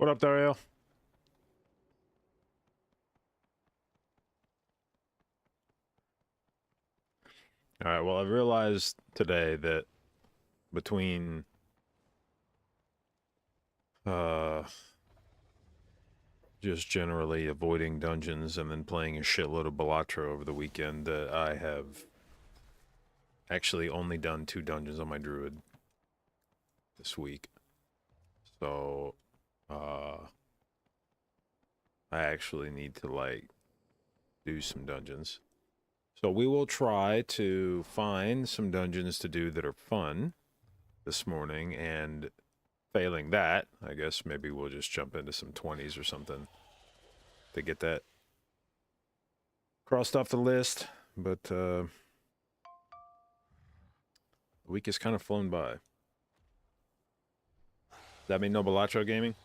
What up, Dario? All right, well, I realized today that between uh just generally avoiding dungeons and then playing a shitload of Balatro over the weekend that I have actually only done 2 dungeons on my Druid this week. So, I actually need to, like, do some dungeons. So we will try to find some dungeons to do that are fun this morning, and failing that, I guess maybe we'll just jump into some 20s or something to get that crossed off the list. But the week has kind of flown by. Does that mean no Balatro gaming?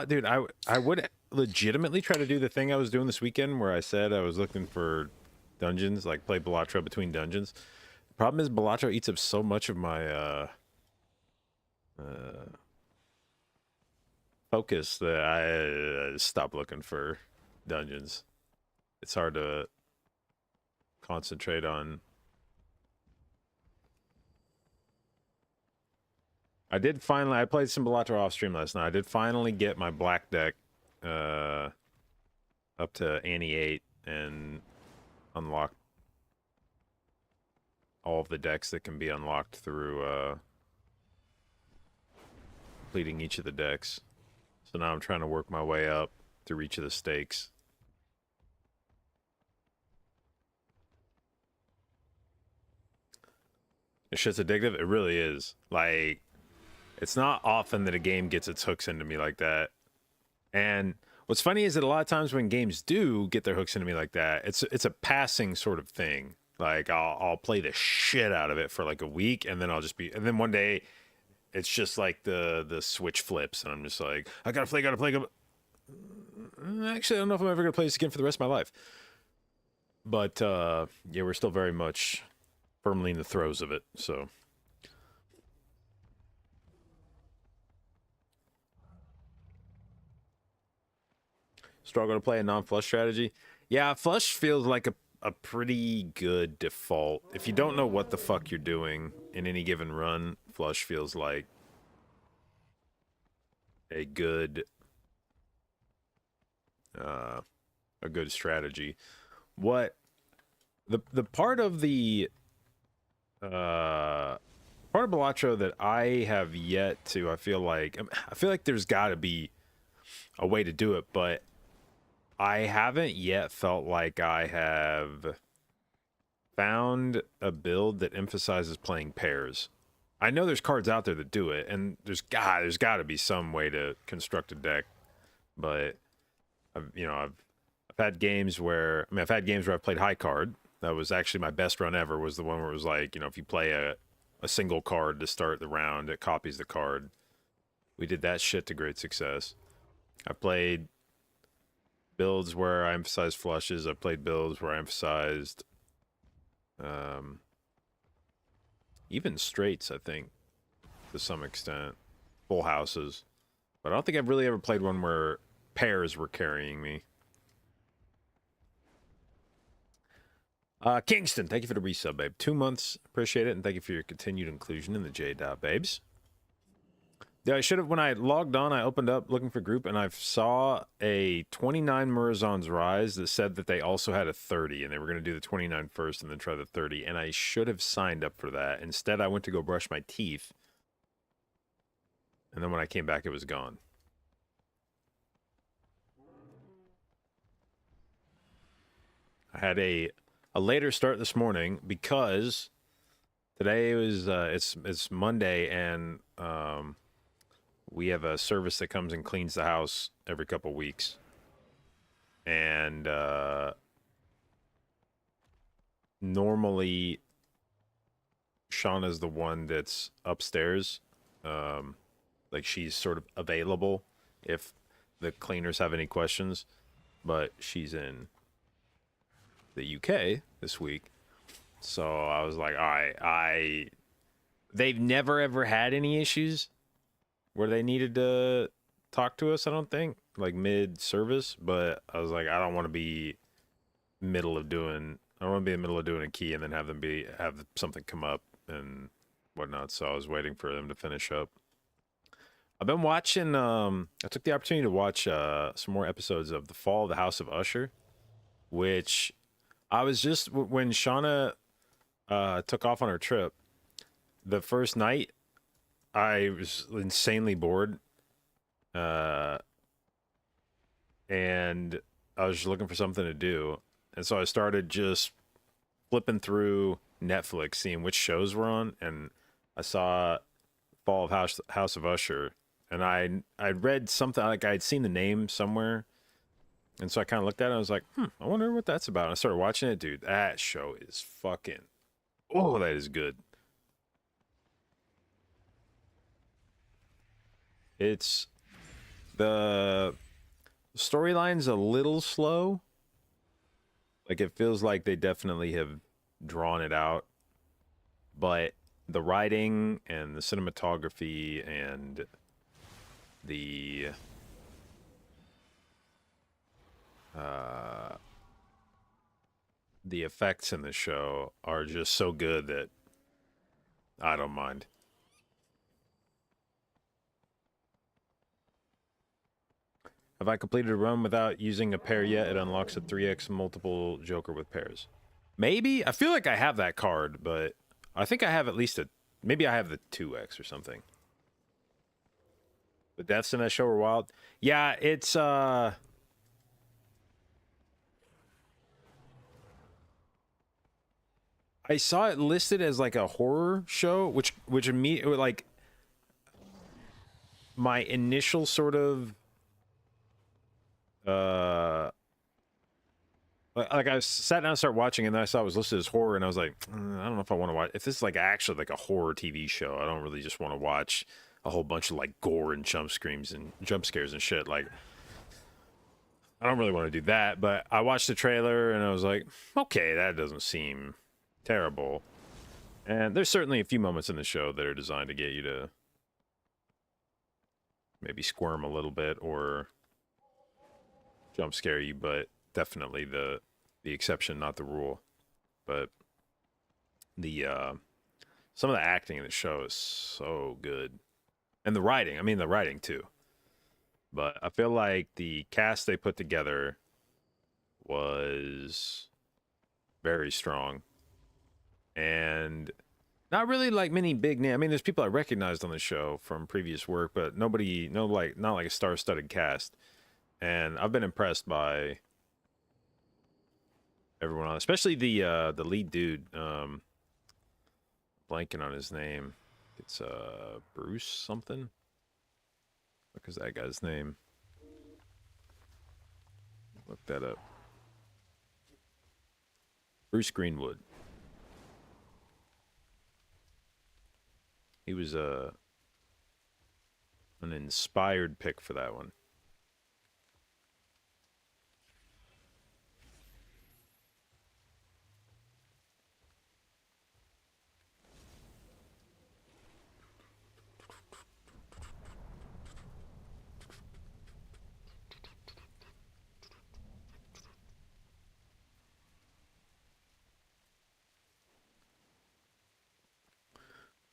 Dude, I would legitimately try to do the thing I was doing this weekend where I said I was looking for dungeons, like play Balatro between dungeons. The problem is Balatro eats up so much of my focus that I stopped looking for dungeons. It's hard to concentrate on. I played some Balatro off stream last night. I did finally get my black deck up to Annie 8 and unlock all of the decks that can be unlocked through completing each of the decks. So now I'm trying to work my way up through each of the stakes. This shit's addictive. It really is. Like, it's not often that a game gets its hooks into me like that. And what's funny is that a lot of times when games do get their hooks into me like that, it's a passing sort of thing. Like, I'll play the shit out of it for like a week, and then and then one day it's just like the switch flips, and I'm just like, I gotta play. Actually, I don't know if I'm ever gonna play this again for the rest of my life. But yeah, we're still very much firmly in the throes of it, so. Struggle to play a non-flush strategy. Yeah, flush feels like a pretty good default. If you don't know what the fuck you're doing in any given run, flush feels like a good strategy. What the part of the part of Balatro that I have yet to, I feel like there's got to be a way to do it, but I haven't yet felt like I have found a build that emphasizes playing pairs. I know there's cards out there that do it, and there's got to be some way to construct a deck, but I've had games where I've played high card. That was actually my best run ever, was the one where it was like, if you play a single card to start the round, it copies the card. We did that shit to great success. I played builds where I emphasized flushes. I've played builds where I emphasized even straights, I think, to some extent. Full houses. But I don't think I've really ever played one where pairs were carrying me. Kingston, thank you for the resub, babe. 2 months, appreciate it, and thank you for your continued inclusion in the jdotbabes. Yeah, I should have, when I logged on, I opened up looking for group, and I saw a 29 Murazon's Rise that said that they also had a 30, and they were going to do the 29 first and then try the 30, and I should have signed up for that. Instead, I went to go brush my teeth, and then when I came back, it was gone. I had a later start this morning because today was it's Monday, and we have a service that comes and cleans the house every couple weeks, and normally Shauna's the one that's upstairs, like she's sort of available if the cleaners have any questions, but she's in the UK this week, so I was like, all right, they've never ever had any issues where they needed to talk to us, I don't think, like mid-service, but I was like, I don't want to be I don't want to be in the middle of doing a key and then have something come up and whatnot, so I was waiting for them to finish up. I've been watching, I took the opportunity to watch some more episodes of The Fall of the House of Usher, which I was just, when Shauna took off on her trip, the first night, I was insanely bored, and I was just looking for something to do. And so I started just flipping through Netflix, seeing which shows were on, and I saw Fall of House of Usher, and I'd read something, like I'd seen the name somewhere, and so I kind of looked at it and I was like, I wonder what that's about. And I started watching it. Dude, that show is fucking, oh, that is good. It's, the storyline's a little slow. Like, it feels like they definitely have drawn it out, but the writing and the cinematography and the effects in the show are just so good that I don't mind. Have I completed a run without using a pair yet? It unlocks a 3x multiple Joker with pairs. Maybe? I feel like I have that card, but I think I have at least maybe I have the 2x or something. The deaths in that show were wild. Yeah, it's, I saw it listed as like a horror show, which immediately, like, my initial sort of, like I sat down and started watching, and then I saw it was listed as horror, and I was like, I don't know if I want to watch. If this is like actually like a horror TV show, I don't really just want to watch a whole bunch of like gore and jump scares and shit. Like, I don't really want to do that. But I watched the trailer, and I was like, okay, that doesn't seem terrible. And there's certainly a few moments in the show that are designed to get you to maybe squirm a little bit or jump scare you, but definitely the exception, not the rule. But the some of the acting in the show is so good, and the writing, I mean the writing too, but I feel like the cast they put together was very strong, and not really like many big name. I mean, there's people I recognized on the show from previous work, but not like a star-studded cast. And I've been impressed by everyone on, especially the lead dude. Blanking on his name. It's Bruce something. What is that guy's name? Look that up. Bruce Greenwood. He was an inspired pick for that one.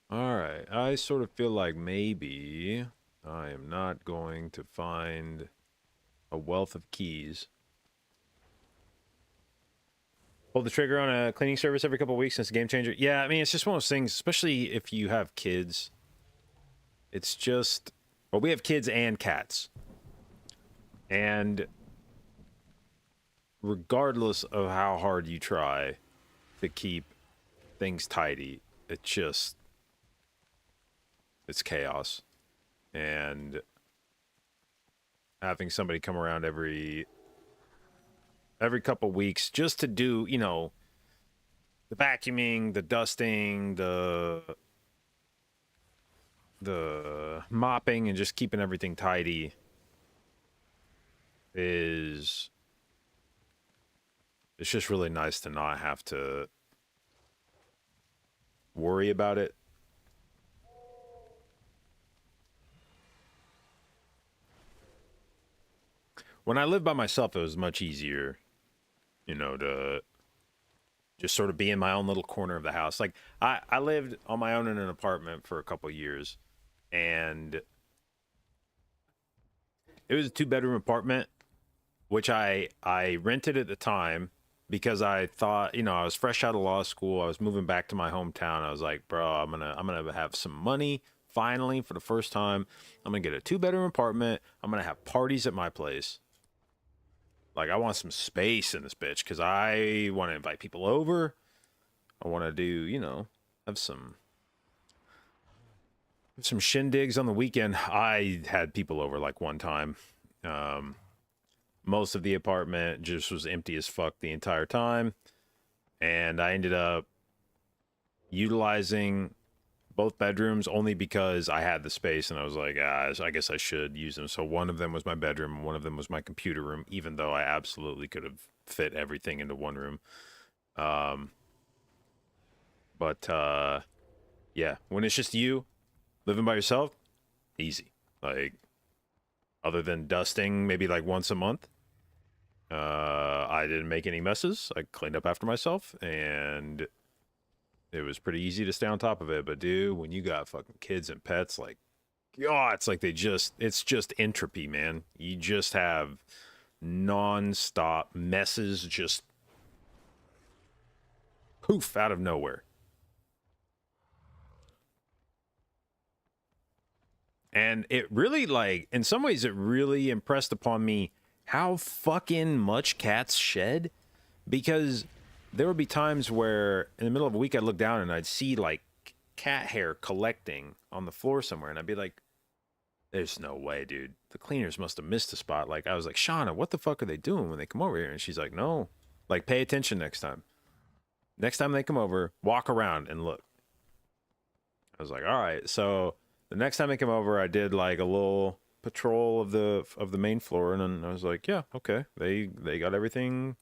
All right, I sort of feel like maybe I am not going to find a wealth of keys. Pull the trigger on a cleaning service every couple of weeks since a game changer. Yeah, I mean, it's just one of those things, especially if you have kids. It's just, well, we have kids and cats. And regardless of how hard you try to keep things tidy, it's chaos. And having somebody come around every couple weeks just to do, you know, the vacuuming, the dusting, the mopping, and just keeping everything tidy it's just really nice to not have to worry about it. when I lived by myself, it was much easier, you know, to just sort of be in my own little corner of the house. Like I lived on my own in an apartment for a couple years, and it was a 2-bedroom apartment, which I rented at the time because I thought, you know, I was fresh out of law school. I was moving back to my hometown. I was like, bro, I'm gonna have some money finally for the first time. I'm gonna get a 2-bedroom apartment. I'm gonna have parties at my place. Like, I want some space in this bitch because I want to invite people over. I want to do, you know, have some shindigs on the weekend. I had people over like one time. Most of the apartment just was empty as fuck the entire time. And I ended up utilizing both bedrooms only because I had the space and I was like, I guess I should use them. So one of them was my bedroom and one of them was my computer room, even though I absolutely could have fit everything into one room. Yeah, when it's just you living by yourself, easy. Like, other than dusting maybe like once a month, I didn't make any messes. I cleaned up after myself, and it was pretty easy to stay on top of it. But dude, when you got fucking kids and pets, like, God, it's like it's just entropy, man. You just have non-stop messes just poof out of nowhere. And it really, like, in some ways, it really impressed upon me how fucking much cats shed. Because there would be times where in the middle of a week I'd look down and I'd see like cat hair collecting on the floor somewhere, and I'd be like, there's no way, dude. The cleaners must have missed a spot. Like, I was like, Shauna, what the fuck are they doing when they come over here? And she's like, no, like, pay attention next time. Next time they come over, walk around and look. I was like, all right. So the next time they come over, I did like a little patrol of the main floor, and then I was like, yeah, okay. They got everything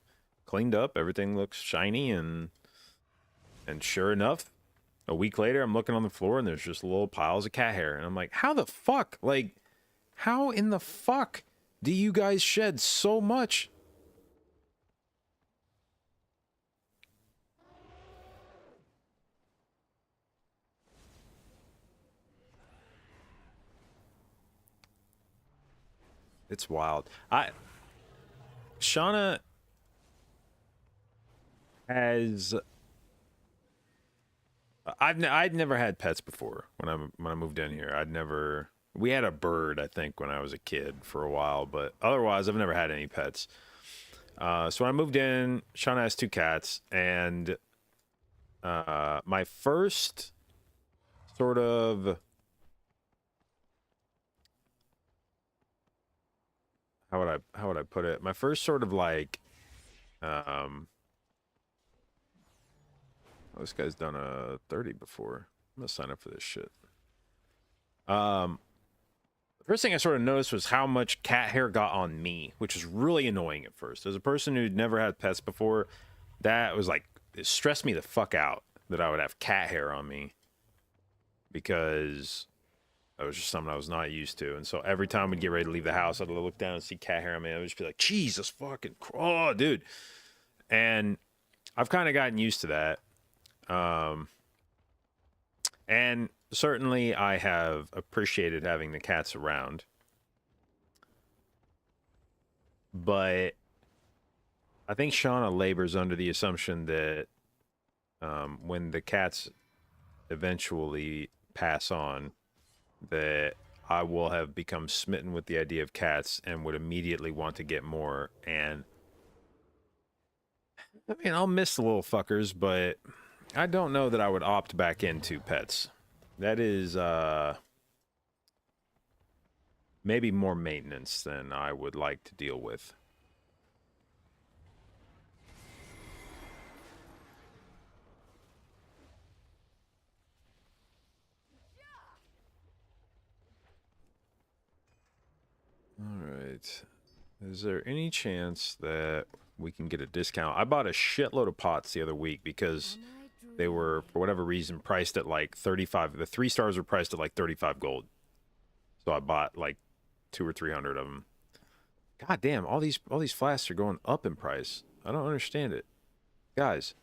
cleaned up. Everything looks shiny, and sure enough, a week later, I'm looking on the floor and there's just little piles of cat hair. And I'm like, how the fuck? Like, how in the fuck do you guys shed so much? It's wild. Shauna has... I'd never had pets before when I moved in here. We had a bird, I think, when I was a kid for a while, but otherwise I've never had any pets. So when I moved in, Shauna has 2 cats, and my first sort of, how would I put it? My first sort of like, oh, this guy's done a 30 before. I'm gonna sign up for this shit. The first thing I sort of noticed was how much cat hair got on me, which was really annoying at first. As a person who'd never had pets before, that was like, it stressed me the fuck out that I would have cat hair on me, because that was just something I was not used to. And so every time we'd get ready to leave the house, I'd look down and see cat hair on me. I would just be like, Jesus fucking, oh, dude. And I've kind of gotten used to that. And certainly I have appreciated having the cats around, but I think Shauna labors under the assumption that when the cats eventually pass on, that I will have become smitten with the idea of cats and would immediately want to get more. And I mean, I'll miss the little fuckers, but I don't know that I would opt back into pets. That is maybe more maintenance than I would like to deal with. All right. Is there any chance that we can get a discount? I bought a shitload of pots the other week because they were, for whatever reason, priced at like 35. The 3 stars were priced at like 35 gold. So I bought like 200 or 300 of them. God damn, all these flasks are going up in price. I don't understand it. Guys,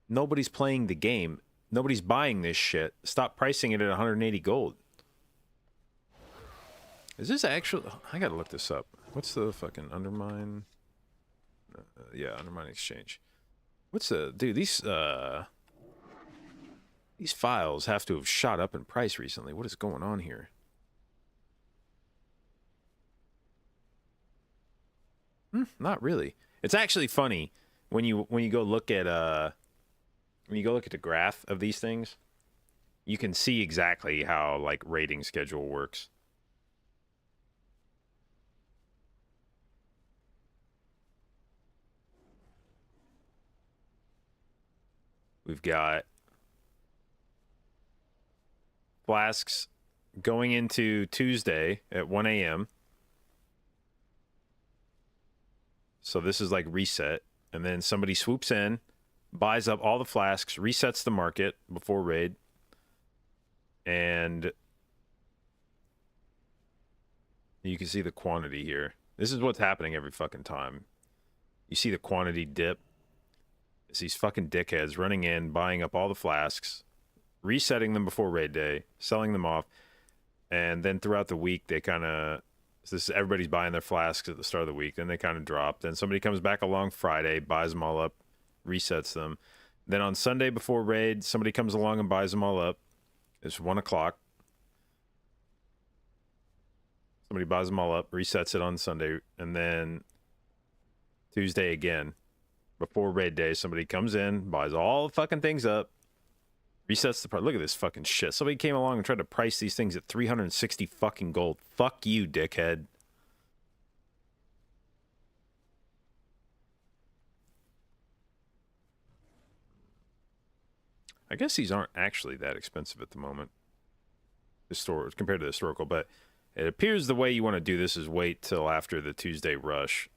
nobody's playing the game. Nobody's buying this shit. Stop pricing it at 180 gold. Is this actually... I gotta look this up. What's the fucking undermine? Yeah, undermine exchange. What's the... Dude, these files have to have shot up in price recently. What is going on here? Not really. It's actually funny when you go look at the graph of these things, you can see exactly how like rating schedule works. We've got flasks going into Tuesday at 1 a.m. So this is like reset. And then somebody swoops in, buys up all the flasks, resets the market before raid. And you can see the quantity here. This is what's happening every fucking time. You see the quantity dip. It's these fucking dickheads running in, buying up all the flasks, resetting them before raid day, selling them off. And then throughout the week, they kind of... everybody's buying their flasks at the start of the week. Then they kind of drop. Then somebody comes back along Friday, buys them all up, resets them. Then on Sunday before raid, somebody comes along and buys them all up. It's 1 o'clock. Somebody buys them all up, resets it on Sunday. And then Tuesday again, before raid day, somebody comes in, buys all the fucking things up, resets the price. Look at this fucking shit. Somebody came along and tried to price these things at 360 fucking gold. Fuck you, dickhead. I guess these aren't actually that expensive at the moment, compared to the historical, but it appears the way you want to do this is wait till after the Tuesday rush,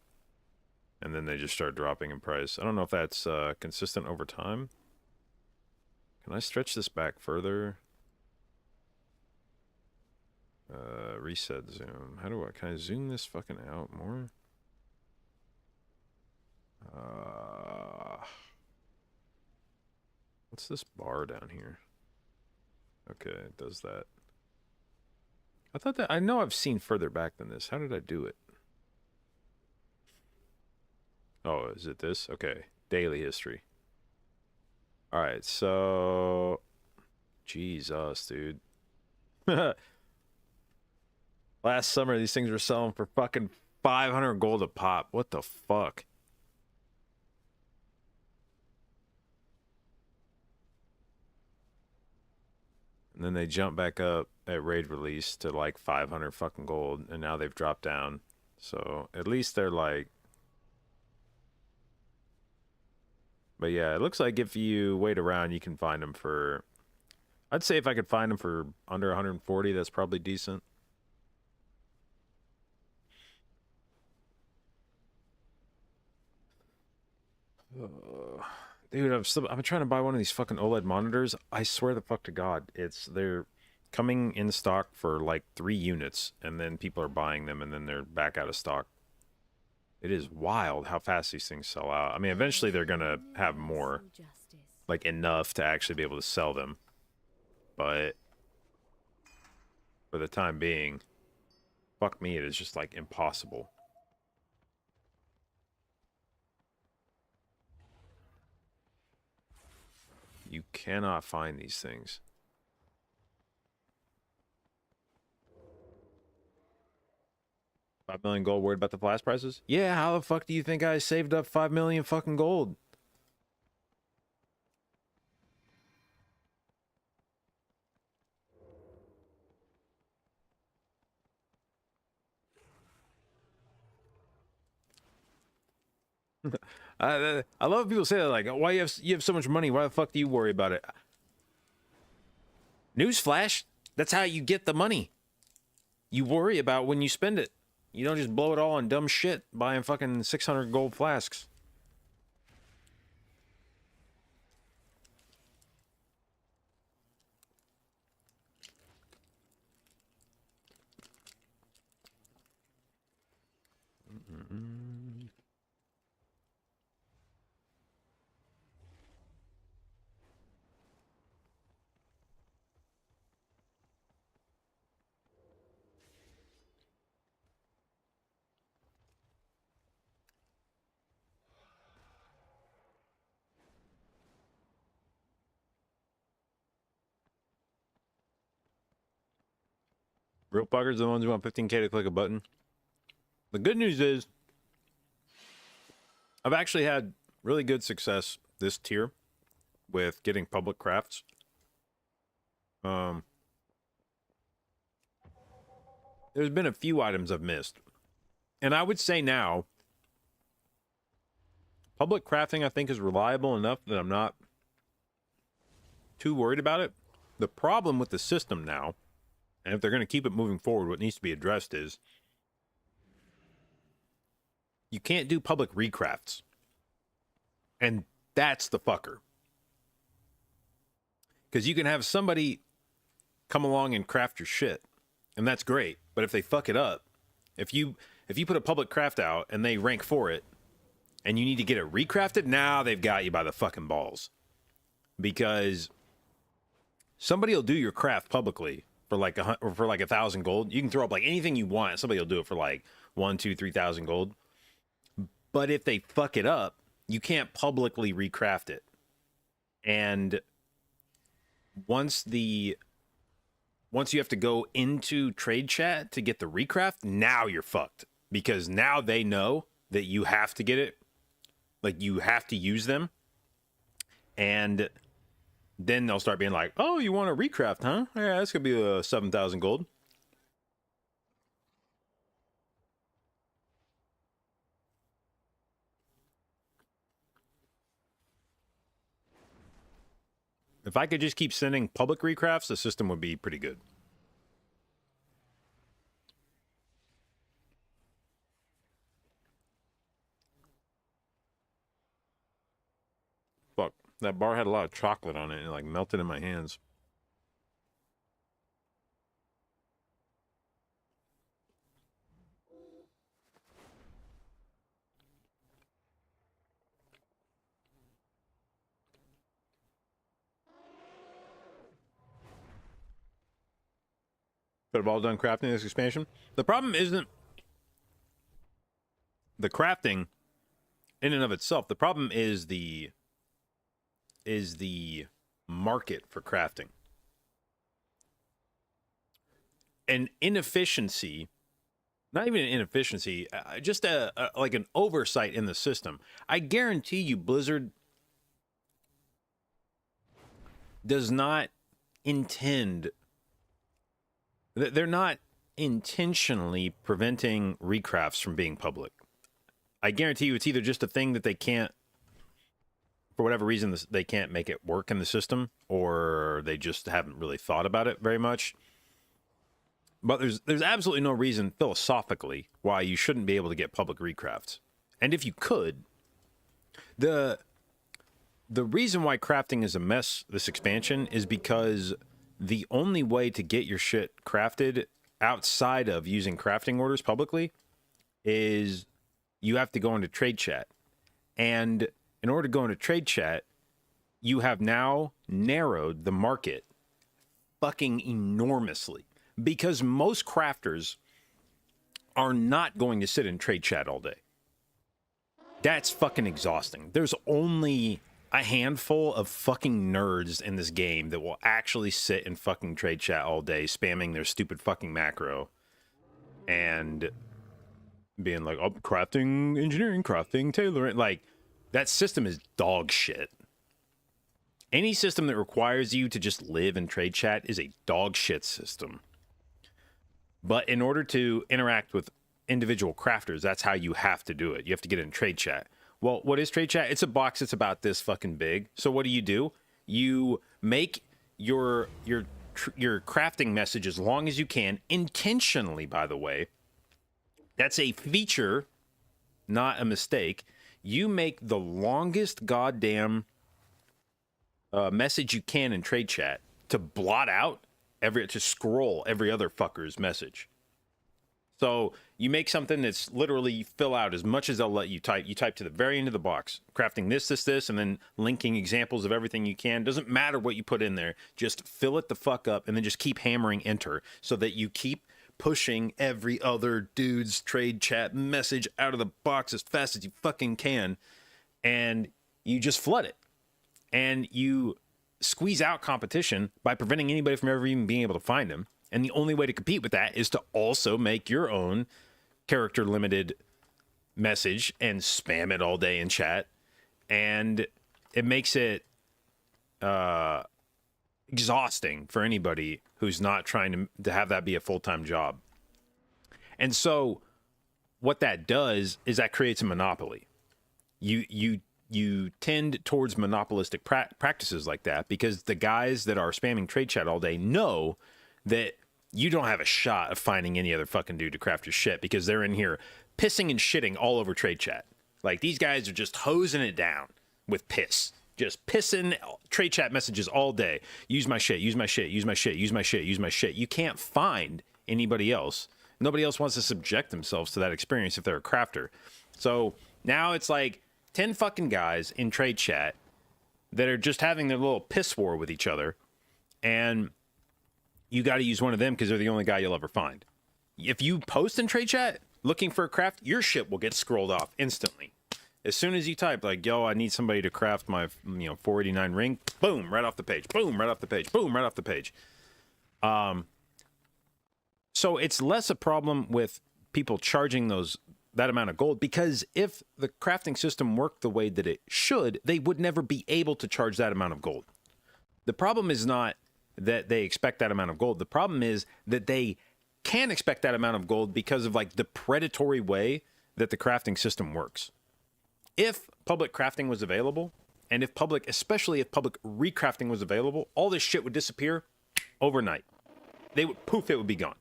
and then they just start dropping in price. I don't know if that's consistent over time. Can I stretch this back further? Reset zoom. Can I zoom this fucking out more? What's this bar down here? Okay, it does that. I know I've seen further back than this. How did I do it? Oh, is it this? Okay, daily history. All right, so Jesus, dude. Last summer, these things were selling for fucking 500 gold a pop. What the fuck? And then they jump back up at raid release to like 500 fucking gold, and now they've dropped down. So at least they're like... But yeah, it looks like if you wait around, you can find them for... I'd say if I could find them for under 140, that's probably decent. Dude, I'm trying to buy one of these fucking OLED monitors. I swear the fuck to God, they're coming in stock for like 3 units, and then people are buying them, and then they're back out of stock. It is wild how fast these things sell out. I mean, eventually they're gonna have more, like enough to actually be able to sell them. But for the time being, fuck me, it is just like impossible. You cannot find these things. $5 million gold. Worried about the flash prices? Yeah, how the fuck do you think I saved up 5 million fucking gold? I love people say that, like, why you have so much money? Why the fuck do you worry about it? Newsflash, that's how you get the money. You worry about when you spend it. You don't just blow it all on dumb shit buying fucking 600 gold flasks. Real fuckers are the ones who want 15K to click a button. The good news is I've actually had really good success this tier with getting public crafts. There's been a few items I've missed. And I would say now, public crafting I think is reliable enough that I'm not too worried about it. The problem with the system now, and if they're going to keep it moving forward, what needs to be addressed is you can't do public recrafts. And that's the fucker. Because you can have somebody come along and craft your shit, and that's great. But if they fuck it up, if you put a public craft out and they rank for it, and you need to get it recrafted, now they've got you by the fucking balls. Because somebody will do your craft publicly for like 1,000 gold. You can throw up like anything you want. Somebody will do it for like 1, 2, 3,000 gold. But if they fuck it up, you can't publicly recraft it. And once you have to go into trade chat to get the recraft, now you're fucked. Because now they know that you have to get it. Like, you have to use them. And then they'll start being like, oh, you want a recraft, huh? Yeah, that's going to be 7,000 gold. If I could just keep sending public recrafts, the system would be pretty good. Fuck, that bar had a lot of chocolate on it and it like melted in my hands. Could have all done crafting this expansion. The problem isn't the crafting in and of itself. The problem is the market for crafting. An inefficiency, not even an inefficiency, just like an oversight in the system. I guarantee you Blizzard does not intend, they're not intentionally preventing recrafts from being public. I guarantee you it's either just a thing that they can't, for whatever reason, they can't make it work in the system, or they just haven't really thought about it very much. But there's absolutely no reason philosophically why you shouldn't be able to get public recrafts. And if you could, the reason why crafting is a mess this expansion is because the only way to get your shit crafted outside of using crafting orders publicly is you have to go into trade chat. And in order to go into trade chat, you have now narrowed the market fucking enormously. Because most crafters are not going to sit in trade chat all day. That's fucking exhausting. There's only a handful of fucking nerds in this game that will actually sit in fucking trade chat all day, spamming their stupid fucking macro and being like, oh, crafting engineering, crafting tailoring. Like, that system is dog shit. Any system that requires you to just live in trade chat is a dog shit system. But in order to interact with individual crafters, that's how you have to do it. You have to get in trade chat. Well, what is trade chat? It's a box that's about this fucking big. So what do? You make your crafting message as long as you can, intentionally, by the way. That's a feature, not a mistake. You make the longest goddamn message you can in trade chat to blot out to scroll every other fucker's message. So you make something that's literally, you fill out as much as they'll let you type. You type to the very end of the box, crafting this, and then linking examples of everything you can. Doesn't matter what you put in there. Just fill it the fuck up and then just keep hammering enter so that you keep pushing every other dude's trade chat message out of the box as fast as you fucking can. And you just flood it. And you squeeze out competition by preventing anybody from ever even being able to find them. And the only way to compete with that is to also make your own character limited message and spam it all day in chat. And it makes it exhausting for anybody who's not trying to have that be a full-time job. And so what that does is that creates a monopoly. You tend towards monopolistic practices like that because the guys that are spamming trade chat all day know that you don't have a shot of finding any other fucking dude to craft your shit because they're in here pissing and shitting all over trade chat. Like, these guys are just hosing it down with piss. Just pissing trade chat messages all day. Use my shit, use my shit, use my shit, use my shit, use my shit. You can't find anybody else. Nobody else wants to subject themselves to that experience if they're a crafter. So now it's like 10 fucking guys in trade chat that are just having their little piss war with each other. And you got to use one of them because they're the only guy you'll ever find. If you post in trade chat looking for a craft, your shit will get scrolled off instantly. As soon as you type, like, yo, I need somebody to craft my, 489 ring, boom, right off the page, boom, right off the page, boom, right off the page. So it's less a problem with people charging that amount of gold, because if the crafting system worked the way that it should, they would never be able to charge that amount of gold. The problem is not that they expect that amount of gold. The problem is that they can expect that amount of gold because of, like, the predatory way that the crafting system works. If public crafting was available, and especially if public recrafting was available, all this shit would disappear overnight. It would be gone.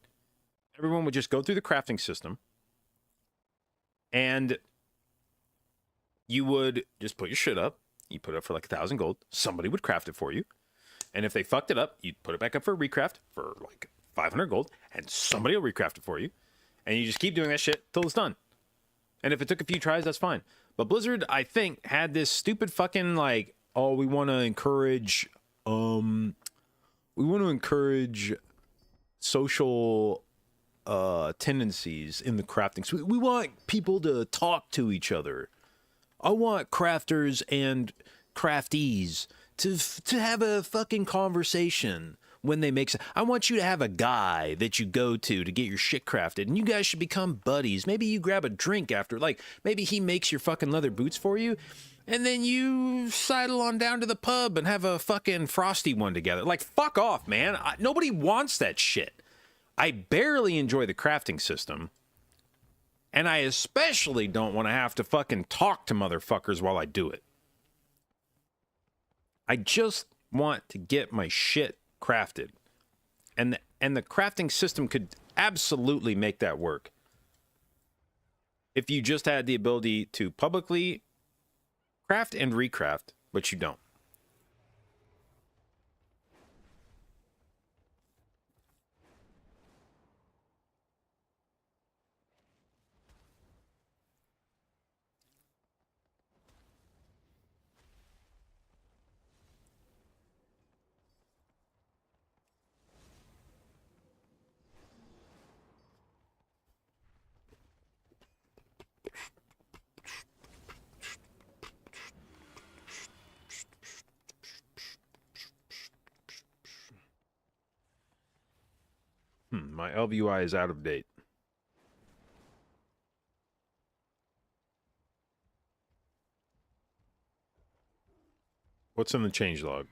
Everyone would just go through the crafting system, and you would just put your shit up. You put it up for like 1,000 gold. Somebody would craft it for you. And if they fucked it up, you'd put it back up for a recraft for like 500 gold, and somebody will recraft it for you. And you just keep doing that shit till it's done. And if it took a few tries, that's fine. But Blizzard, I think, had this stupid fucking, like, oh, we want to encourage social tendencies in the crafting. So we want people to talk to each other. I want crafters and craftees to have a fucking conversation when they make. I want you to have a guy that you go to get your shit crafted, and you guys should become buddies. Maybe you grab a drink after, like, maybe he makes your fucking leather boots for you, and then you sidle on down to the pub and have a fucking frosty one together. Like, fuck off, man. Nobody wants that shit. I barely enjoy the crafting system, and I especially don't want to have to fucking talk to motherfuckers while I do it. I just want to get my shit crafted, and the crafting system could absolutely make that work if you just had the ability to publicly craft and recraft, but you don't. My LVUI is out of date. What's in the changelog?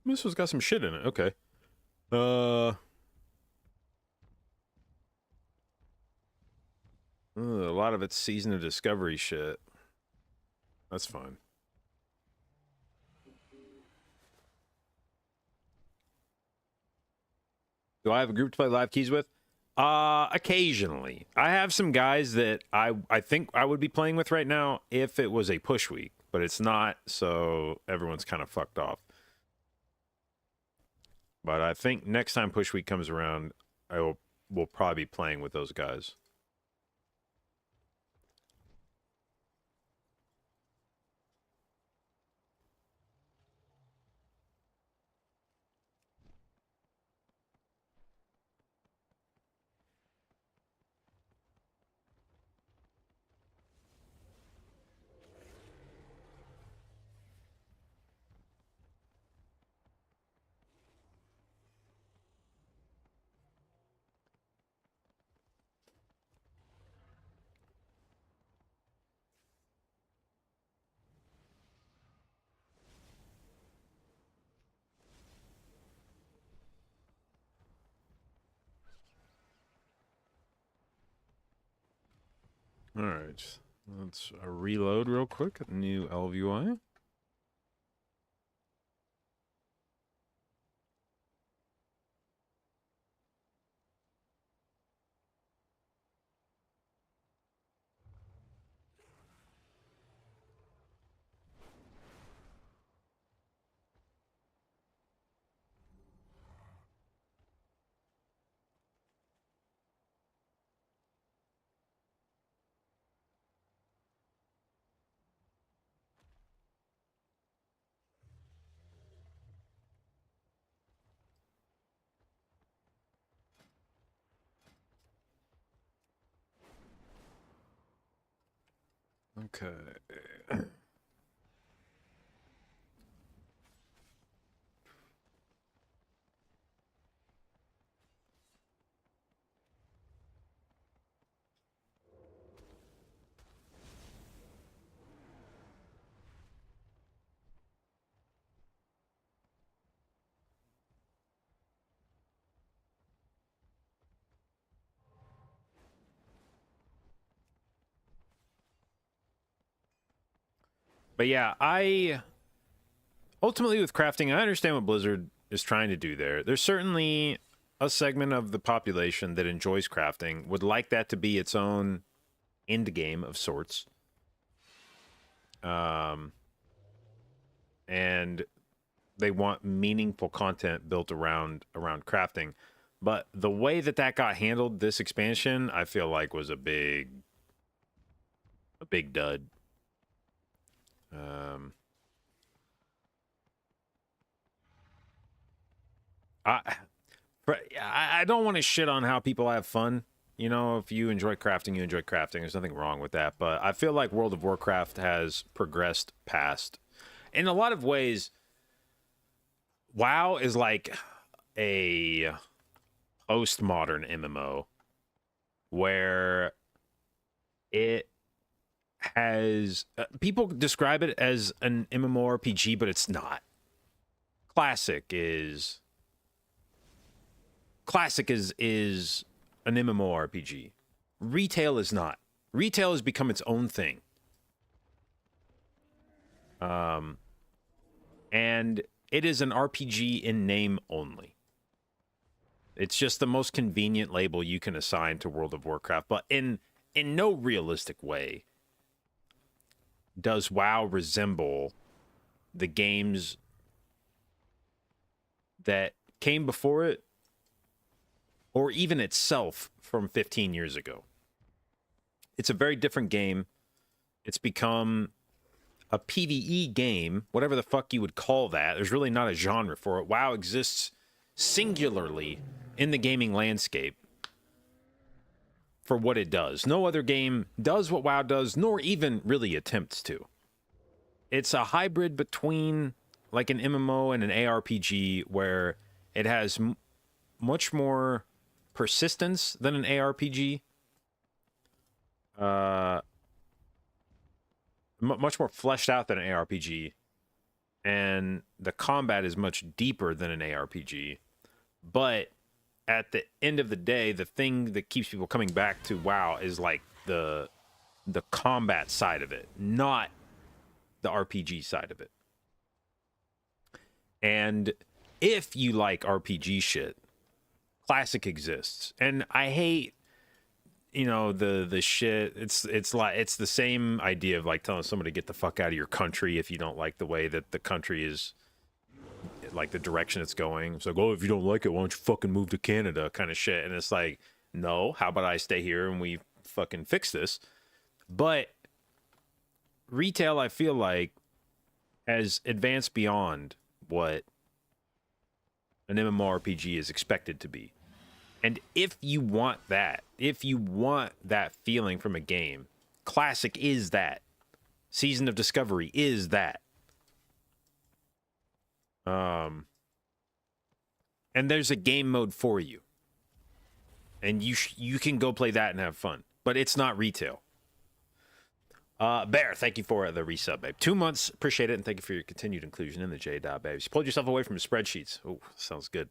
This one's got some shit in it. Okay. A lot of it's season of discovery shit. That's fine. Do I have a group to play live keys with? Occasionally. I have some guys that I think I would be playing with right now if it was a push week, but it's not, so everyone's kind of fucked off. But I think next time push week comes around, we'll probably be playing with those guys. All right. Let's reload real quick. New LVY. Okay. But yeah, I ultimately with crafting, I understand what Blizzard is trying to do there. There's certainly a segment of the population that enjoys crafting, would like that to be its own end game of sorts. And they want meaningful content built around crafting. But the way that got handled this expansion, I feel like was a big dud. I don't want to shit on how people have fun. You know, if you enjoy crafting, you enjoy crafting. There's nothing wrong with that. But I feel like World of Warcraft has progressed past. In a lot of ways, WoW is like a postmodern MMO where it has people describe it as an MMORPG, but it's not. Classic is an MMORPG. Retail is not. Retail has become its own thing. And it is an RPG in name only. It's just the most convenient label you can assign to World of Warcraft, but in no realistic way does WoW resemble the games that came before it, or even itself from 15 years ago. It's a very different game. It's become a PvE game, whatever the fuck you would call that. There's really not a genre for it. WoW exists singularly in the gaming landscape for what it does. No other game does what WoW does, nor even really attempts to. It's a hybrid between like an MMO and an ARPG where it has much more persistence than an ARPG. Much more fleshed out than an ARPG. And the combat is much deeper than an ARPG. But at the end of the day, the thing that keeps people coming back to WoW is like the combat side of it, not the RPG side of it. And if you like RPG shit, Classic exists. And I hate, you know, the shit. It's the same idea of like telling somebody to get the fuck out of your country if you don't like the way that the country is, like the direction it's going. It's like, oh, if you don't like it, why don't you fucking move to Canada, kind of shit. And it's like, no, how about I stay here and we fucking fix this? But retail, I feel like, has advanced beyond what an MMORPG is expected to be. And if you want that feeling from a game, Classic is that. Season of Discovery is that. And there's a game mode for you. And you can go play that and have fun. But it's not retail. Bear, thank you for the resub, babe. 2 months, appreciate it, and thank you for your continued inclusion in the jdotbabes. You pulled yourself away from the spreadsheets. Oh, sounds good.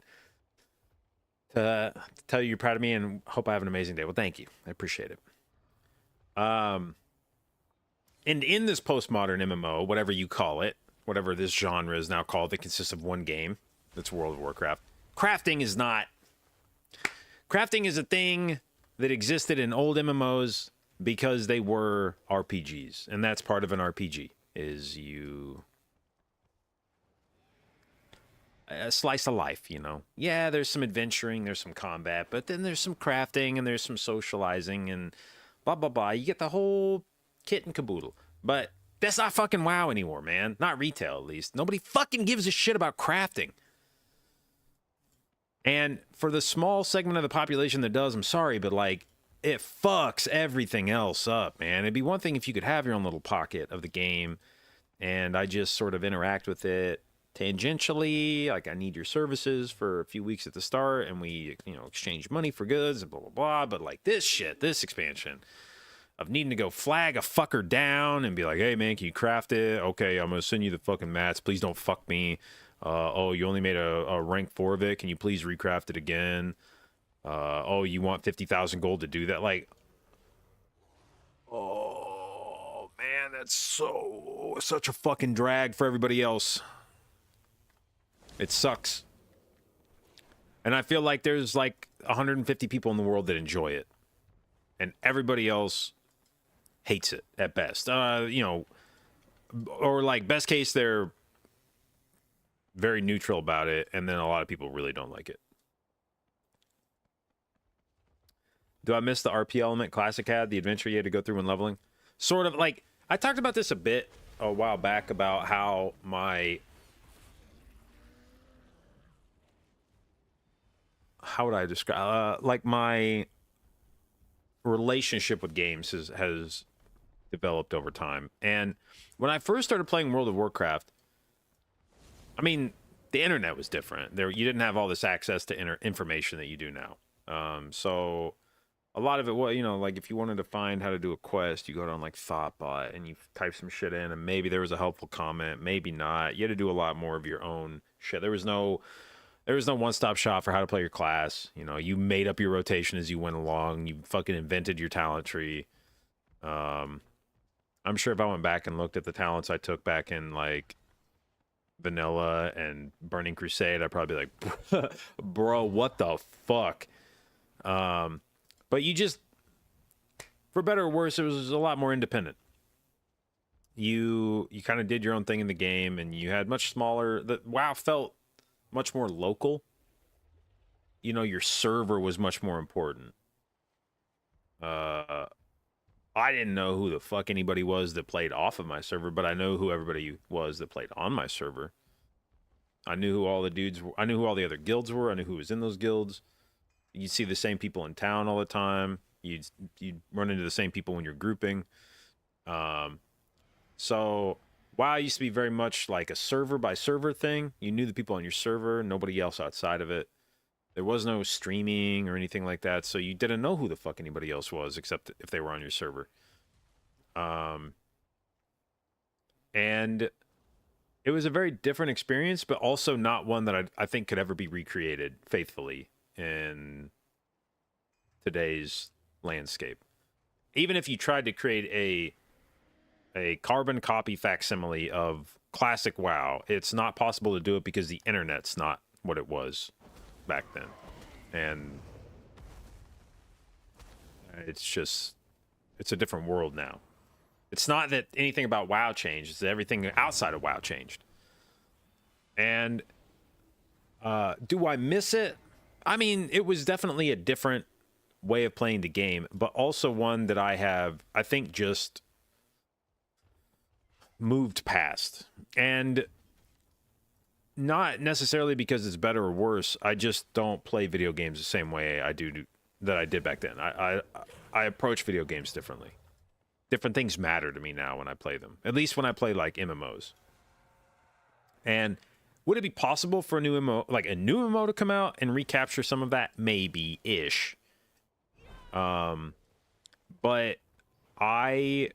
To tell you you're proud of me and hope I have an amazing day. Well, thank you. I appreciate it. And in this postmodern MMO, whatever you call it, whatever this genre is now called, that consists of one game, that's World of Warcraft. Crafting is not. Crafting is a thing that existed in old MMOs because they were RPGs, and that's part of an RPG. Is you a slice of life, you know. Yeah, there's some adventuring, there's some combat, but then there's some crafting and there's some socializing and blah blah blah. You get the whole kit and caboodle. But that's not fucking WoW anymore, man. Not retail, at least. Nobody fucking gives a shit about crafting. And for the small segment of the population that does, I'm sorry, but like, it fucks everything else up, man. It'd be one thing if you could have your own little pocket of the game and I just sort of interact with it tangentially. Like, I need your services for a few weeks at the start and we, you know, exchange money for goods and blah, blah, blah. But like this shit, this expansion of needing to go flag a fucker down and be like, hey, man, can you craft it? Okay, I'm going to send you the fucking mats. Please don't fuck me. Oh, you only made a rank 4 of it. Can you please recraft it again? Oh, you want 50,000 gold to do that? Like, oh, man, that's such a fucking drag for everybody else. It sucks. And I feel like there's like 150 people in the world that enjoy it. And everybody else hates it at best. You know, or like best case, they're very neutral about it. And then a lot of people really don't like it. Do I miss the RP element Classic had, the adventure you had to go through when leveling? Sort of. Like, I talked about this a bit a while back about how how would I describe, like, my relationship with games has developed over time. And when I first started playing World of Warcraft, I mean, the internet was different. You didn't have all this access to information that you do now. So a lot of it was, you know, like if you wanted to find how to do a quest, you go down like Thoughtbot and you type some shit in and maybe there was a helpful comment, maybe not. You had to do a lot more of your own shit. There was no one-stop shop for how to play your class. You know, you made up your rotation as you went along. You fucking invented your talent tree. I'm sure if I went back and looked at the talents I took back in like Vanilla and Burning Crusade, I'd probably be like, bro, what the fuck? But you just, for better or worse, it was a lot more independent. You kind of did your own thing in the game, and you had much smaller. WoW felt much more local. You know, your server was much more important. I didn't know who the fuck anybody was that played off of my server, but I know who everybody was that played on my server. I knew who all the dudes were. I knew who all the other guilds were. I knew who was in those guilds. You'd see the same people in town all the time. You'd run into the same people when you're grouping. So WoW used to be very much like a server by server thing. You knew the people on your server, nobody else outside of it. There was no streaming or anything like that, so you didn't know who the fuck anybody else was except if they were on your server. And it was a very different experience, but also not one that I think could ever be recreated faithfully in today's landscape. Even if you tried to create a carbon copy facsimile of classic WoW, it's not possible to do it because the internet's not what it was back then. And it's a different world now. It's not that anything about WoW changed, it's that everything outside of WoW changed. And do I miss it? I mean, it was definitely a different way of playing the game, but also one that I think, just moved past. And not necessarily because it's better or worse. I just don't play video games the same way I did back then. I approach video games differently. Different things matter to me now when I play them. At least when I play like MMOs. And would it be possible for a new MMO to come out and recapture some of that? Maybe-ish. But I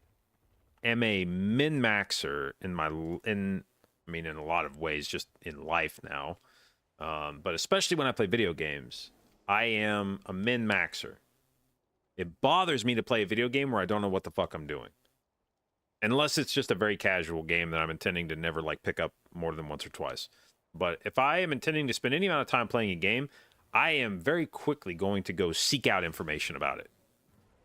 am a min-maxer in a lot of ways, just in life now. But especially when I play video games, I am a min-maxer. It bothers me to play a video game where I don't know what the fuck I'm doing. Unless it's just a very casual game that I'm intending to never like pick up more than once or twice. But if I am intending to spend any amount of time playing a game, I am very quickly going to go seek out information about it,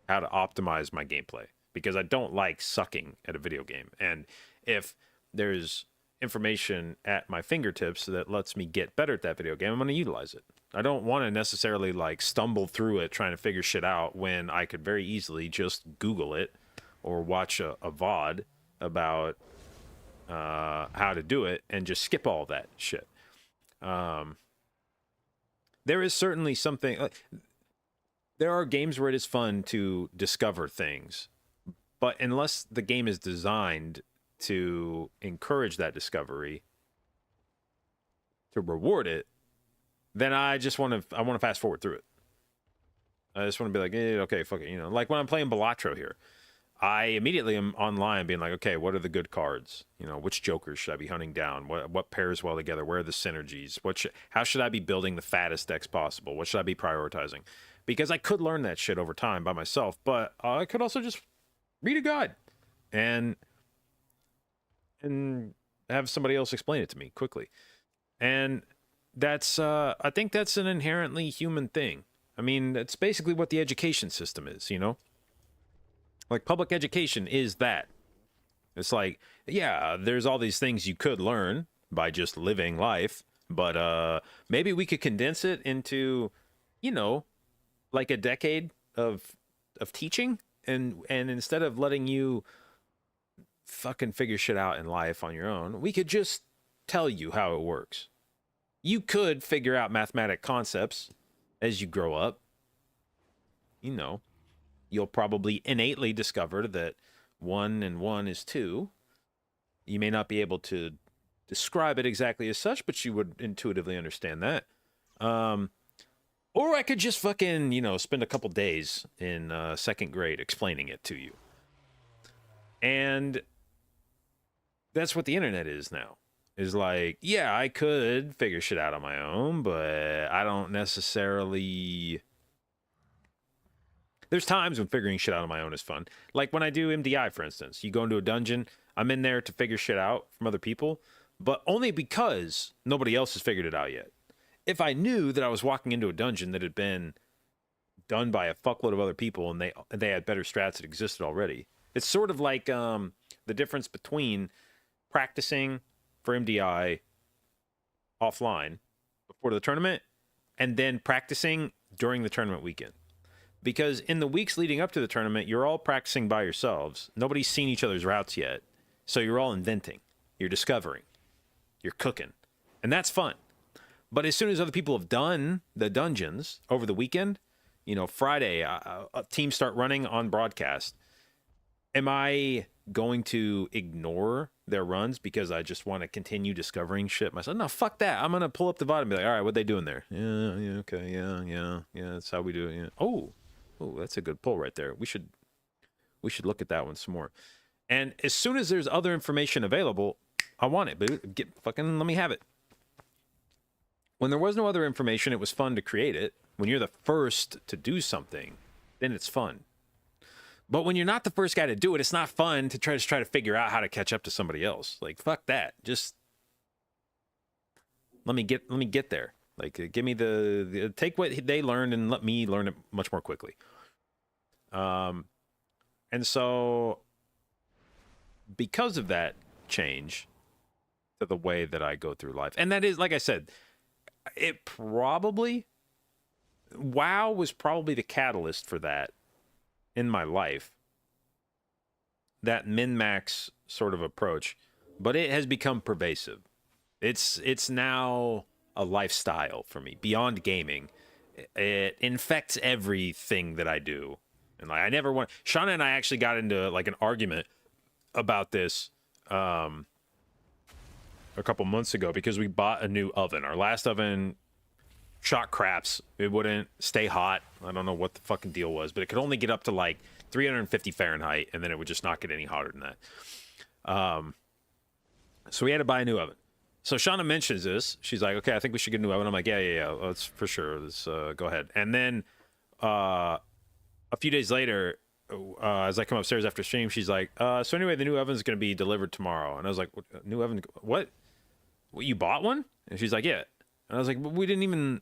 how to optimize my gameplay, because I don't like sucking at a video game. And if there's information at my fingertips that lets me get better at that video game, I'm going to utilize it. I don't want to necessarily like stumble through it trying to figure shit out when I could very easily just Google it or watch a VOD about how to do it and just skip all that shit. There is certainly something like, there are games where it is fun to discover things, but unless the game is designed to encourage that discovery, to reward it, then I want to fast forward through it. I just want to be like, okay, fuck it, like when I'm playing Balatro here, I immediately am online being like, okay, what are the good cards? Which jokers should I be hunting down? What pairs well together? Where are the synergies? How should I be building the fattest decks possible? What should I be prioritizing? Because I could learn that shit over time by myself, but I could also just read a guide and have somebody else explain it to me quickly. And that's I think that's an inherently human thing. I mean, that's basically what the education system is, Like public education is that. It's like, yeah, there's all these things you could learn by just living life, but maybe we could condense it into, like a decade of teaching, and instead of letting you fucking figure shit out in life on your own, we could just tell you how it works. You could figure out mathematic concepts as you grow up. You'll probably innately discover that 1 and 1 is 2. You may not be able to describe it exactly as such, but you would intuitively understand that. Or I could just fucking, spend a couple days in second grade explaining it to you. And that's what the internet is now. Is like, yeah, I could figure shit out on my own, but I don't necessarily... There's times when figuring shit out on my own is fun. Like when I do MDI, for instance. You go into a dungeon, I'm in there to figure shit out from other people, but only because nobody else has figured it out yet. If I knew that I was walking into a dungeon that had been done by a fuckload of other people and they had better strats that existed already, it's sort of like the difference between practicing for MDI offline before the tournament and then practicing during the tournament weekend. Because in the weeks leading up to the tournament, you're all practicing by yourselves. Nobody's seen each other's routes yet. So you're all inventing. You're discovering. You're cooking. And that's fun. But as soon as other people have done the dungeons over the weekend, Friday, teams start running on broadcast. Am I going to ignore their runs because I just want to continue discovering shit myself? No, fuck that. I'm going to pull up the VOD and be like, all right, what they doing there? Yeah, okay, yeah, that's how we do it. Yeah. Oh, that's a good pull right there. We should look at that one some more. And as soon as there's other information available, I want it, but let me have it. When there was no other information, it was fun to create it. When you're the first to do something, then it's fun. But when you're not the first guy to do it, it's not fun to try to figure out how to catch up to somebody else. Like, fuck that. Just let me get there. Like, give me the take what they learned and let me learn it much more quickly. And so because of that change to the way that I go through life, and that is, like I said, WoW was probably the catalyst for that in my life, that min-max sort of approach, but it has become pervasive. It's now a lifestyle for me beyond gaming. It infects everything that I do. And like, I never want... Shauna and I actually got into like an argument about this a couple months ago because we bought a new oven. Our last oven shot craps. It wouldn't stay hot. I don't know what the fucking deal was, but it could only get up to like 350 Fahrenheit, and then it would just not get any hotter than that. So we had to buy a new oven. So Shauna mentions this. She's like, okay, I think we should get a new oven. I'm like, yeah, let's for sure. Let's go ahead. And then a few days later, as I come upstairs after stream, she's like, so anyway, the new oven's going to be delivered tomorrow. And I was like, new oven? What? What, you bought one? And she's like, yeah. And I was like, but I didn't even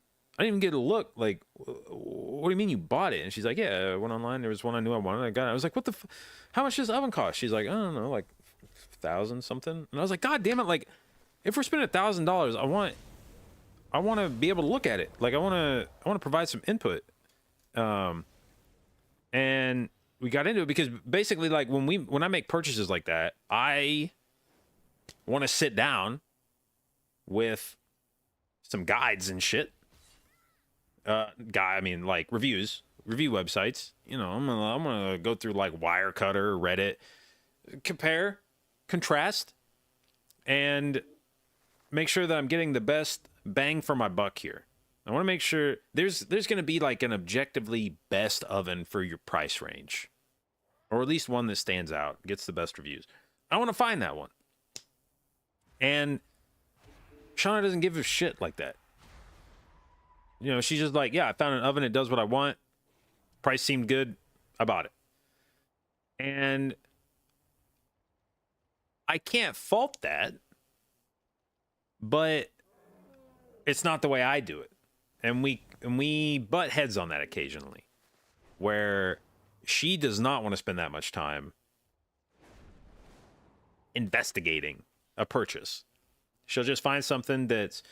get a look. Like, what do you mean you bought it? And she's like, yeah, I went online. There was one I knew I wanted. I got it. I was like, how much does the oven cost? She's like, I don't know, like 1,000 something. And I was like, God damn it. Like, if we're spending $1,000, I want to be able to look at it. Like, I want to provide some input. And we got into it because basically, like, when I make purchases like that, I want to sit down with some guides and shit. I mean, like review websites. You know, I'm gonna go through like Wirecutter, Reddit, compare, contrast, and make sure that I'm getting the best bang for my buck here. I want to make sure there's going to be like an objectively best oven for your price range, or at least one that stands out, gets the best reviews. I want to find that one. And Shauna doesn't give a shit like that. You know, she's just like, yeah, I found an oven. It does what I want. Price seemed good. I bought it. And I can't fault that, but it's not the way I do it. And we butt heads on that occasionally, where she does not want to spend that much time investigating a purchase. She'll just find something that's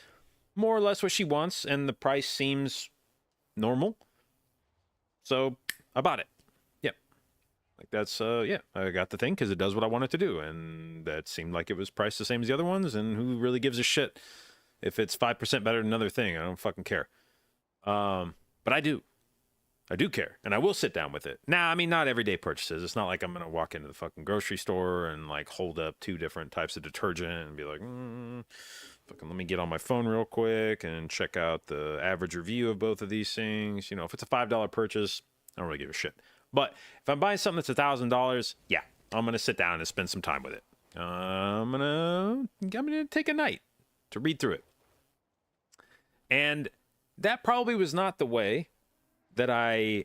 more or less what she wants, and the price seems normal. So I bought it. Yep. Like that's, yeah, I got the thing because it does what I want it to do. And that seemed like it was priced the same as the other ones. And who really gives a shit if it's 5% better than another thing? I don't fucking care. But I do care, and I will sit down with it. Now, I mean, not everyday purchases. It's not like I'm going to walk into the fucking grocery store and like hold up 2 different types of detergent and be like, fucking let me get on my phone real quick and check out the average review of both of these things. You know, if it's a $5 purchase, I don't really give a shit. But if I'm buying something that's $1,000, yeah, I'm going to sit down and spend some time with it. I'm going to take a night to read through it. And that probably was not the way that I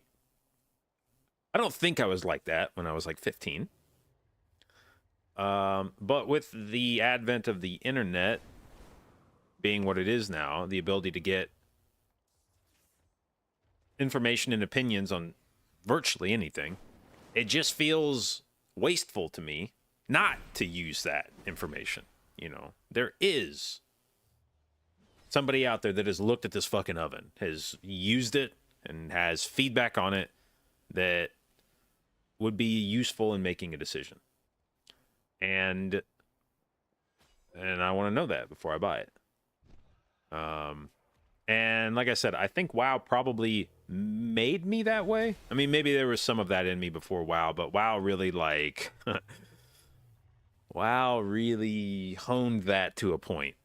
don't think I was like that when I was like 15. But with the advent of the internet being what it is now, the ability to get information and opinions on virtually anything, it just feels wasteful to me not to use that information. You know, there is somebody out there that has looked at this fucking oven, has used it, and has feedback on it that would be useful in making a decision. And I want to know that before I buy it. And like I said, I think WoW probably made me that way. I mean, maybe there was some of that in me before WoW, but WoW really like WoW really honed that to a point.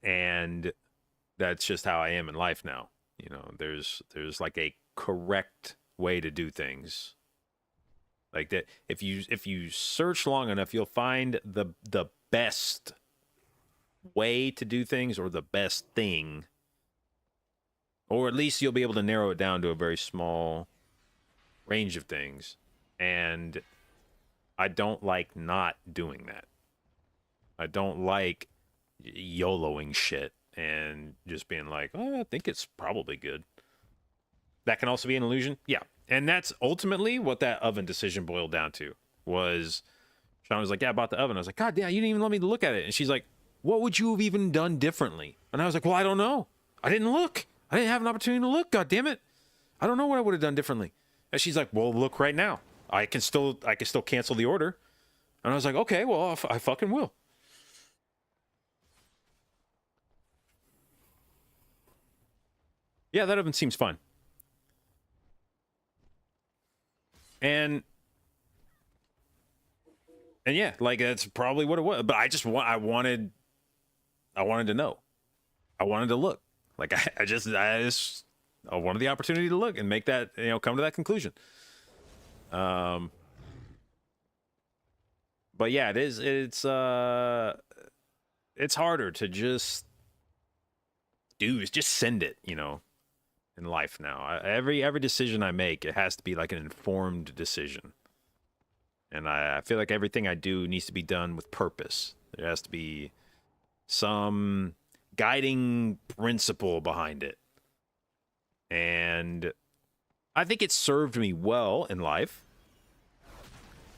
And that's just how I am in life now. You know, there's like a correct way to do things. Like that, if you search long enough, you'll find the best way to do things, or the best thing, or at least you'll be able to narrow it down to a very small range of things. And I don't like not doing that. I don't like YOLOing shit and just being like, oh, I think it's probably good. That can also be an illusion. Yeah. And that's ultimately what that oven decision boiled down to. Was Sean was like, yeah, I bought the oven. I was like, God damn, you didn't even let me look at it. And she's like, what would you have even done differently? And I was like, well, I don't know. I didn't look. I didn't have an opportunity to look. God damn it. I don't know what I would have done differently. And she's like, well, look right now. I can still cancel the order. And I was like, okay, well, I fucking will. Yeah, that oven seems fine. And yeah, like that's probably what it was. But I wanted to know. I wanted to look. Like I wanted the opportunity to look and make that, you know, come to that conclusion. But yeah, it's harder to just send it, you know. in life now. Every decision I make, it has to be like an informed decision. And I feel like everything I do needs to be done with purpose. There has to be some guiding principle behind it. And I think it's served me well in life.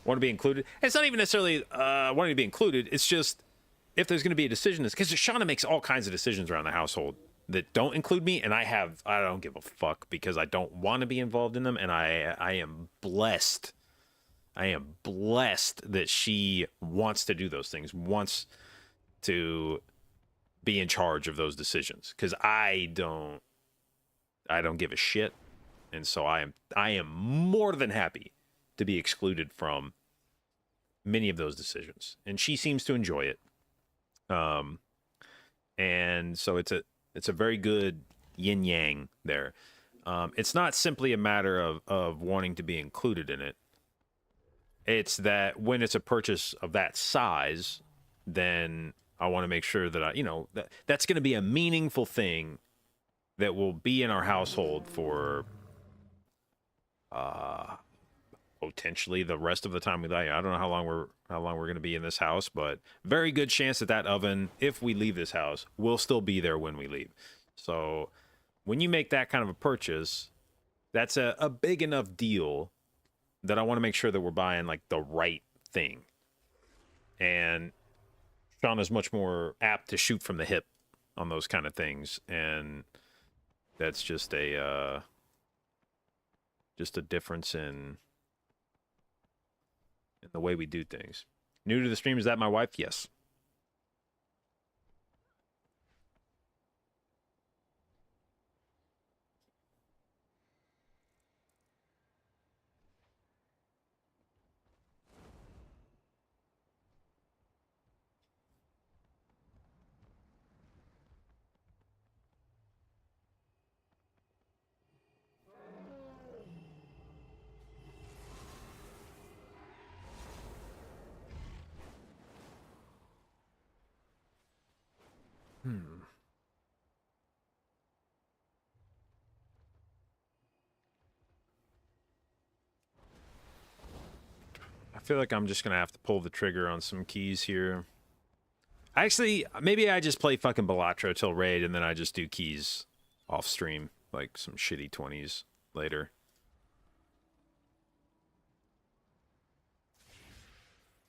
Want to be included. It's not even necessarily wanting to be included. It's just if there's going to be a decision, because Shauna makes all kinds of decisions around the household that don't include me, and I don't give a fuck because I don't want to be involved in them, and I am blessed. I am blessed that she wants to do those things, wants to be in charge of those decisions, because I don't give a shit, and so I am more than happy to be excluded from many of those decisions, and she seems to enjoy it. And so it's a very good yin yang there. It's not simply a matter of wanting to be included in it. It's that when it's a purchase of that size, then I want to make sure that that's going to be a meaningful thing that will be in our household for potentially the rest of the time we live. I don't know how long we're going to be in this house, but very good chance that oven, if we leave this house, will still be there when we leave. So when you make that kind of a purchase, that's a big enough deal that I want to make sure that we're buying like the right thing. And Sean is much more apt to shoot from the hip on those kind of things, and that's just a difference in the way we do things. New to the stream, is that my wife? Yes. I feel like I'm just gonna have to pull the trigger on some keys here. Actually, maybe I just play fucking Balatro till raid, and then I just do keys off stream, like some shitty 20s later.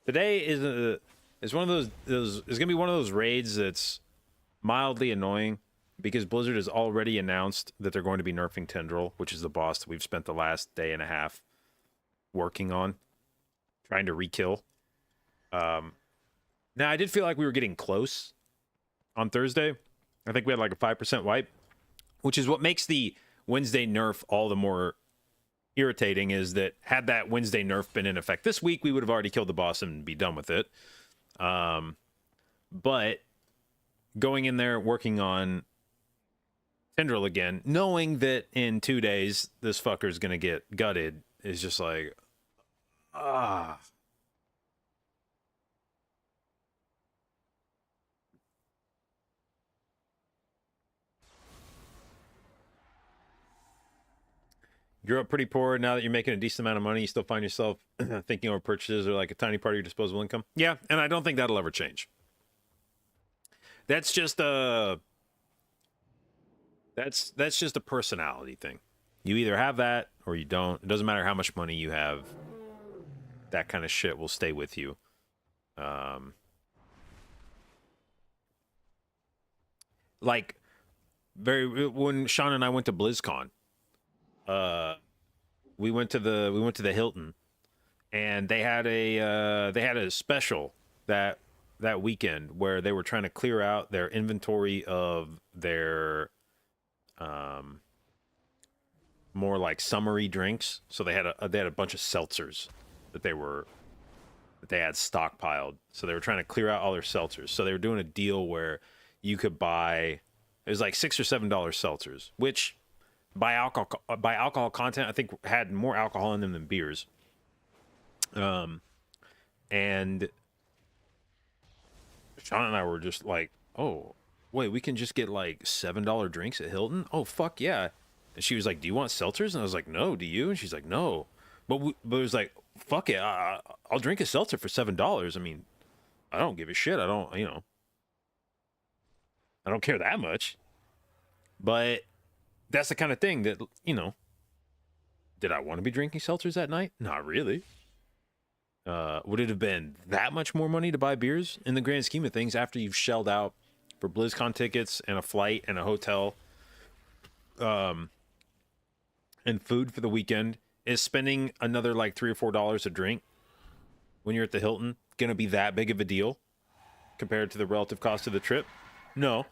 Today is one of those is gonna be one of those raids that's mildly annoying because Blizzard has already announced that they're going to be nerfing Tendril, which is the boss that we've spent the last day and a half working on, trying to re-kill. Now, I did feel like we were getting close on Thursday. I think we had like a 5% wipe, which is what makes the Wednesday nerf all the more irritating, is that had that Wednesday nerf been in effect this week, we would have already killed the boss and be done with it. But going in there, working on Tendril again, knowing that in 2 days this fucker's going to get gutted, is just like, Grew up pretty poor. Now that you're making a decent amount of money, you still find yourself thinking over purchases are like a tiny part of your disposable income. Yeah, and I don't think that'll ever change. That's just a personality thing. You either have that or you don't. It doesn't matter how much money you have. That kind of shit will stay with you. Like when Sean and I went to BlizzCon, we went to the Hilton, and they had a special that weekend where they were trying to clear out their inventory of their more like summery drinks. So they had a bunch of seltzers that they had stockpiled. So they were trying to clear out all their seltzers. So they were doing a deal where you could buy, it was like $6 or $7 seltzers, which by alcohol content, I think had more alcohol in them than beers. And Sean and I were just like, oh, wait, we can just get like $7 drinks at Hilton? Oh, fuck yeah. And she was like, "Do you want seltzers?" And I was like, "No, do you?" And she's like, "No." But it was like, "Fuck it, I'll drink a seltzer for $7. I mean, I don't give a shit. I don't, I don't care that much." But that's the kind of thing that, did I want to be drinking seltzers that night? Not really. Would it have been that much more money to buy beers in the grand scheme of things after you've shelled out for BlizzCon tickets and a flight and a hotel, and food for the weekend? Is spending another like $3 or $4 a drink when you're at the Hilton gonna be that big of a deal compared to the relative cost of the trip? No.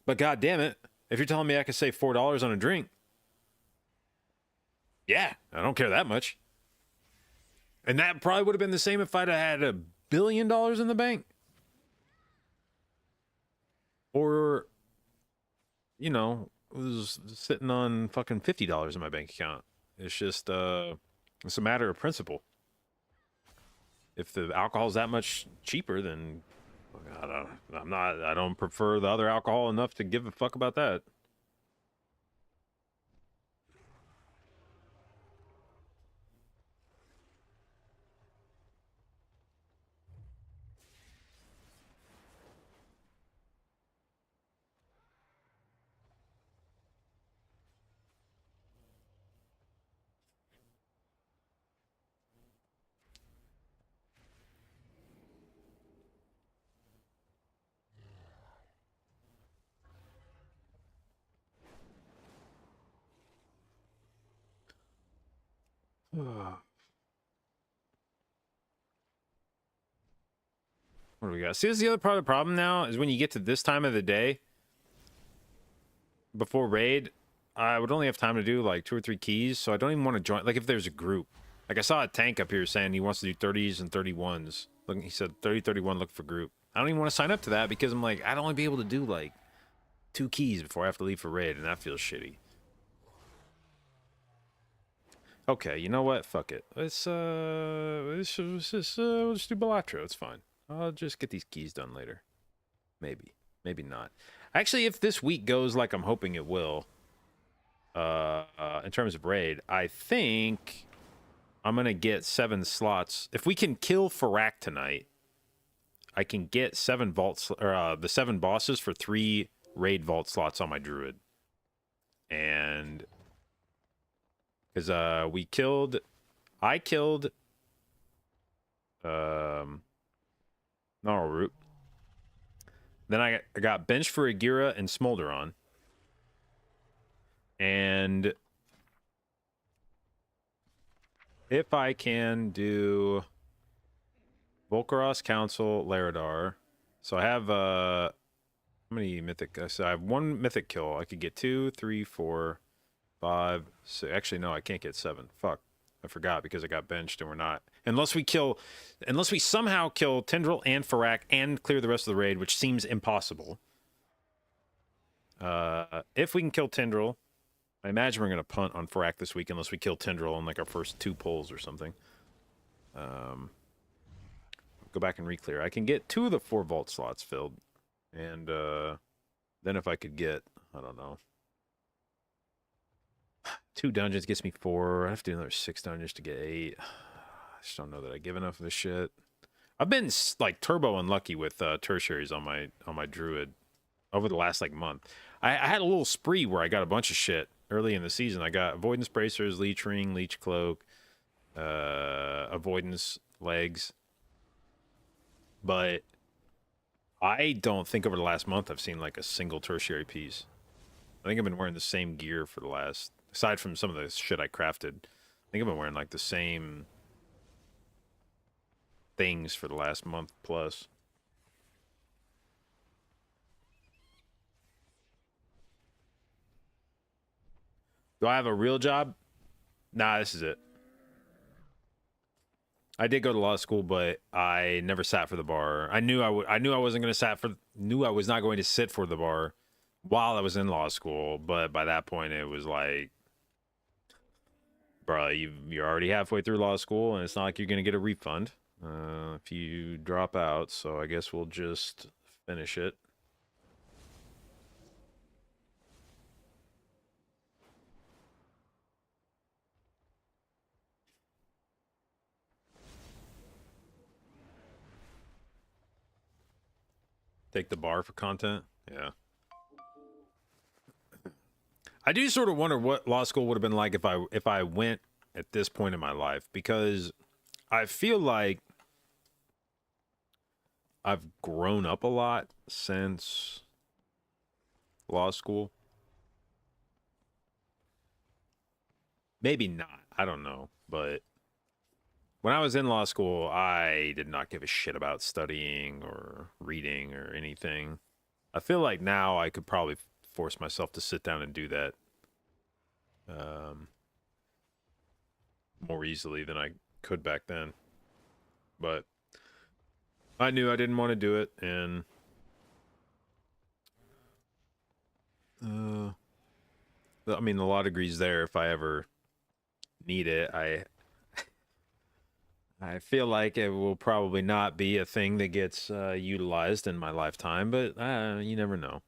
But god damn it, if you're telling me I could save $4 on a drink, yeah, I don't care that much. And that probably would have been the same if I'd had $1 billion in the bank. Or, was sitting on fucking $50 in my bank account. It's just, it's a matter of principle. If the alcohol's that much cheaper, then I don't prefer the other alcohol enough to give a fuck about that. What do we got? See, this is the other part of the problem now is when you get to this time of the day before raid, I would only have time to do like 2 or 3 keys, so I don't even want to join. Like if there's a group, like I saw a tank up here saying he wants to do 30s and 31s. Look, he said 30, 31, look for group. I don't even want to sign up to that because I'm like, I'd only be able to do like 2 keys before I have to leave for raid, and that feels shitty. Okay, you know what? Fuck it. Let's just do Balatro. It's fine. I'll just get these keys done later. Maybe. Maybe not. Actually, if this week goes like I'm hoping it will, in terms of raid, I think I'm gonna get 7 slots. If we can kill Farak tonight, I can get 7 vaults, or the 7 bosses for 3 raid vault slots on my Druid. And because I killed Gnarl Root. Then I got benched for Agira and Smolderon. And if I can do Volcaros, Council, Laradar. So I have how many mythic? So I have 1 mythic kill. I could get 2, 3, 4, 5, 6. Actually, no, I can't get 7. Fuck. I forgot because I got benched and we're not. Unless we somehow kill Tendril and Farak and clear the rest of the raid, which seems impossible. If we can kill Tendril, I imagine we're going to punt on Farak this week unless we kill Tendril on like our first 2 pulls or something. Go back and re-clear. I can get 2 of the 4 vault slots filled. And then if I could get, I don't know, 2 dungeons gets me 4. I have to do another 6 dungeons to get 8. I just don't know that I give enough of this shit. I've been like turbo unlucky with tertiaries on my Druid over the last like month. I had a little spree where I got a bunch of shit early in the season. I got Avoidance Bracers, Leech Ring, Leech Cloak, Avoidance Legs. But I don't think over the last month I've seen like a single tertiary piece. I think I've been wearing the same gear for the last, aside from some of the shit I crafted, I think I've been wearing like the same things for the last month plus. Do I have a real job? Nah, this is it. I did go to law school, but I never sat for the bar. I knew I wasn't going to knew I was not going to sit for the bar while I was in law school, but by that point it was like, bro, you're already halfway through law school and it's not like you're going to get a refund if you drop out, so I guess we'll just finish it. Take the bar for content. Yeah. I do sort of wonder what law school would have been like if I went at this point in my life, because I feel like I've grown up a lot since law school. Maybe not. I don't know. But when I was in law school, I did not give a shit about studying or reading or anything. I feel like now I could probably force myself to sit down and do that more easily than I could back then. But I knew I didn't want to do it, and I mean, the law degree's there if I ever need it. I feel like it will probably not be a thing that gets utilized in my lifetime, but you never know.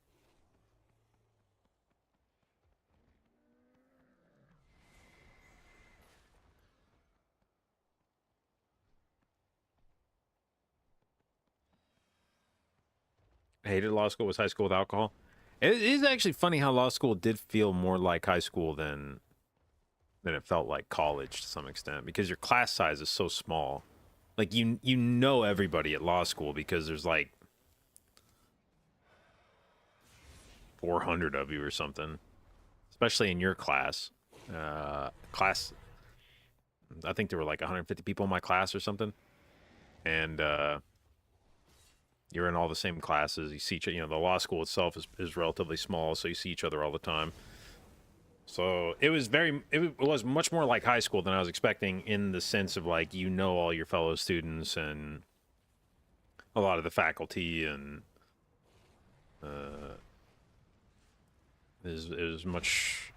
I hated law school. Was high school with alcohol? It is actually funny how law school did feel more like high school than it felt like college to some extent, because your class size is so small. Like you know everybody at law school because there's like 400 of you or something, especially in your class. Class, I think there were like 150 people in my class or something, and you're in all the same classes. You see each, you know, the law school itself is relatively small, so you see each other all the time. So it was much more like high school than I was expecting, in the sense of like, you know, all your fellow students and a lot of the faculty, and is much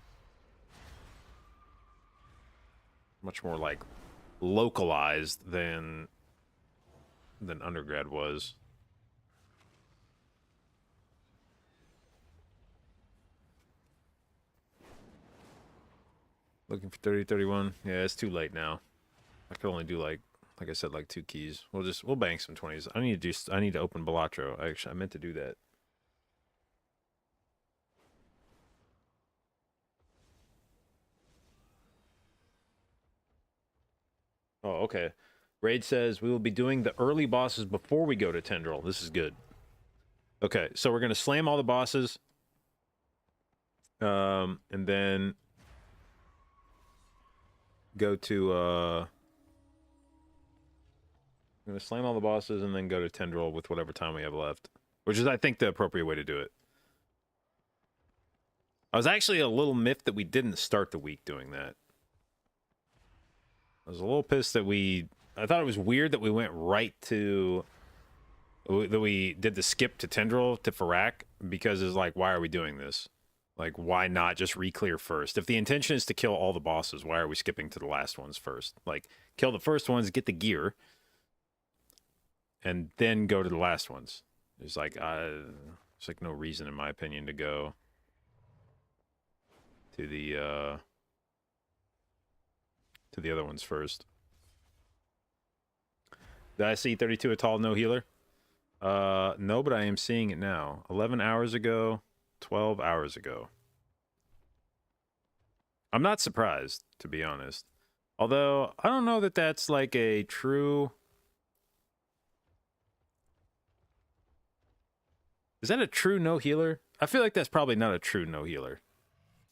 more like localized than undergrad was. Looking for 3031. Yeah, it's too late now. I could only do like I said, like 2 keys. We'll bank some 20s. I need to open Balatro. I meant to do that. Oh, okay. Raid says we will be doing the early bosses before we go to Tendril. This is good. Okay, so we're gonna slam all the bosses. And then go to I'm gonna slam all the bosses and then go to Tendril with whatever time we have left, which is, I think, the appropriate way to do it. I was actually a little miffed that we didn't start the week doing that. I was a little pissed that I thought it was weird that we went right to, that we did the skip to Tendril to Farak, because it's like, why are we doing this? Like, why not just re-clear first? If the intention is to kill all the bosses, why are we skipping to the last ones first? Like, kill the first ones, get the gear, and then go to the last ones. There's like no reason, in my opinion, to go to the other ones first. Did I see 32 at all, no healer? No, but I am seeing it now. 11 hours ago, 12 hours ago. I'm not surprised, to be honest. Although, I don't know that that's like a true... Is that a true no healer? I feel like that's probably not a true no healer.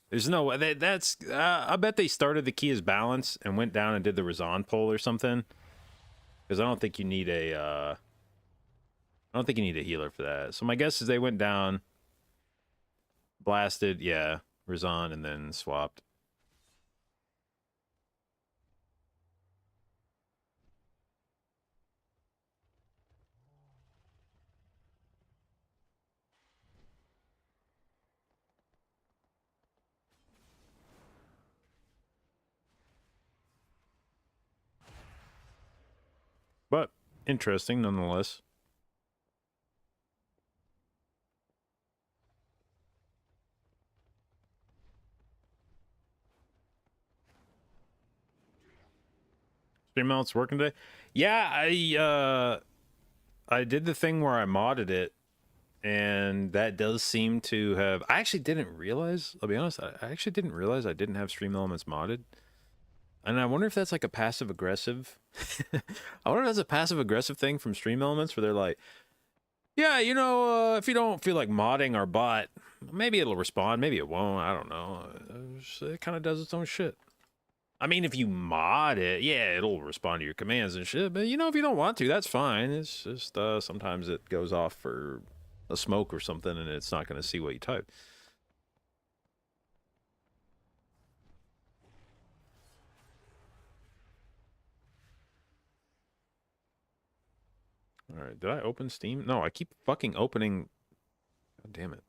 There's no way. That's... I bet they started the key as balance and went down and did the Razan pull or something. Because I don't think you need a... I don't think you need a healer for that. So my guess is they went down, blasted, yeah, Razan, and then swapped. But interesting nonetheless. Stream mounts working today? Yeah, I did the thing where I modded it And that does seem to have... I actually didn't realize, I'll be honest, I actually didn't realize I didn't have Stream Elements modded. And I wonder if that's like a passive-aggressive... I wonder if that's a passive-aggressive thing from Stream Elements where they're like, yeah, you know, if you don't feel like modding our bot, maybe it'll respond, maybe it won't, I don't know. It kind of does its own shit. I mean, if you mod it, yeah, it'll respond to your commands and shit, but you know, if you don't want to, that's fine. It's just, sometimes it goes off for a smoke or something and it's not going to see what you type. All right, did I open Steam? No, I keep fucking opening. God damn it.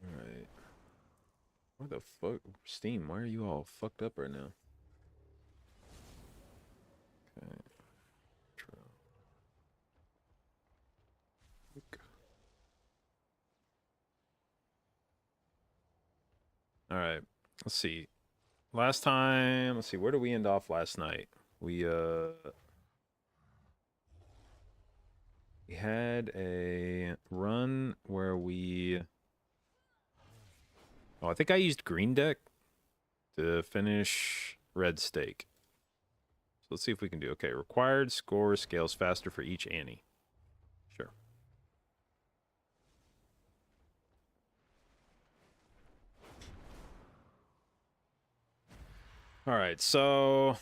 All right. What the fuck? Steam, why are you all fucked up right now? Okay. All right, let's see. Last time, let's see, where did we end off last night? We had a run where we... Oh, I think I used green deck to finish red stake. So let's see if we can do... Okay, required score scales faster for each ante. Sure. All right, so...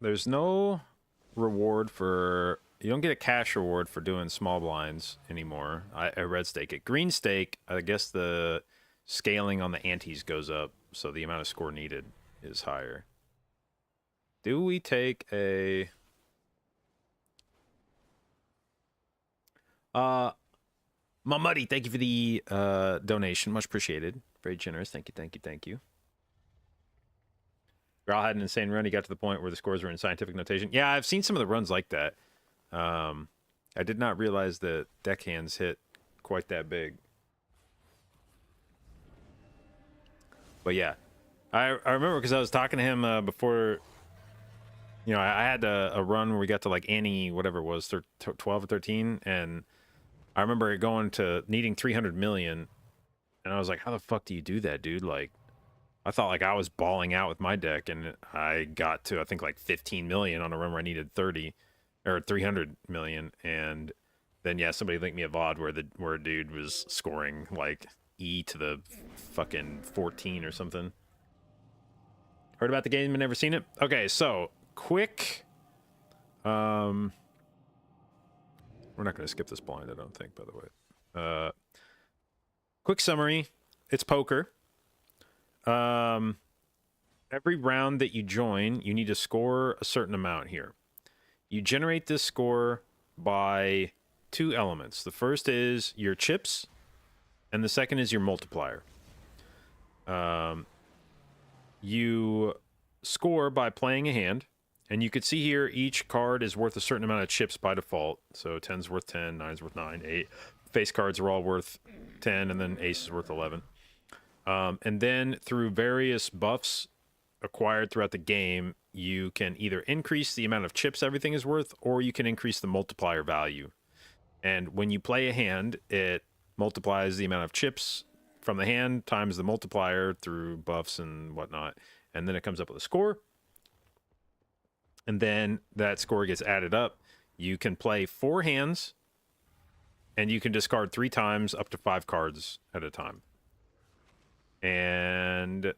There's no reward for... You don't get a cash reward for doing small blinds anymore. I red stake it. Green stake, I guess the scaling on the antes goes up, so the amount of score needed is higher. Do we take a... Mamuddy, thank you for the donation. Much appreciated. Very generous. Thank you, thank you, thank you. Grawl had an insane run. He got to the point where the scores were in scientific notation. Yeah, I've seen some of the runs like that. I did not realize that deckhands hit quite that big. But yeah, I remember because I was talking to him before. You know, I had a run where we got to like ante, whatever it was, 12 or 13, and I remember it going to needing 300 million, and I was like, how the fuck do you do that, dude? Like, I thought like I was balling out with my deck, and I got to, I think, like 15 million on a run where I needed 30 or 300 million, and then yeah, somebody linked me a VOD where a dude was scoring like E to the fucking 14 or something. Heard about the game but never seen it? Okay, so quick. We're not going to skip this blind, I don't think, by the way. Quick summary. It's poker. Every round that you join, you need to score a certain amount here. You generate this score by two elements. The first is your chips, and the second is your multiplier. You score by playing a hand, and you could see here each card is worth a certain amount of chips by default. So 10's worth 10, 9's worth 9, 8. Face cards are all worth 10, and then ace is worth 11. And then through various buffs acquired throughout the game, you can either increase the amount of chips everything is worth, or you can increase the multiplier value. And when you play a hand, it multiplies the amount of chips from the hand times the multiplier through buffs and whatnot. And then it comes up with a score. And then that score gets added up. You can play 4 hands, and you can discard 3 times up to 5 cards at a time. And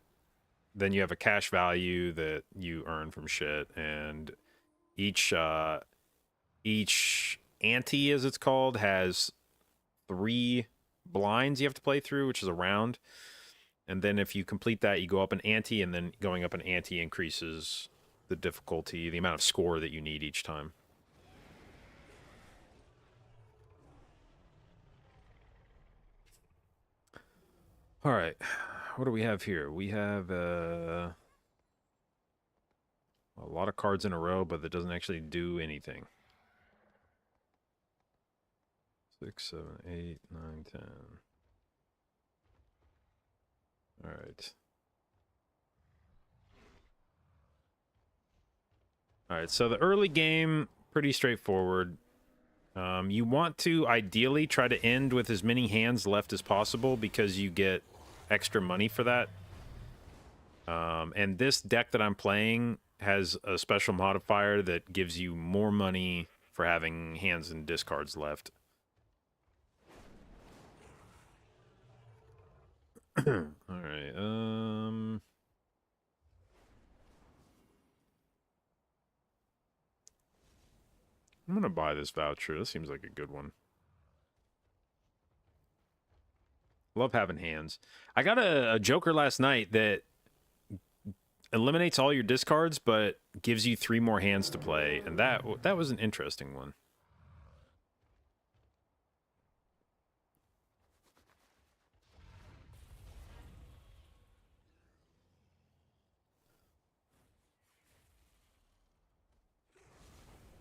then you have a cash value that you earn from shit, and each ante, as it's called, has 3 blinds you have to play through, which is a round. And then if you complete that, you go up an ante, and then going up an ante increases the difficulty, the amount of score that you need each time. All right, what do we have here? We have a lot of cards in a row, but that doesn't actually do anything. 6, 7, 8, 9, 10. All right. All right, so the early game, pretty straightforward. You want to ideally try to end with as many hands left as possible because you get extra money for that. And this deck that I'm playing has a special modifier that gives you more money for having hands and discards left. All right. I'm gonna buy this voucher. This seems like a good one. Love having hands. I got a Joker last night that eliminates all your discards, but gives you 3 more hands to play, and that was an interesting one.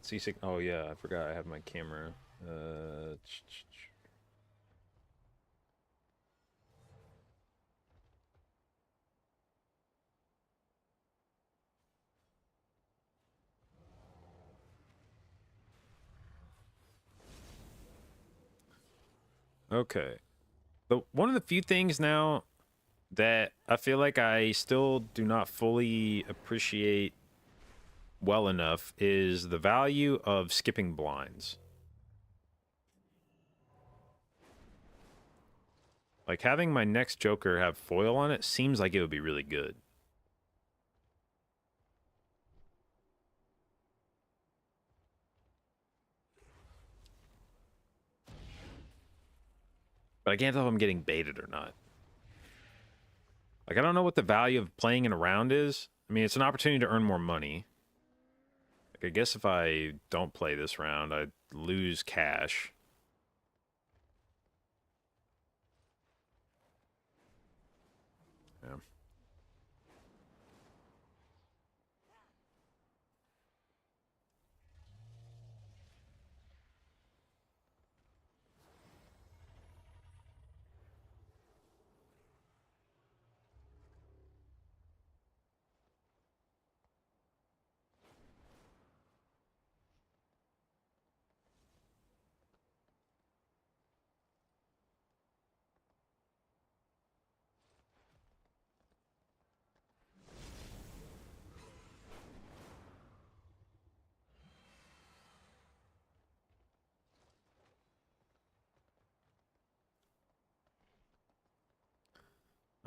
C6. Oh yeah, I forgot I have my camera. Okay. One of the few things now that I feel like I still do not fully appreciate well enough is the value of skipping blinds. Like having my next Joker have foil on it seems like it would be really good. But I can't tell if I'm getting baited or not. Like, I don't know what the value of playing in a round is. I mean, it's an opportunity to earn more money. Like, I guess if I don't play this round, I lose cash. Yeah.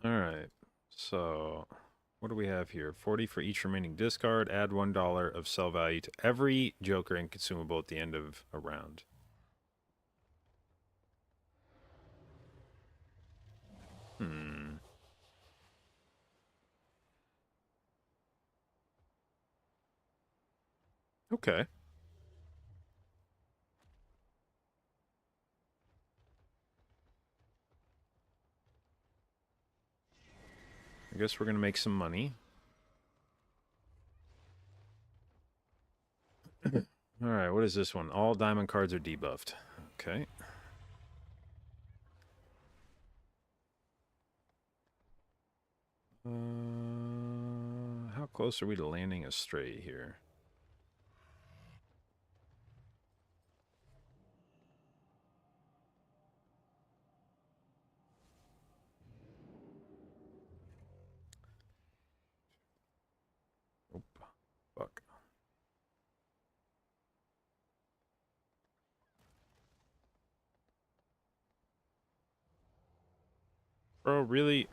All right. So, what do we have here? 40 for each remaining discard. Add $1 of sell value to every Joker and consumable at the end of a round. Hmm. Okay. I guess we're going to make some money. All right, what is this one? All diamond cards are debuffed. Okay. How close are we to landing a stray here? Oh, fuck. Bro, really?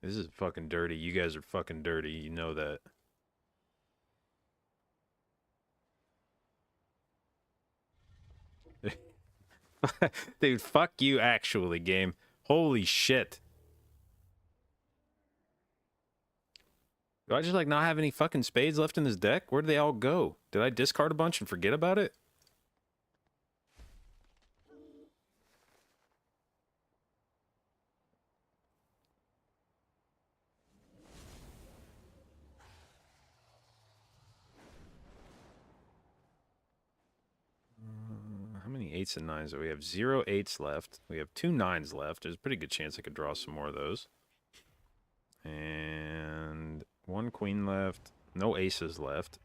This is fucking dirty. You guys are fucking dirty. You know that. Dude, fuck you actually, game. Holy shit. Do I just like not have any fucking spades left in this deck? Where do they all go? Did I discard a bunch and forget about it? How many 8s and 9s do we have? 0 8s left. We have 2 9s left. There's a pretty good chance I could draw some more of those. And one queen left. No aces left.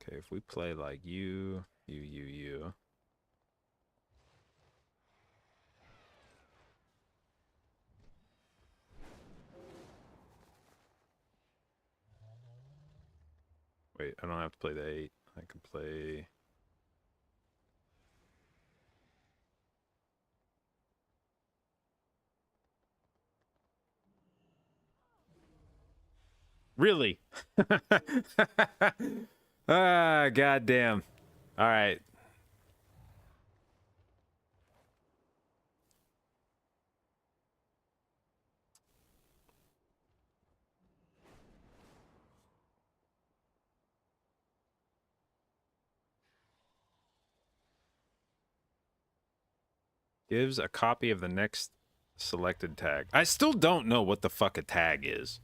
Okay, if we play like you. Wait, I don't have to play the 8. I can play... Really? Ah, goddamn. All right. Gives a copy of the next selected tag. I still don't know what the fuck a tag is.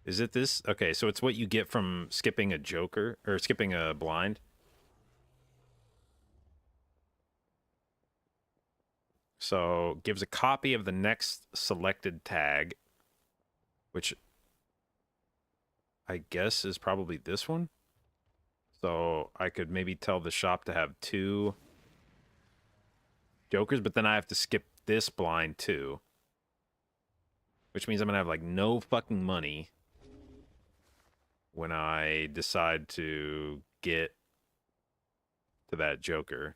Is it this? Okay, so it's what you get from skipping a joker, or skipping a blind. So, gives a copy of the next selected tag, which I guess is probably this one. So, I could maybe tell the shop to have 2 jokers, but then I have to skip this blind too. Which means I'm gonna have like no fucking money when I decide to get to that joker.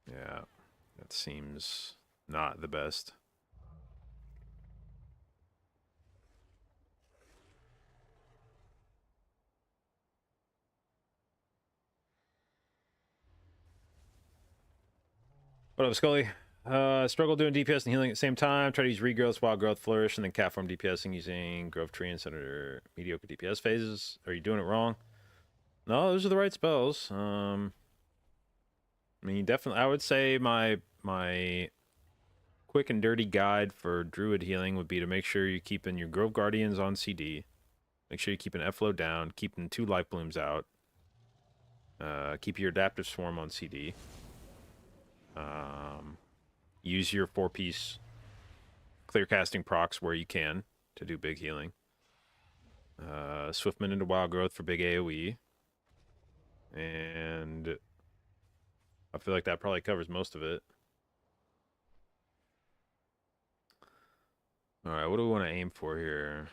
Yeah, that seems not the best. What up, Scully? Struggle doing DPS and healing at the same time. Try to use regrowth, wild growth, flourish, and then cat form DPSing using growth tree instead of mediocre DPS phases. Are you doing it wrong? No, those are the right spells. I mean, definitely, I would say my quick and dirty guide for Druid healing would be to make sure you're keeping your Grove Guardians on CD. Make sure you're keeping F-Flow down, keeping 2 Life Blooms out. Keep your Adaptive Swarm on CD. Use your 4-piece clear casting procs where you can to do big healing. Swiftman into Wild Growth for big AoE. And I feel like that probably covers most of it. Alright, what do we want to aim for here?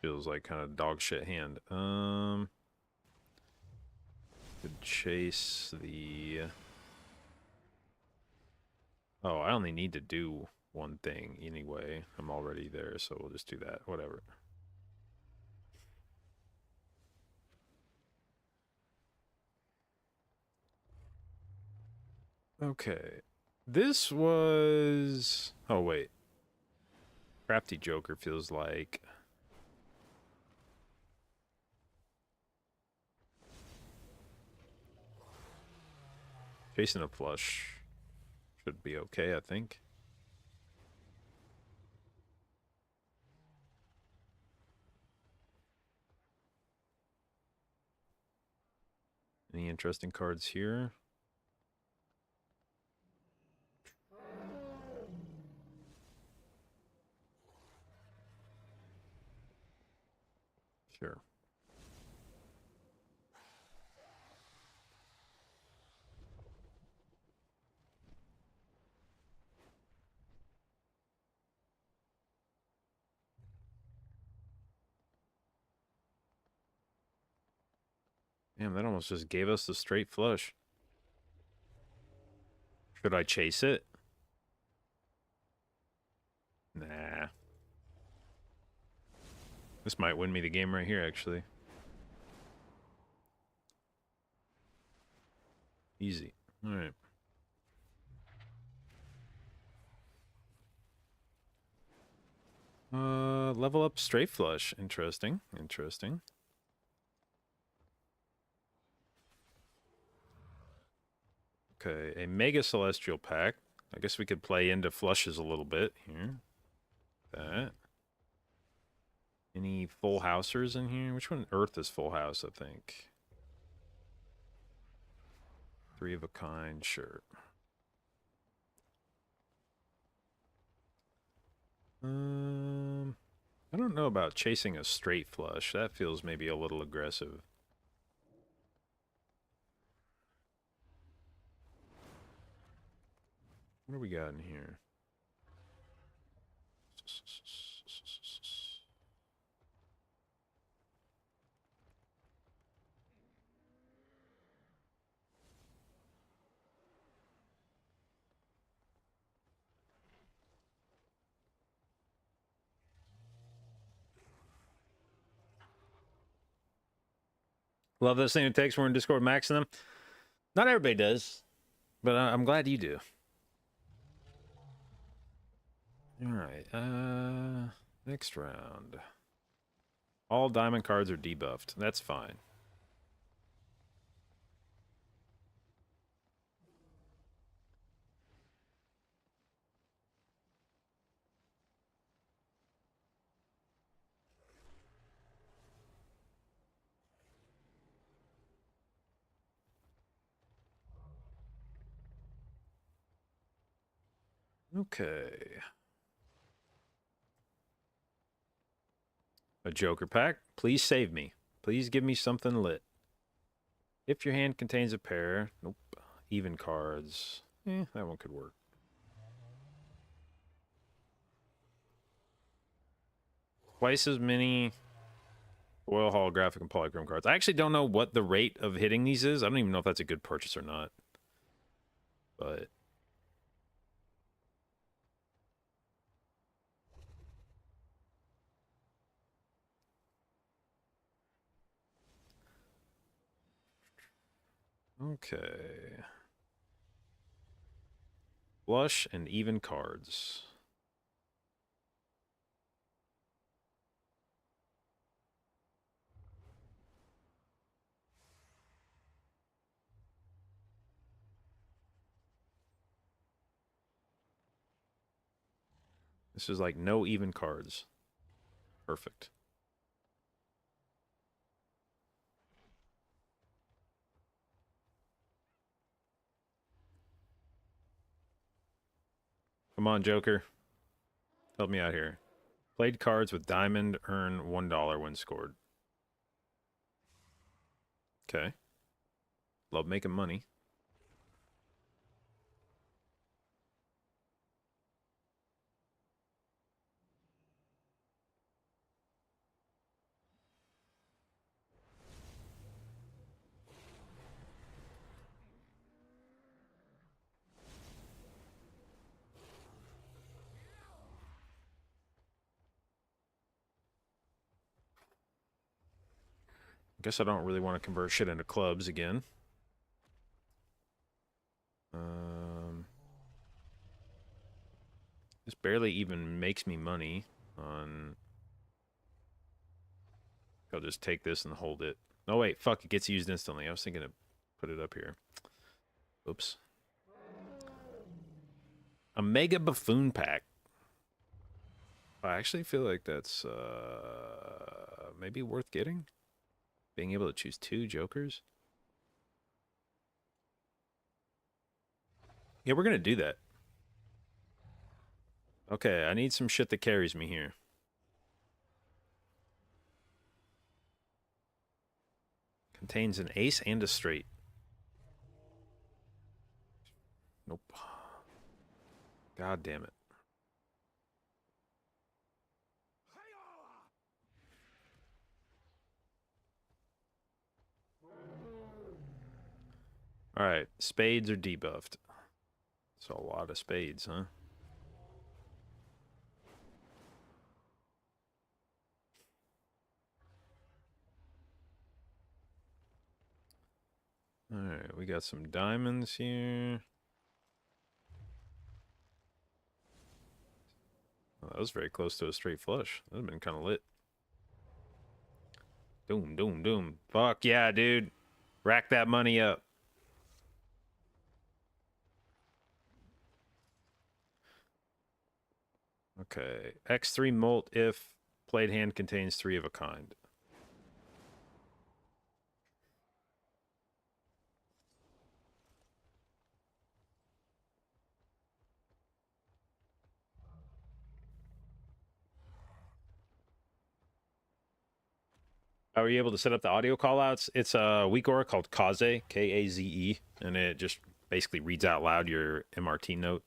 Feels like kind of dog shit hand. Could chase the... Oh, I only need to do one thing anyway. I'm already there, so we'll just do that. Whatever. Okay. This was... Oh, wait. Crafty Joker feels like... Chasing a flush should be okay, I think. Any interesting cards here? Sure. Damn, that almost just gave us the straight flush. Should I chase it? Nah. This might win me the game right here, actually. Easy. Alright. Level up straight flush. Interesting. Interesting. Okay, a Mega Celestial pack. I guess we could play into flushes a little bit here. That. Any full housers in here? Which one? Earth is full house, I think. 3 of a kind, sure. I don't know about chasing a straight flush. That feels maybe a little aggressive. What do we got in here? Love this thing it takes. We're in Discord maxing them. Not everybody does, but I'm glad you do. All right. Next round. All diamond cards are debuffed. That's fine. Okay. A Joker pack. Please save me. Please give me something lit. If your hand contains a pair. Nope. Even cards. That one could work. Twice as many foil, holographic, and polychrome cards. I actually don't know what the rate of hitting these is. I don't even know if that's a good purchase or not. But... okay. Flush and even cards. This is like no even cards. Perfect. Come on, Joker. Help me out here. Played cards with diamond earn $1 when scored. Okay. Love making money. Guess I don't really want to convert shit into clubs again. This barely even makes me money on... I'll just take this and hold it. Oh, wait. Fuck, it gets used instantly. I was thinking to put it up here. Oops. A Mega Buffoon Pack. I actually feel like that's maybe worth getting. Being able to choose 2 Jokers. Yeah, we're going to do that. Okay, I need some shit that carries me here. Contains an ace and a straight. Nope. God damn it. Alright, spades are debuffed. That's a lot of spades, huh? Alright, we got some diamonds here. Oh, that was very close to a straight flush. That would have been kind of lit. Doom, doom, doom. Fuck yeah, dude. Rack that money up. Okay. X3 molt if played hand contains 3 of a kind. Are you able to set up the audio callouts? It's a weak aura called Kaze, Kaze, and it just basically reads out loud your MRT note.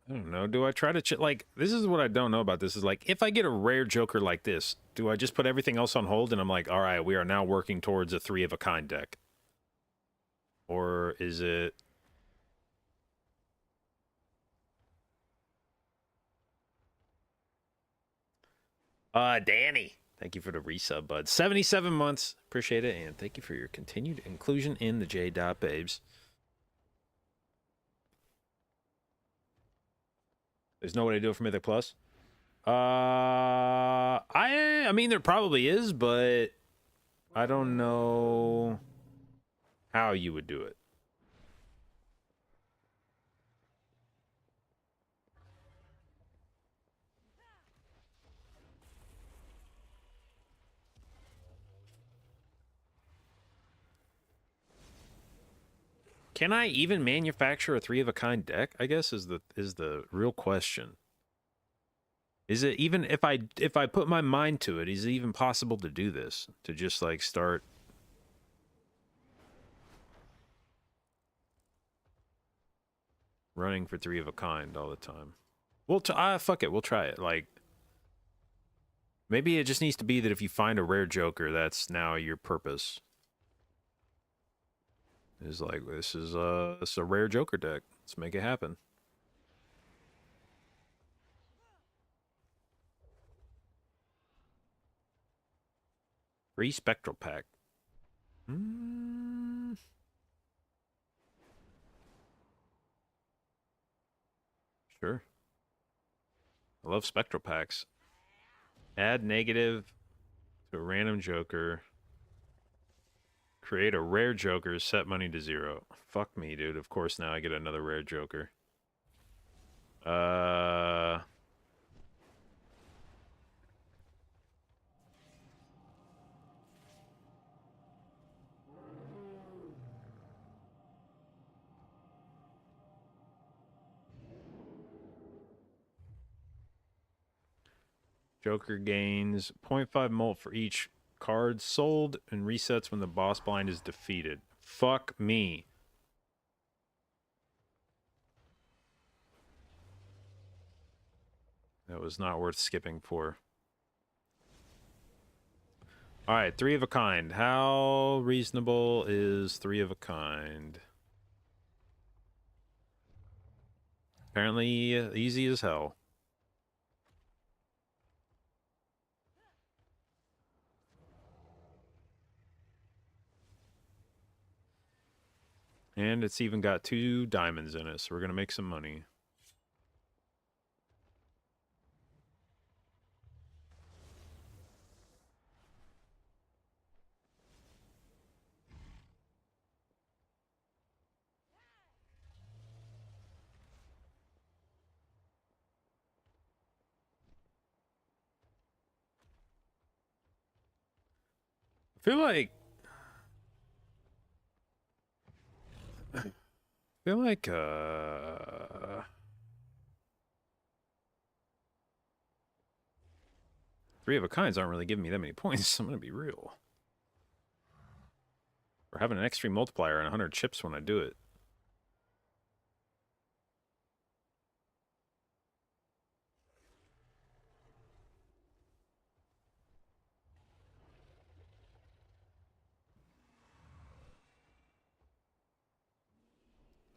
I don't know. Do I try to like? This is what I don't know about this. Is like if I get a rare Joker like this, do I just put everything else on hold and I'm like, all right, we are now working towards a 3 of a kind deck, or is it? Danny, thank you for the resub, bud. 77 months, appreciate it, and thank you for your continued inclusion in the j.babes. There's no way to do it for Mythic Plus. I mean there probably is, but I don't know how you would do it. Can I even manufacture a 3 of a kind deck? I guess is the real question. Is it even if I put my mind to it, is it even possible to do this? To just like start running for 3 of a kind all the time? We'll fuck it, we'll try it. Like maybe it just needs to be that if you find a rare Joker, that's now your purpose. Is like this is a rare Joker deck. Let's make it happen. Free Spectral Pack. Sure. I love Spectral Packs. Add negative to a random Joker. Create a rare Joker, set money to 0. Fuck me, dude. Of course now I get another rare Joker. Joker gains 0.5 mult for each card sold and resets when the boss blind is defeated. Fuck me. That was not worth skipping for. All right, 3 of a kind. How reasonable is 3 of a kind? Apparently easy as hell. And it's even got 2 diamonds in it, so we're going to make some money. I feel like 3 of a kinds aren't really giving me that many points. I'm gonna be real. We're having an extreme multiplier and 100 chips when I do it.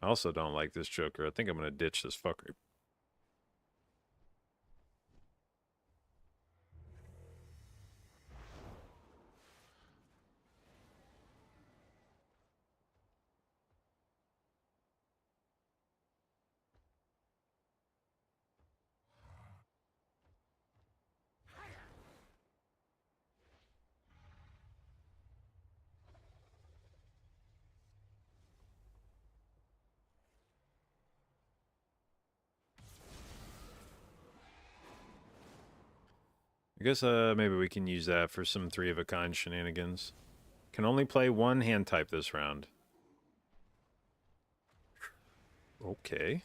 I also don't like this Joker. I think I'm gonna ditch this fucker. I guess maybe we can use that for some 3 of a kind shenanigans. Can only play 1 hand type this round. Okay.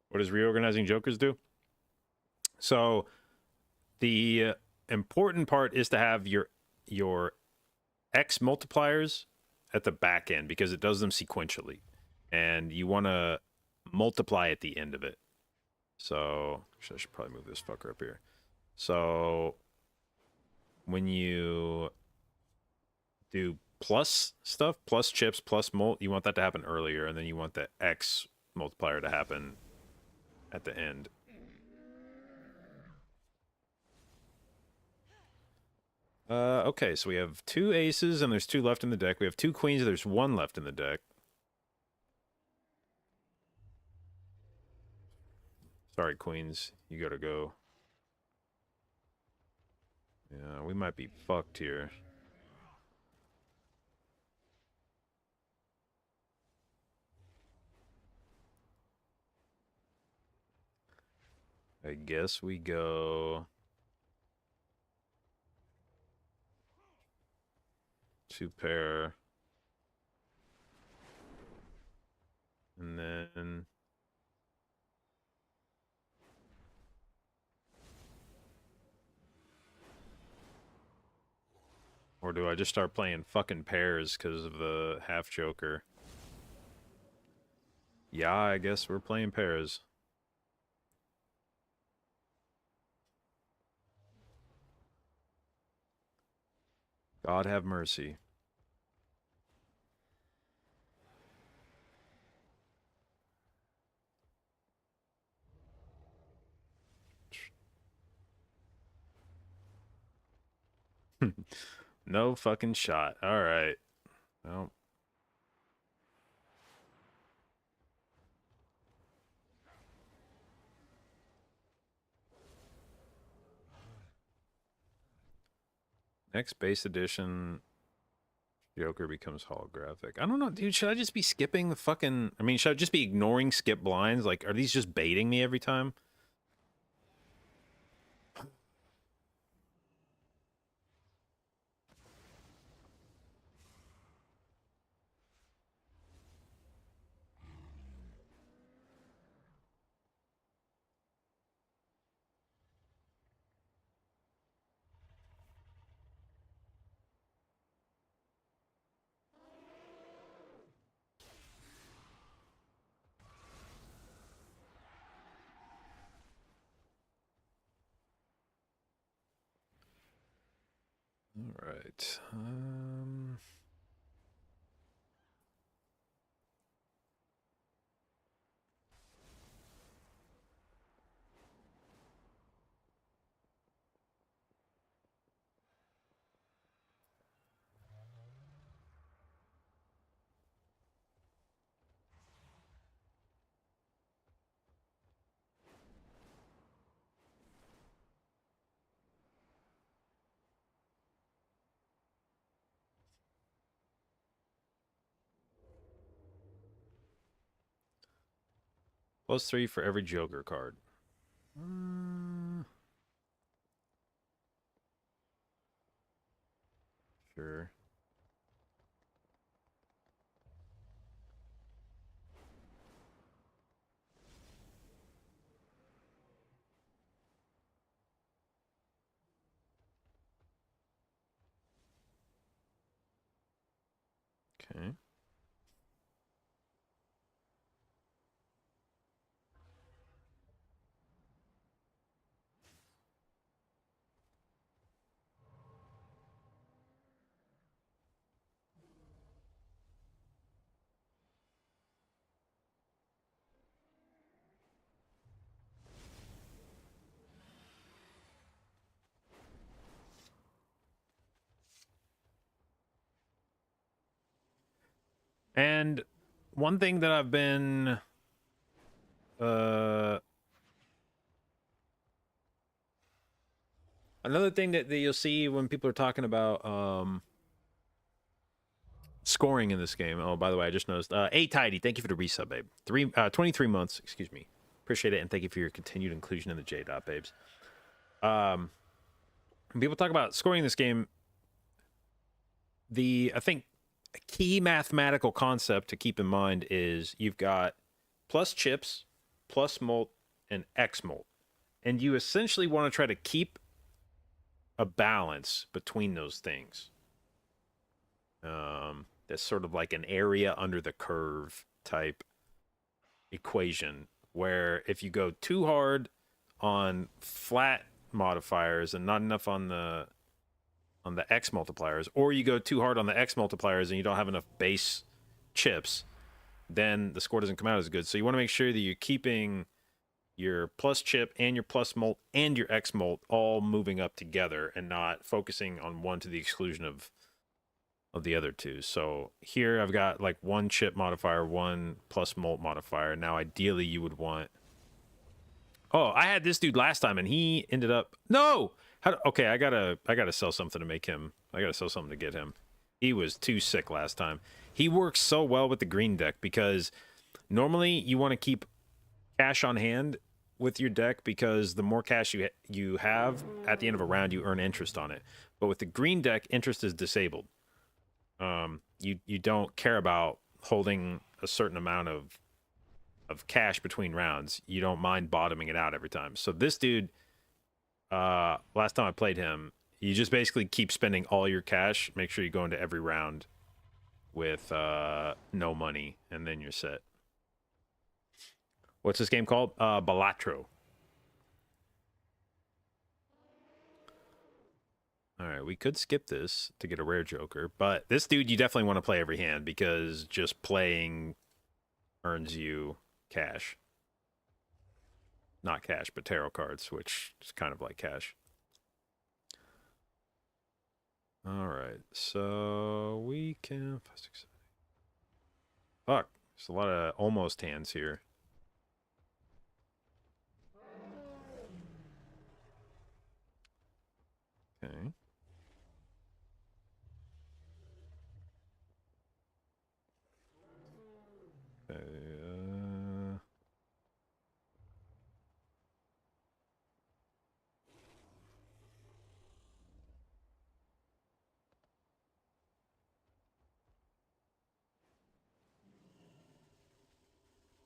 What does reorganizing jokers do? So the important part is to have your X multipliers at the back end because it does them sequentially, and you want to multiply at the end of it. So I should probably move this fucker up here. So when you do plus stuff, plus chips, plus mult, you want that to happen earlier, and then you want the X multiplier to happen at the end. Okay, so we have 2 aces and there's 2 left in the deck. We have 2 queens, there's 1 left in the deck. Sorry, queens, you gotta go. Yeah, we might be fucked here. I guess we go 2 pair. And then or do I just start playing fucking pairs because of the half joker? Yeah, I guess we're playing pairs. God have mercy. No fucking shot. All right. Well, next base edition Joker becomes holographic. I don't know, dude. Should I just be skipping the fucking... I mean, should I just be ignoring skip blinds? Like, are these just baiting me every time? All right. +3 for every Joker card. Sure. Okay. And one thing that I've been another thing that you'll see when people are talking about scoring in this game. Oh, by the way, I just noticed. A Tidy, thank you for the resub, babe. 23 months, excuse me. Appreciate it, and thank you for your continued inclusion in the J dot babes. People talk about scoring in this game. I think a key mathematical concept to keep in mind is you've got plus chips, plus molt, and X molt. And you essentially want to try to keep a balance between those things. That's sort of like an area under the curve type equation, where if you go too hard on flat modifiers and not enough on the X multipliers, or you go too hard on the X multipliers and you don't have enough base chips, then the score doesn't come out as good. So you want to make sure that you're keeping your plus chip and your plus molt and your X molt all moving up together and not focusing on one to the exclusion of the other two. So here I've got like one chip modifier, one plus molt modifier. Now ideally you would want... Oh, I had this dude last time and he ended up... No! Okay, I gotta sell something to make him... I gotta sell something to get him. He was too sick last time. He works so well with the green deck because normally you want to keep cash on hand with your deck because the more cash you have at the end of a round, you earn interest on it. But with the green deck, interest is disabled. You don't care about holding a certain amount of cash between rounds. You don't mind bottoming it out every time. So this dude, last time I played him, you just basically keep spending all your cash. Make sure you go into every round with no money, and then you're set. What's this game called? Balatro. All right, we could skip this to get a rare Joker, but this dude you definitely want to play every hand because just playing earns you cash. Not cash, but tarot cards, which is kind of like cash. All right, so we can... Fuck, there's a lot of almost hands here. Okay.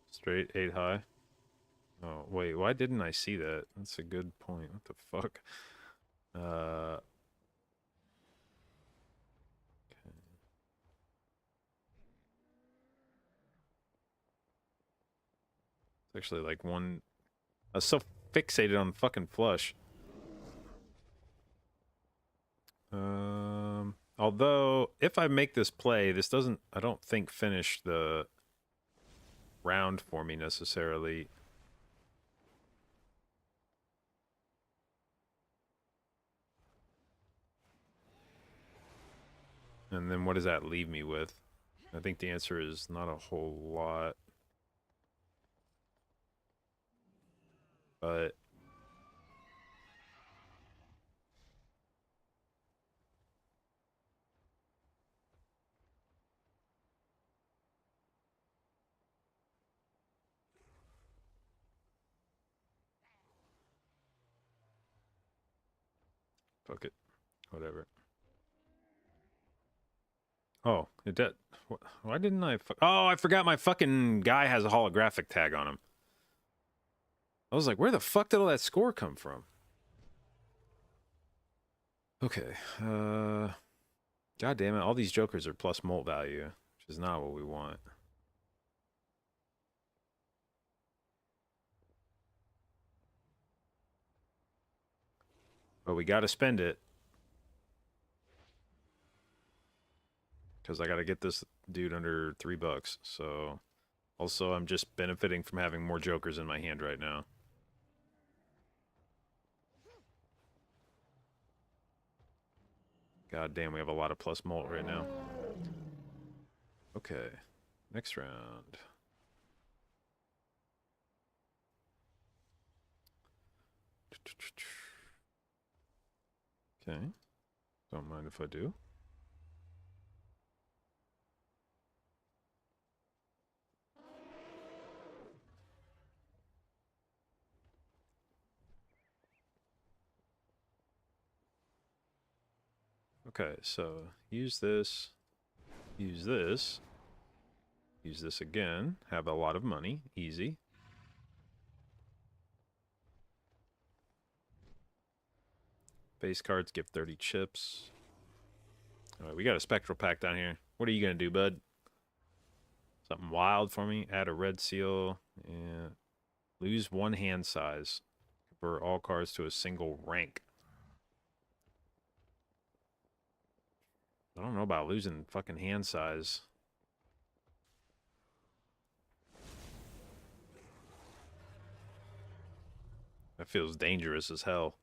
Straight 8 high. Oh, wait, why didn't I see that? That's a good point. What the fuck? Okay. It's actually like one... I was so fixated on fucking flush. Although, if I make this play, this doesn't, I don't think, finish the round for me necessarily. And then what does that leave me with? I think the answer is not a whole lot. But... fuck it. Whatever. Oh, it did. Why didn't I... Oh, I forgot my fucking guy has a holographic tag on him. I was like, where the fuck did all that score come from? Okay. God damn it. All these jokers are plus molt value, which is not what we want. But we gotta spend it. Because I gotta get this dude under $3. So... Also, I'm just benefiting from having more jokers in my hand right now. God damn, we have a lot of plus molt right now. Okay, next round. Okay, don't mind if I do. Okay, so use this, use this, use this again. Have a lot of money. Easy. Base cards give 30 chips. All right, we got a spectral pack down here. What are you going to do, bud? Something wild for me? Add a red seal. Yeah. Lose one hand size. Convert all cards to a single rank. I don't know about losing fucking hand size. That feels dangerous as hell.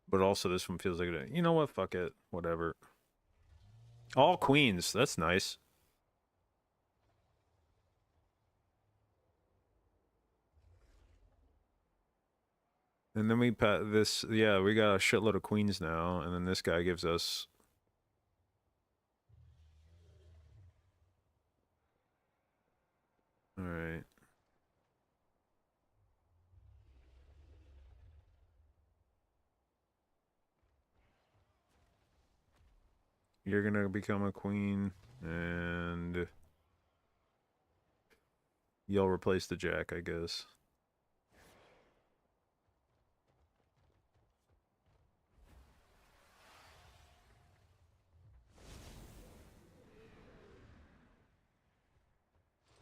But also this one feels like, you know what? Fuck it. Whatever. All queens. That's nice. And then we pat this. Yeah, we got a shitload of queens now. And then this guy gives us. All right. You're gonna become a queen, and you'll replace the jack, I guess.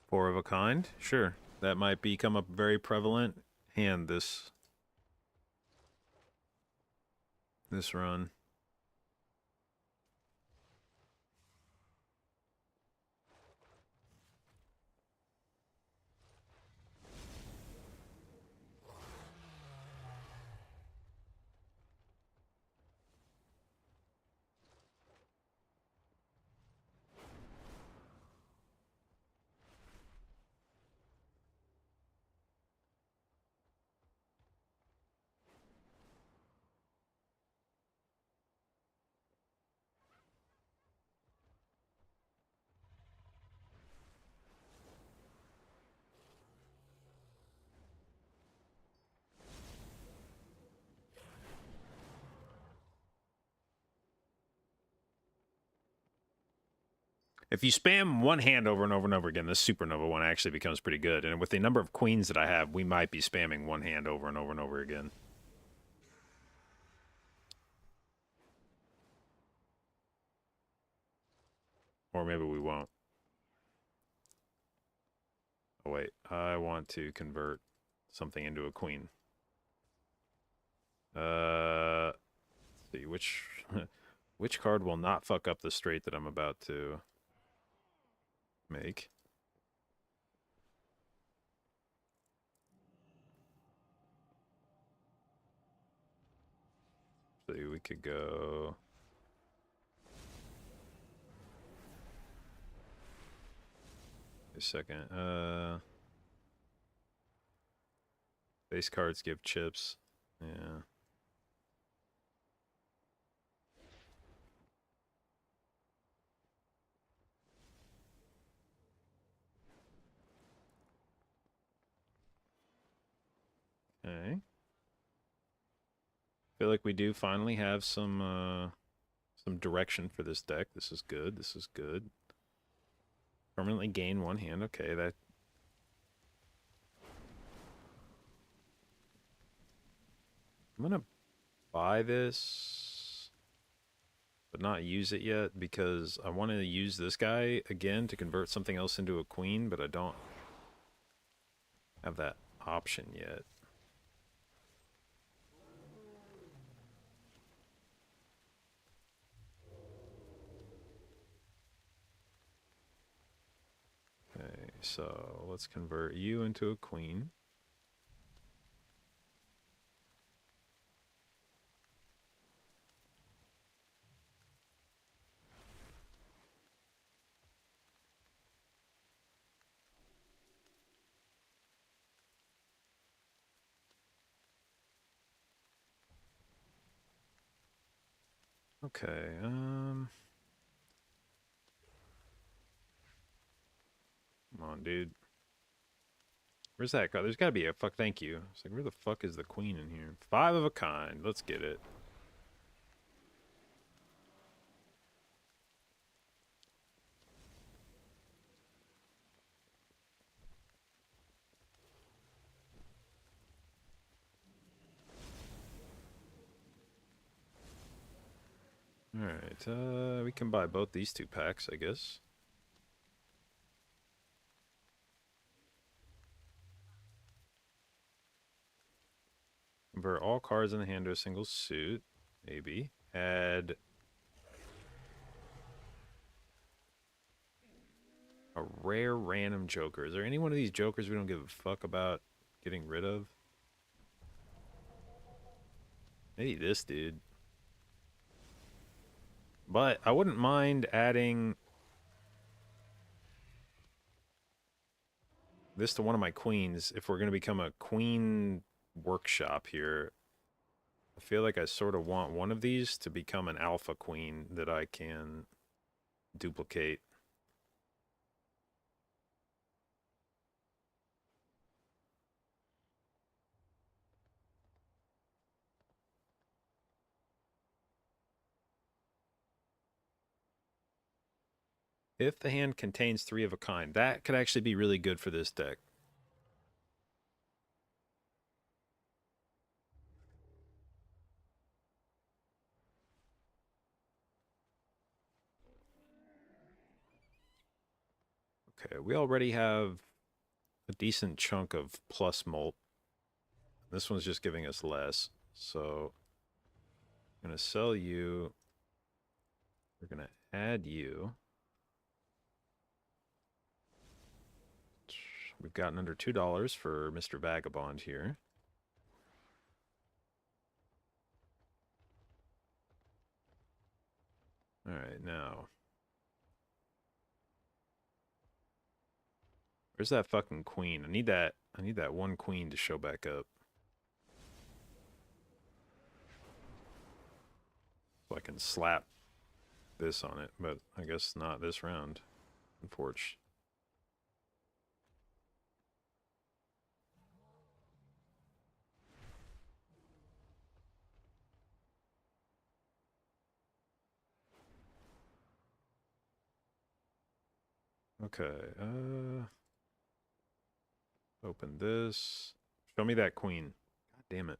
Four of a kind? Sure. That might become a very prevalent hand this run. If you spam one hand over and over and over again, this supernova one actually becomes pretty good. And with the number of queens that I have, we might be spamming one hand over and over and over again. Or maybe we won't. Oh, wait. I want to convert something into a queen. Let's see, which card will not fuck up the straight that I'm about to make? See, we could go. A second. Base cards give chips. Yeah. Okay. Feel like we do finally have some direction for this deck. This is good. This is good. Permanently gain one hand. Okay, that. I'm gonna buy this, but not use it yet because I want to use this guy again to convert something else into a queen, but I don't have that option yet. Okay, so let's convert you into a queen. Okay, come on, dude. Where's that? There's got to be a fuck. Thank you. It's like, where the fuck is the queen in here? 5 of a kind. Let's get it. Alright, we can buy both these 2 packs, I guess. Convert all cards in the hand to a single suit. Maybe. Add a rare random joker. Is there any one of these jokers we don't give a fuck about getting rid of? Maybe this dude. But I wouldn't mind adding this to one of my queens if we're going to become a queen workshop here. I feel like I sort of want one of these to become an alpha queen that I can duplicate. If the hand contains 3 of a kind, that could actually be really good for this deck. Okay, we already have a decent chunk of plus molt. This one's just giving us less. So I'm going to sell you. We're going to add you. We've gotten under $2 for Mr. Vagabond here. All right, now. Where's that fucking queen? I need that one queen to show back up. So I can slap this on it, but I guess not this round. Unfortunately. Okay, open this. Show me that queen. God damn it.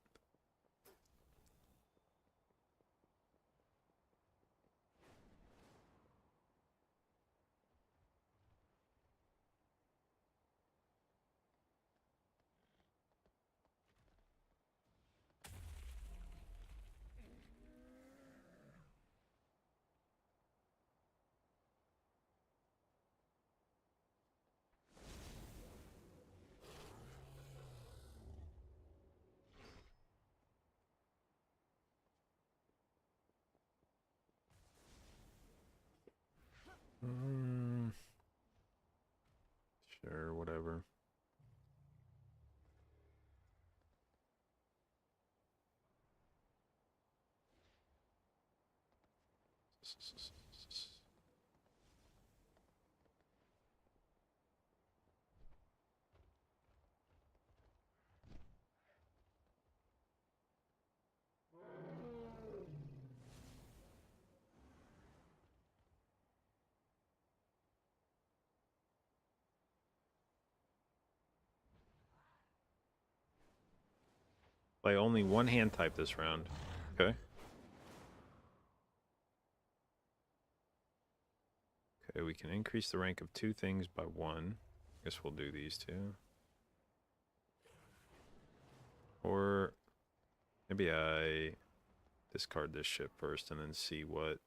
Sure, whatever. Play only one hand type this round. Okay. Okay, we can increase the rank of 2 things by 1. Guess we'll do these 2. Or maybe I discard this ship first and then see what...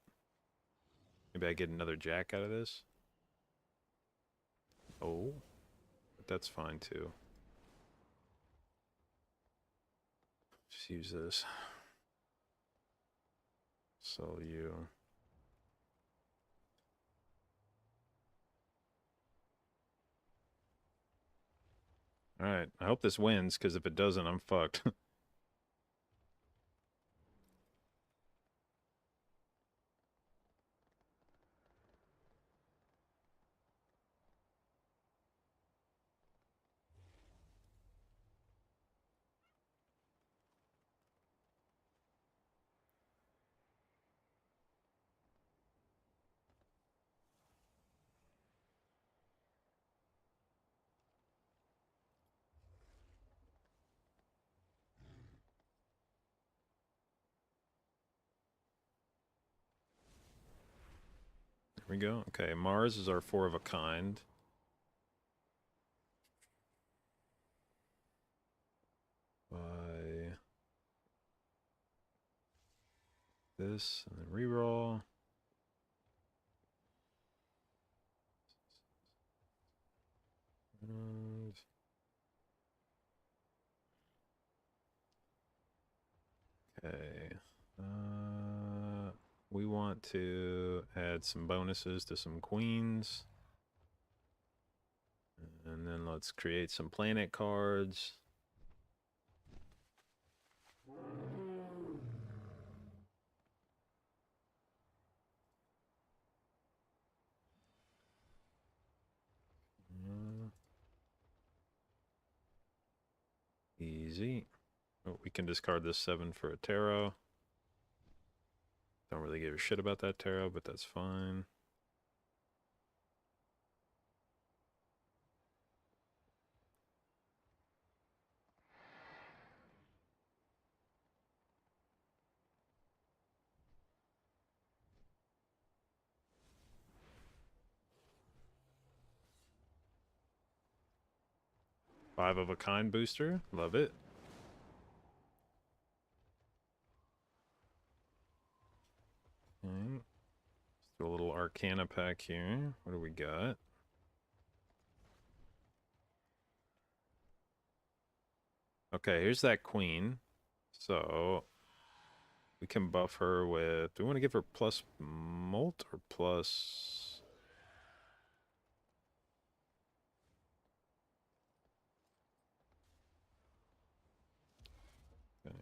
Maybe I get another jack out of this. Oh, but that's fine too. Just use this. Sell you. Alright, I hope this wins, because if it doesn't, I'm fucked. we go. Okay, Mars is our 4 of a kind. By this, and then reroll. And okay. We want to add some bonuses to some queens. And then let's create some planet cards. Easy. Oh, we can discard this 7 for a tarot. Don't really give a shit about that tarot, but that's fine. Five of a kind booster. Love it. Okay. Let's do a little Arcana pack here. What do we got? Okay, here's that queen. So we can buff her with... Do we want to give her plus molt or plus... Okay.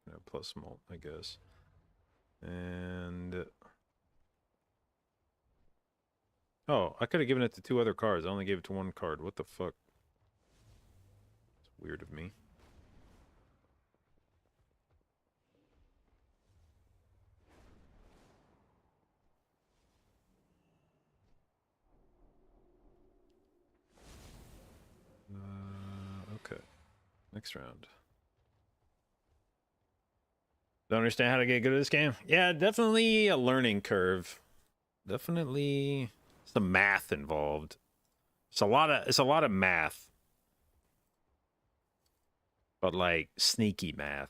No, plus molt, I guess. And... Oh, I could have given it to 2 other cards. I only gave it to 1 card. What the fuck? It's weird of me. Okay. Next round. Don't understand how to get good at this game. Yeah, definitely a learning curve. Definitely some math involved. It's a lot of math. But like sneaky math.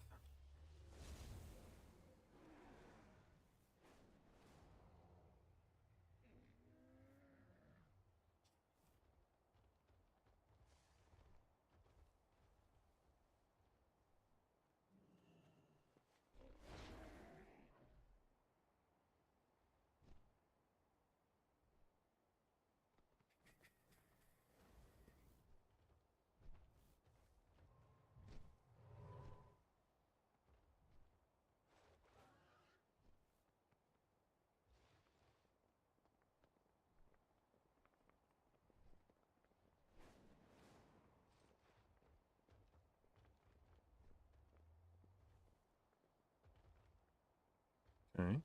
Okay.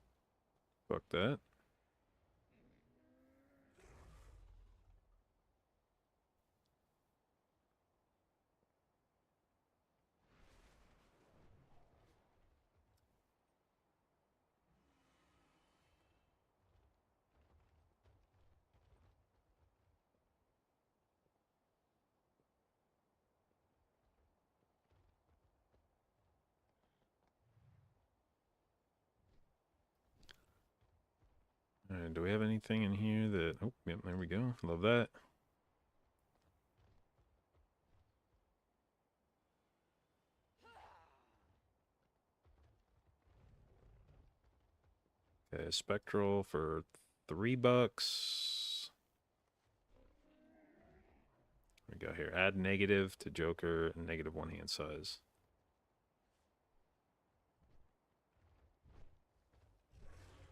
Fuck that. Alright, do we have anything in here that... Oh, yep, there we go. Love that. Okay, Spectral for $3. What we got here? Add negative to Joker and negative 1 hand size.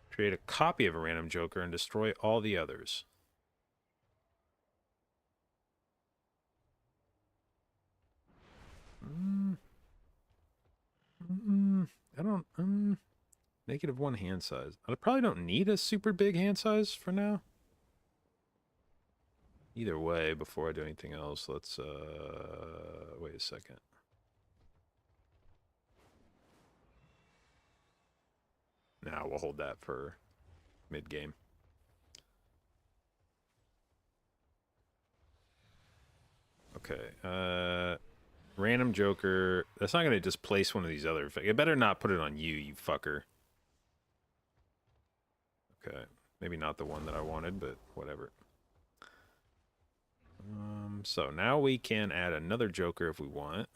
Create a copy of a random Joker and destroy all the others. I don't... Negative 1 hand size. I probably don't need a super big hand size for now. Either way, before I do anything else, let's, wait a second. Now we'll hold that for mid-game. Okay. Random Joker. That's not gonna displace one of these other effects. It better not put it on you, you fucker. Okay. Maybe not the one that I wanted, but whatever. So now we can add another Joker if we want.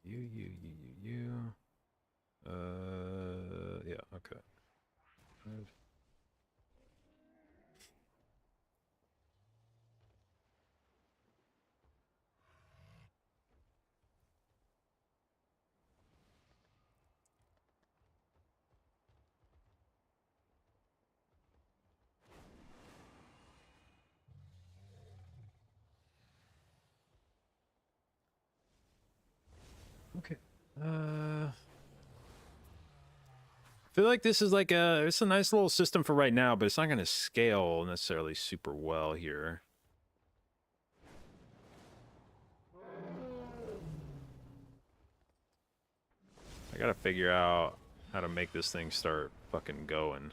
You. Yeah, okay. Okay. I feel like this is like it's a nice little system for right now, but it's not going to scale necessarily super well here. I got to figure out how to make this thing start fucking going.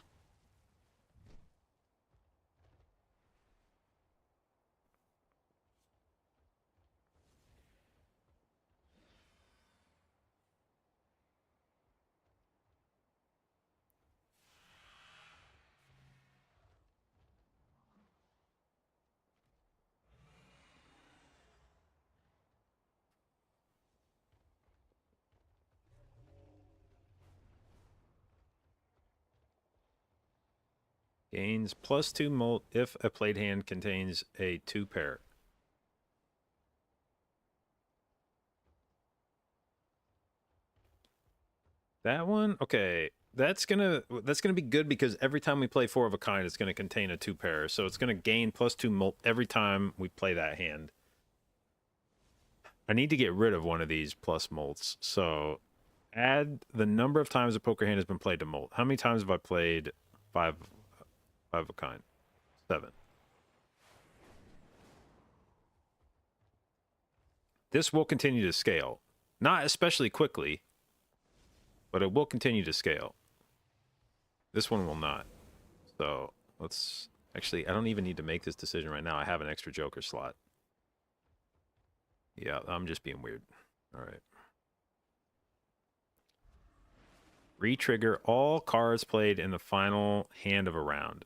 Gains +2 molt if a played hand contains a 2 pair. That one, okay. That's gonna be good because every time we play 4 of a kind, it's gonna contain a 2 pair. So it's gonna gain +2 molt every time we play that hand. I need to get rid of one of these plus molts. So add the number of times a poker hand has been played to molt. How many times have I played 5 of a kind? 7. This will continue to scale. Not especially quickly, but it will continue to scale. This one will not. So let's... Actually, I don't even need to make this decision right now. I have an extra Joker slot. Yeah, I'm just being weird. All right. Re-trigger all cards played in the final hand of a round.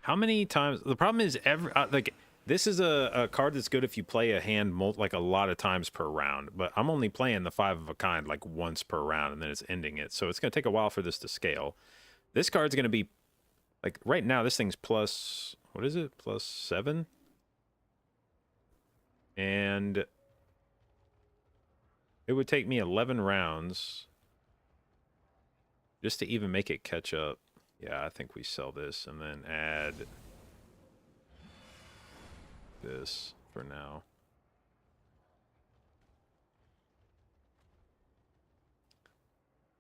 How many times? The problem is like this is a card that's good if you play a hand like a lot of times per round, but I'm only playing the 5 of a kind like once per round, and then it's ending it. So it's gonna take a while for this to scale. This card's gonna be like right now. This thing's plus what is it? +7, and it would take me 11 rounds just to even make it catch up. Yeah, I think we sell this and then add this for now.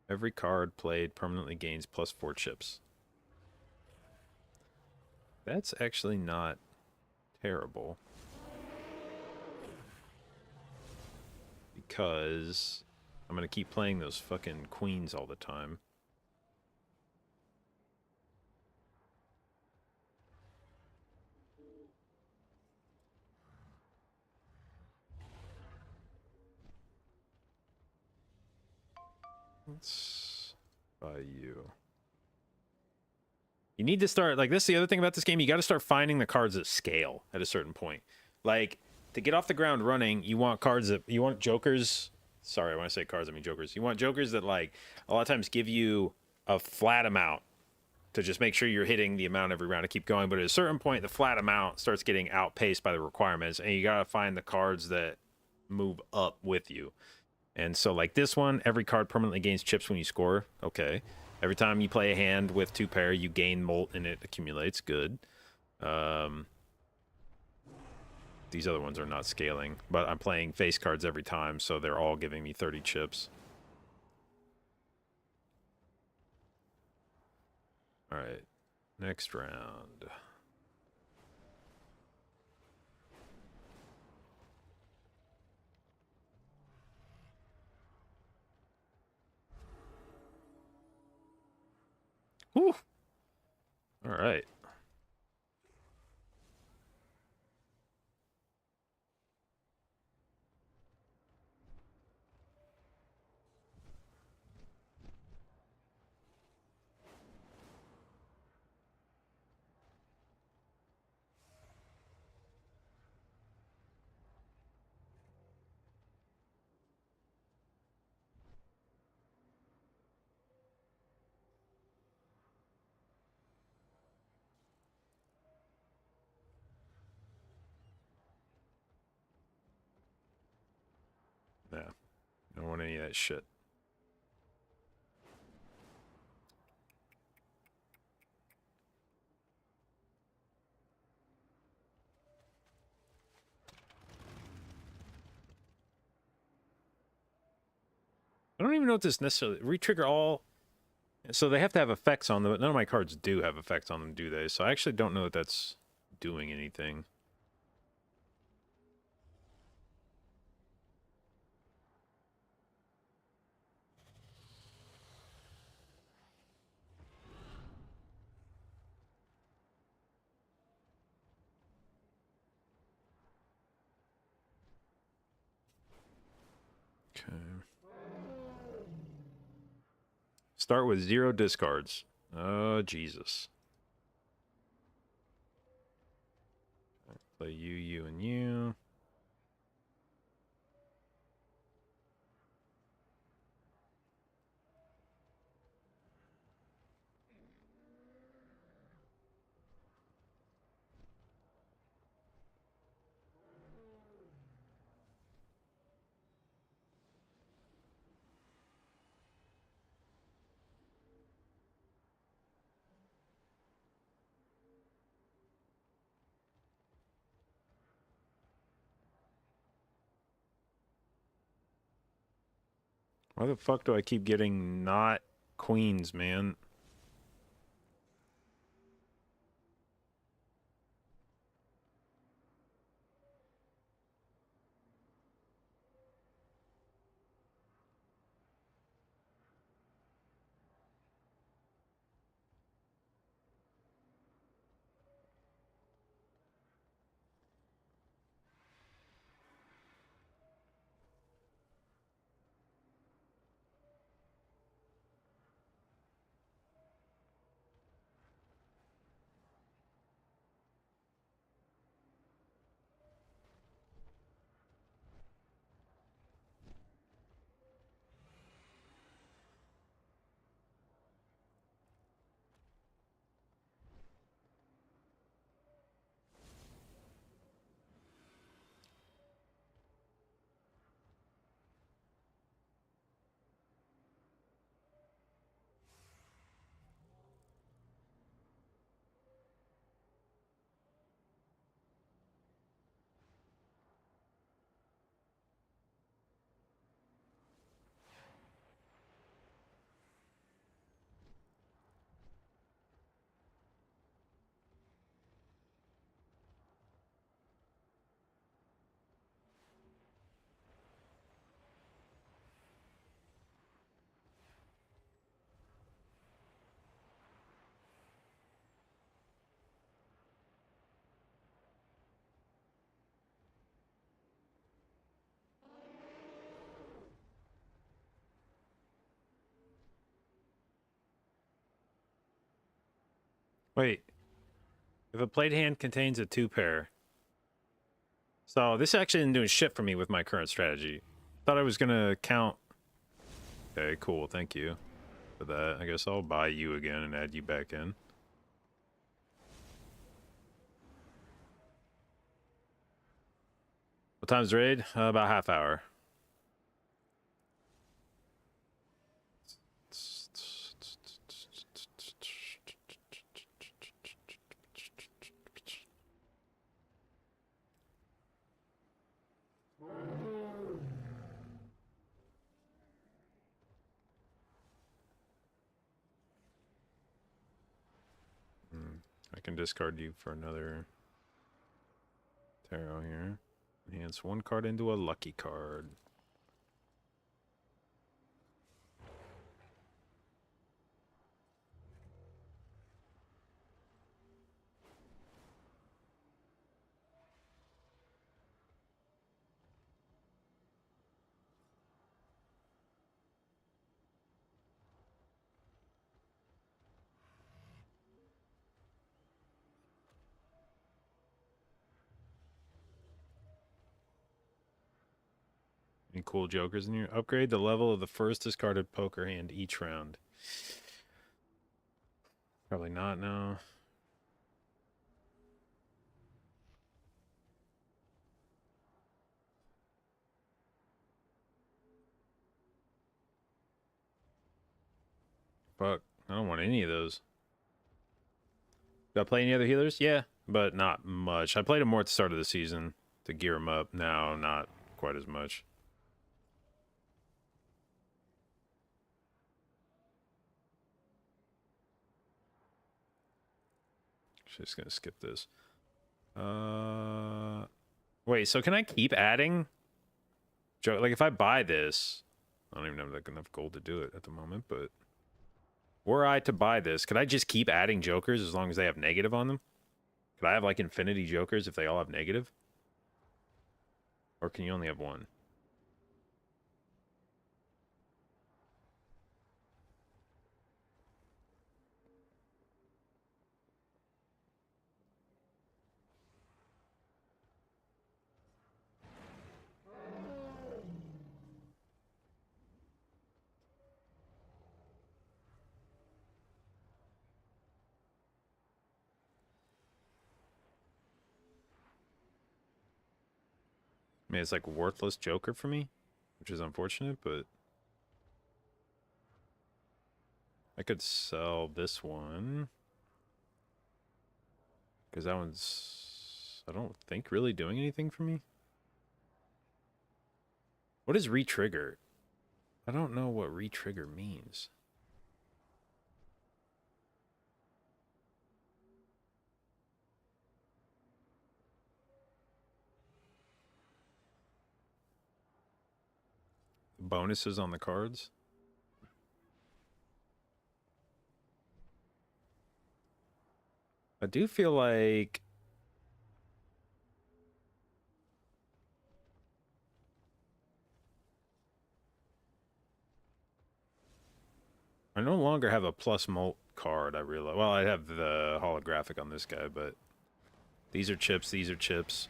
Every card played permanently gains +4 chips. That's actually not terrible. Because I'm going to keep playing those fucking queens all the time. Let's buy you. You need to start, like, this is the other thing about this game. You got to start finding the cards that scale at a certain point. Like, to get off the ground running, you want cards that, you want jokers. Sorry, when I say cards, I mean jokers. You want jokers that, like, a lot of times give you a flat amount to just make sure you're hitting the amount every round to keep going. But at a certain point, the flat amount starts getting outpaced by the requirements, and you got to find the cards that move up with you. And so, like this one, every card permanently gains chips when you score. Okay. Every time you play a hand with 2 pair, you gain molt and it accumulates. Good. These other ones are not scaling, but I'm playing face cards every time, so they're all giving me 30 chips. All right. Next round. Whew. All right. Yeah. Don't want any of that shit. I don't even know what this necessarily... Retrigger all... So they have to have effects on them, but none of my cards do have effects on them, do they? So I actually don't know that that's doing anything. Okay. Start with 0 discards. Oh, Jesus. Play you, and you. Why the fuck do I keep getting not queens, man? Wait. If a played hand contains a 2-pair. So this actually isn't doing shit for me with my current strategy. Thought I was gonna count. Okay, cool. Thank you for that. I guess I'll buy you again and add you back in. What time's the raid? About half hour. can discard you for another tarot here. Enhance one card into a lucky card. Any cool jokers in here? Upgrade the level of the first discarded poker hand each round. Probably not, no. Fuck, I don't want any of those. Do I play any other healers? Yeah, but not much. I played them more at the start of the season to gear them up. Now, not quite as much. Just gonna skip this. Wait, so can I keep adding? Like, if I buy this, I don't even have like enough gold to do it at the moment, but were I to buy this, could I just keep adding jokers as long as they have negative on them? Could I have like infinity jokers if they all have negative? Or can you only have one? I mean, it's like worthless joker for me, which is unfortunate, but I could sell this one. Because that one's, I don't think, really doing anything for me. What is retrigger? I don't know what retrigger means. Bonuses on the cards? I do feel like I no longer have a plus molt card, I realize. Well, I have the holographic on this guy, but these are chips, these are chips.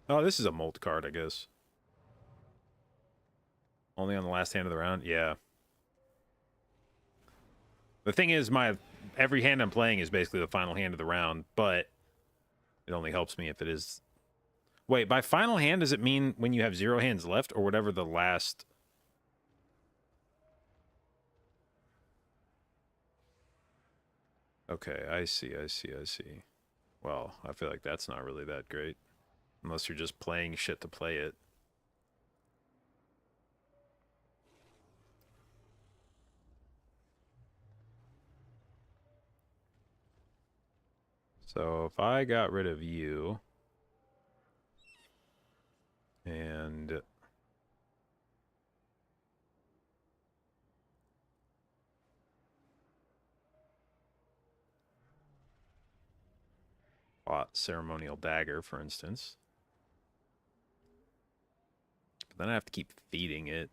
Oh, this is a molt card, I guess. Only on the last hand of the round? Yeah. The thing is, every hand I'm playing is basically the final hand of the round, but it only helps me if it is... Wait, by final hand, does it mean when you have 0 hands left, or whatever the last... Okay, I see. Well, I feel like that's not really that great. Unless you're just playing shit to play it. So if I got rid of you and bought ceremonial dagger, for instance, but then I have to keep feeding it.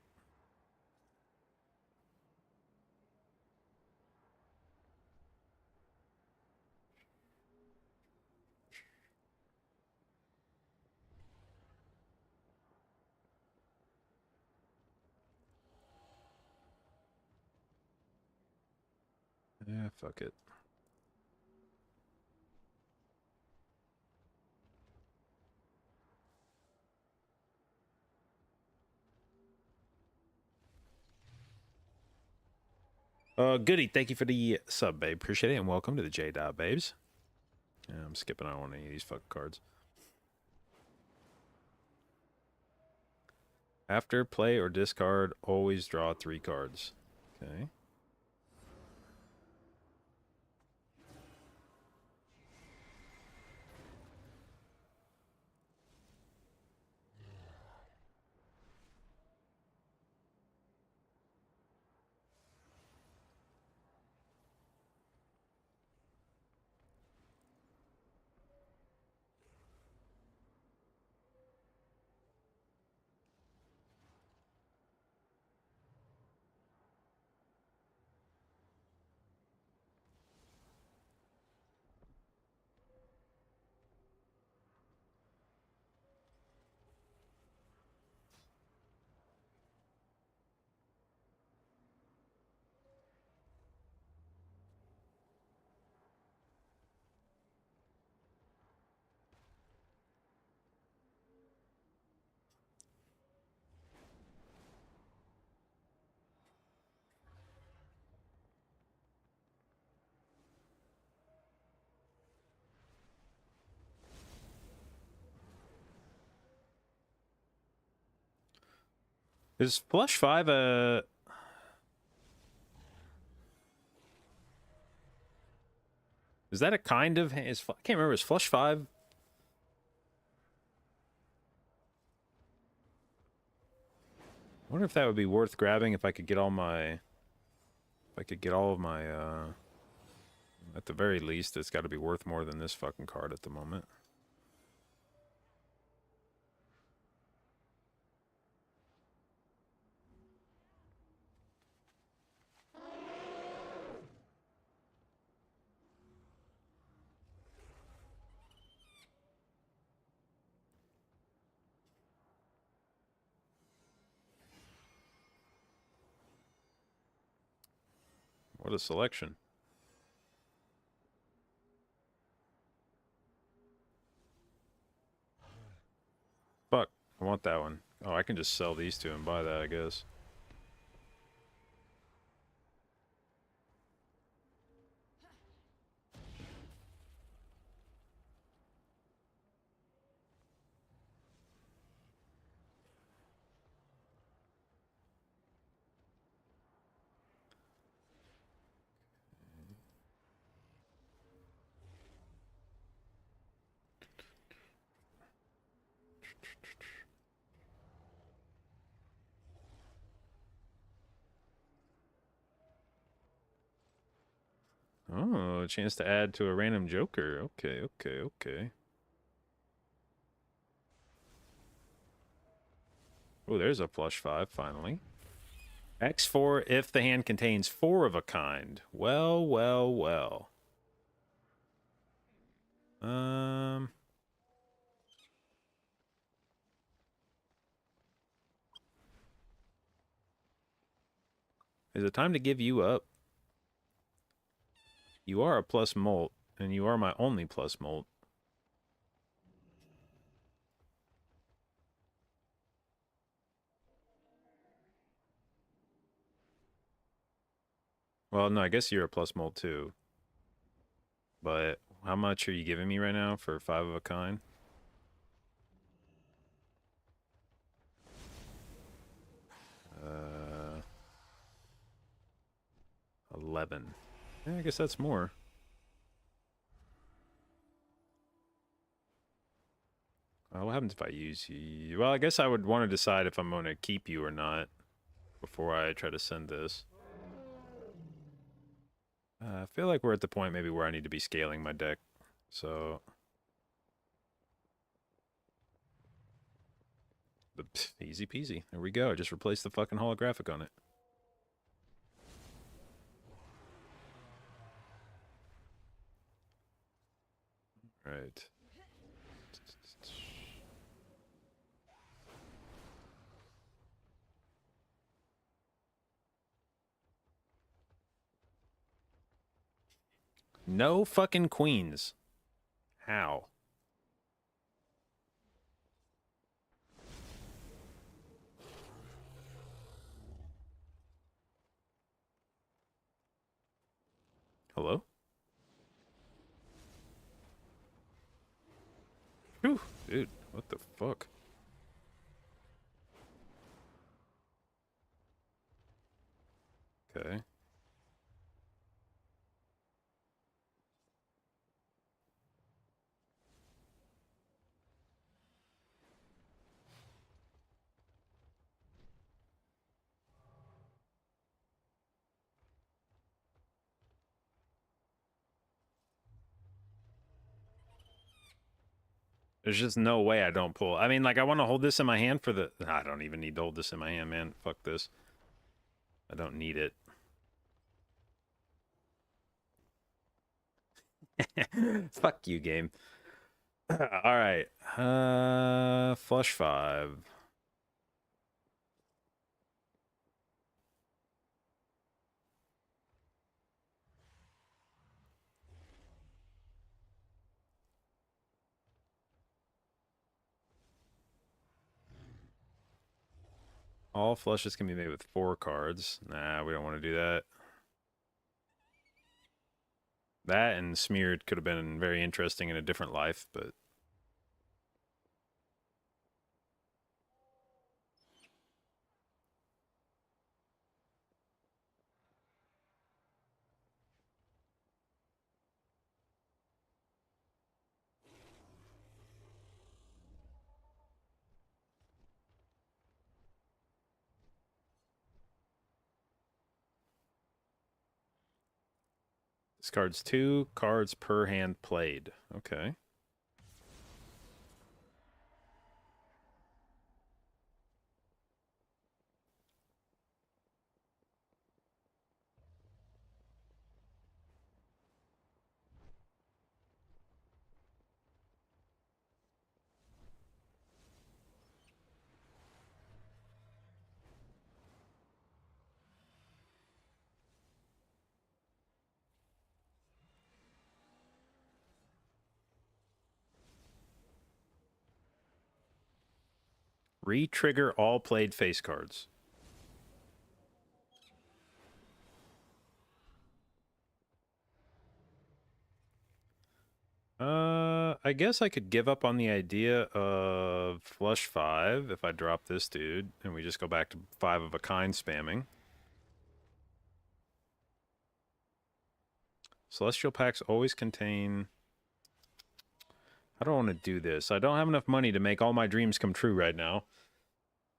Yeah, fuck it. Goody, thank you for the sub, babe. Appreciate it, and welcome to the jdotbabes. Yeah, I'm skipping on any of these fucking cards. After play or discard, always draw 3 cards. Okay. Is flush 5 a... Is that a kind of... I can't remember. Is flush 5... I wonder if that would be worth grabbing if I could get all my... If I could get all of my, at the very least, it's got to be worth more than this fucking card at the moment. What a selection. Fuck, I want that one. Oh, I can just sell these two and buy that, I guess. Oh, a chance to add to a random joker. Okay, okay, okay. Oh, there's a flush 5, finally. X4 if the hand contains 4 of a kind. Well, well, well. Is it time to give you up? You are a plus molt, and you are my only plus molt. Well, no, I guess you're a plus molt too. But how much are you giving me right now for 5 of a kind? 11. Yeah, I guess that's more. What happens if I use you? Well, I guess I would want to decide if I'm going to keep you or not before I try to send this. I feel like we're at the point maybe where I need to be scaling my deck. So... easy peasy. There we go. I just replaced the fucking holographic on it. Right. No fucking queens. How? Hello? Whew, dude, what the fuck? Okay. There's just no way I don't pull. I mean, like, I want to hold this in my hand for the... I don't even need to hold this in my hand, man. Fuck this. I don't need it. Fuck you, game. Alright. Flush 5. All flushes can be made with 4 cards. Nah, we don't want to do that. That and Smeared could have been very interesting in a different life, but... Discards 2 cards per hand played. Okay. Re-trigger all played face cards. I guess I could give up on the idea of flush 5 if I drop this dude and we just go back to 5 of a kind spamming. Celestial packs always contain... I don't want to do this. I don't have enough money to make all my dreams come true right now.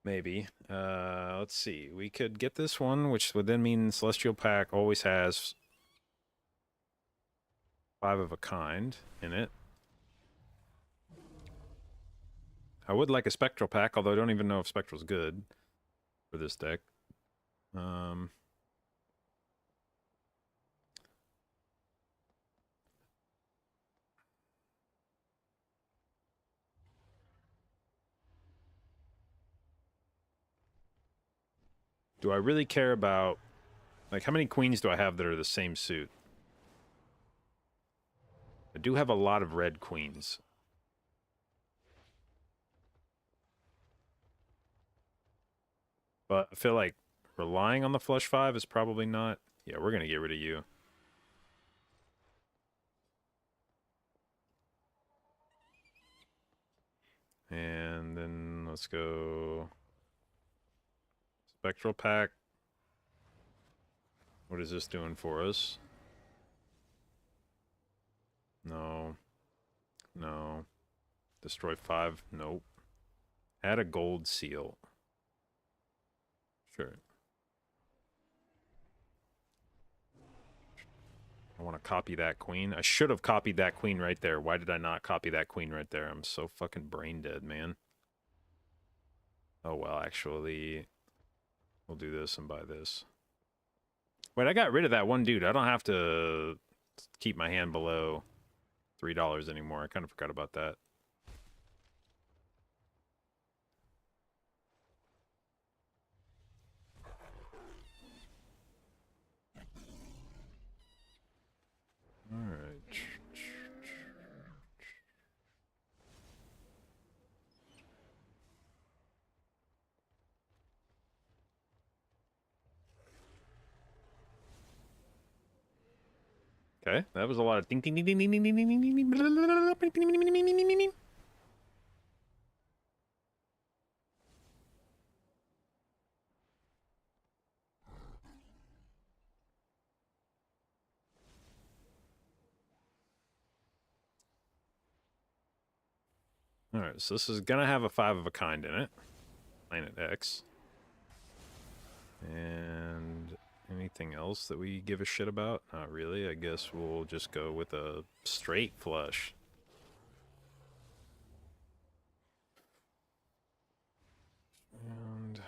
Maybe. Let's see. We could get this one, which would then mean Celestial Pack always has 5 of a kind in it. I would like a Spectral Pack, although I don't even know if Spectral's good for this deck. Do I really care about... Like, how many queens do I have that are the same suit? I do have a lot of red queens. But I feel like relying on the flush 5 is probably not... Yeah, we're going to get rid of you. And then let's go... Spectral Pack. What is this doing for us? No. No. Destroy 5. Nope. Add a gold seal. Sure. I want to copy that queen. I should have copied that queen right there. Why did I not copy that queen right there? I'm so fucking brain dead, man. Oh, well, actually, we'll do this and buy this. Wait, I got rid of that one dude. I don't have to keep my hand below $3 anymore. I kind of forgot about that. All right. Okay, that was a lot of ding ding ding ding ding ding ding ding ding ding. All right, so this is gonna have a 5 of a kind in it. Planet X. And anything else that we give a shit about? Not really. I guess we'll just go with a straight flush. And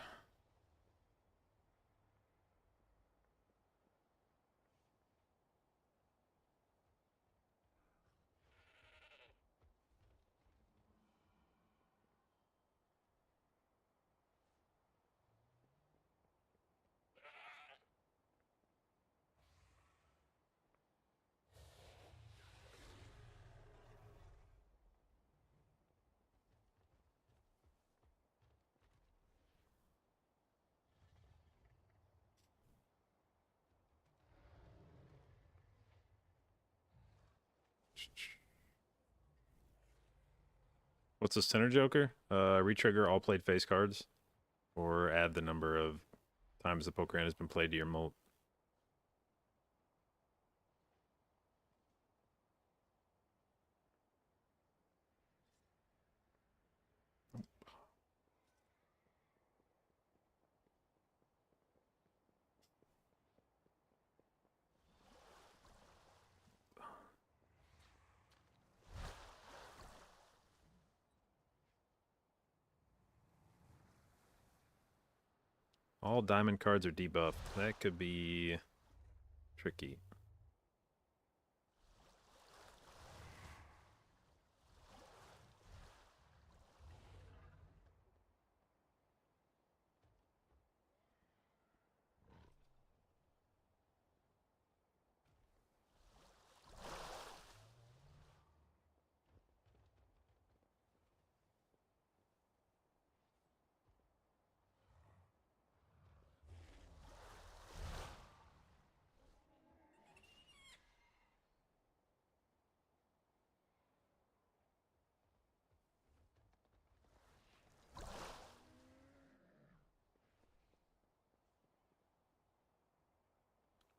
what's the center joker? Retrigger all played face cards, or add the number of times the poker hand has been played to your mult. All diamond cards are debuffed. That could be tricky.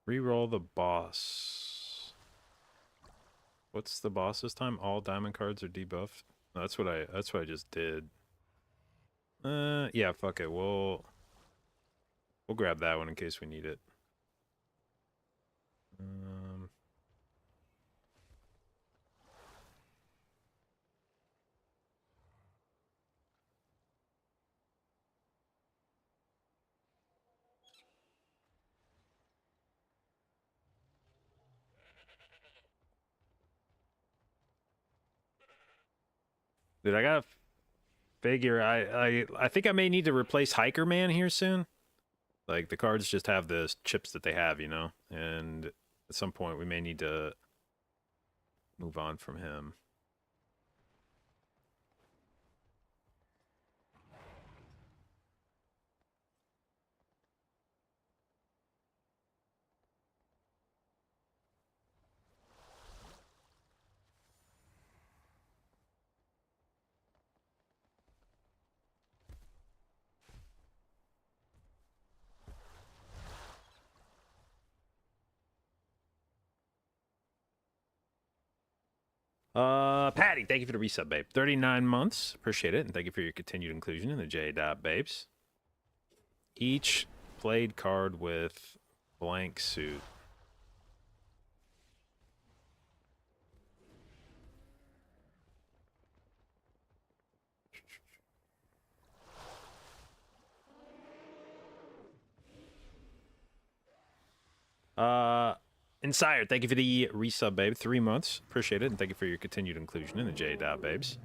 Reroll the boss. What's the boss this time? All diamond cards are debuffed. No, that's what I just did. Yeah, fuck it. We'll grab that one in case we need it. Dude, I gotta figure. I think I may need to replace Hiker Man here soon. Like the cards just have the chips that they have, you know, and at some point we may need to move on from him. Patty, thank you for the resub, babe. 39 months. Appreciate it. And thank you for your continued inclusion in the j.babes. Each played card with blank suit. Insider, thank you for the resub, babe. 3 months. Appreciate it. And thank you for your continued inclusion in the j.babes.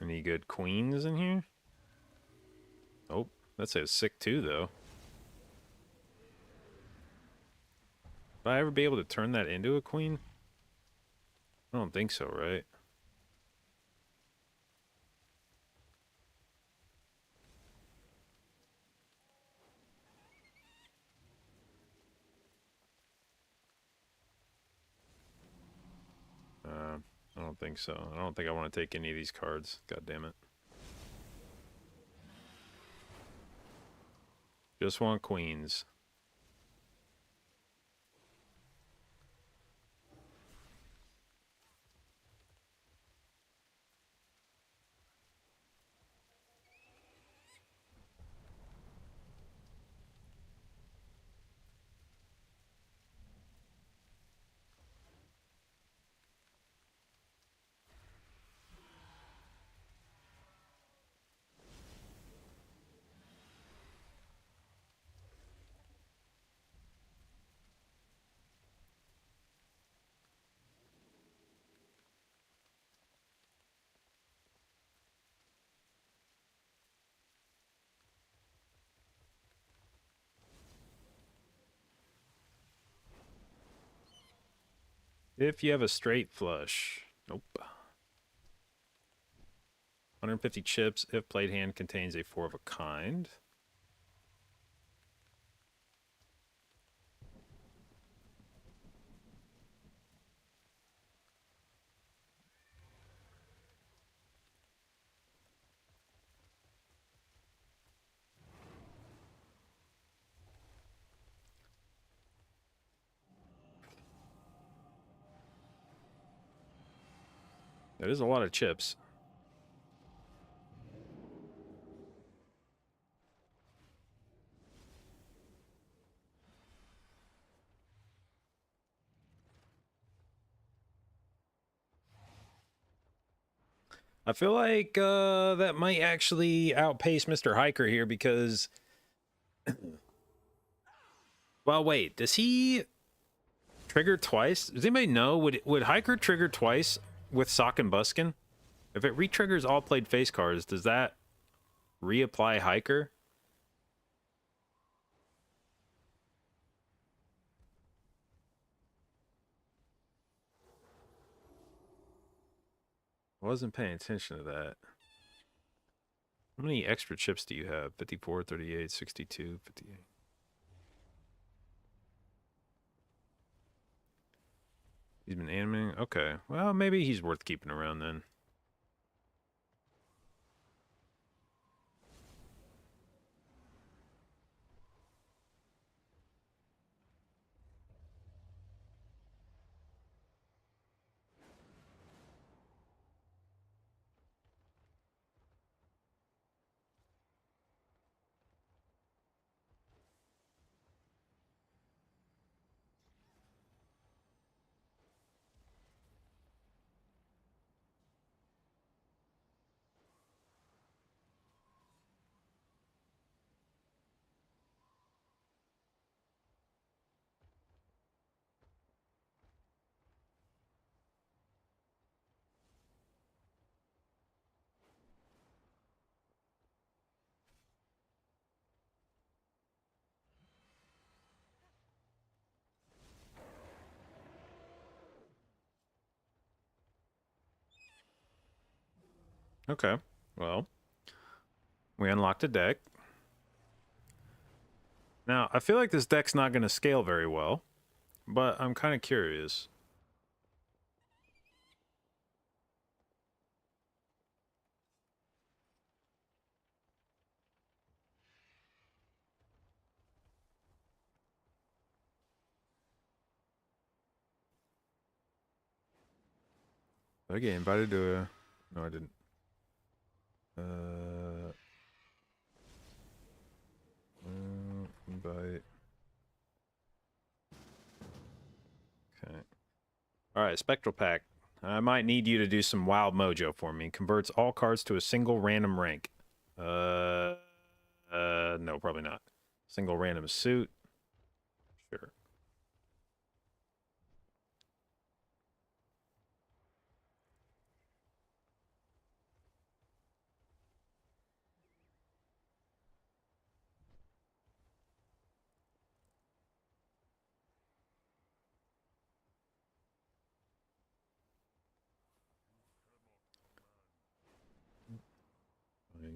Any good queens in here? Oh, that says sick too, though. Would I ever be able to turn that into a queen? I don't think so, right? I don't think so. I don't think I want to take any of these cards. God damn it. Just want queens. If you have a straight flush. Nope. 150 chips if played hand contains a 4 of a kind. That is a lot of chips. I feel like that might actually outpace Mr. Hiker here because, well, wait, does he trigger twice? Does anybody know? Would Hiker trigger twice with Sock and Buskin? If it re-triggers all played face cards, does that reapply Hiker? I wasn't paying attention to that. How many extra chips do you have? 54, 38, 62, 58. He's been animating? Okay. Well, maybe he's worth keeping around then. Okay. Well, we unlocked a deck. Now, I feel like this deck's not going to scale very well, but I'm kind of curious. Did I get invited to a... No, I didn't. Invite. Okay. All right, Spectral Pack. I might need you to do some wild mojo for me. Converts all cards to a single random rank. No, probably not. Single random suit. Sure.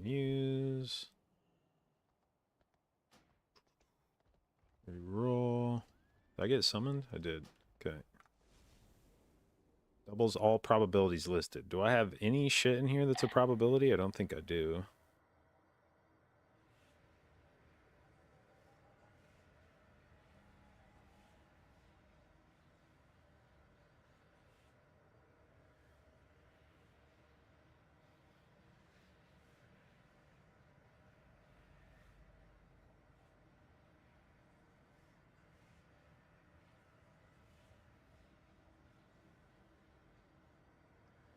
Use. Reroll. Did I get summoned? I did. Okay. Doubles all probabilities listed. Do I have any shit in here that's a probability? I don't think I do.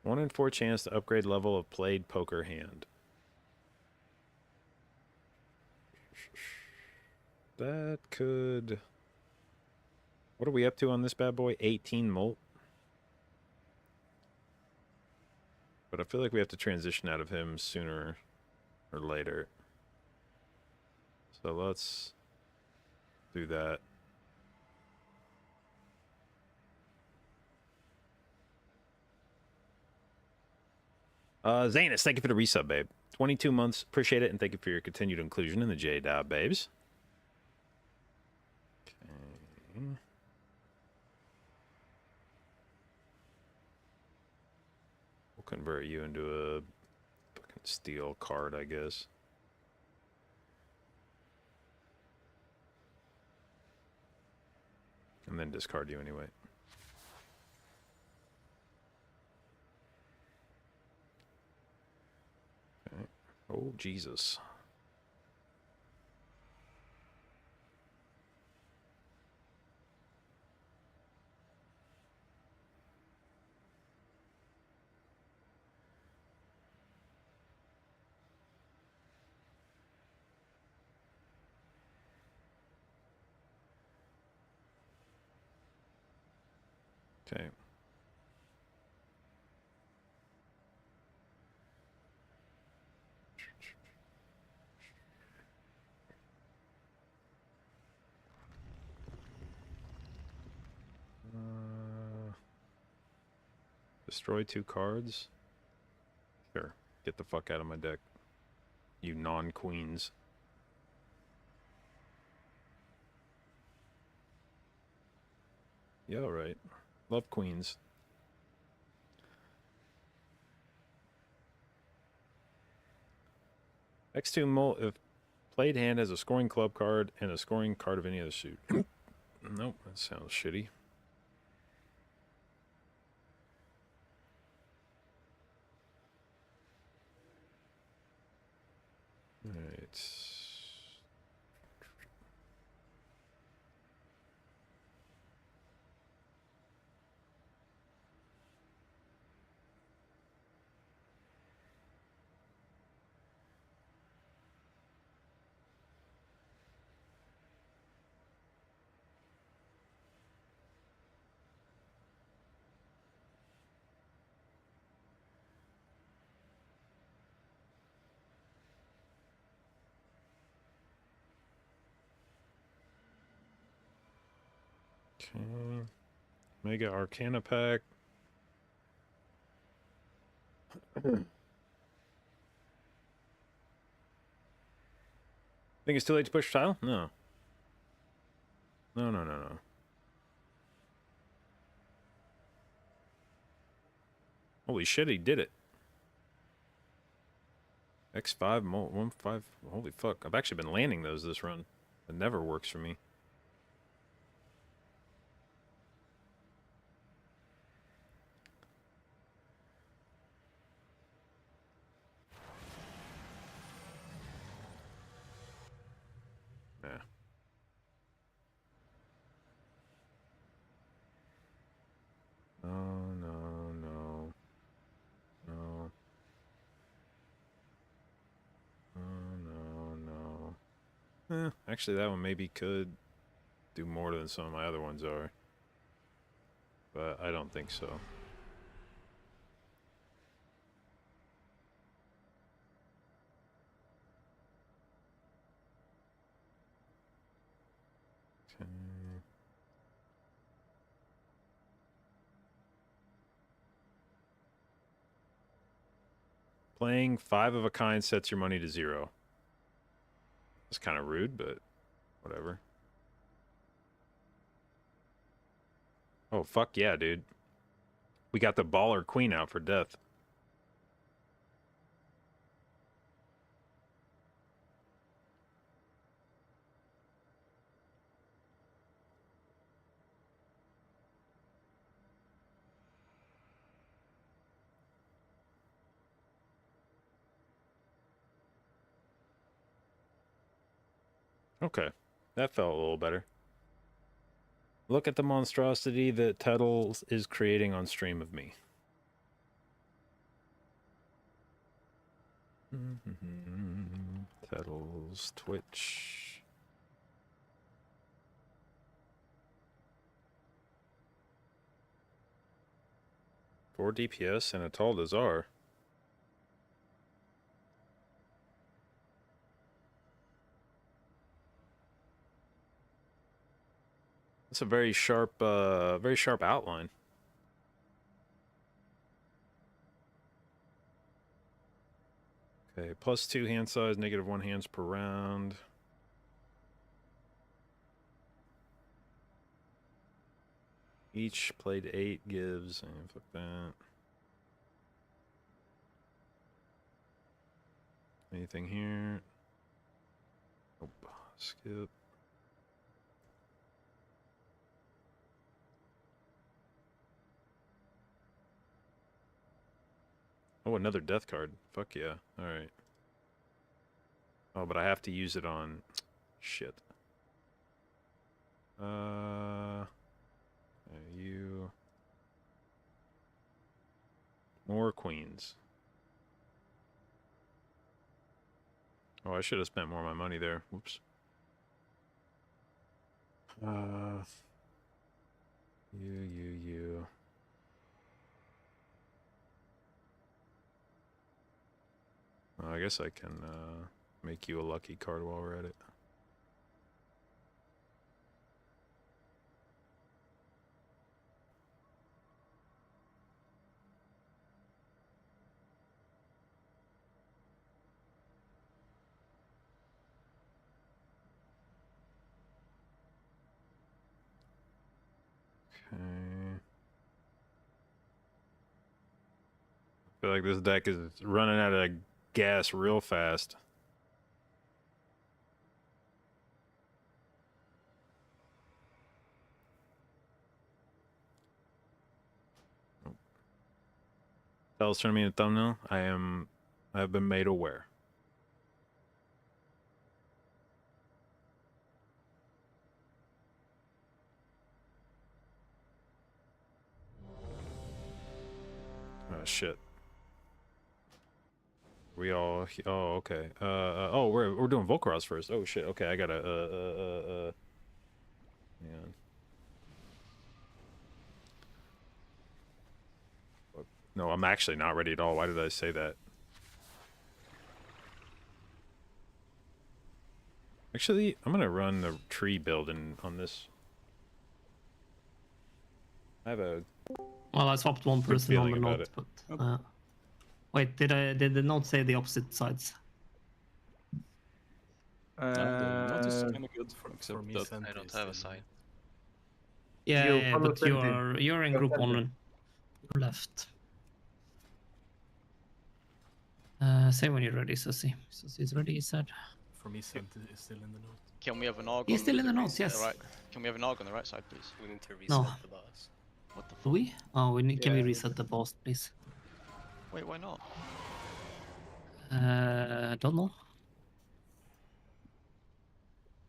One in 4 chance to upgrade level of played poker hand. That could... What are we up to on this bad boy? 18 molt? But I feel like we have to transition out of him sooner or later. So let's do that. Zanus, thank you for the resub, babe. 22 months. Appreciate it, and thank you for your continued inclusion in the J-Dot, babes. Okay. We'll convert you into a fucking steel card, I guess. And then discard you anyway. Okay. Oh, Jesus. Okay. Destroy 2 cards? Sure. Get the fuck out of my deck. You non-queens. Yeah, alright. Love queens. X2 if played hand has a scoring club card and a scoring card of any other suit. Nope, that sounds shitty. Alright. Okay. Mega Arcana pack. Think it's too late to push tile? No. No. Holy shit, he did it. X5, 1-5. Holy fuck. I've actually been landing those this run. It never works for me. Yeah. No. Actually, that one maybe could do more than some of my other ones are. But I don't think so. Okay. Playing 5 of a kind sets your money to 0. It's kind of rude, but whatever. Oh, fuck yeah, dude. We got the baller queen out for death. Okay. That felt a little better. Look at the monstrosity that Tettles is creating on stream of me. Tettles, Twitch. Four DPS and a tall Dazar. That's a very sharp outline. Okay, +2 hand size, -1 hands per round. Each played 8 gives. Fuck that. Anything here? Nope. Skip. Oh, another death card. Fuck yeah. Alright. Oh, but I have to use it on... Shit. You... More queens. Oh, I should have spent more of my money there. Whoops. You. I guess I can make you a lucky card while we're at it. Okay. I feel like this deck is running out of gas real fast. Tell's turning me in a thumbnail. I have been made aware. Oh shit. We all oh okay. Oh we're doing Volcaros first. Oh shit. Okay, I gotta hang on. No, I'm actually not ready at all. Why did I say that? Actually, I'm gonna run the tree building on this. I have a Well, I swapped one person on the feeling about note, it. but wait, did the note say the opposite sides? The note is kind of good, except me, that I don't have a side. Yeah, follow but 20. you're in Go group 20. 1 and you're left. Say when you're ready, Sussy. Sussy's ready, he said. For me, Senti is still in the note. Can we have an arg? He's on still in the right- notes, yes. Right. Can we have an arg on the right side, please? We need to reset No. the boss. What the fuck? Do we? Oh, can we Yeah. reset the boss, please? Wait, why not? Don't know.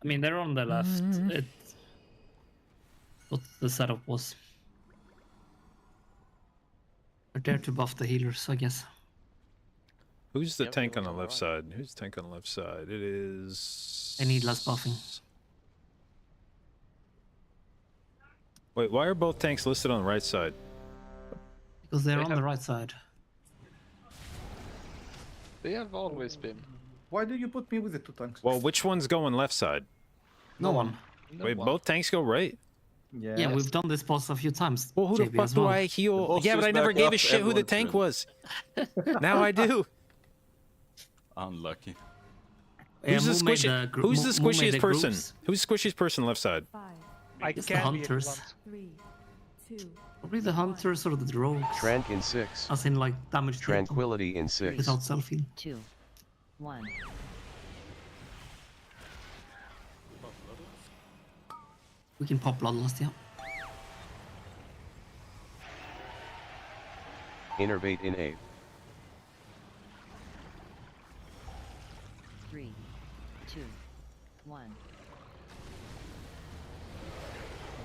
I mean, they're on the left. It's what the setup was. They're there to buff the healers, I guess. Who's the Yeah, tank we on the were left alright. side? Who's the tank on the left side? It is... They need less buffing. Wait, why are both tanks listed on the right side? Because they're They on have- the right side. they have always been. Why do you put me with the two tanks? Well, which one's going left side? No one. No Wait, one. both tanks go right? Yeah. Yeah, we've done this boss a few times. Well, who the JB fuck as do well. I heal? boss Yeah, but is I never back gave up, a shit who the everyone's tank in. was. Now I do. Unlucky. Who's the who made squishy? group- Who's the who made squishiest the person? groups? Who's the squishiest person left side? 5, I It's the can hunters. 3, 2, Probably the hunters or the rogues. Trank in 6. As in like damage to them Tranquility in 6. without self-heal. 2, 1. We can pop Bloodlust, yeah. Innervate in 8. 3, 2, 1.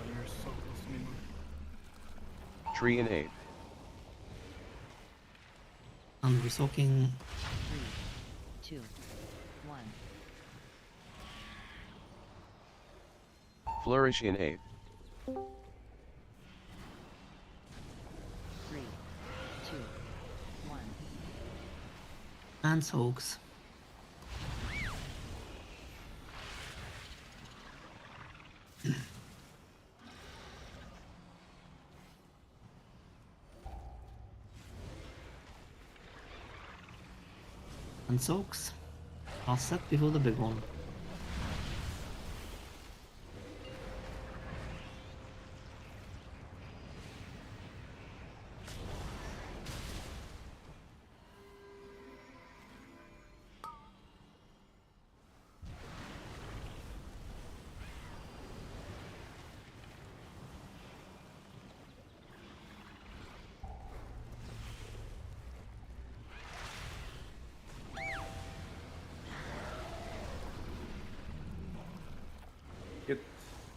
You're so close to me. Tree in 8. And we're soaking 3, 2, 1. Flourish in 8. 3, 2, 1. and soaks. And soaks. I'll set before the big one. Good.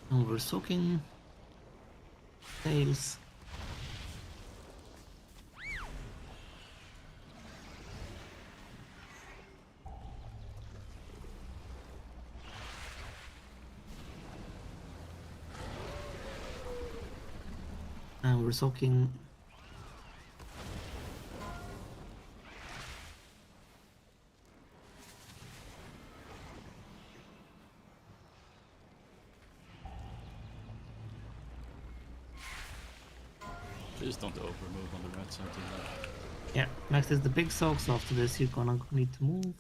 And we're soaking tails. And we're soaking Please don't over-move on the right side. Yeah, next is the big soak, so after this you're gonna need to move.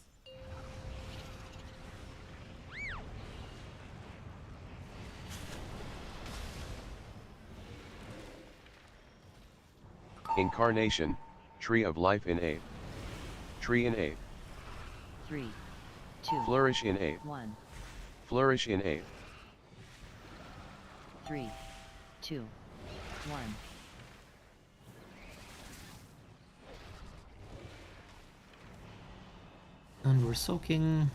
Incarnation, Tree of Life in Ape. Tree in Ape. 3, 2, Flourish in Ape. 1, Flourish in Ape. 3, 2, 1. And we're soaking.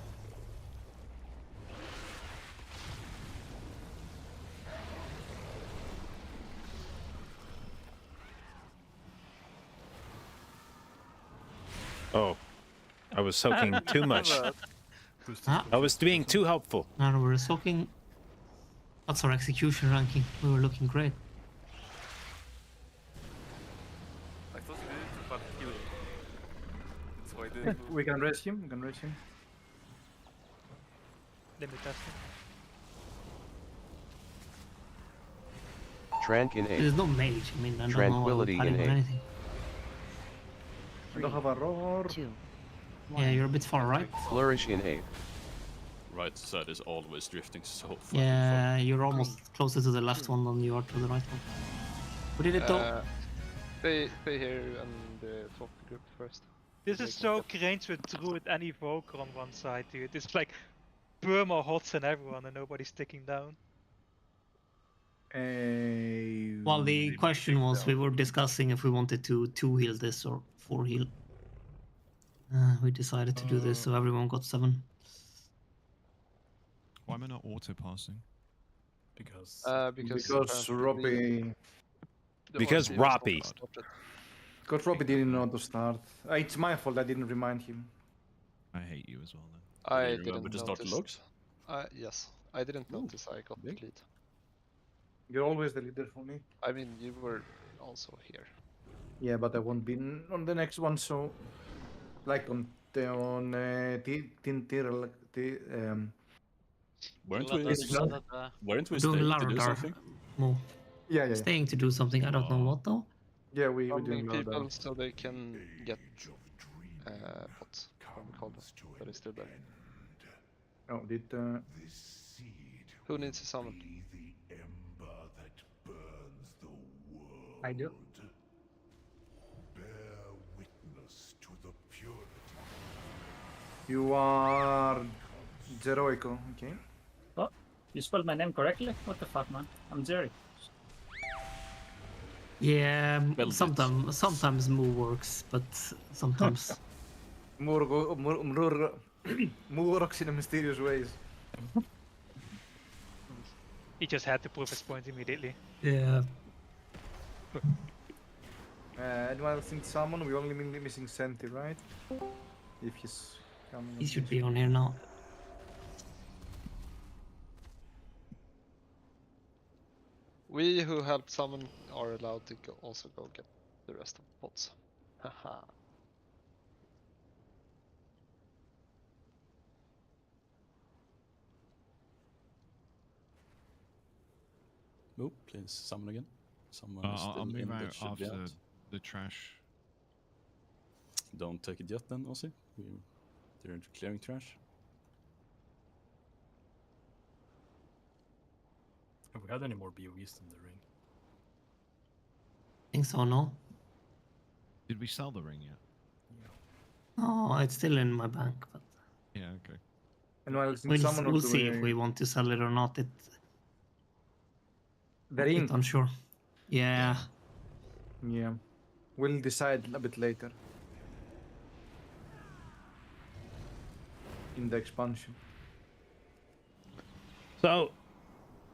Oh, I was soaking too much. Ah, I was being too helpful. and we're soaking. That's our execution ranking. We were looking great. I thought you did it, but kill him. So I didn't move. We can raise him. We can raise him. Let me test it. Trank in Ape. There's no mage. I mean, I don't know Tranquility about in or ape. anything. I don't have a roar. 2, Yeah, you're a bit far right. Flourish in Ape. Right side is always drifting so fucking Yeah, you're almost closer to the left one than you are to the right one. Who did it though? Stay here and talk the group first. This is so cringe with Druid and Evoker on one side, dude. It's like perma hots and everyone and nobody's sticking down. Well, the question was, we were discussing if we wanted to 2-heal this or 4-heal. We decided to do this, so everyone got 7. Why am I not auto-passing? Because Because Robbie. Because Robbie. Because Robbie didn't know to start. It's my fault. I didn't remind him. I hate you as well then. I You remember didn't to start the notice. logs? Yes, I didn't notice I got the big. lead. You're always the leader for me. I mean, you were also here. Yeah, but I won't be on the next one. So, like on the Weren't we, It's not- weren't we Doing staying to do Laradar. something? Well, yeah. staying to do something, I don't know what though. Yeah, we're Bombing doing people that. so they can get pots. What we call them. That is still there. Oh, did Who needs a summon? I do. You are Zeroico, okay? You spelled my name correctly? What the fuck, man? I'm Jerry. Yeah, Well, sometimes move works, but sometimes Moore works in a mysterious ways. He just had to prove his point immediately. yeah. Anyone else think summon? We only missing Senti, right? If he's coming. He should be on here now. We who helped summon are allowed to also go get the rest of the pots. Haha. Oh, please summon again. Someone is I'll still move in that out should after be out. the trash. Don't take it yet then, Ozzy. They're clearing trash. Have we had any more BOEs in the ring? I think so, no? Did we sell the ring yet? Oh, it's still in my bank, but Yeah, okay. Anyone else think we'll, summon? we'll see if we want to sell it or not. The Bit ring. unsure. Yeah. Yeah. We'll decide a bit later. In the expansion. So,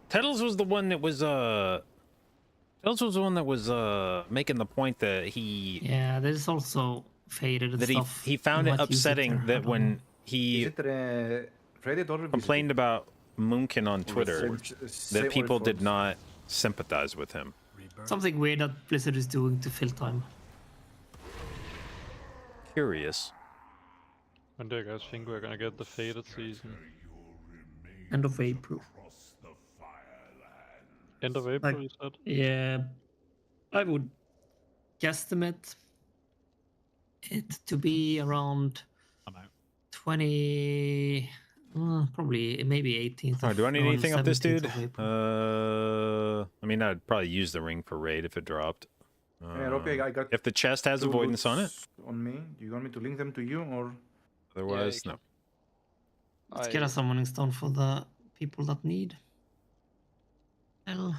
Tettles was the one that was making the point that he Yeah, there's also faded and that stuff. he found You it might use upsetting there, I that don't when know. he Is it Reddit or complained about Moonkin on Twitter that people did not sympathize with him. Rebirth? Something weird that Blizzard is doing to fill time. Curious. When do you guys think we're gonna get the faded season? End of April. End of April, Like- you said? Yeah, I would guesstimate it to be around I'm out. 20, probably maybe 18th. Oh, do I need anything off this 17th dude? of April. I mean, I'd probably use the ring for raid if it dropped. Roppy, I got If the chest has two avoidance on it, boots on me. Do you want me to link them to you or? otherwise, you no. Let's get a summoning stone for the people that need. Hell.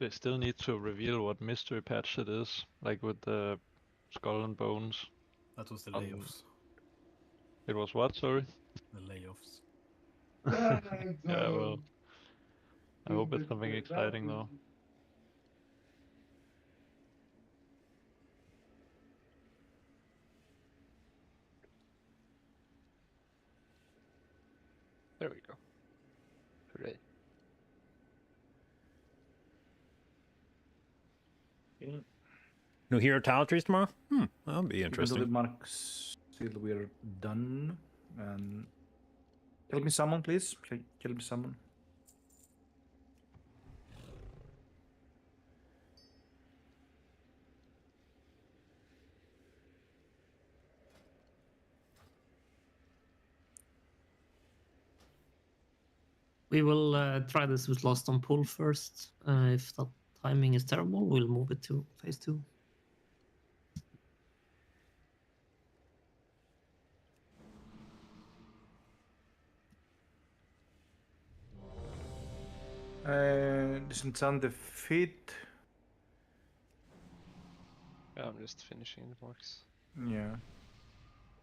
They still need to reveal what mystery patch it is, like with the skull and bones. That was the layoffs. It was what, sorry? The layoffs. Yeah, well, I hope it's something exciting though. There we go. Hooray. New hero talent trees tomorrow? That'll be Even though the interesting. marks till we're done. And kill me someone, please. Kill me someone. We will try this with Lost on Pull first. If that timing is terrible, we'll move it to phase 2. Disenchant the feet. Yeah, I'm just finishing the marks. Yeah.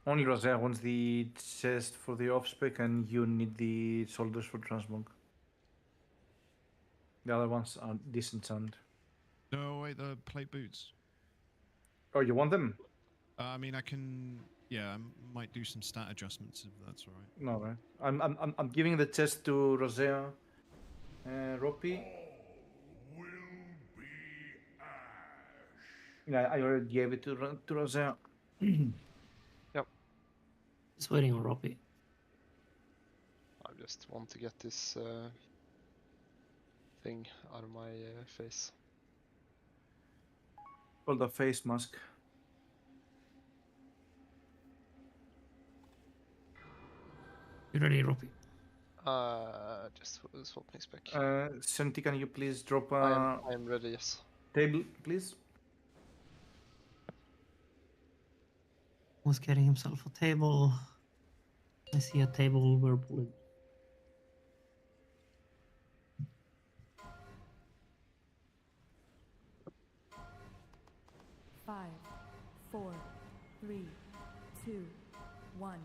Only Rosea wants the chest for the off-spec and you need the shoulders for transmog. The other ones are disenchant. No, wait, the plate boots. Oh, you want them? I mean, I can. Yeah, I might do some stat adjustments if that's all right. No, right. I'm giving the chest to Rosea. Roppy. Yeah, I already gave it to Rosea. Yep. Just waiting on Roppy. I just want to get this thing out of my face. Called the face mask. You ready, Roppy? Just swap me spec. Senti, can you please drop I am ready, yes. table, please? Was getting himself a table. I see a table we're pulling. Five, 4, 3, 2, 1.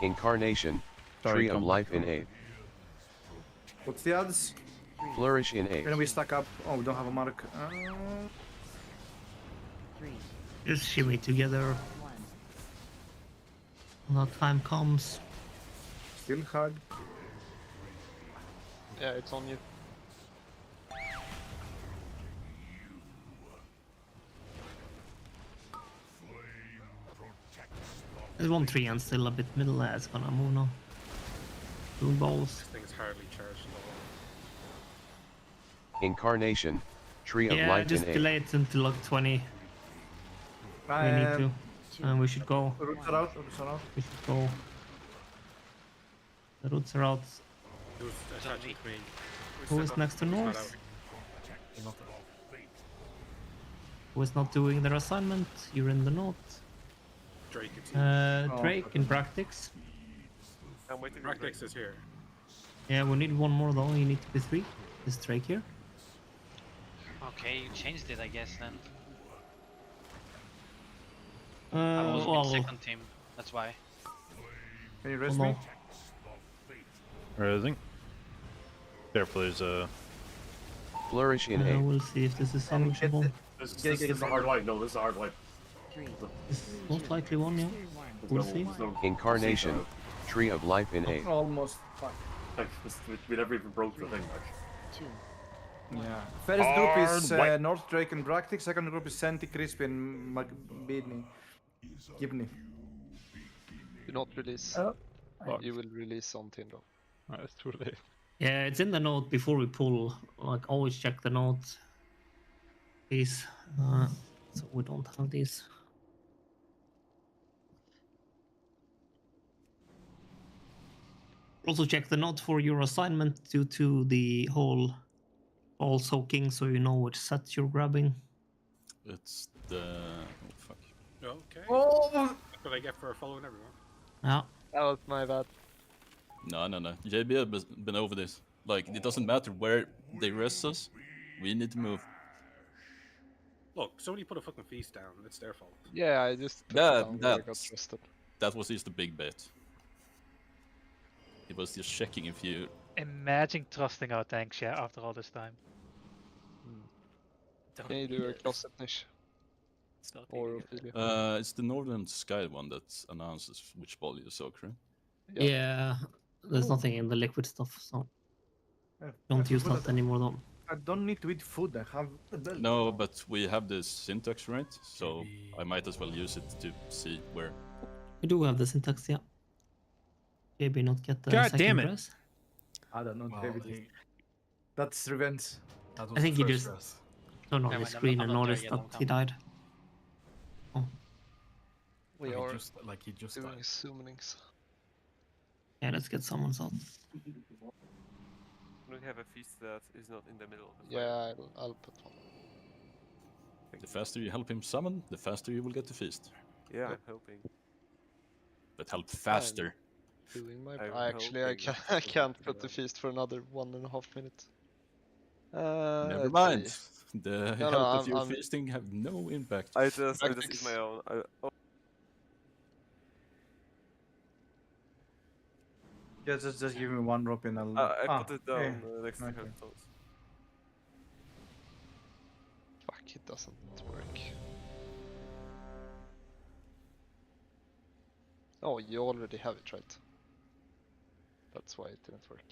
Incarnation, Tree of Life in Ape. What's the odds? Flourish in Ape. Can we stack up? Oh, we don't have a mark. 3. Just shimmy together. 1. When that time comes. Still hard. Yeah, it's on you. There's 1 tree and still a bit middle. It's gonna move now. 2 balls. This thing is hardly charged at all. Incarnation, Tree of Yeah, Life just in Ape. delay it until like 20. We need to. And we should go. The roots are out. Roots are out. We should go. The roots are out. Who's attaching Queen? Who is next to North? Who is not doing their assignment? You're in the north. Drake, it's Drake in Bractix. I'm waiting. Practice is here. Yeah, we need 1 more though. You need to be 3. Is Drake here? Okay, you changed it, I guess then. Uh, I was well, in second team, that's why. Can you rest no. me? Rising. Careful, there's a. Flourish in Ape. We'll see if this is salvageable. This is a hard light. No, this is a hard light. 3. This is most likely 1, yeah. We'll see. Incarnation, Tree of Life in Ape. Almost. Fuck. We never even broke the thing. 2. Yeah. First group is North Drake and Bractic. Second group is Santi, Crispy, and McBeadney. Gibney. Do not release. Fuck. You will release on Tinder. Oh, it's too late. Yeah, it's in the note before we pull. Like, always check the note. Please. So we don't have these. Also check the note for your assignment due to the whole ball soaking, so you know which set you're grabbing. It's the... Oh, fuck. Okay. Oh! That's what I get for following everyone. Yeah. That was my bad. No. JB has been over this. Like, it doesn't matter where they rest us. We need to move. Look, somebody put a fucking feast down. It's their fault. Yeah, I just put it down where I got trusted. That was just the big bet. He was just checking if you... Imagine trusting our tanks, yeah, after all this time. Can you do a closet niche? Or Ophelia? It's the Northern Sky one that announces which ball you soak, right? Yeah, there's nothing in the liquid stuff, so don't use that anymore though. I don't need to eat food, I have a belt. No, but we have this syntax, right? So I might as well use it to see where. We do have the syntax, yeah. Maybe not get the God second damn it. press. I don't know, Wow, David. That's revenge. That was I think the he first just dress. turned on Yeah, the but I'm screen not and there noticed yet, that don't he come. died. Oh, We He are just doing died. summonings. yeah, let's get someone's out. We have a feast that is not in the middle of the Yeah, I'll put one. The faster you help him summon, the faster you will get the feast. Yeah, I'm hoping. But help faster. Doing my I'm actually I hoping I it's can't not put the gonna- feast for another 1.5 minutes. Never let's mind. see. The No, help no, of your I'm- feasting have no impact. I just Tactics. eat my own. Yeah, just give me one drop and I'll... I put it down yeah. next to Okay. her toes. Fuck, it doesn't work. Oh, you already have it, right? That's why it didn't work.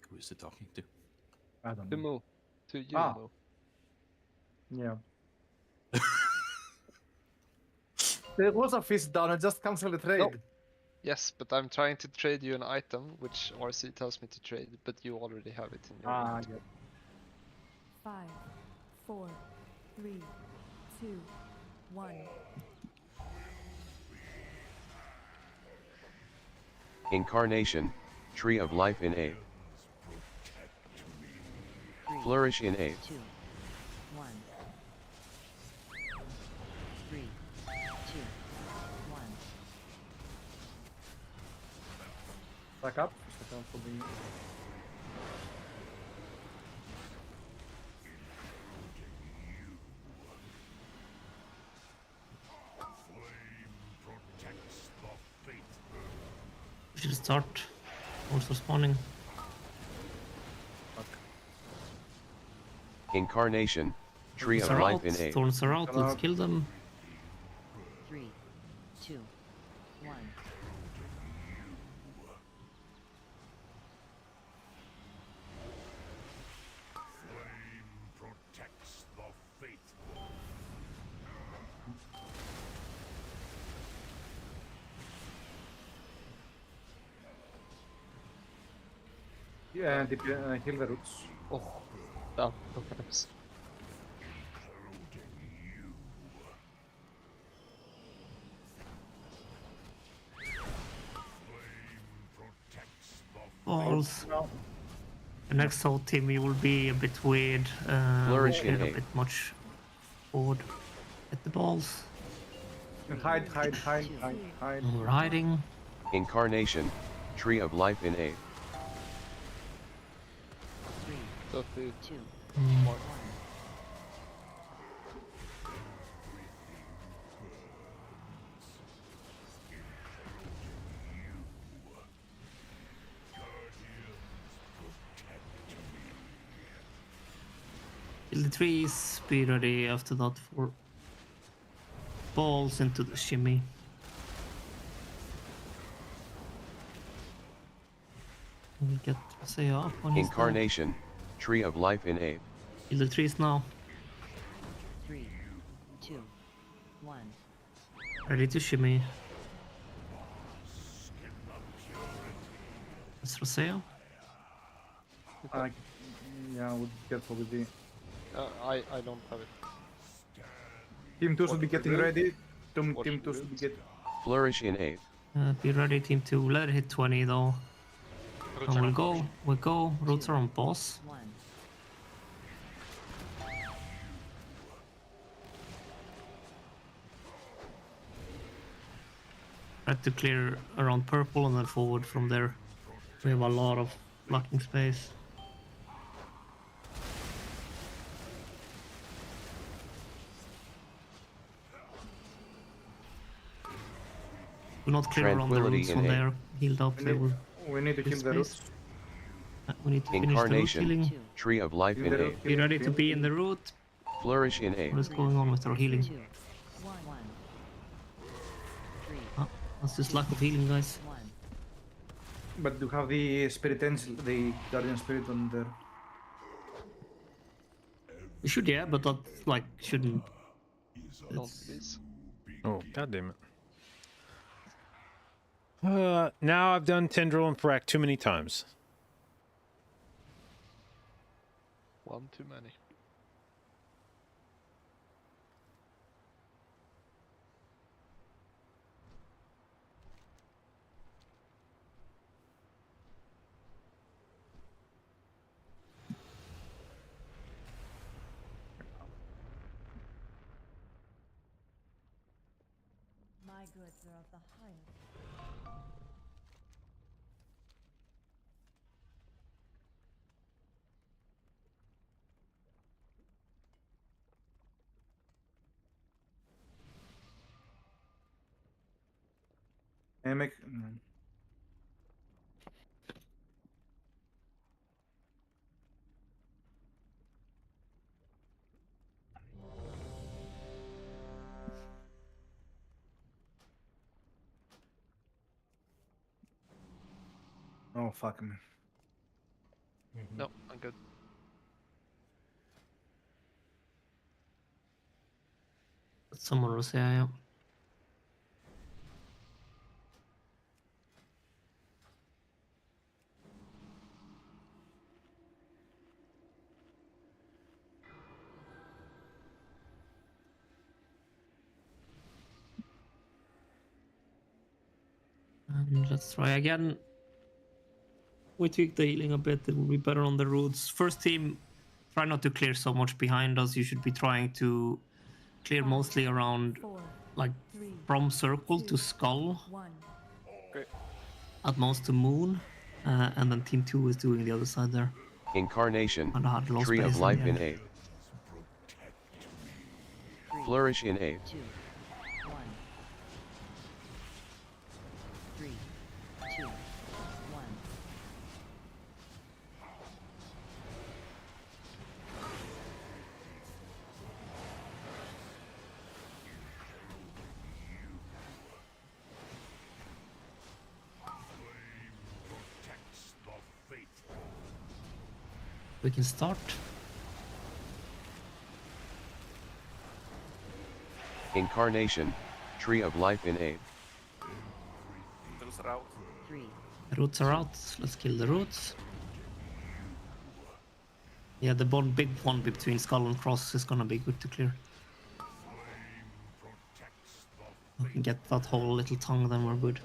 Who is he talking to? I don't To know. Moo. To you, Ah. Moo. Yeah. There was a fist down, I just cancelled the trade. No. Yes, but I'm trying to trade you an item, which RC tells me to trade, but you already have it in your hand. Yeah. 5, 4, 3, 2, 1. Incarnation, Tree of Life in A. Flourish in A. 2, 1. 3, 2, 1. Back up. Back up for the... We should start. Also spawning. Incarnation, Tree of Thorns are Life out. in A. Thorns are out. Let's kill them. 3, 2, 1. Yeah, and heal the roots. Oh, damn. Okay. Balls. The next whole team you will be a bit weird. Flourish Get in a A. bit much forward. Get the balls. Hide. We're hiding. Incarnation, Tree of Life in A. 3, 32. 2, 1. Kill the trees. Be ready after that for balls into the shimmy. We get say up when he's there. Incarnation, Tree of Life in 8. Kill the trees now. 3, 2, 1. Ready to shimmy. It's Roseo. Yeah, I would be careful with the... I don't have it. Team 2 should be getting ready. Team 2 should be getting... Flourish in 8. Be ready, team 2. Let it hit 20 though. And we'll go. Roots are on boss. 1. Try to clear around purple and then forward from there. We have a lot of blocking space. Do not clear around the roots when they are healed up. We need to kill the roots. We need to finish the root Incarnation, healing. Tree of Life in 8. Be ready to be in the root. Flourish in 8. What is going on with our healing? 2, 1. 3, Oh, that's just lack of healing, guys. 1. But you have the spirit angel, the guardian spirit on there. We should, yeah, but that like shouldn't. Don't please. Oh, god damn it. Now I've done Tendril and Frack too many times. One too many. My goods are of the highest. Oh, fuck me. No, I'm good. Someone will say I am. And let's try again. We tweak the healing a bit, it will be better on the roots. First team, try not to clear so much behind us. You should be trying to clear mostly around, like, from circle to skull. Great. Uh, At most to moon. And then team 2 is doing the other side there. Incarnation, And I had low Tree of space Life the in end. 8. Flourish in 8. 2, 1. 3, 2, 1. We can start. Incarnation, Tree of Life in 8. Those are out. 3, The roots are out. Let's kill the roots. Yeah, the big one between skull and cross is gonna be good to clear. We can get that whole little tongue, then we're good.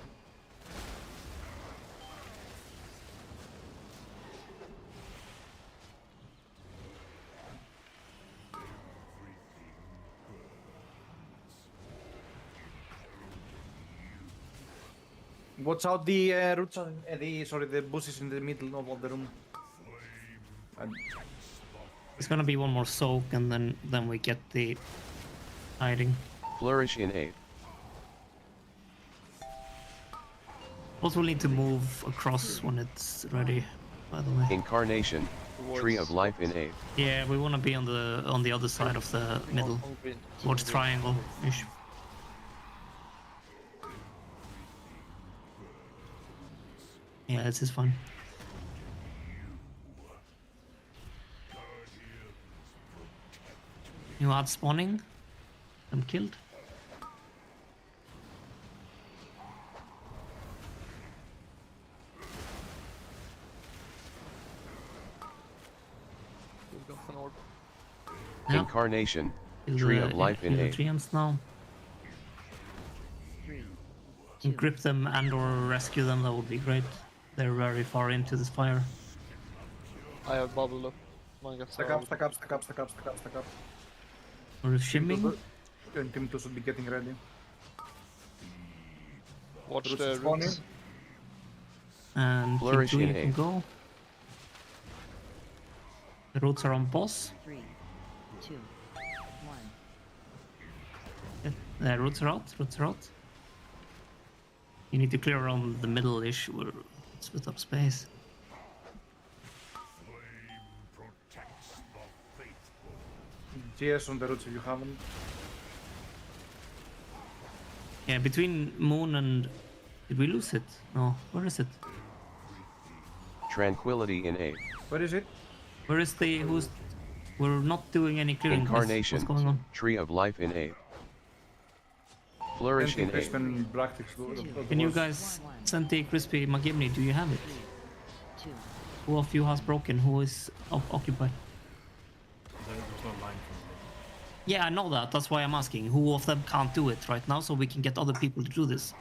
Watch out the roots, the bushes in the middle of the room. It's gonna be one more soak, and then we get the hiding. Flourish in 8. Also, we'll need to move across when it's ready. By the way. Incarnation, Tree of Life in 8. Yeah, we want to be on the other side of the middle, towards triangle ish. Yeah, this is fine. You add spawning. I'm killed. We've got an orb. Yeah. Incarnation, Kill Tree the- of Life in kill the A. treants now. 3, And grip them and or rescue them, that would be great. They're very far into this fire. I have bubble up. Mine gets Stack up, stack up, stack up, stack up, stack up, stack up. Or shimming. And Team 2 should be getting ready. Watch Roots the is spawning. roots. And Flourish keep in you can A. go. The roads are on boss. 3, 2, 1. The roads are out. Roads are out. You need to clear around the middle-ish where it's with up space. GS on the roots if you haven't. Yeah, between Moon and... Did we lose it? No. Where is it? Tranquility in A. Where is it? Where is the... Who's... We're not doing any clearing. Incarnation, What's going on? Tree of Life in A. Flourish in A. Crispin Black Ticks. Can you guys send the crispy Magimni? Do you have it? 2. Who of you has broken? Who is occupied? There's no line from Yeah, I know that. That's why I'm asking. Who of them can't do it right now so we can get other people to do this?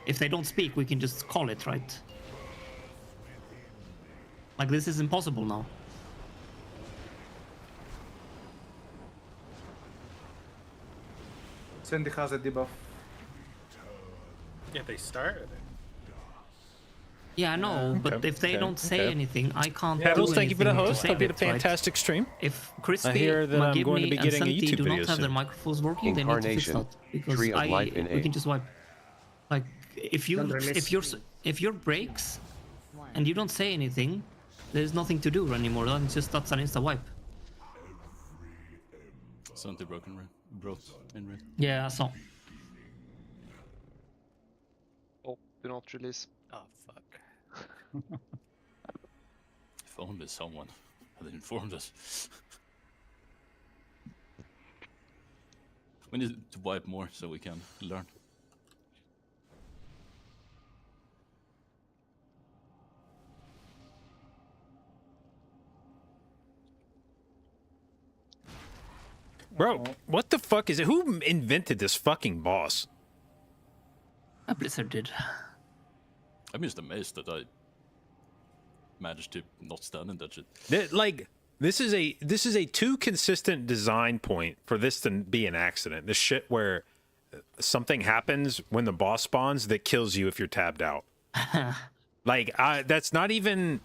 If they don't speak, we can just call it, right? Like, this is impossible now. Sandy has a debuff. Yeah, they started it. Yeah, I know, but Okay, if they okay, don't say okay. anything, I can't Pebbles, do thank you for the anything to host. save Hope you had a it, right? fantastic stream. If Crispy, I hear that I'm going to be Magimni, getting and a Senti YouTube do video not have their soon. microphones working, they need to fix Incarnation, that. Because Tree of Life in we A. can just wipe. Like, if your breaks and you don't say anything, there's nothing to do anymore. That's an insta wipe. Something broken red. Brought in red. Yeah, I saw. Oh, do not release. Oh fuck. If only someone had informed us. We need to wipe more so we can learn. Bro, what the fuck is it? Who invented this fucking boss? Blizzard did. I'm just amazed that I managed to not stand in that shit. This is a too consistent design point for this to be an accident. This shit where something happens when the boss spawns that kills you if you're tabbed out. That's not even...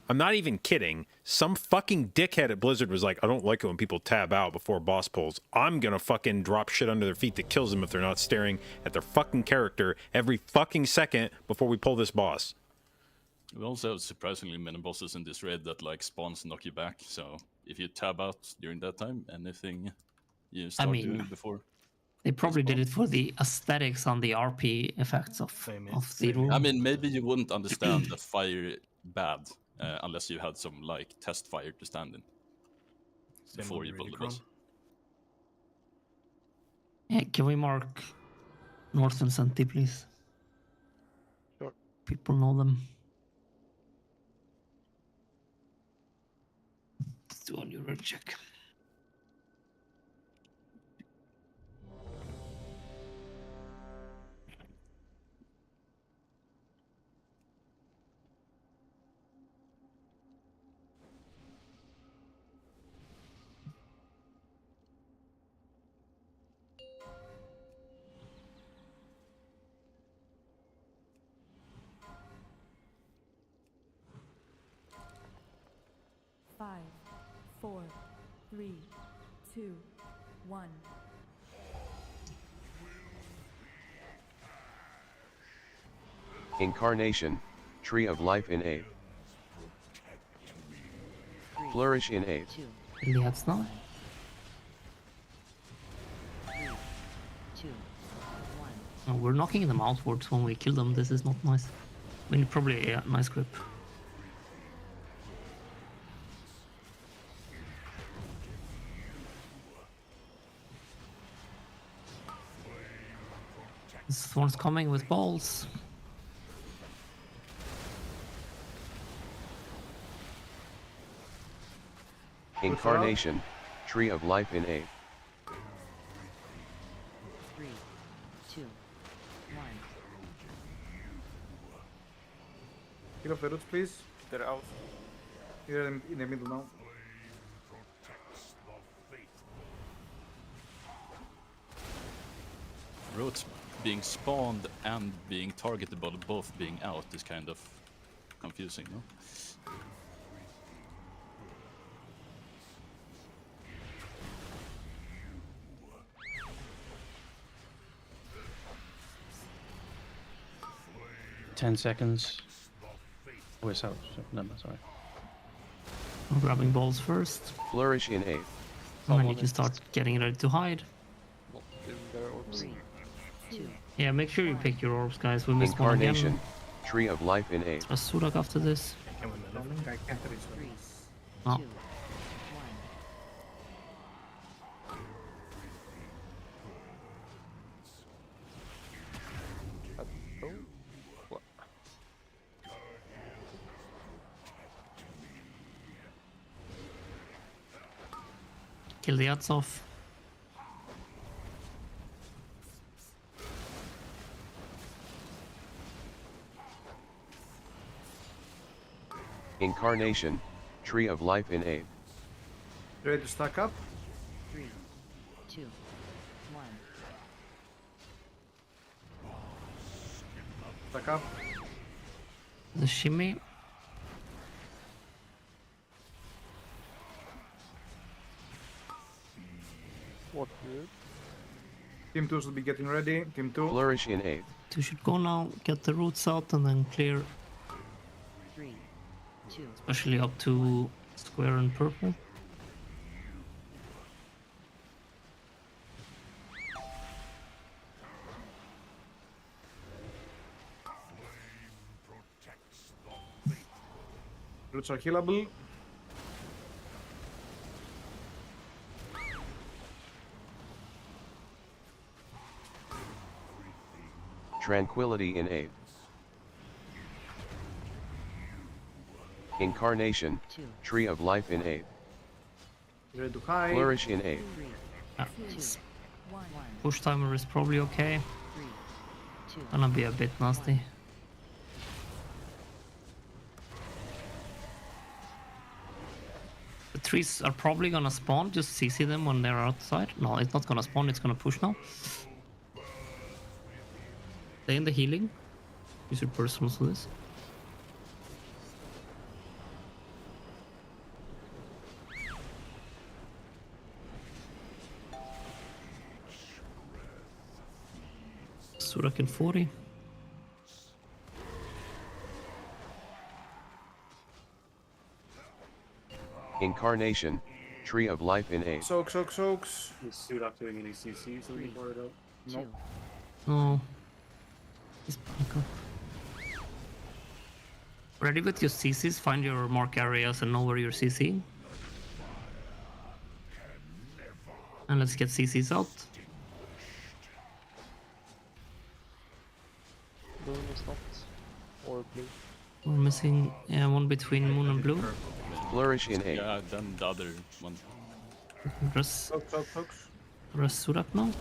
I'm not even kidding. Some fucking dickhead at Blizzard was like, I don't like it when people tab out before boss pulls. I'm gonna fucking drop shit under their feet that kills them if they're not staring at their fucking character every fucking second before we pull this boss. We also have surprisingly many bosses in this raid that like spawns knock you back. So if you tab out during that time, anything you start doing before. They probably did it for the aesthetics on the RP effects of the rule. I mean, maybe you wouldn't understand that fire bad. Unless you had some like test fire to stand in before you build the boss. Yeah, can we mark North and Senti, please? Sure. People know them. Let's do a new red check. Five, 4, 3, 2, 1. Incarnation, Tree of Life in A. Flourish in A. Iliad's now. 3, 2, 1. Oh, we're knocking them outwards when we kill them. This is not nice. We need probably a nice grip. This one's coming with balls. Incarnation, Tree of Life in A. 3, 2, 1. Kill off the roots, please. They're out. Here in the middle now. Roots being spawned and being targeted, but both being out is kind of confusing, no? $10 Oh, it's out. No, sorry. I'm grabbing balls first. Flourish in A. And then you can start getting ready to hide. Not in their orbs. 3, 2, Yeah, make sure you pick your orbs, guys. We missed one Incarnation, again. Tree of Life in A. A Surak after this. I can't reach 3, Oh. 2, 1. What? Kill the odds off. Incarnation, Tree of Life in A. Ready to stack up? 3, 2, 1. Stack up. The shimmy. What good? Team 2 should be getting ready. Team 2. Flourish in A. You should go now, get the roots out, and then clear, 3, 2, especially up to square and purple. Roots are healable. Tranquility in A. Incarnation, 2, Tree of Life in A. Ready to hide. Flourish in A. 3, Yeah. 2, 1. Push timer is probably okay. 3, 2, Gonna be a bit nasty. The trees are probably gonna spawn, just CC them when they're outside. No, it's not gonna spawn, it's gonna push now. Stay in the healing. Use your personals for this. Surak in 40. Incarnation, Tree of Life in A. Soaks. Is Sudak doing any CCs when he brought it up? 2. No. He's back up. Ready with your CCs, find your mark areas and know where you're CCing. And let's get CCs out. Moon is not. Or blue. We're missing one between moon and blue. Flourish in A. Yeah, then the other one. Rest Soaks. Surak now.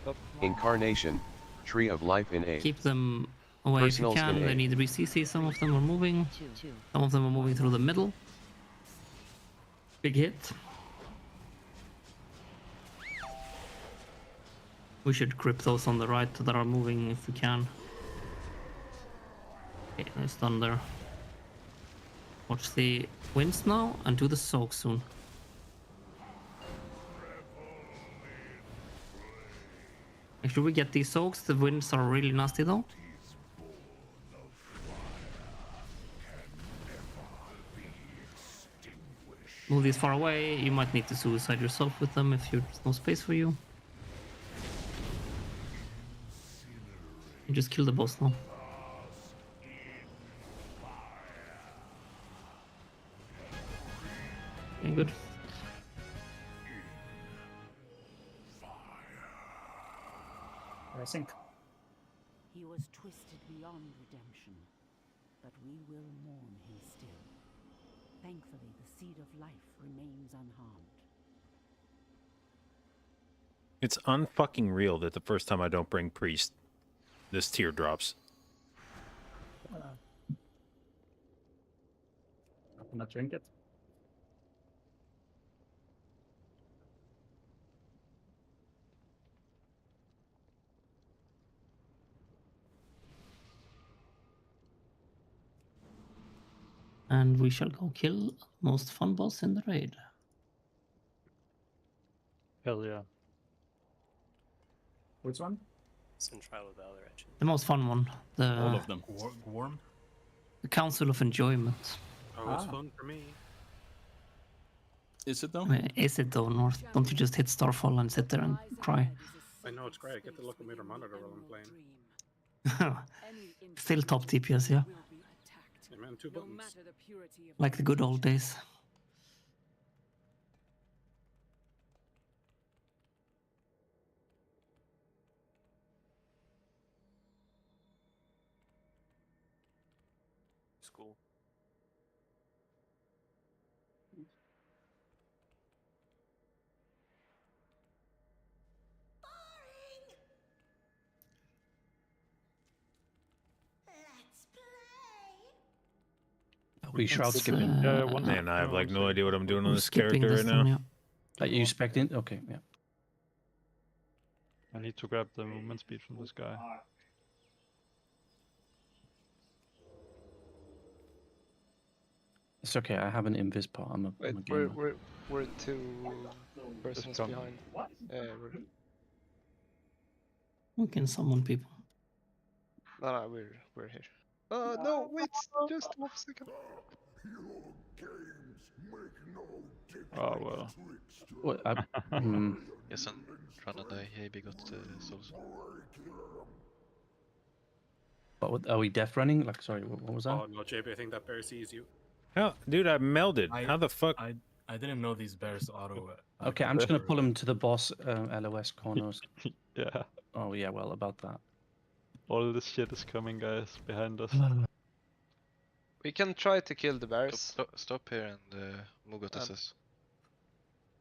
2, Incarnation, Tree of Life in A. Keep them away Personals if you in can. A. They need to be CC. Some of them are moving. 2, Some of them are moving through the middle. Big hit. We should grip those on the right that are moving if we can. Okay, it's done there. Watch the winds now and do the soak soon. Make sure we get these soaks. The winds are really nasty though. Move these far away. You might need to suicide yourself with them if there's no space for you. You just kill the boss now. Okay, good. I think. He was twisted beyond redemption, but we will mourn him still. Thankfully, the seed of life remains unharmed. It's unfucking real that the first time I don't bring priest, this tier drops. I'm gonna drink it. And we shall go kill most fun boss in the raid. Hell yeah. Which one? Central Valley, actually. The most fun one. The All of them. Warm? The Council of Enjoyment. Oh, it's fun for me. Is it though? Is it though, North? Don't you just hit Starfall and sit there and cry? I know it's great. I get to look at my monitor while I'm playing. Still top DPS, yeah. Yeah, man, 2 buttons. Like the good old days. School. Are we shroud skipping? Man, I have like no idea what I'm doing on this skipping character this right now. one, yeah. Are you expecting? Okay, yeah. I need to grab the movement speed from this guy. It's okay, I have an invis part. I'm a gamer. We're 2 persons come. behind. We can summon people. No, we're here. No, wait, just 1 second. Oh well. What, Yes, and Ranadai, he got souls. But what, are we death running? Like, sorry, what was that? Oh no, JB, I think that bear sees you. How, dude, I melded. How the fuck? I didn't know these bears auto. Okay, I'm just gonna pull him to the boss LOS corners. Yeah. Oh yeah, well about that. All this shit is coming, guys, behind us. We can try to kill the bears. Stop here and Mugot SS.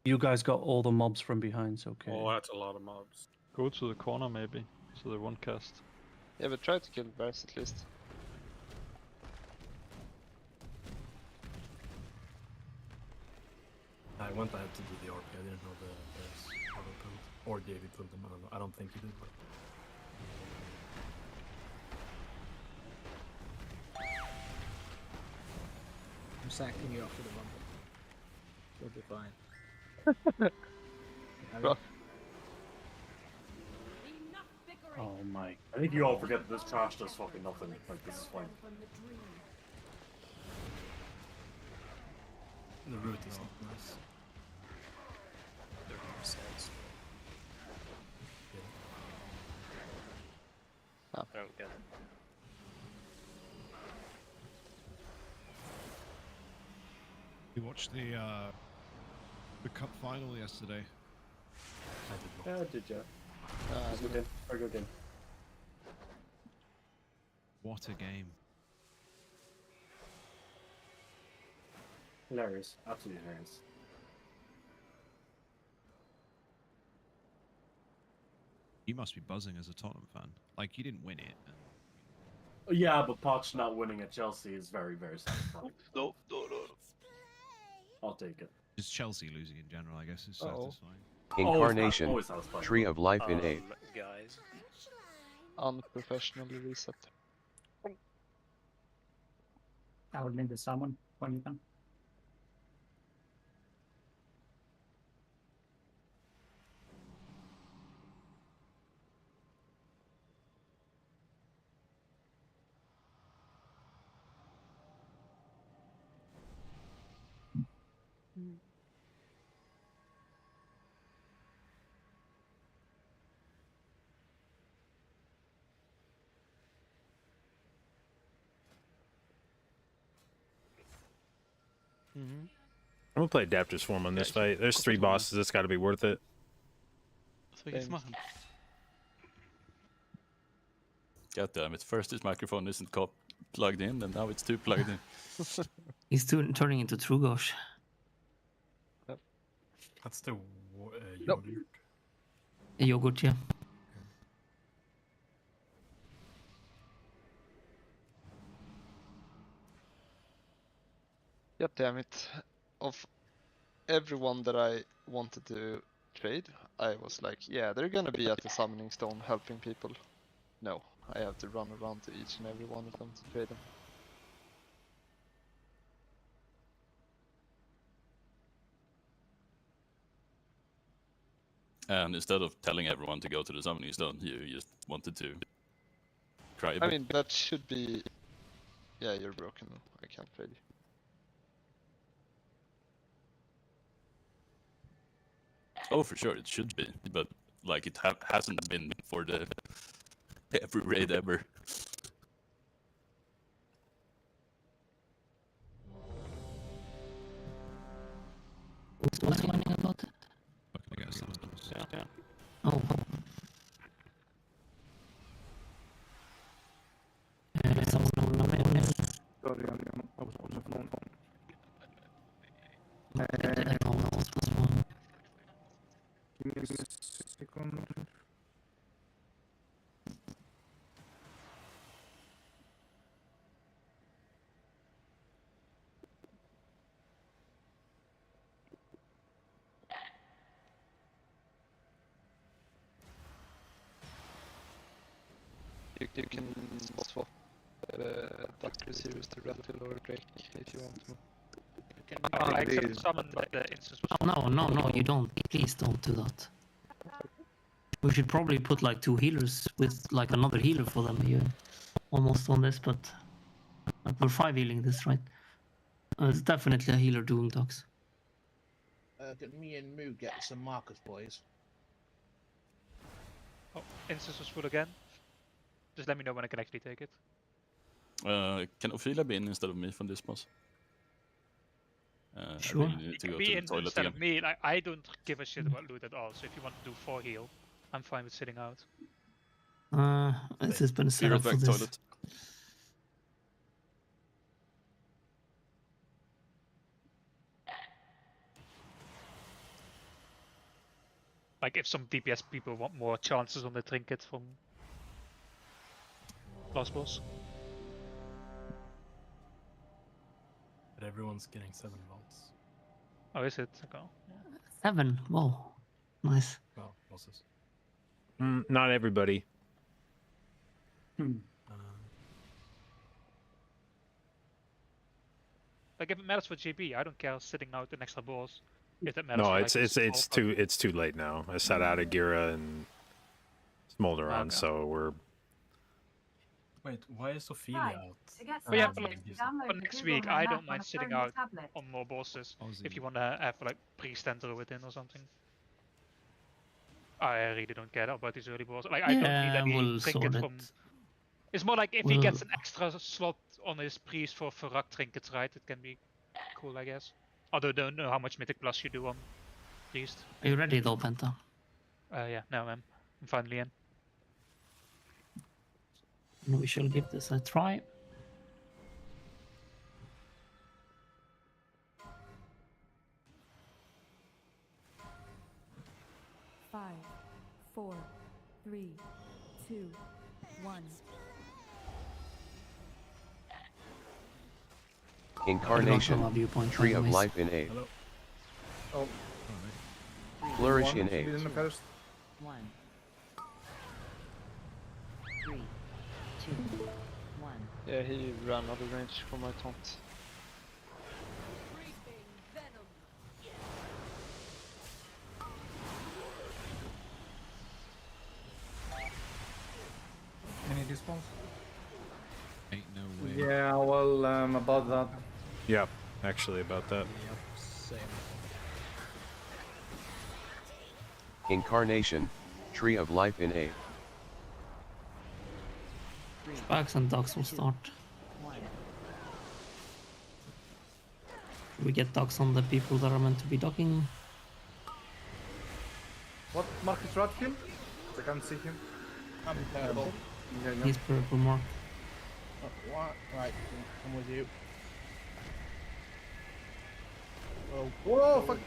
You guys got all the mobs from behind, so okay. Oh, that's a lot of mobs. Go to the corner maybe, so they won't cast. Yeah, but try to kill the bears at least. I went ahead to do the RP. I didn't know the bears auto pulled. Or David pulled them. I don't know. I don't think he did, but. I'm sacking you off to the rumble. You'll be fine. Bro. Oh my. I think you all forget that this trash does fucking nothing. Like, this is fine. The root is not nice. Yeah. I don't get it. You watched the cup final yesterday. I did not. Yeah, did you? It was a good game. Very good game. What a game! Hilarious. Absolutely hilarious. You must be buzzing as a Tottenham fan. Like, you didn't win it. Yeah, but Poch not winning at Chelsea is very, very satisfying. No. I'll take it. Just Chelsea losing in general, I guess, is satisfying. Incarnation, always satisfying. Tree of Life in A. Guys. Unprofessionally reset. I would need the summon when you can. I'm gonna play Adaptor's Form on this fight. There's 3 bosses. It's got to be worth it. God damn it! First his microphone isn't plugged in, and now it's too plugged in. He's turning into Trugosh. That's the Nope. yogurt. Yogurt, yeah. God damn it. Of everyone that I wanted to trade, I was like, yeah, they're gonna be at the summoning stone helping people. No, I have to run around to each and every one of them to trade them. And instead of telling everyone to go to the summoning stone, you just wanted to cry a I bit. mean, that should be... Yeah, you're broken. I can't trade you. Oh, for sure, it should be, but like it hasn't been for the every raid ever. What's whining about it? Yeah. Oh. Someone on my mail. Sorry, I was on the phone. I don't know what this one. Give me a second. You can swap Doctor Sirius to Rattle or Drake if you want to. I accept summon the instance. Oh, no, you don't. Please don't do that. We should probably put like 2 healers with like another healer for them here. Almost on this, but we're 5 healing this, right? It's definitely a healer doing dogs. Get me and Moo get some markers, boys. Oh, instance was full again. Just let me know when I can actually take it. Can Ophelia be in instead of me from this boss? Sure. I really need to go to the toilet instead again. of me. Like, I don't give a shit about loot at all. So if you want to do 4 heal, I'm fine with sitting out. This has been set Be up for right back, this. toilet. Like if some DPS people want more chances on the trinket from last boss. But everyone's getting 7 volts. Oh, is it? Okay. 7. Whoa, nice. Well, bosses. Not everybody. Like if it matters for GB, I don't care sitting out an extra boss. If that matters. No, for, it's like, it's too late now. I sat out of Gira and Smolderon, so we're. Wait, why is Ophelia out? But yeah, but like, for next week, I don't mind sitting out on more bosses if you want to have like priest and druid in or something. I really don't care about these early bosses. Like I don't need any we'll trinket sort from. it. It's more like if he gets an extra slot on his priest for Farak trinkets, right? It can be cool, I guess. Although I don't know how much mythic plus you do on priest. Are you ready though, Penta? Yeah, no, I'm finally in. We shall give this a try. Five, 4, 3, 2, 1. Incarnation, Tree of Life in A. Oh. Flourish in A. In the first. 1, 3, 2, 1. Yeah, he ran out of range for my taunt. Any response? Ain't no way. Yeah, well, about that. Yeah, actually about that. Yep, same. Incarnation, Tree of Life in A. Sparks and dogs will start. Should we get dogs on the people that are meant to be docking? What Marcus Radfield? I can't see him. I'm purple. Yeah. He's purple mark. What? Right, I'm with you. Oh, whoa, fuck!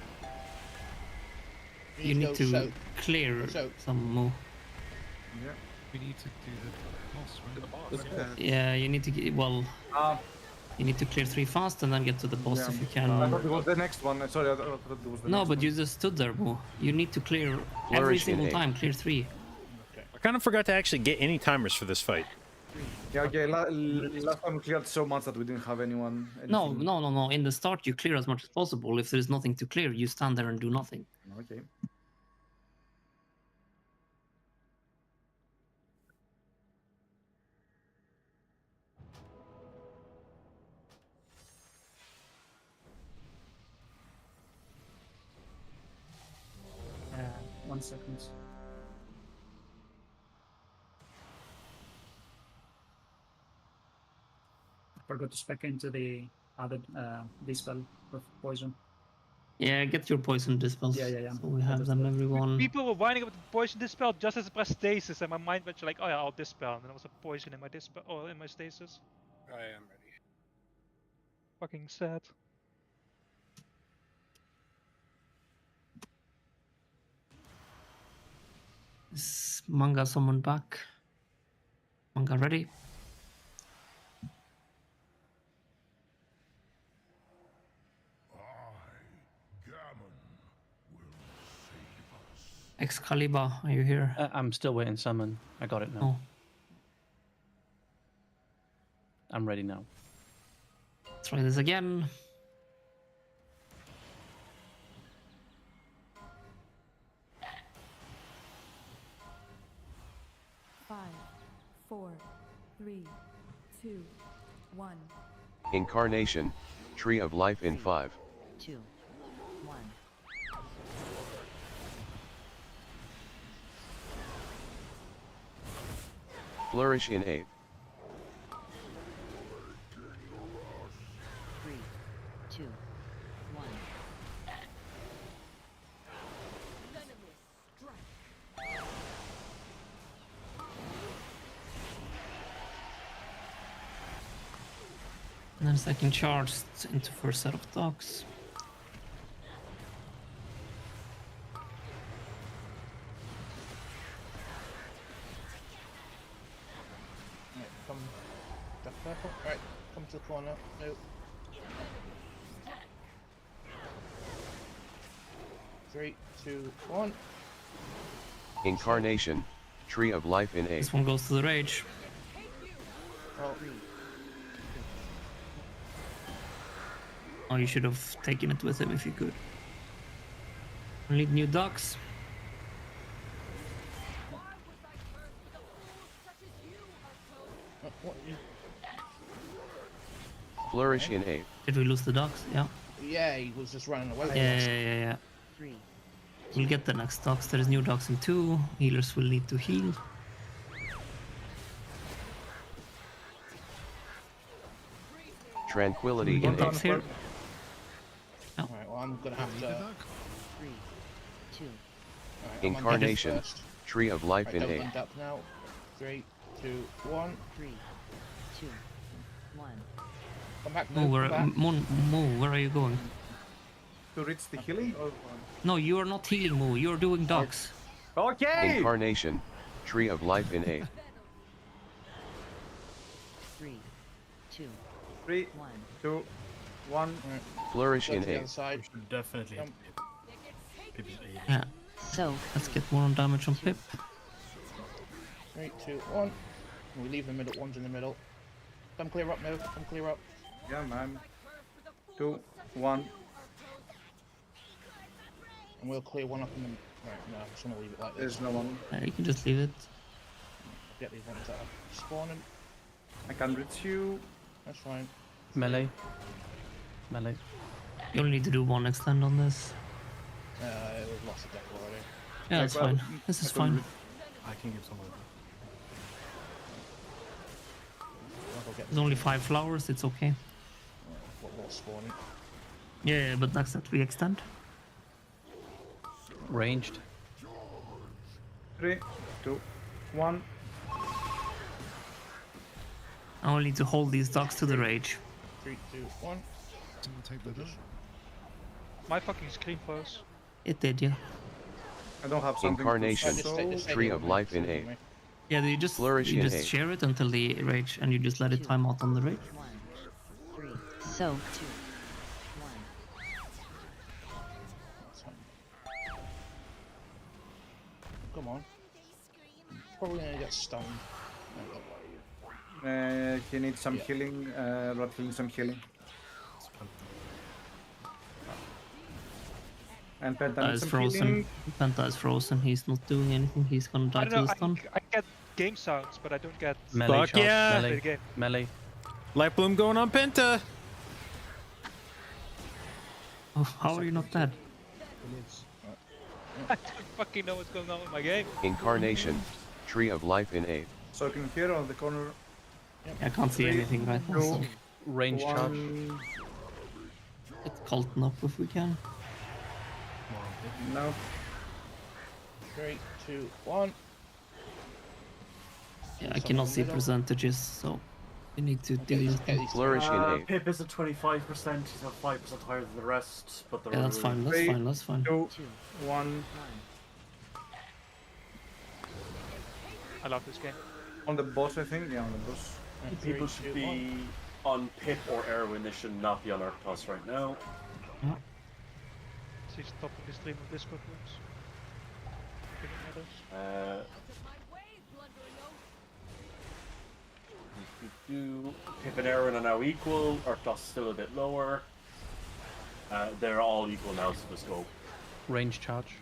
You need to clear some more. Yeah. We need to do the boss, right? Yeah, you need to get, well, you need to clear 3 fast and then get to the boss if you can. I thought it was the next one. Sorry, I thought it was the No, next but one. you just stood there, Mo. You need to clear every Flourish single in time. Clear 3. I kind of forgot to actually get any timers for this fight. Yeah, okay. Last time we cleared so much that we didn't have anyone. No. In the start, you clear as much as possible. If there's nothing to clear, you stand there and do nothing. Okay. Uh, 1 second. Forgot to spec into the other dispel of poison. Yeah, get your poison dispels. Yeah. So we have them, everyone. People were whining about the poison dispel just as a press stasis, and my mind went like, oh yeah, I'll dispel, and then there was a poison in my dispel or in my stasis. I am ready. Fucking sad. Is Manga summoned back? Manga ready? Excalibur, are you here? I'm still waiting summon. I got it now. Oh. I'm ready now. Try this again. Five, 4, 3, 2, 1. Incarnation, Tree of Life in 5. 2, 1. Flourish in 8. 3, 2, 1. And then second charge into first set of dogs. Right, come. The purple. Right, come to the corner. No. 3, 2, 1. Incarnation, Tree of Life in 8. This one goes to the rage. Oh. Oh, you should have taken it with him if you could. We need new ducks. Flourish in 8. Did we lose the ducks? Yeah. Yeah, he was just running away. Yeah. 3. We'll get the next ducks. There is new ducks in 2. Healers will need to heal. Tranquility Get in ducks 8. here. Alright, well, I'm gonna have to. 3, 2. Alright, Incarnation, Tree of Life in 8. Up now. 3, 2, 1. 3, 2, 1. Come back. Mo, where are you going? To reach the healing? Or... No, you are not healing, Mo. You are doing ducks. Okay! Incarnation, Tree of Life in 8. 3, 2, 3, 1. 2, 1. Flourish in 8. Should definitely hit Pip. Yeah. So Let's get more damage on Pip. 3, 2, 1. We leave the middle ones in the middle. Come clear up, Mo. Come clear up. Yeah, man. 2, 1. And we'll clear one up in the. Right, no, I'm just gonna leave it like this. There's no one. You can just leave it. Get these ones that are spawning. I can reach you. That's fine. Melee. Melee. You only need to do 1 extend on this. We've lost a deck already. Yeah, that's fine. This is fine. I can give someone. There's only 5 flowers, it's okay. What was spawning? Yeah, but next set we extend. Ranged. 3, 2, 1. I only need to hold these dogs to the rage. 3, 2, 1. Someone take the dog. My fucking screen froze. It did, yeah. I don't have something Incarnation, to show. Tree of Life in A. Yeah, you just Flourish in A. share it until the rage, and you just let it time out on the rage. 3. So 2. 1. Come on. Probably gonna get stunned. He needs some healing. Rod healing some healing. And Penta Penta needs is some frozen. healing. Penta is frozen. He's not doing anything. He's gonna die I to don't the know, stun. I get game sounds, but I don't get... Melee Fuck charge, yeah! the melee, game. melee. Light Bloom going on Penta. Oh, how are you not dead? I don't fucking know what's going on with my game. Incarnation, Tree of Life in A. Soaking here on the corner. I can't see anything right now. So Range charge. get Colton up if we can. No. 3, 2, 1. Yeah, I cannot see percentages, so you need to do this thing. Flourish in A. Pip is at 25%, he's at 5% higher than the rest, but the Yeah, that's fine. That's fine. That's fine. 2, 1. I love this game. On the boss, I think. Yeah, on the boss. People should be on Pip or Erwin, they should not be on Arctos right now. See the top of the stream of Discord works. Pip and Erwin are now equal, Arctos is still a bit lower. They're all equal now, so let's go. Range charge.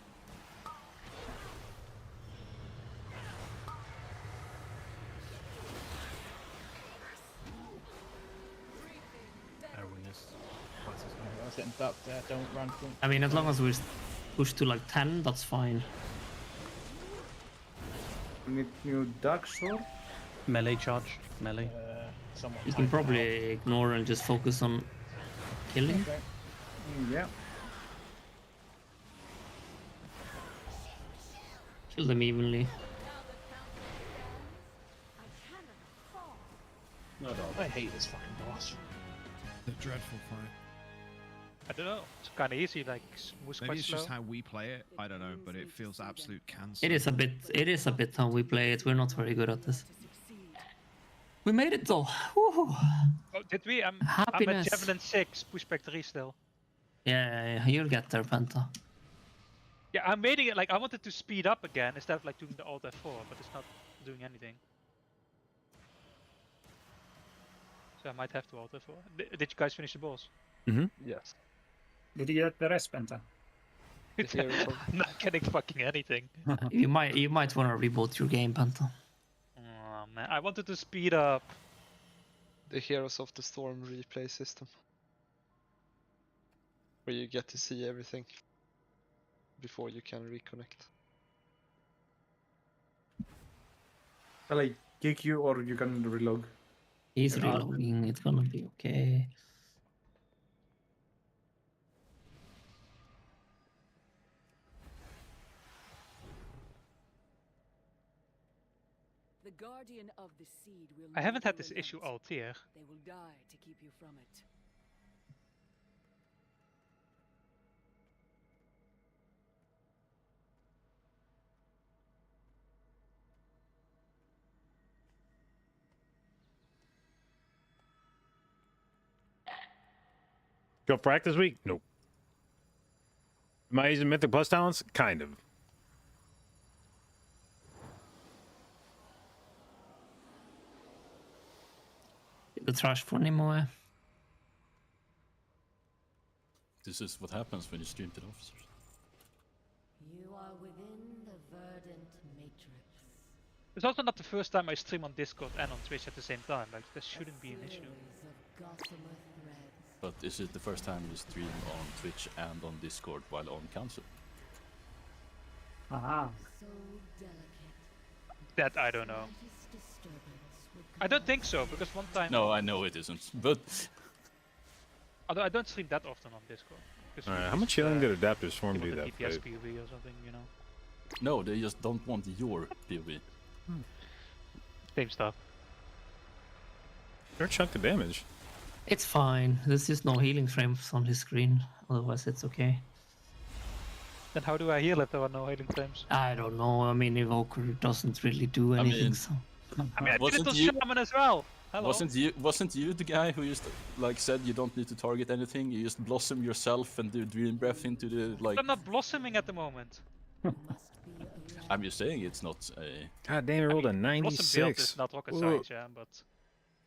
Erwin is I was getting ducked there, don't run from. I mean, as long as we push to like 10, that's fine. We need new duck sword. Melee charge. Melee. You can probably ignore and just focus on killing. Okay. Yeah. Kill them evenly. No, no. I hate this fucking boss. The dreadful fight. I don't know. It's kind of easy, like moves Maybe quite it's slow. just how we play it. I don't know, but it feels absolute cancer. It is a bit. It is a bit how we play it. We're not very good at this. We made it though. Woohoo. Oh, did we? I'm Happiness. at Javelin 6, pushback 3 still. Yeah, you'll get there, Penta. Yeah, I'm waiting it, like, I wanted to speed up again instead of like doing the Alt F4, but it's not doing anything. So I might have to Alt F4. Did you guys finish the boss? Mm-hmm. Yes. Did you get the rest, Penta? I'm not getting fucking anything. you might want to reboot your game, Penta. Oh man, I wanted to speed up. The Heroes of the Storm replay system. Where you get to see everything before you can reconnect. Shall I kick you or you can relog? He's reloading. It's gonna be okay. The guardian of the seed will I haven't had never this issue relent. all tier. They will die to keep you from it. Go practice week? Nope. Am I using Mythic Plus talents? Kind of. The trash for Nimue. This is what happens when you stream to the officers. You are within the verdant matrix. It's also not the first time I stream on Discord and on Twitch at the same time. Like, that shouldn't be an issue. But is it the first time you stream on Twitch and on Discord while on council? Aha. So delicate. That I don't know. I don't think so, because one time... No, I know it isn't, but... Although I don't stream that often on Discord. Alright, how much healing did Adaptive Swarm do that DPS fight? POV or something, you know. No, they just don't want your POV. Same stuff. Fair chunk of damage. It's fine. There's just no healing frames on his screen. Otherwise, it's okay. Then how do I heal if there are no healing frames? I don't know. I mean, Evoker doesn't really do anything. So. I mean, I did it to Shaman as well. Hello. Wasn't you the guy who just like said you don't need to target anything? You just blossom yourself and do dream breath into the like. I'm not blossoming at the moment. I'm just saying it's not a. God damn, it rolled a Blossom build 96. is not rocket science, yeah, but.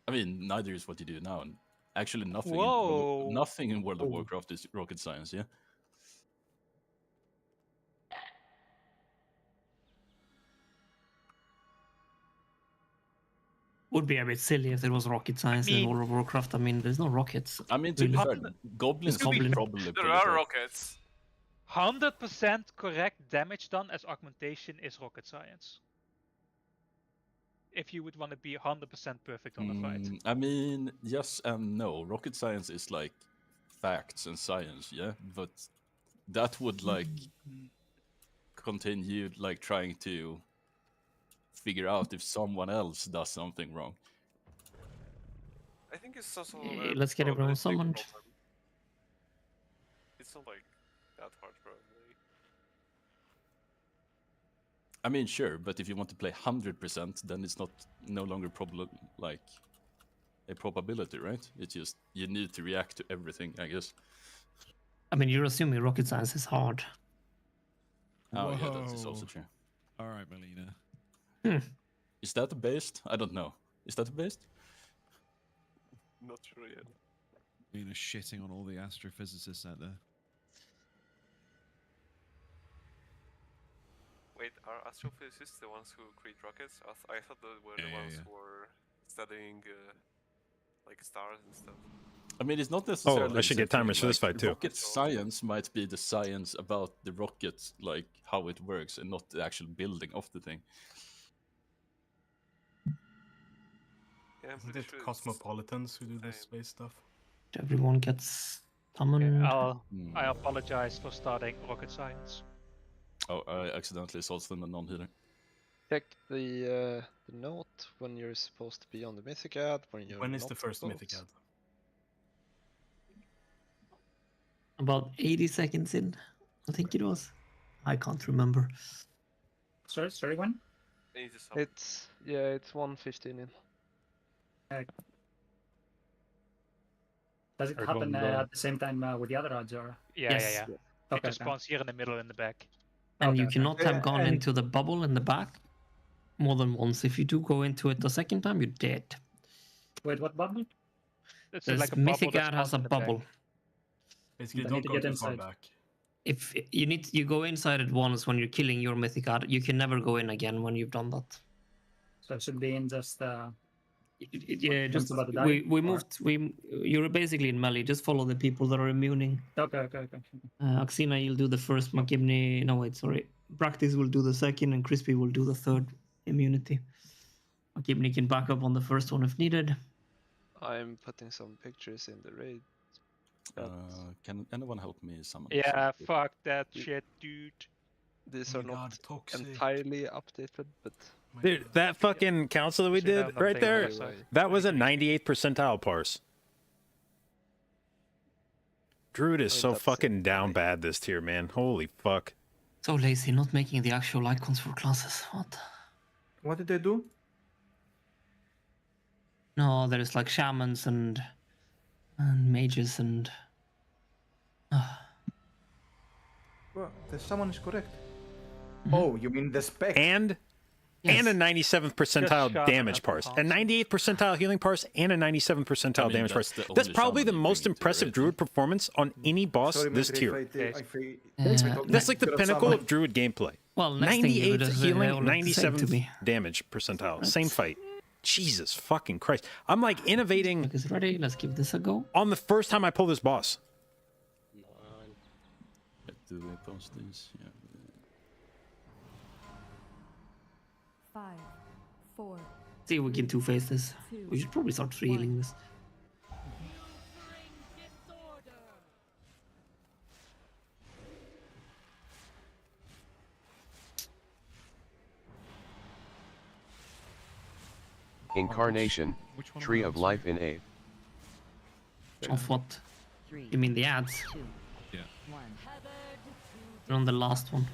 I mean, neither is what you do now. And actually, nothing. Whoa. Nothing in World of Warcraft is rocket science, yeah. Would be a bit silly if there was rocket science in World of Warcraft. I mean, there's no rockets. I mean, to be fair, goblins Goblin. probably. There are rockets. 100% correct damage done as augmentation is rocket science. If you would want to be 100% perfect on a fight. I mean, yes and no. Rocket science is like facts and science, yeah, but that would like continue like trying to figure out if someone else does something wrong. I think it's also. Let's get everyone summoned. It's not like that hard, probably. I mean, sure, but if you want to play 100%, then it's no longer like a probability, right? It's just you need to react to everything, I guess. I mean, you're assuming rocket science is hard. Oh yeah, that is also true. All right, Melina. Is that a based? I don't know. Is that a based? Not sure yet. Melina shitting on all the astrophysicists out there. Wait, are astrophysicists the ones who create rockets? I thought they were the ones who were studying like stars and stuff. I mean, it's not necessarily. Oh, I should get timers for this fight too. Rocket science might be the science about the rocket, like how it works, and not the actual building of the thing. Yeah, I'm Isn't pretty it sure cosmopolitans who do this space stuff? Everyone gets summoned. I apologize for starting rocket science. Oh, I accidentally sold them a non-healer. Check the note when you're supposed to be on the mythic ad. When is the first mythic ad? About 80 seconds in, I think it was. I can't remember. Sorry, when? It's 1:15 in. Does it happen at the same time with the other ads, or? Yeah. It Okay, just spawns here in the middle in the back. And you cannot have gone into the bubble in the back more than once. If you do go into it the second time, you're dead. Wait, what bubble? It's This like a bubble mythic that ad has spawns a in the back. bubble. Basically, I don't need to go get too far inside. back. If you go inside it once when you're killing your mythic ad, you can never go in again when you've done that. So it should be in just. Yeah, just about to die, we moved. You're basically in melee. Just follow the people that are immuning. Okay. Axina, you'll do the first. McGibney, no wait, sorry. Practice will do the second, and Crispy will do the third immunity. McGibney can back up on the first one if needed. I'm putting some pictures in the raid. Can anyone help me summon? Yeah, fuck that shit, dude. These are not entirely updated, but Dude, that fucking council that we Should have did right something there, on the side. that was a 98th percentile parse. Druid is so fucking down bad this tier, man. Holy fuck. So lazy, not making the actual icons for classes. What? What did they do? No, there's like shamans and mages and. Well, the summon is correct. Oh, you mean the spec? And a 97th percentile shot damage at the parse, parse. a 98th percentile healing parse, and a 97th percentile damage parse. that's the That's only probably the shaman most impressive Druid performance on any boss Sorry, this Mitri, tier. That's That's like the pinnacle of Druid gameplay. Well, next thing you 98th would just say, healing, "Hey, look the same to 97th me." damage percentile. Same fight. Jesus fucking Christ. I'm like innovating. Is ready? Let's give this a go. On the first time I pull this boss. Do they post these? Yeah. 5, 4. See if we can two-face this. We should probably start healing this. Incarnation, Which one am Tree I on, of sorry? Life in A. Of what? You mean the ads? Yeah. You're on the last one.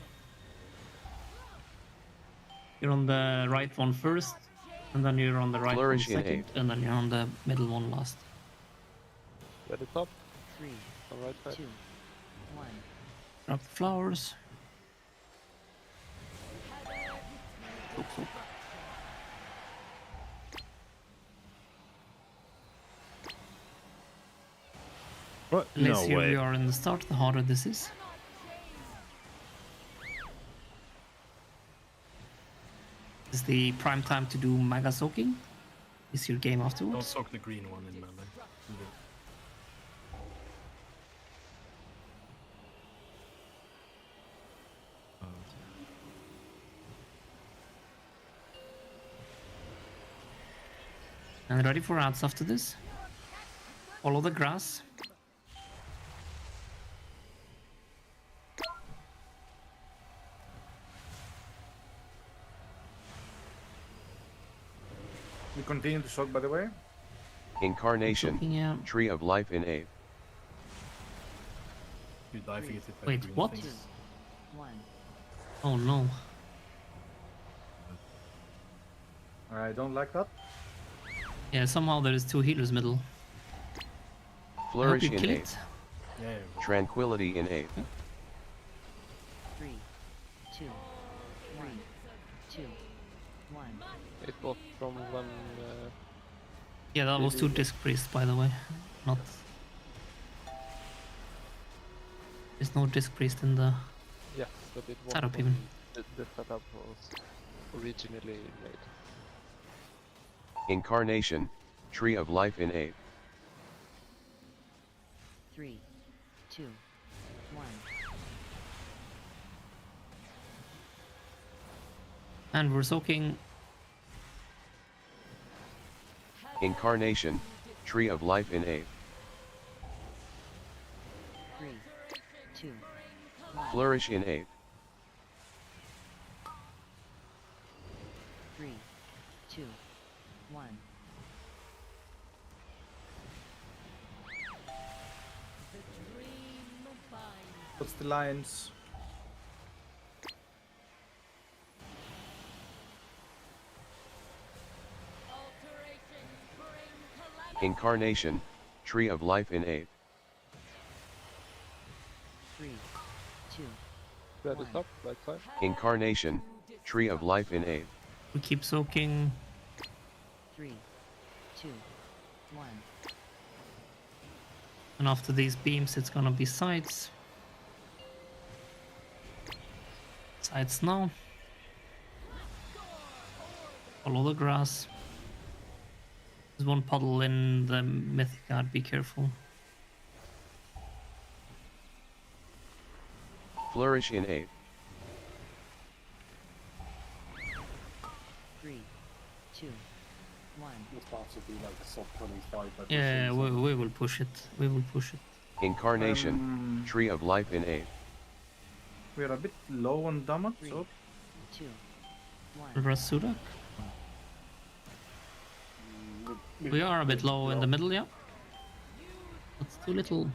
You're on the right one first, and then you're on the right Flourish one in second, and then you're on the middle one last. At the top. 3, All right side. 2, 1. Drop the flowers. What? The less No here way. we are in the start, the harder this is. Is the prime time to do mega soaking? Is your game Don't afterwards? soak the green one in melee. Do it. And ready for ads after this? Follow the grass. We continue to soak, by the way. Incarnation, Yeah. Tree of Life in A. You die if you get hit by Wait, green what? things. 1. Oh no. I don't like that. Yeah, somehow there is 2 healers middle. Flourish I hope you in kill A. it. Yeah. Tranquility in A. 3, 2, 3, 2, 1. It was from when. Yeah, that was 2 disc priests, by the way. Not. There's no disc priest in the. Yeah, but it was Setup when even. the setup was originally made. Incarnation, Tree of Life in A. 3, 2, 1. And we're soaking. Incarnation, Tree of Life in A. 3, 2, 1. Flourish in A. 3, 2, 1. What's the lines? Incarnation, Tree of Life in A. 3, 2, At the top, right side. Incarnation, Tree of Life in A. We keep soaking. 3, 2, 1. And after these beams, it's gonna be sides. Sides now. Follow the grass. There's one puddle in the mythic guard, be careful. Flourish in A. 3, 2, 1. It's possibly like a sub 25. Yeah, we will push it. We will push it. Incarnation, Tree of Life in A. We are a bit low on damage, so 2, 1. Rasudak. We are a bit low in the middle, yeah. That's too little.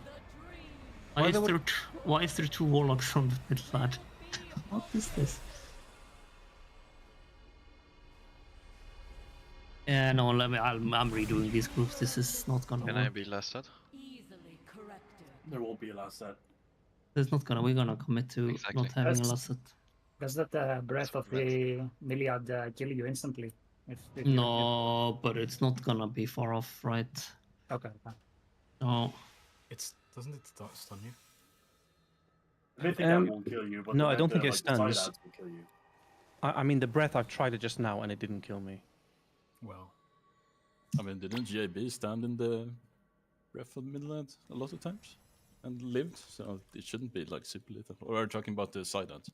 Why is there 2 warlocks on the middle lad? What is this? Yeah, no, I'm redoing these groups. This is not gonna Can work. I be last set? There won't be a last set. It's not gonna. We're gonna commit to Exactly. not having a last set. Does that breath of the Myriad kill you instantly? If No, but it's not gonna be far off, right? Okay. No. Doesn't it stun you? I don't think that won't kill you, but No, the I don't think like, it the side stuns. ads will kill you. I mean, the breath, I've tried it just now and it didn't kill me. Well, I mean, didn't JB stand in the Breath of Midland a lot of times and lived? So it shouldn't be like super lethal. Or are you talking about the side ads?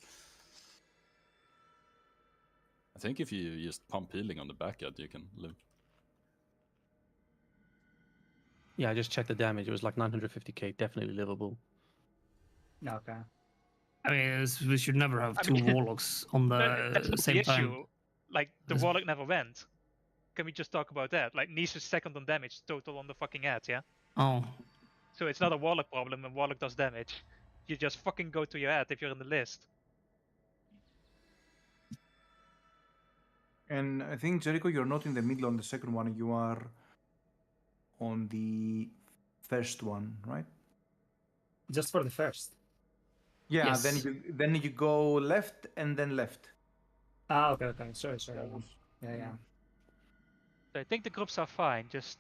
I think if you just pump healing on the back ad, you can live. Yeah, I just checked the damage. It was like 950k, definitely livable. Okay. I mean, we should never have I 2 mean, warlocks on That's the not same the time. issue. Like, the That's- warlock never went. can we just talk about that? Like Niche is second on damage total on the fucking ad, yeah? Oh. So it's not a Warlock problem when Warlock does damage. You just fucking go to your ad if you're in the list. And I think, Jericho, you're not in the middle on the second one. You are on the first one, right? Just for the first. Yeah, Yes. then you go left and then left. Ah, okay. Sorry. Yeah. So I think the groups are fine. Just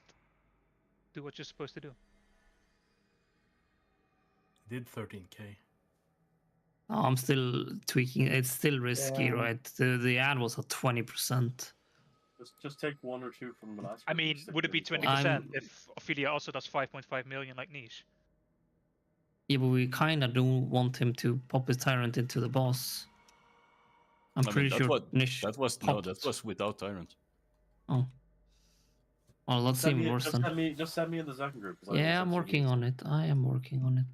do what you're supposed to do. Did 13k. Oh, I'm still tweaking. It's still risky, Yeah. right? The ad was at 20%. Just take 1 or 2 from the last. I group, mean, stick would it be with the 20% if Ophelia also does 5.5 million like Niche? Yeah, but we kind of don't want him to pop his Tyrant into the boss. I'm I mean, pretty that's sure what, Nish that was popped. that was without Tyrant. Oh. Well, that's Send even me- worse just then. send me just send me in the second group. 'cause I Yeah, will I'm send working you on it. I am working on it.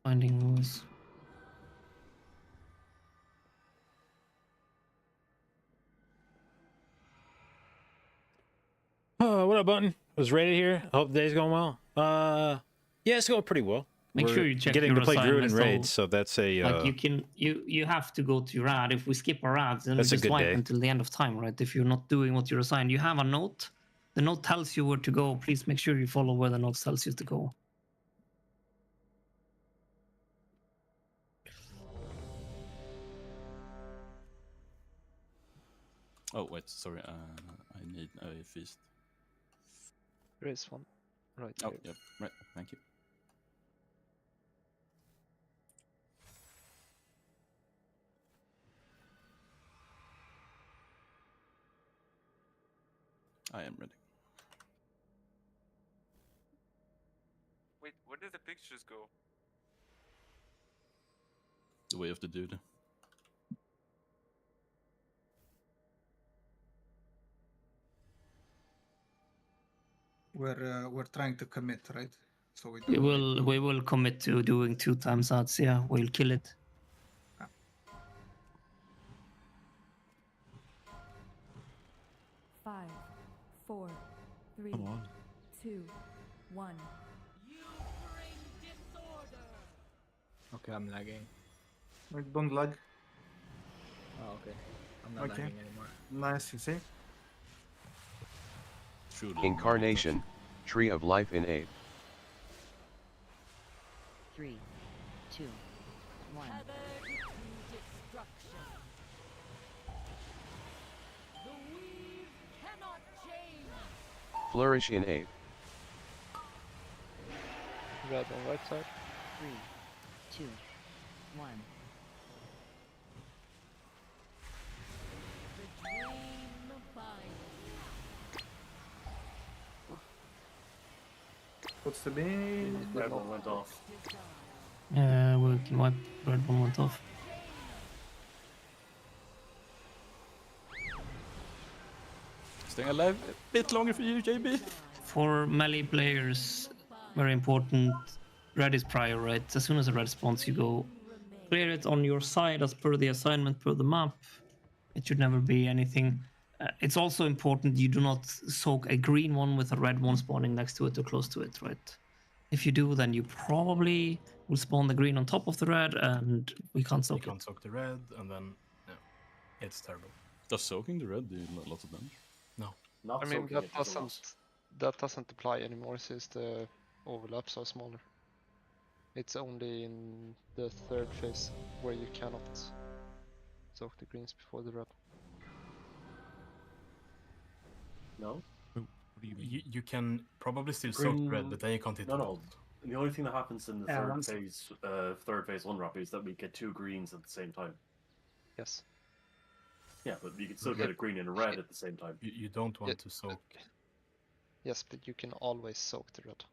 Finding moves. What up, Button? Was rated here. I hope the day's going well. Yeah, it's going pretty well. Make We're sure you check getting your to play Druid and assignments, raids, so that's a like you have to go to your ad. If we skip our ads, then we That's a just good wipe day. until the end of time, right? If you're not doing what you're assigned, you have a note. The note tells you where to go. Please make sure you follow where the note tells you to go. Oh wait, sorry. I need a feast. There is one. Right. Oh, here. yep. Right. Thank you. I am ready. Wait, where did the pictures go? The way of the dude. We're trying to commit, right? So We will commit to doing 2 times ads. Yeah, we'll kill it. Five, four, three, Come on. 2, 1. Okay, I'm lagging. Don't lag. Oh, okay. I'm not Okay. lagging anymore. Nice, you see? Incarnation, Tree of Life in 8. 3, 2, 1. Flourish in 8. Red on right side. 3, 2, 1. What's the big? Red one went off. Yeah, we can wipe red one went off. Staying alive a bit longer for you, JB. For melee players, very important. Red is prior, right? As soon as the red spawns, you go clear it on your side as per the assignment, per the map. It should never be anything. It's also important you do not soak a green one with a red one spawning next to it or close to it, right? If you do, then you probably will spawn the green on top of the red, and we can't soak You can't soak the red, and then no, it's terrible. Does soaking the red do a lot of damage? No. Not I mean soaking it does a lot. that doesn't apply anymore since the overlaps are smaller. It's only in the third phase where you cannot soak the greens before the red. No. What do you mean? You can probably still soak Green- red, but then you can't hit No, the no. The only thing that happens in the Yeah, third phase unwrap is that we get 2 greens at the same time. Yes. Yeah, but you can still get a green and a red at the same time. You don't want to soak. Yes, but you can always soak the red.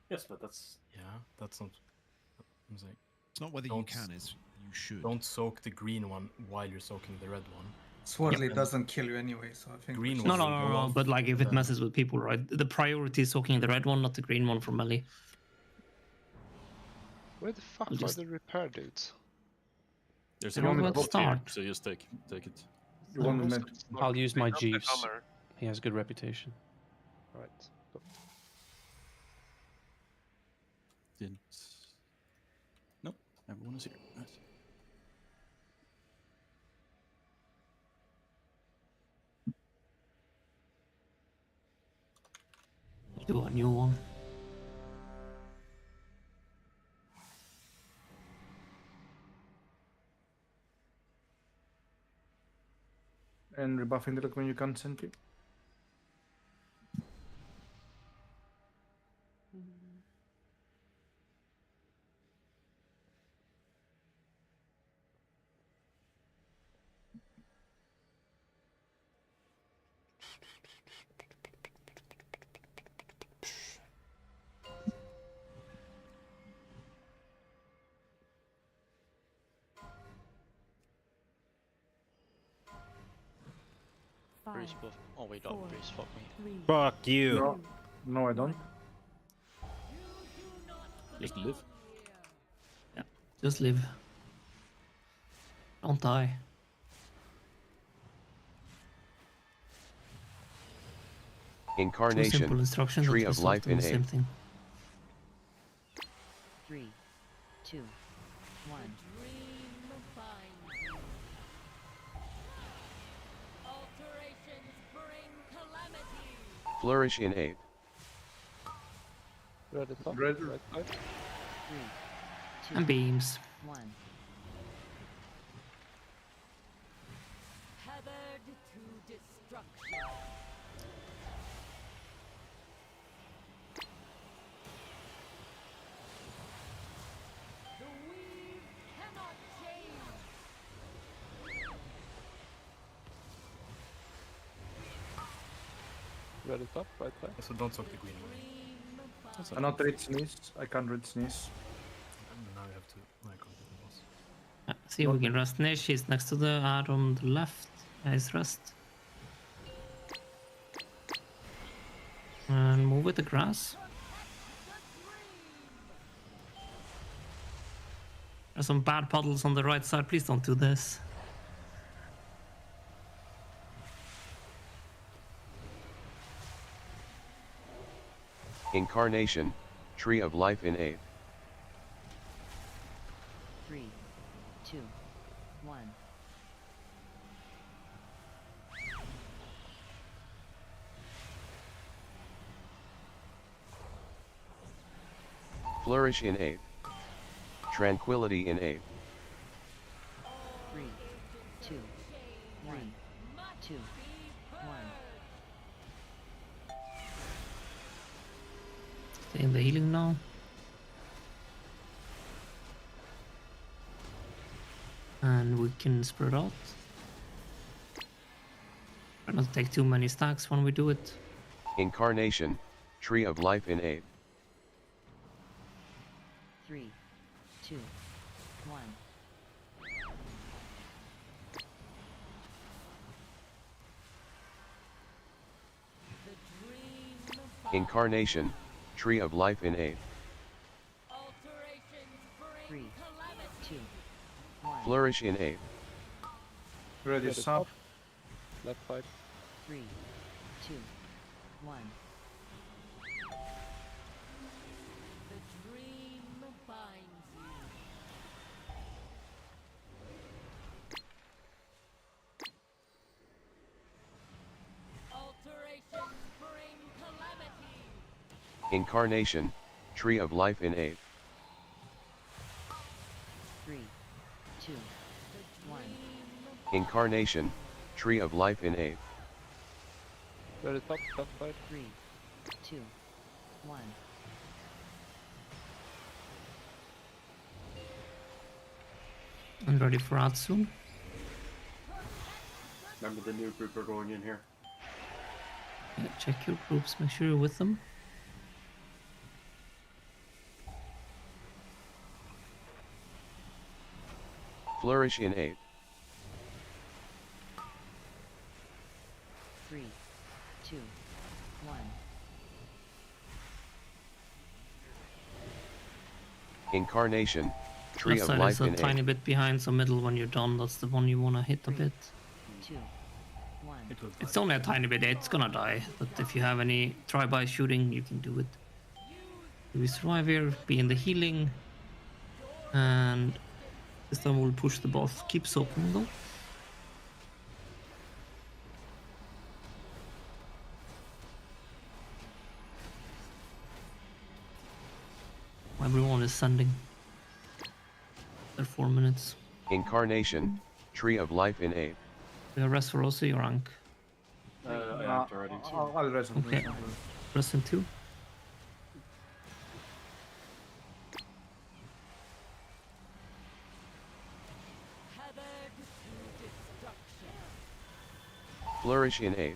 Yes, but that's... Yeah, that's not... I'm saying. It's not whether you can, it's you should. Don't soak the green one while you're soaking the red one. Swordly Yeah. doesn't kill you anyway, so I think... Green No, one no, will no, go no. off, But like, if it then- messes with people, right? The priority is soaking the red one, not the green one for melee. Where the fuck I'll just- are the repair dudes? There's I a don't one know where to box here, start. so just take it. You want me? I'll use my Drop the Jeeves. hammer. He has good reputation. Right. Didn't. Nope. Everyone is here. Nice. Do a new one. And rebuffing the look when you constantly. Breeze buff. Oh wait, don't breeze. Fuck me. Fuck you. No, no, I don't. Just live. Yeah, just live. Don't die. Two Incarnation, simple instructions Tree that of result Life in in the same 8. thing. 3, 2, 1. Flourish in 8. Red is up. Red. Right side. 3, 2, And beams. 1. Tethered to destruction. The weave cannot change. Red is up. Right side. So don't soak the green away. I not read sneeze. I can't read sneeze. And now you have to like complete the boss. See if we can rest Nish. He's next to the ad on the left. Nice rest. And move with the grass. There's some bad puddles on the right side. Please don't do this. Incarnation, Tree of Life in 8. 3, 2, 1. Flourish in 8. Tranquility in 8. 3, 2, 1, 2, 1. Stay in the healing now. And we can spread out. Try not to take too many stacks when we do it. Incarnation, Tree of Life in 8. 3, 2, 1. Incarnation, Tree of Life in 8. 3, 2, 1. Flourish in 8. Red is up. Left side. 3, 2, 1. The dream binds you. Alterations bring calamity. Incarnation, Tree of Life in 8. 3, 2, 1. Incarnation, Tree of Life in 8. Red is up. Left side. 3, 2, 1. And ready for out soon. Remember the new group are going in here. Yeah, check your groups, make sure you're with them. Flourish in 8. 3, 2, 1. Incarnation, Tree Left of side Life is a in 8. tiny bit behind, so middle when you're done, that's the one you want to hit a bit. 2, It will It's only a tiny bit. It's gonna die. But if you have any try-by shooting, you can do it. We survive here, be in the healing, and this time we'll push the boss. Keep soaking though. Everyone is sending. They're 4 minutes. Incarnation, Tree of Life in A. You have rest for also your rank. I have already too. I'll rest on Okay. Rest in 2. Flourish in A.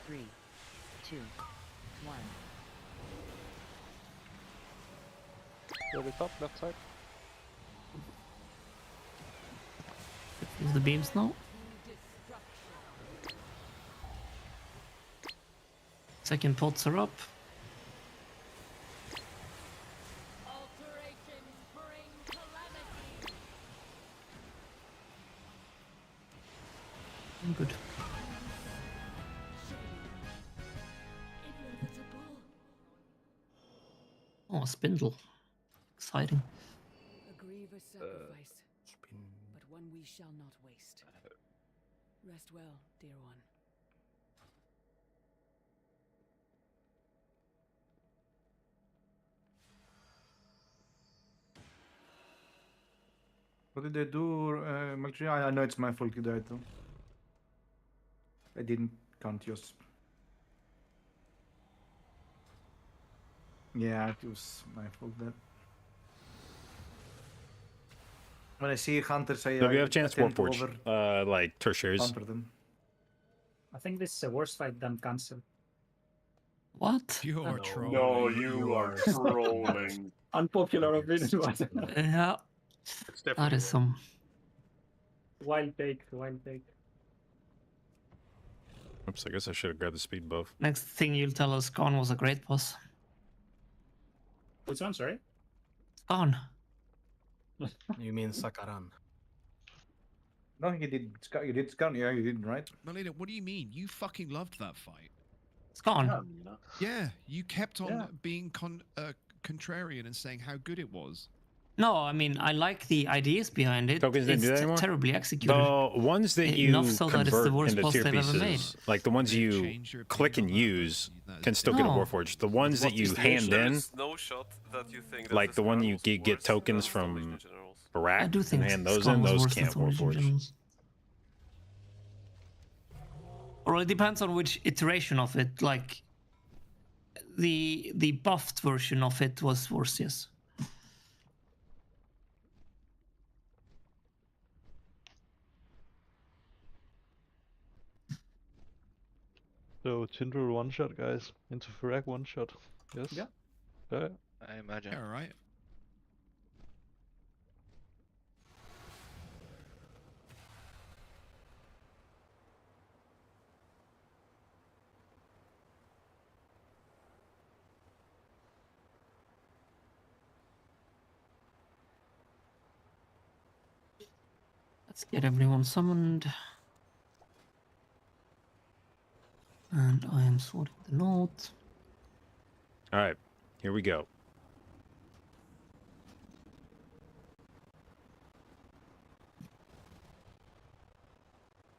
3, 2, 1. Go to the top, left side. Use the beams now. Second pots are up. Good. Oh, a spindle. Exciting. A grievous sacrifice, but one we shall not waste. Rest well, dear one. What did they do, Maltri? I know it's my fault you died though. I didn't count yours. Yeah, it was my fault that. When I see hunters, I So we have a chance tend to Warforged, like tertiaries. counter them. I think this is a worse fight than cancel. What? You are trolling. No, you are trolling. Unpopular opinion. Yeah. It's That definitely is some. Wild take, wild take. Oops, I guess I should have grabbed the speed buff. Next thing you'll tell us, Gone was a great boss. Which one, sorry? Gone. You mean Sakaran? No, you did. You did scan. Yeah, you did, right? Melina, what do you mean? You fucking loved that fight. It's gone. Yeah, you kept on being contrarian and saying how good it was. No, I mean, I like the ideas behind it. Tokens didn't do that It's anymore? terribly executed. The ones that you Enough so that it's the convert worst into boss tier they've ever made. pieces, like the ones you click and use, can still get a No. Warforged. The ones that you hand There in, is no shot that you think that like this the one card you was get worse tokens than from Legion Generals. I Iraq do and think hand those Scum in, was those worse than can't Storm Legion Warforge. Generals. Or it depends on which iteration of it. Like the buffed version of it was worse, yes. So Tindril one shot, guys. Into Farak one shot. Yes. Yeah. Yeah. I imagine. Yeah, all right. Let's get everyone summoned. And I am sorting the note. All right, here we go.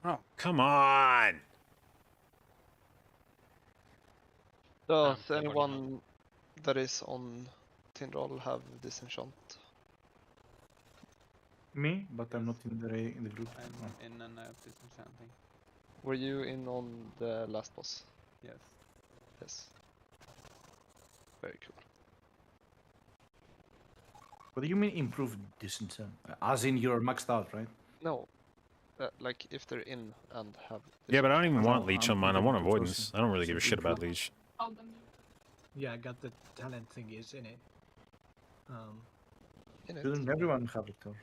Oh, come on! Does anyone that is on Tindral have disenchant? Me, but I'm not in the group. I'm in and out disenchanting. Were you in on the last boss? Yes. Yes. Very cool. What do you mean improved distance? As in you're maxed out, right? No. Like if they're in and have. Yeah, but I don't even want No, Leech I'm on mine. I want completely Avoidance. frozen. I don't really give a So shit about improve. Leech. Yeah, I got the talent thingies in it. Shouldn't everyone have it, or?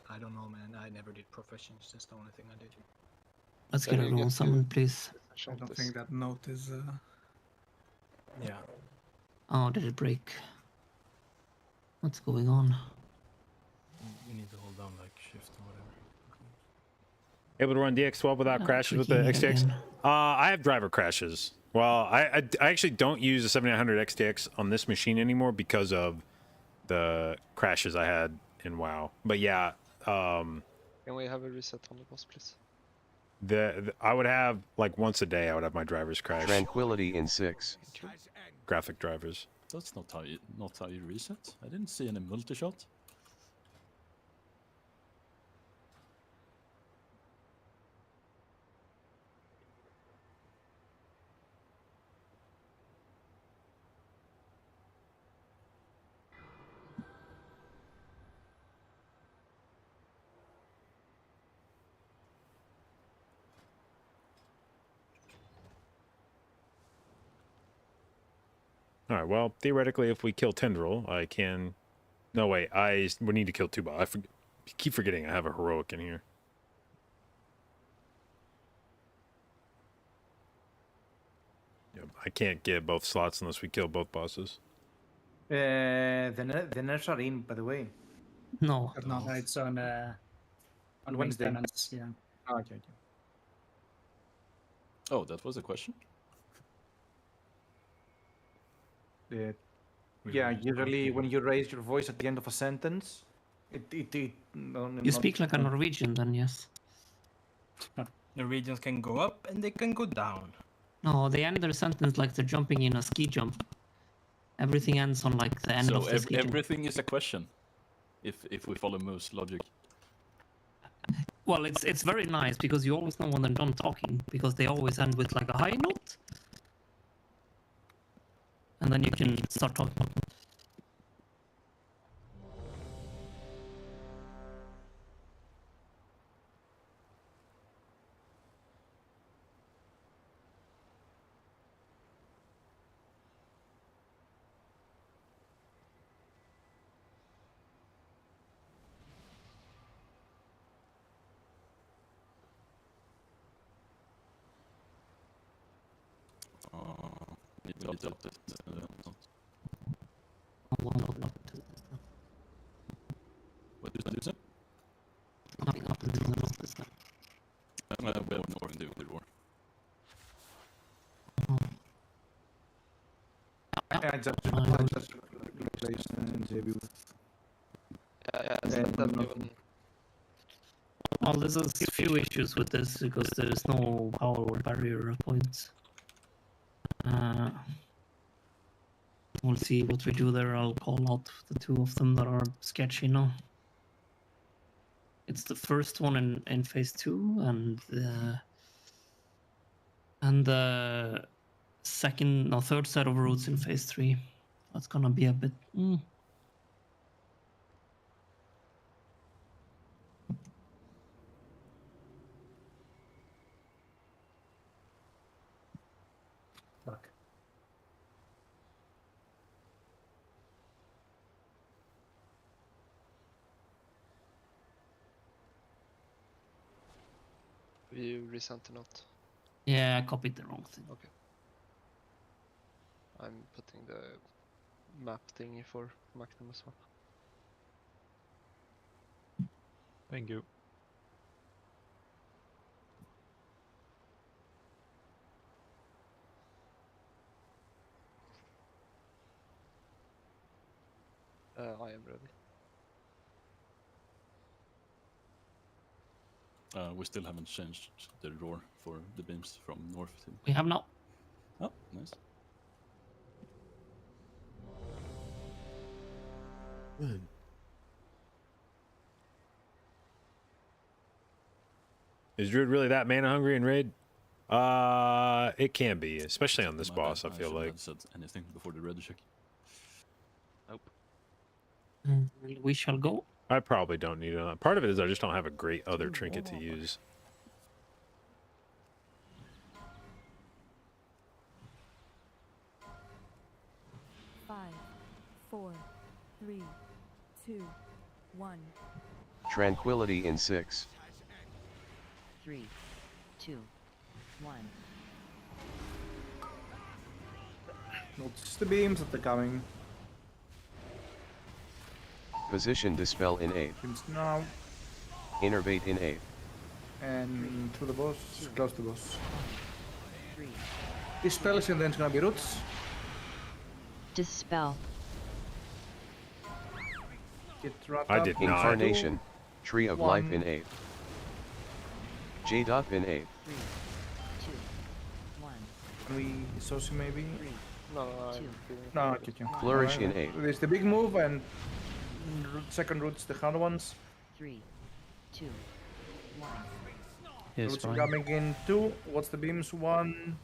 I don't know, man. I never did professions. That's the only thing I did. Let's Then get you everyone get to summoned, please. I don't think that note is. Yeah. Oh, did it break? What's going on? You need to hold down like shift or whatever. Able to run DX12 without crashes with the freaking XTX? again. I have driver crashes. Well, I actually don't use the 7900 XTX on this machine anymore because of the crashes I had in WoW. But yeah, Can we have a reset on the boss, please? I would have like once a day. I would have my drivers crash. Tranquility in 6. Graphic drivers. That's not how you reset. I didn't see any multi-shot. All right. Well, theoretically, if we kill Tendril, I can. No, wait. We need to kill 2 boss. Keep forgetting I have a heroic in here. Yep, I can't get both slots unless we kill both bosses. The nerfs are in, by the way. No. No, it's on Wednesday. maintenance. Yeah. Oh, okay. Oh, that was a question? Yeah, usually when you raise your voice at the end of a sentence, You speak like a Norwegian, then yes. Norwegians can go up and they can go down. No, they end their sentence like they're jumping in a ski jump. Everything ends on like the end So of the ski jump. everything is a question, if we follow Moose logic. Well, it's very nice because you always know when they're done talking because they always end with like a high note. And then you can start talking. What did you say? Nothing up until the most this time. We have more to do with the roar. I just replaced and JB. Well, there's a few issues with this because there's no power barrier points. We'll see what we do there. I'll call out the 2 of them that are sketchy now. It's the first one in phase 2 and the third set of routes in phase 3. That's gonna be a bit. Fuck. You resent the note. Yeah, I copied the wrong thing. Okay. I'm putting the map thingy for Magnum as well. Thank you. I am ready. We still haven't changed the roar for the beams from north to... We have not. Oh, nice. Is Druid really that mana hungry in raid? It can be, especially on this boss. I feel like. Said anything before the red check. Nope. We shall go. I probably don't need it. Part of it is I just don't have a great other trinket to use. Five, 4, 3, 2, 1. Tranquility in 6. 3, 2, 1. Notice the beams that they're coming. Position dispel in 8. Now. Innervate in 8. And through the boss, close the boss. 3. Dispels and then it's gonna be roots. Dispel. Get right I up did into not. Incarnation, Tree of Life 1. in 8. J. in 8. 3, 2, 1. Can we associate maybe? 3, No, 2. No, okay. Flourish in Alright, 8. There's the big move and second roots, the hard ones. 3, 2, 1. Yes, Roots fine. coming in 2. What's the beams? 1.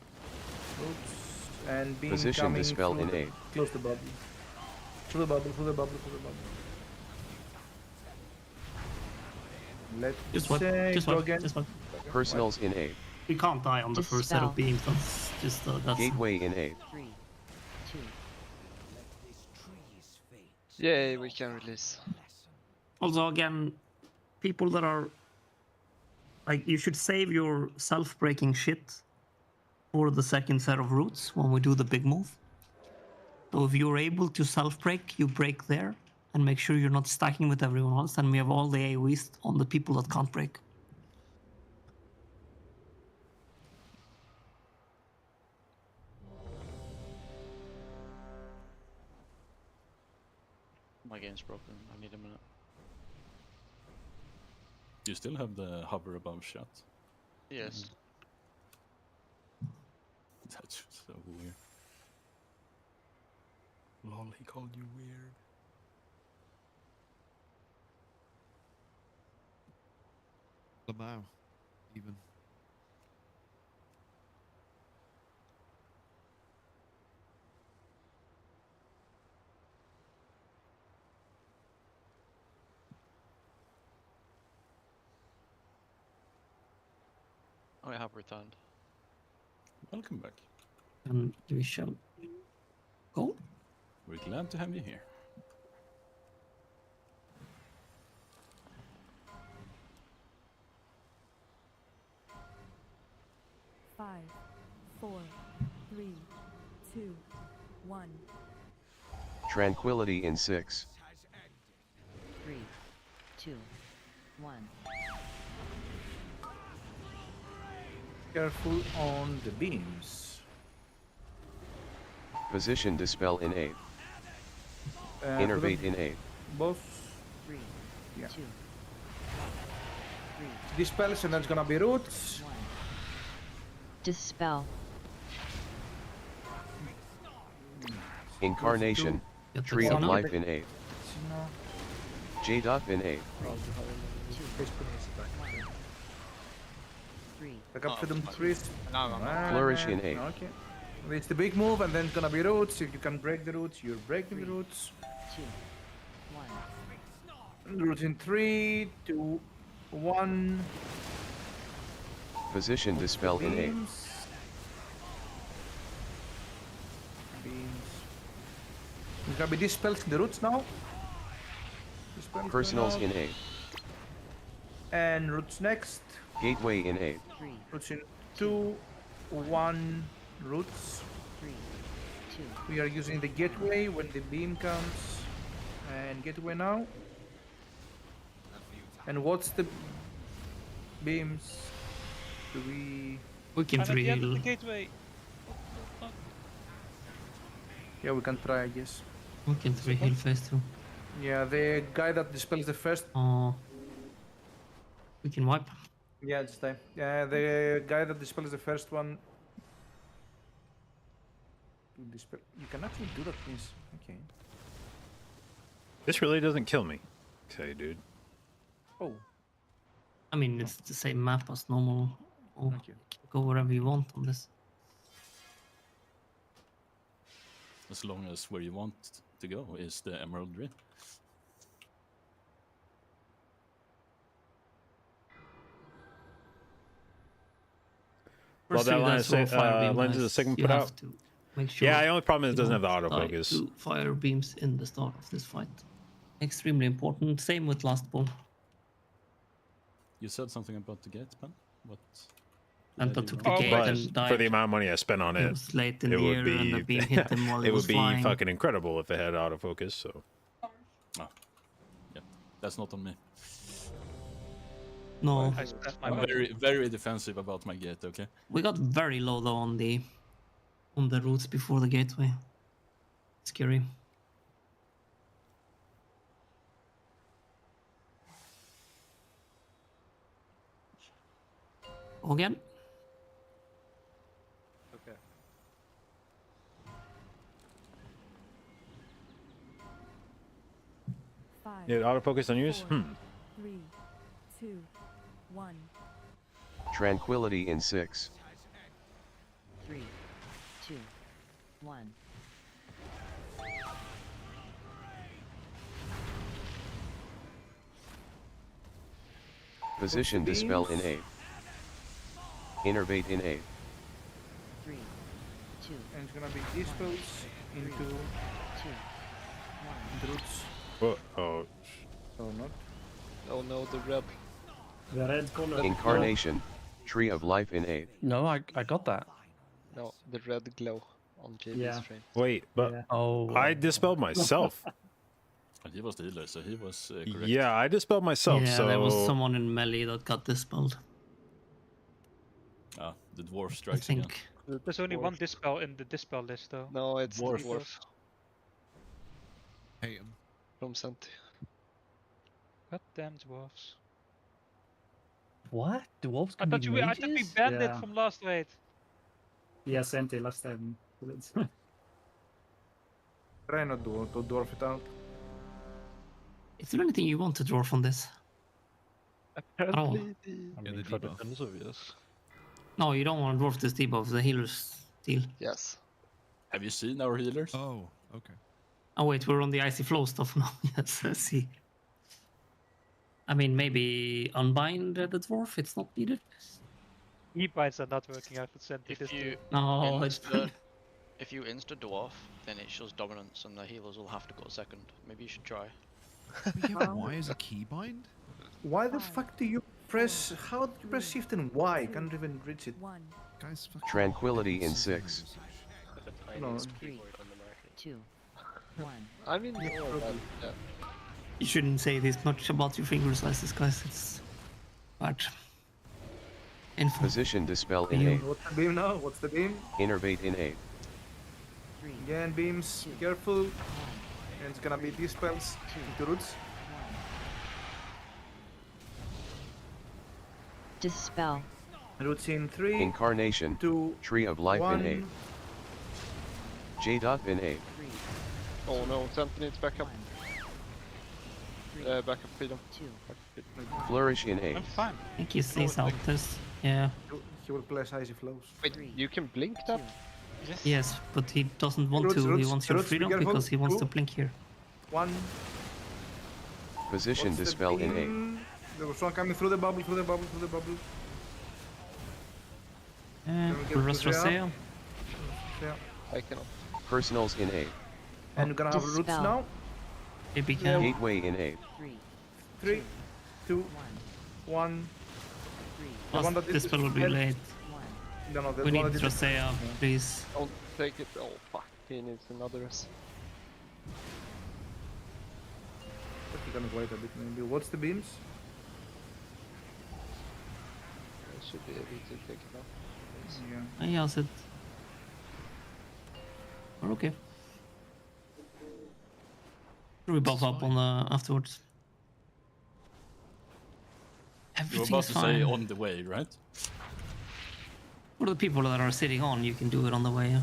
Roots and beam Position coming dispel through in the- 8. Close the bubble. Through the bubble, through the bubble, through the bubble. Let's Just one. say Just go one. again. Just one. Personals in 8. We can't die on the first set of Dispel. beams. That's just that's. Gateway in 8. 3, 2. Yay, we can release. Also, again, people that are like, you should save your self-breaking shit for the second set of roots when we do the big move. So if you're able to self-break, you break there and make sure you're not stacking with everyone else. And we have all the AoEs on the people that can't break. My game's broken. I need a minute. Do you still have the hover above shot? Yes. That's so weird. Lol, he called you weird. Lamau, even. I have returned. Welcome back. And we shall go. We're glad to have you here. Five, 4, 3, 2, 1. Tranquility in 6. 3, 2, 1. Careful on the beams. Position dispel in 8. Innervate in 8. Both. 3, Yeah. 2, 3, Dispels and then it's gonna be roots. 1. Dispel. Incarnation, Tree of Life in 8. J. in 8. 3. Back up to them 3. Flourish in 8. Okay. It's the big move and then it's gonna be roots. If you can break the roots, you're breaking the roots. 2, 1. Roots in 3, 2, 1. Position dispel in 8. Beams. Beams. There's gonna be dispels in the roots now. Dispels Personals now. in 8. And roots next. Gateway in 8. 3, Roots in 2, 1. Roots. 3, 2. We are using the gateway when the beam comes. And gateway now. And what's the beams? Do we? We can And at the end of heal. the gateway. Yeah, we can try, I guess. We can heal phase 2. Yeah, the guy that dispels the first. Oh. We can wipe. Yeah, it's time. Yeah, the guy that dispels the first one. Dispel. You can actually do that, please. Okay. This really doesn't kill me. Okay, dude. Oh. I mean, it's the same map as normal. Oh, Thank you. go wherever you want on this. As long as where you want to go is the Emerald Ring. Well, First that you line guys of say, roll fire beam lenses guys. the second You put have out. to make sure Yeah, the only problem is it you doesn't have the don't die autofocus. to fire beams in the start of this fight. Extremely important. Same with last ball. You said something about the gate, man? What? And did I that do took wrong? the gate But and died. for the amount of money I spent on It it, was late in it the would air be and the beam hit him while it it was would be flying. fucking incredible if it had autofocus. So Oh. Yeah, that's not on me. No. I spent my I'm money. very defensive about my gate. Okay. We got very low though on the routes before the gateway. Scary. Again. Okay. Five, Yeah, autofocus on use? 4, 3, 2, 1. Tranquility in 6. 3, 2, 1. Position dispel in 8. Innervate in 8. 3, 2. And it's gonna be dispels into 2, 1. roots. Oh. Or not. Oh no, the red. The red color. Incarnation. Tree of life in 8. No, I got that. No, the red glow on JB's Yeah. frame. Wait, but I dispelled myself. And he was the healer, so he was correct. Yeah, I dispelled myself. Yeah, so there was someone in melee that got dispelled. Ah, the dwarf I strikes again. think. There's only one dispel in the dispel list, though. No, it's Dwarf. the dwarf Hey, from Senti. Goddamn dwarves. What? Dwarves I can thought be we mages? banned it Yeah. from last raid. Yeah, sent it last time. Try not to dwarf it out. Is there anything you want to draw from this? Apparently, I mean, the for debuff. defensive, yes. No, you don't want to dwarf this debuff. The healers steal. Yes. Have you seen our healers? Oh, okay. Oh wait, we're on the icy flow stuff now. Yes, I see. I mean, maybe unbind the dwarf. It's not needed. E-binds are not working out with Senti. If you No, it's insta, if you insta dwarf, then it shows dominance, and the healers will have to go second. Maybe you should try. But yeah, why is a keybind? Why the fuck do you press? How do you press shift and Y? Can't even reach it. 1. Guys, fucking Tranquility in 6. The No. tiniest keyboard on the market. 2, 1. I mean, yeah. You shouldn't say this much about your finger sizes, guys. It's bad. Info. Position dispel in You- 8. What's the beam now? What's the beam? Innervate in 8. 3, Again, beams. Be careful. And it's gonna be dispels into roots. Dispel. Roots in 3, Incarnation. 2, Tree of life in 8. 1. J-dot in 8. 3, Oh no, Senti needs backup. Backup freedom. 2. Flourish in 8. I'm fine. I think he sees out this. Yeah. He will place icy flows. Wait, you can blink that? Yes, but he doesn't want Roots, to. He roots, wants your roots, be freedom careful. because he wants to 2, blink here. 1. Position What's the dispel in 8. beam? There was one coming through the bubble, through the bubble, through the bubble. Yeah, we get full rest to Rhea? Rosea. Yeah. I cannot. Personals in 8. And we're gonna have roots Dispel. now. Maybe can. Gateway in 8. 3, 3, 2, 1. 1. Plus, one that is this spell will be dispelled. late. 1. No, no, the We one need that is- Rosea, please. Don't take it. Oh fuck, he needs another rest. But we're gonna wait a bit maybe. What's the beams? I should be able to take it off. Yeah. I asked it. We're okay. Should we buff up on afterwards? You were Everything's about to say fine. on the way, right? For the people that are sitting on, you can do it on the way. Yeah?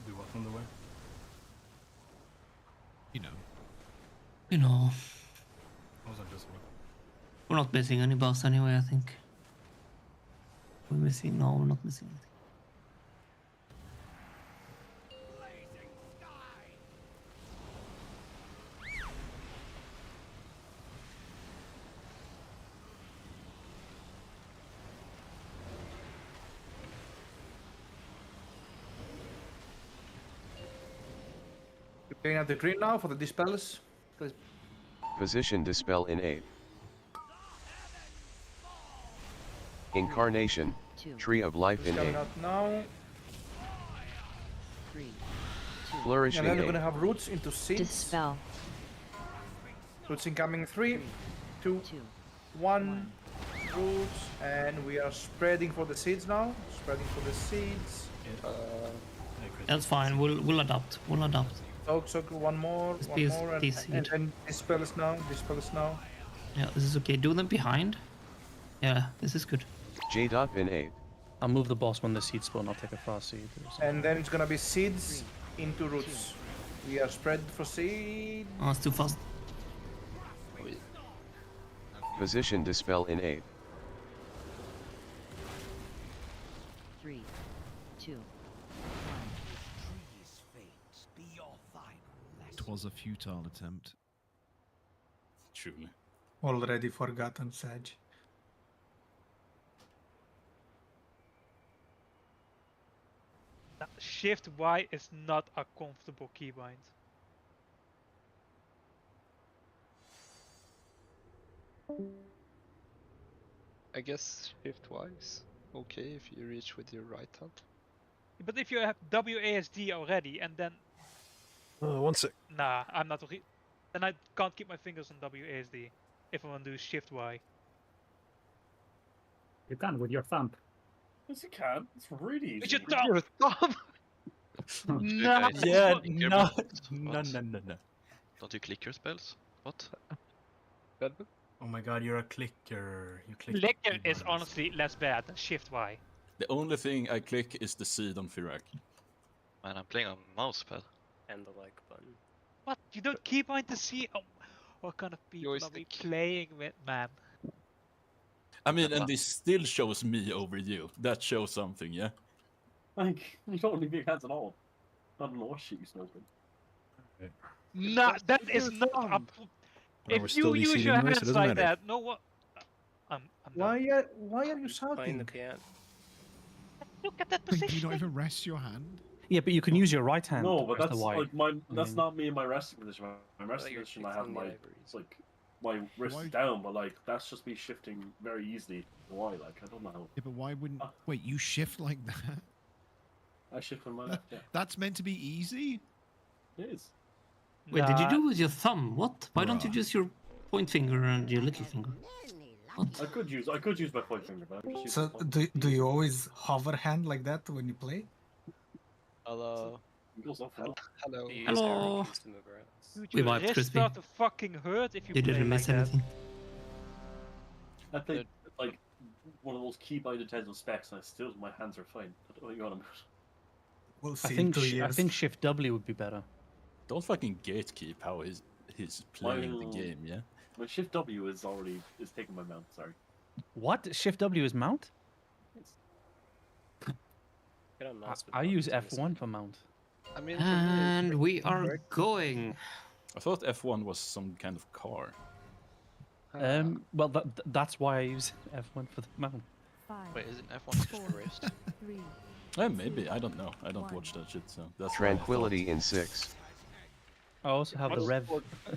Do what on the way? You know. You know, I wasn't just me. we're not missing any boss anyway, I think. We're missing... No, we're not missing anything. You're playing out the green now for the dispels. Please. Position dispel in 8. Incarnation. Tree of life It's in coming 8. out now. 3, Flourish And in then we're 8. gonna have roots into 6. Dispel. Roots incoming. 3, 2, 1. Roots, and we are spreading for the seeds now. Spreading for the seeds. That's fine. We'll adapt. We'll adapt. Soak, one more, and then dispel us now. Dispel us now. Yeah, this is okay. Do them behind. Yeah, this is good. j.in8. I'll move the boss when the seed spawn. I'll take a fast seed. And then it's gonna be seeds into roots. We are spread for seed. Oh, it's too fast. Position dispel in 8. 3, 2, It was a futile attempt. Truly. Already forgotten, Sage. Shift Y is not a comfortable keybind. I guess shift Y is okay if you reach with your right hand. But if you have WASD already and then... One sec. Nah, I'm not... Then I can't keep my fingers on WASD if I want to do shift Y. You can with your thumb. Yes, you can. It's really easy. With your thumb! No, yeah, no. Don't you click your spells? What? Oh my god, you're a clicker. You click. Clicker is honestly less bad than shift Y. The only thing I click is the seed on Firak. Man, I'm playing on mousepad. And the like button. What? You don't keybind the C? Oh, what kind of people are we playing with, man? I mean, and this still shows me over you. That shows something, yeah? Like, you don't need big hands at all. Not an law sheet, open. Nah, that is not up. If you use your hands like that, no what? Why are you shouting? the piano. Look at that Do position. you not even rest your hand? Yeah, but you can use your right hand. No, to but press that's the Y. like my. That's not me in my resting position. My resting you're position, I have fixing my. the ivories. It's like my wrist is down, but like that's just me shifting very easily. Why? Like I don't know how. Yeah, but why wouldn't... Wait, you shift like that? I shift with my left. Yeah, That's meant to be easy? it is. Wait, did you do with your thumb? What? Why don't you use your point finger and your little finger? What? I could use my point finger, but I'm just using So my point do you always hover hand like that when you play? Hello. It goes off a lot. Hello. You use Hello. arrow keys to move around. Dude, We your wiped wrist Crispy. start to fucking hurt if you You play didn't like miss that. anything. I played like one of those key-binded tens of specs, and still my hands are fine. I don't know what you're on about. We'll see I in think 2 I years. think Shift W would be better. Don't fucking gatekeep how he's playing the game, yeah? My shift W is taking my mount. Sorry. What? Shift W is mount? Get on mouse with I buttons use on this F1 for mount. I mean, And we are going. I thought F1 was some kind of car. Well, that's why I use F1 for the mount. 5, Wait, isn't F1 just a wrist? 3, Maybe, I don't know. I don't watch that shit, so that's why I Tranquility in 6. I also have the What's- rev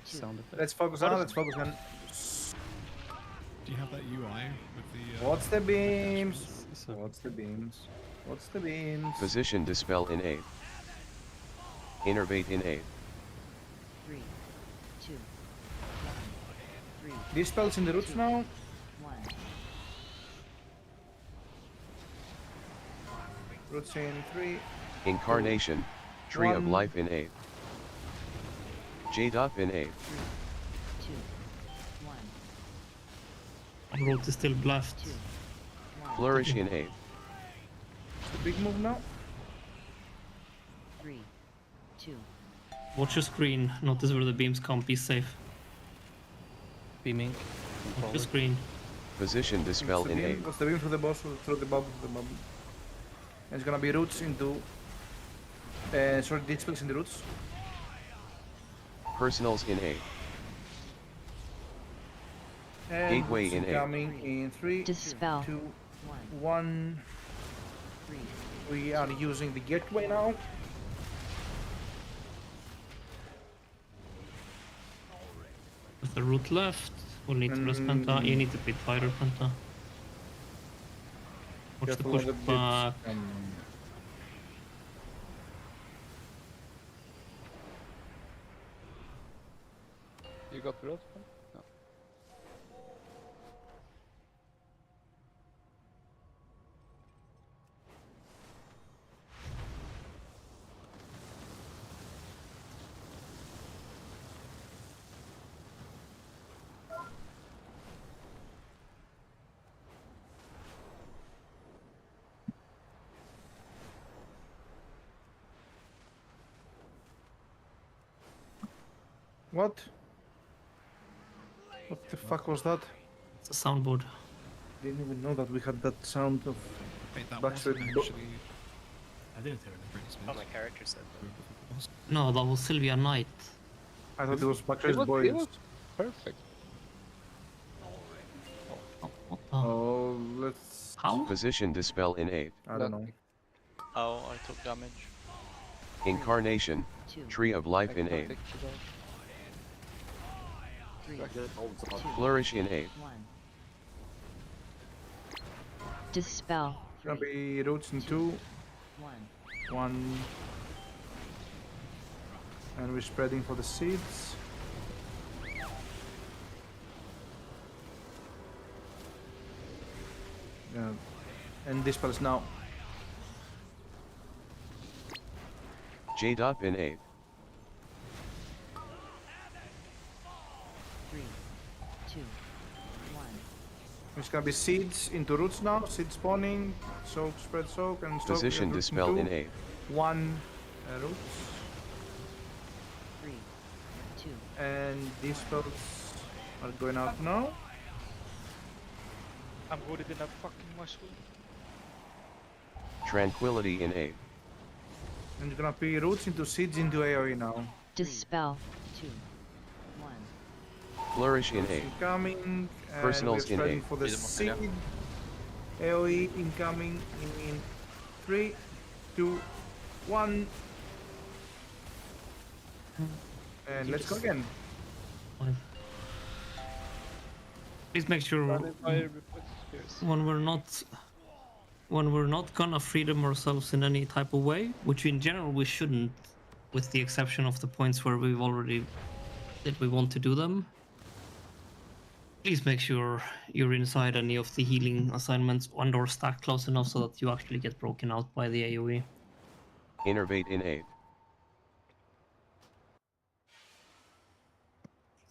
sound effect. Let's focus on. Let's focus on. Do you have that UI with the... What's the beams? What's the beams? What's the beams? Position dispel in 8. Innervate in 8. 3, 2, 1, 3, Dispels in the roots now. 1. Roots in 3. Incarnation. Tree of 1. life in 8. J.in 8. 2, 1, Road is still left. 2, 1, Flourish in 8. It's a big move now. 3, 2, Watch your screen. Notice where the beams come. Be safe. Beaming. Watch your screen. Position dispel What's the in beam? 8. What's the beam through the boss? Through the bubble. And it's gonna be roots into. Sorry, dispels in the roots. Personals in 8. And Gateway roots in 8. coming in 3, Dispel. 2, 1. 3. We are using the gateway now. With the root left, we'll need to press Penta. You need to beat Fighter Penta. Watch the Careful push of the dips. back. You got the road? No. What? What the fuck was that? It's a soundboard. Didn't even know that we had that sound of Wait, that Backstreet wasn't Bo- actually I didn't hear it. Oh, my character said that. No, that was Sylvia Knight. I thought it was Backstreet It Boys. was perfect. Oh, let's... How? Position dispel in 8. I don't know. Oh, I took damage. Incarnation, Tree of Life in 8. Flourish in 8. Dispel. It's gonna be roots in 2. 1. And we're spreading for the seeds. Yeah. And dispels now. J-Dot in 8. 3, 2, 1. It's gonna be seeds into roots now. Seed spawning. Soak, spread, soak, and soak. Position and roots dispel in two. 8. 1 roots. 3, 2. And these spells are going out now. I'm rooted in a fucking mushroom. Tranquility in 8. And it's gonna be roots into seeds into AoE now. Dispel. 2, 1. Flourish in 8. Incoming. And Personals we're in spreading 8. for the seed. AoE incoming in 3, 2, 1. And let's go again. Please make sure when we're not gonna freedom ourselves in any type of way, which in general we shouldn't, with the exception of the points where we've already said we want to do them. Please make sure you're inside any of the healing assignments and or stack close enough so that you actually get broken out by the AoE. Innervate in 8.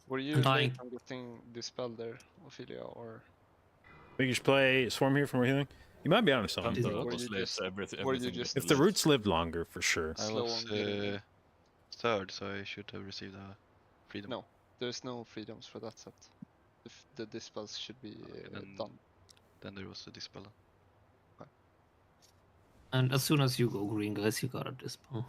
Were you late on getting dispel there, Ophelia, or? I think you should play Swarm here from healing. You might be onto something. If the roots lived longer, for sure. I was third, so I should have received a freedom. No, there's no freedoms for that set. The dispels should be done. Then there was a dispel. Okay. And as soon as you go green, guys, you gotta dispel.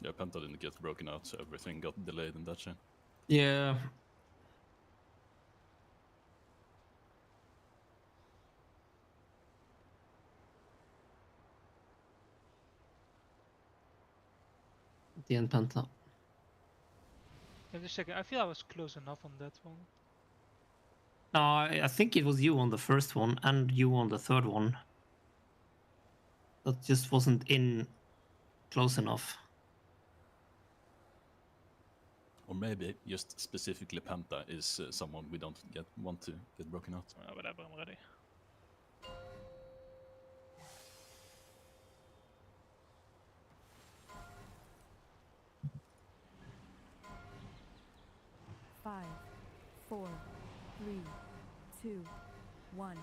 Yeah, Penta didn't get broken out, so everything got delayed in that chain. Yeah. The end Penta. I'm just checking. I feel I was close enough on that one. No, I think it was you on the first one and you on the third one. That just wasn't in close enough. Or maybe just specifically Penta is someone we don't want to get broken out. Whatever, I'm ready. Five, 4, 3, 2, 1.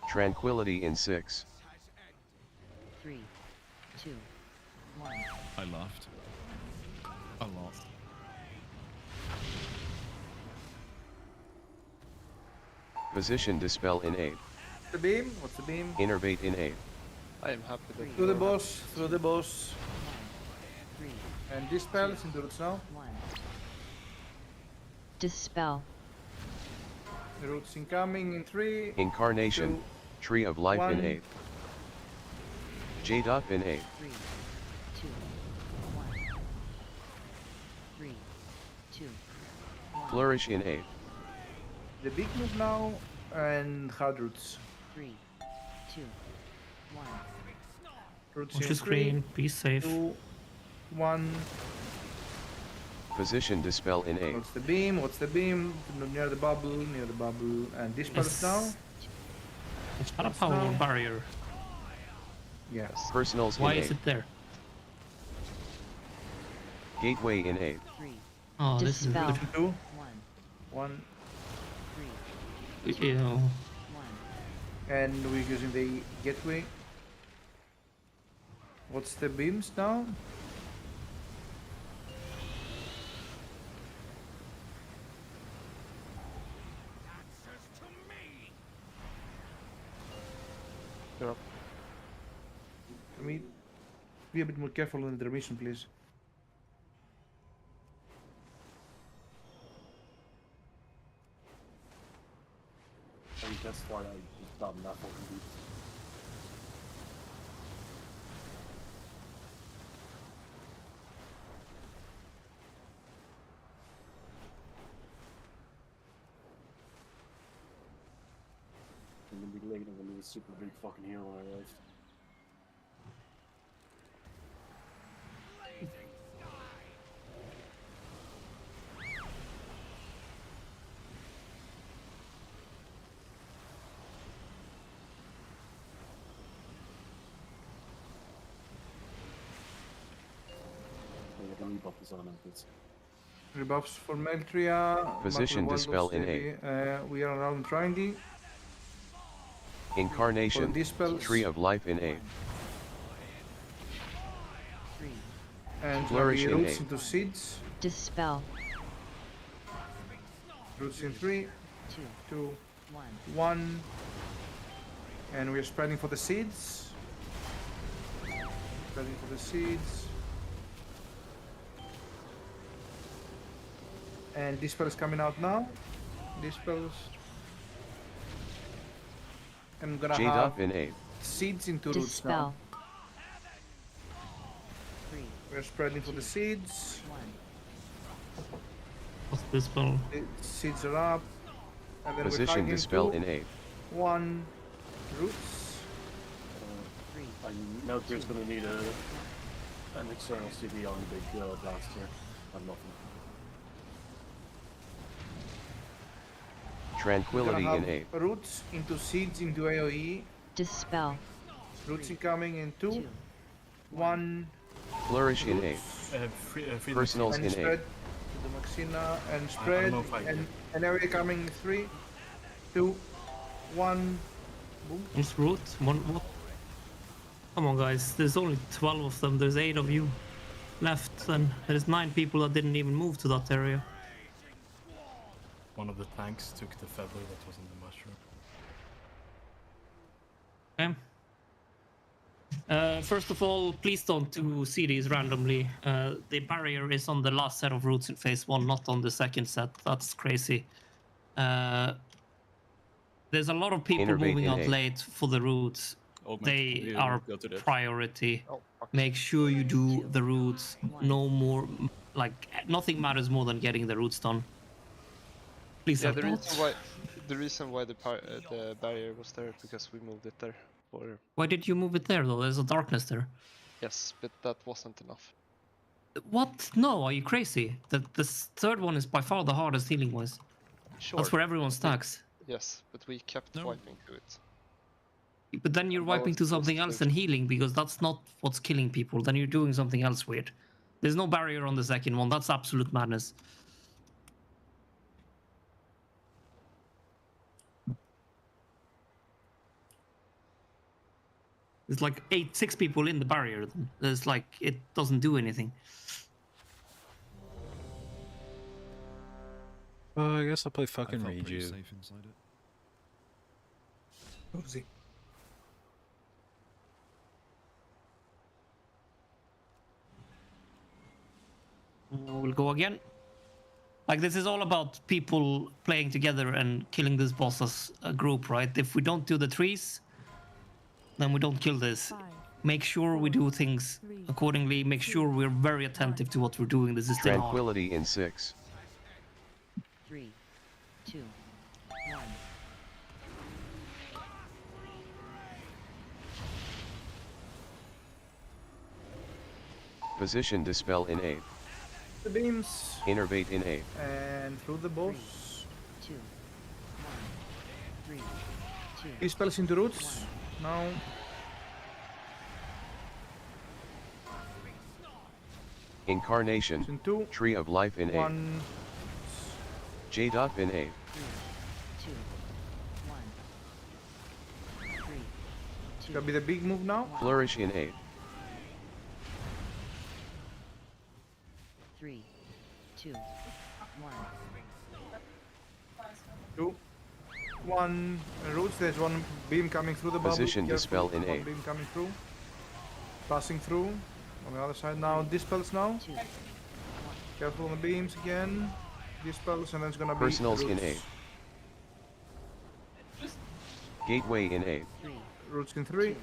Tranquility in 6. 3, 2, 1. I laughed. A lot. Position dispel in 8. The beam? What's the beam? Innervate in 8. I am happy that Through the boss, through the boss. 3. And dispels into roots now. 1. Dispel. The roots incoming in 3. Incarnation, 2, Tree of Life in 1. 8. J-Dot in 8. 3, 2, 1. 3, 2, 1. Flourish in 8. The big move now and hard roots. 3, 2, 1. Roots Watch in the screen. 3, Be safe. 2, 1. Position dispel in 8. What's the beam? What's the beam? Near the bubble, and dispels now. It's not a power barrier. Yes. Personals Why in is 8. it there? Gateway in 8. Oh, this is Dispel. good. 2, 1, You know. and we're using the gateway. What's the beams now? Yep. Can we be a bit more careful in the intermission, please? I think that's why I done that one. I'm gonna be late. I'm gonna need a super big fucking heal when I arrive. The rebuff is on it. Rebuffs for Meltria. Position Marvel dispel Waldos, in 8. we are around Trinity. Incarnation. Dispels. Tree of Life in 8. And Flourish in roots 8. into seeds. Dispel. Roots in 3, 2, 1. And we're spreading for the seeds. Spreading for the seeds. And Dispel is coming out now. Dispels. I'm gonna have jdot in 8. seeds into roots now. We're spreading for the seeds. What's this spell? The seeds are up. And then Position we're dispel in 8. 1. Roots. Meltier's gonna need an external CD on the big blast here. I'm nothing. Tranquility in 8. Roots into seeds into AoE. Dispel. Roots incoming in 2, 1. Flourish in 8. Personals and in spread 8. to the Maxina and I spread don't know if I and get- an area coming in 3, 2, 1. Boom. It's root. What? Come on, guys. There's only 12 of them. There's 8 of you left, and there's 9 people that didn't even move to that area. One of the tanks took the feather that was in the mushroom. Okay. First of all, please don't do CDs randomly. The barrier is on the last set of roots in phase 1, not on the second set. That's crazy. There's a lot of people Innervate moving in out 8. late for the roots. They we are go to that. priority. Make sure you do the roots. No more, like, nothing matters more than getting the roots done. Please Yeah, help out. the reason why the barrier was there because we moved it there. Why did you move it there though? There's a darkness there. Yes, but that wasn't enough. What? No, are you crazy? The third one is by far the hardest healing wise. Sure. That's where everyone stacks. Yes, but we kept wiping to it. But then you're And that wiping was to the something else solution. than healing because that's not what's killing people. Then you're doing something else weird. There's no barrier on the second one. That's absolute madness. There's like 6 people in the barrier. There's like, it doesn't do anything. I guess I'll play I fucking felt Read pretty You. safe inside it. Oopsie. We'll go again. Like, this is all about people playing together and killing this boss as a group, right? If we don't do the trees, then we don't kill this. Make sure we do things accordingly. Make sure we're very attentive to what we're doing. This is still hard. Tranquility in 6. 3, 2, 1. Position dispel in 8. The beams. Innervate in 8. And through the boss. 2, 1, 3, 2. Dispels into roots. Now. Incarnation. Tree of Life in 8. 1. J-dot in 8. 2, 1, 3. It's gonna be the big move now. Flourish in 8. 3, 2, 1. 2, 1. Roots. There's one beam coming through the bubble. Position Careful. dispel in One 8. beam coming through. Passing through. On the other side now. Dispels now. Careful on the beams again. Dispels, and then it's gonna be Personals in roots. 8. Gateway in 8. Roots in 3,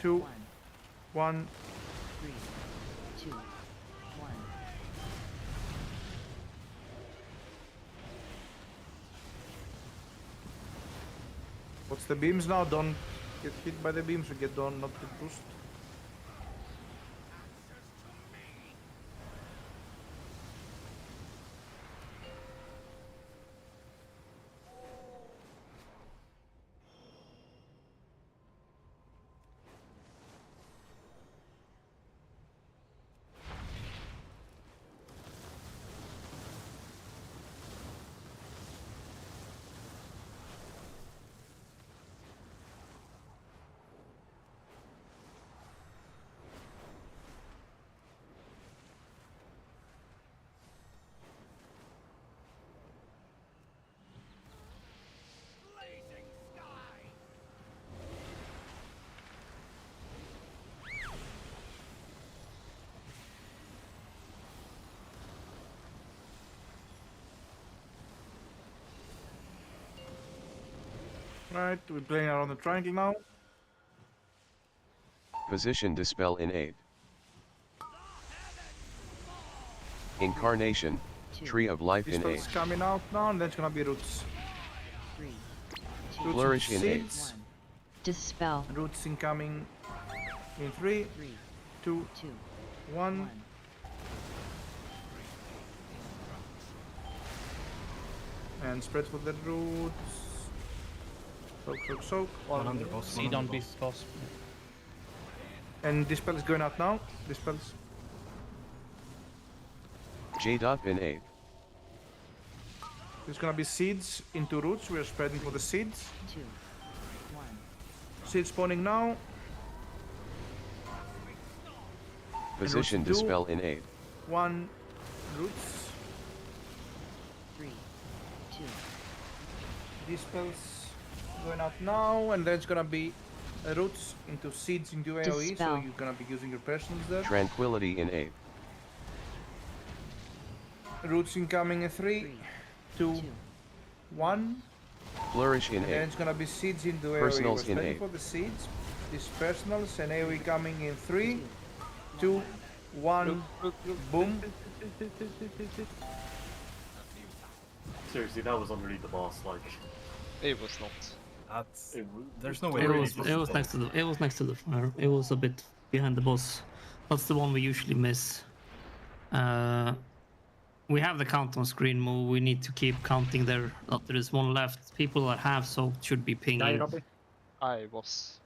2, 1. 3, 2, 1. What's the beams now? Don't get hit by the beams or get done, not get pushed. Right, we're playing around the triangle now. Position dispel in 8. Incarnation. Tree of Life in 8. Dispel's coming out now, and then it's gonna be roots. 3, Roots Flourish into in 8. seeds. Dispel. Roots incoming in 3, 2, 1. And spread for the roots. Soak, soak, soak. One under boss. Seed on beast boss. And Dispel is going out now. Dispels. J-dot in 8. There's gonna be seeds into roots. We're spreading for the seeds. 2, 1. Seeds spawning now. Position roots in 2, dispel in 8. 1. Roots. 3, 2. Dispels going out now, and then it's gonna be roots into seeds into AoE, so Dispel. you're gonna be using your personals there. Tranquility in 8. Roots incoming in 3, 2, 1. Flourish in And then 8. it's gonna be seeds into AoE. Personals We're in ready 8. for the seeds. These personals and AoE coming in 3, 2, 1. Boom. Seriously, that was underneath the boss, like. It was not. That's. There's no way. It was next to the fire. It was a bit behind the boss. That's the one we usually miss. We have the count on screen move. We need to keep counting there. That there is one left. People that have soaked should be pinging. I was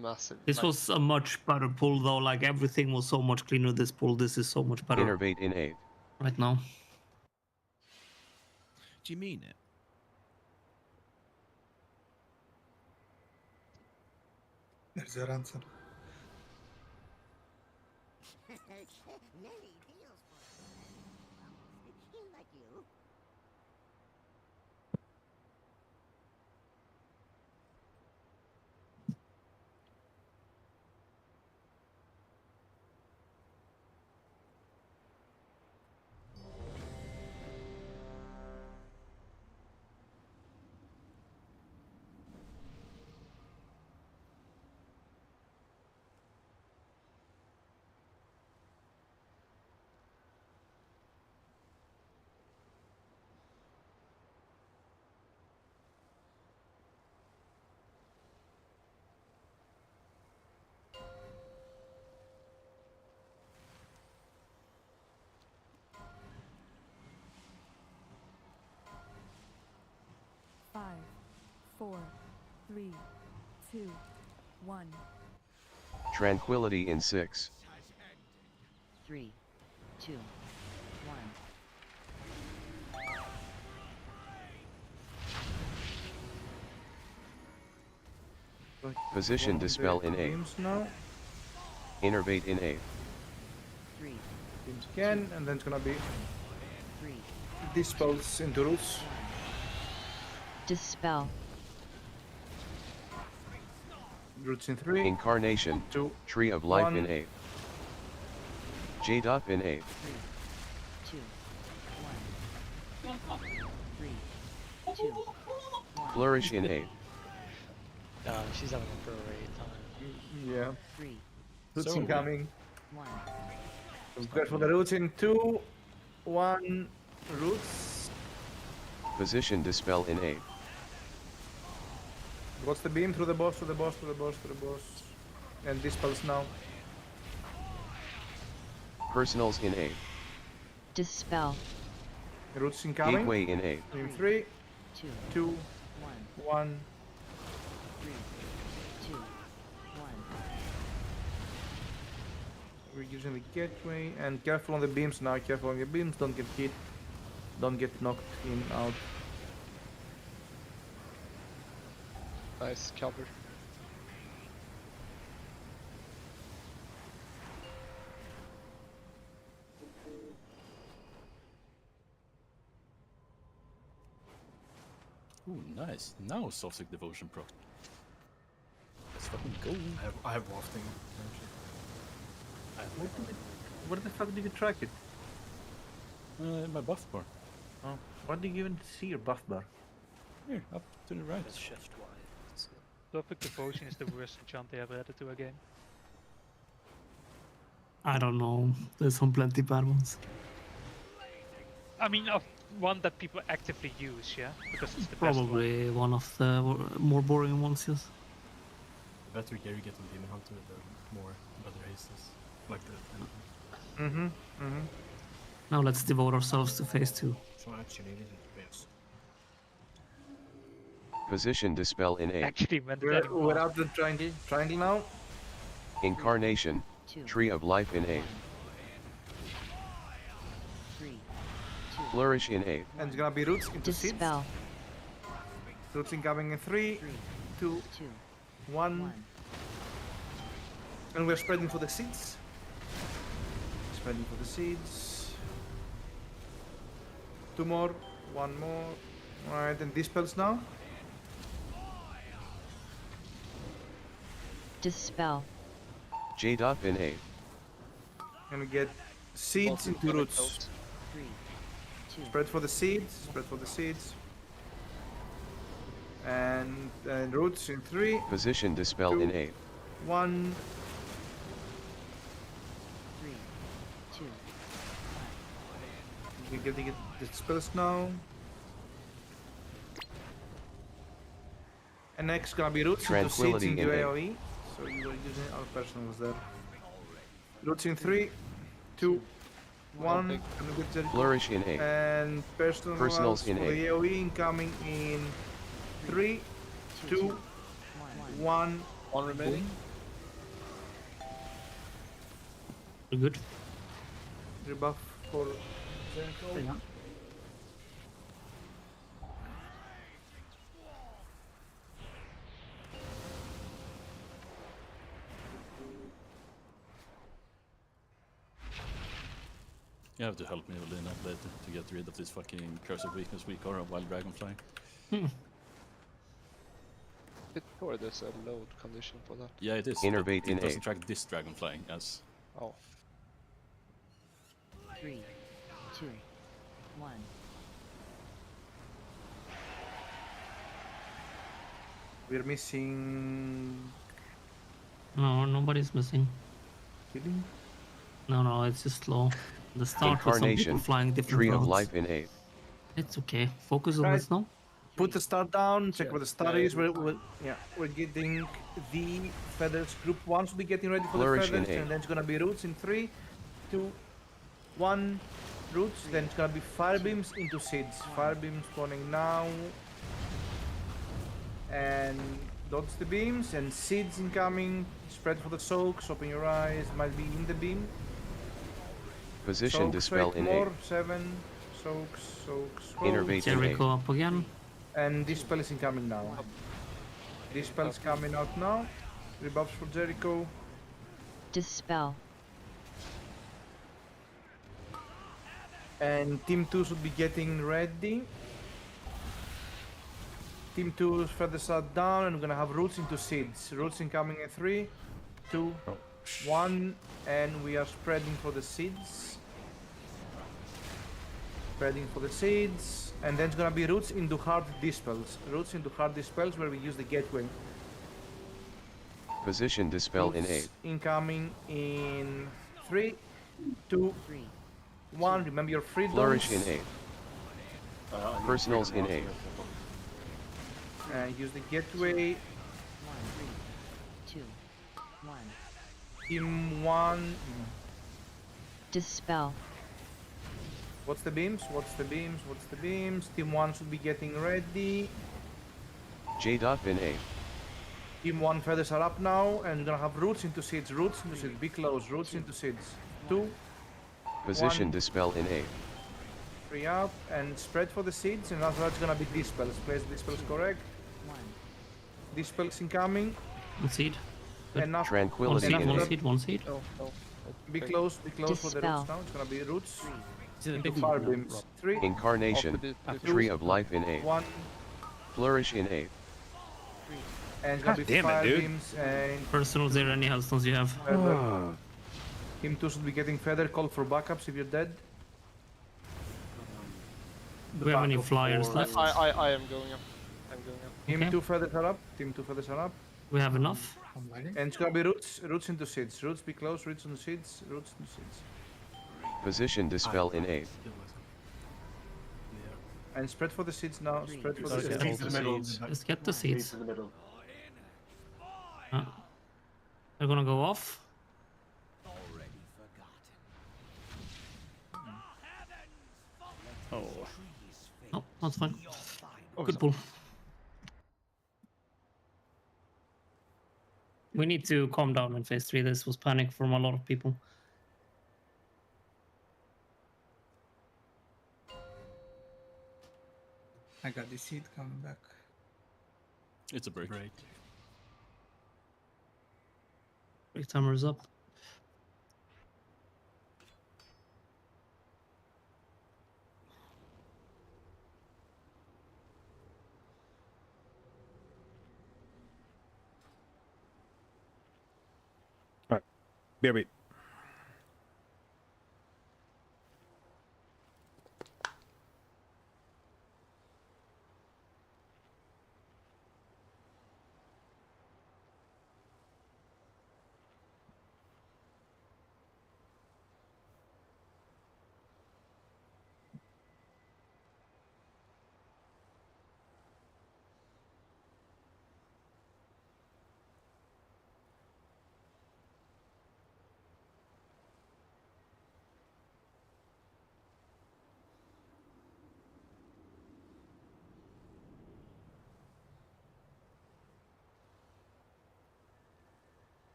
massive. This like, was a much better pull though. Like everything was so much cleaner this pull. This is so much better Innervate in 8. right now. Do you mean it? There's your answer. 4, 3, 2, 1. Tranquility in 6. 3, 2, 1. Position dispel in 8. Beams now. Innervate in 8. 3. Beams again, and then it's gonna be 3. dispels into roots. Dispel. Roots in 3. Incarnation. 2. Tree of Life 1. in 8. J-Dot in 8. 2, 1. 3, 2, 1. Flourish in 8. She's having a great time. Yeah. 3. Roots So- incoming. 1. Prepare for the roots in 2, 1. Roots. Position dispel in 8. What's the beam? Through the boss, through the boss, through the boss, through the boss. And dispels now. Personals in 8. Dispel. Roots incoming. Gateway in 8. In 3, 2, 2, 1. 1. 3, 2, 1. We're using the gateway, and careful on the beams now, careful on the beams, don't get hit, don't get knocked in, out. Nice cover. Ooh, nice. Now Sophic Devotion proc. Let's fucking go. I have wafting. Where the fuck did you track it? My buff bar. Oh, why do you even see your buff bar? Here, up to the right. It's shift Y. Sophic Devotion is the worst enchant they ever added to a game. I don't know. There's some plenty bad ones. I mean, of one that people actively use, yeah? Because it's the best one. Probably one of the more boring ones, yes. The better gear you get on Demon Hunter, the more better haste is. Like the. Mm-hmm. Now let's devote ourselves to phase 2. So actually, it is best. Position dispel in 8. Actually, meant We're, that we're out the triangle. Triangle now. Incarnation. 2. Tree of Life in 8. 3, 2. Flourish in 8. And it's gonna be roots into seeds. Dispel. Roots incoming in 3, 3, 2, 2, 1. 1. And we're spreading for the seeds. Spreading for the seeds. 2 more, 1 more. Alright, and dispels now. Dispel. J-Dot in 8. And we get seeds into roots. 3, 2. Spread for the seeds, spread for the seeds. And roots in 3, Position dispel in 8. 1. 3, 2, 1. We're getting the spells now. And next gonna be roots into seeds Tranquility into in eight. AoE. So you were using our person was there. Roots in 3, 2, 1. And we get the Flourish in 8. and Personals in for 8. the AoE incoming in 3, 2, 1. One remaining. We're good. Rebuff for Zenko. Yeah. You have to help me, Olina, later to get rid of this fucking Curse of Weakness weak aura while Dragonfly. Bit sure there's a load condition for that. Yeah, it is. Innervate it in doesn't 8. track this Dragonfly as. Oh. 3, 2, 1. We're missing. No, nobody's missing. Kidding? No, it's just slow. The start with some people Incarnation. flying different Tree of routes. Life in 8. It's okay. Focus on Right. this now. Put the star down, check where the star is. We're getting the feathers. Group 1 should be getting ready for Flourish the in feathers. 8. And then it's gonna be roots in 3, 2, 1. Roots, then it's gonna be fire beams into seeds. Fire beams spawning now. and dodge the beams, and seeds incoming. Spread for the soaks, open your eyes, might be in the beam. Position Soaks, dispel wait in more, 8. 7, soaks, Innervate in 8. Jericho up again. And dispel is incoming now. Dispel is coming out now. Rebuffs for Jericho. Dispel. And Team 2 should be getting ready. Team 2 is further side down, and we're gonna have roots into seeds. Roots incoming in 3, 2, 1, and we are spreading for the seeds. Spreading for the seeds, and then it's gonna be roots into hard dispels. Roots into hard dispels where we use the gateway. Position dispel in Roots 8. incoming in 3, 2, 1. Remember your freedoms. Flourish in 8. Personals in 8. Use the gateway. 2, 1. Team 1. Dispel. What's the beams? What's the beams? What's the beams? Team 1 should be getting ready. J-dot in 8. Team 1 feathers are up now, and we're gonna have roots into seeds. Roots into seeds. Be close. Roots into seeds. 2. Position 1. dispel in 8. 3 up, and spread for the seeds, and after that's gonna be dispels. Place dispels correct. Dispels incoming. One seed. And now Tranquility One seed, in one 8. seed, one seed. Be close for the roots Dispel. now. It's gonna be roots. Is it a Into big fire one? No, beams. Rob. 3, Incarnation. Tree of life in 8. 1, Flourish in 8. and it's gonna God be damn it, fire dude. beams and Personals there, any healthstones you have. feather. Team 2 should be getting feather. Call for backups if you're dead. Do we have any flyers left? I am going up. I'm going up. Team Okay. 2 feathers are up. Team 2 feathers are up. We have enough. I'm lighting. And it's gonna be roots. Roots into seeds. Roots be close. Roots into seeds. Roots into seeds. Position dispel in 8. And spread for the seeds now. Spread for the Okay. seeds. Seeds in the middle. Let's get the seeds. in the middle. They're gonna go off. Oh. No, that's fine. Good pull. We need to calm down in phase 3. This was panic from a lot of people. I got the seed coming back. It's a break. Break timer is up. BRB.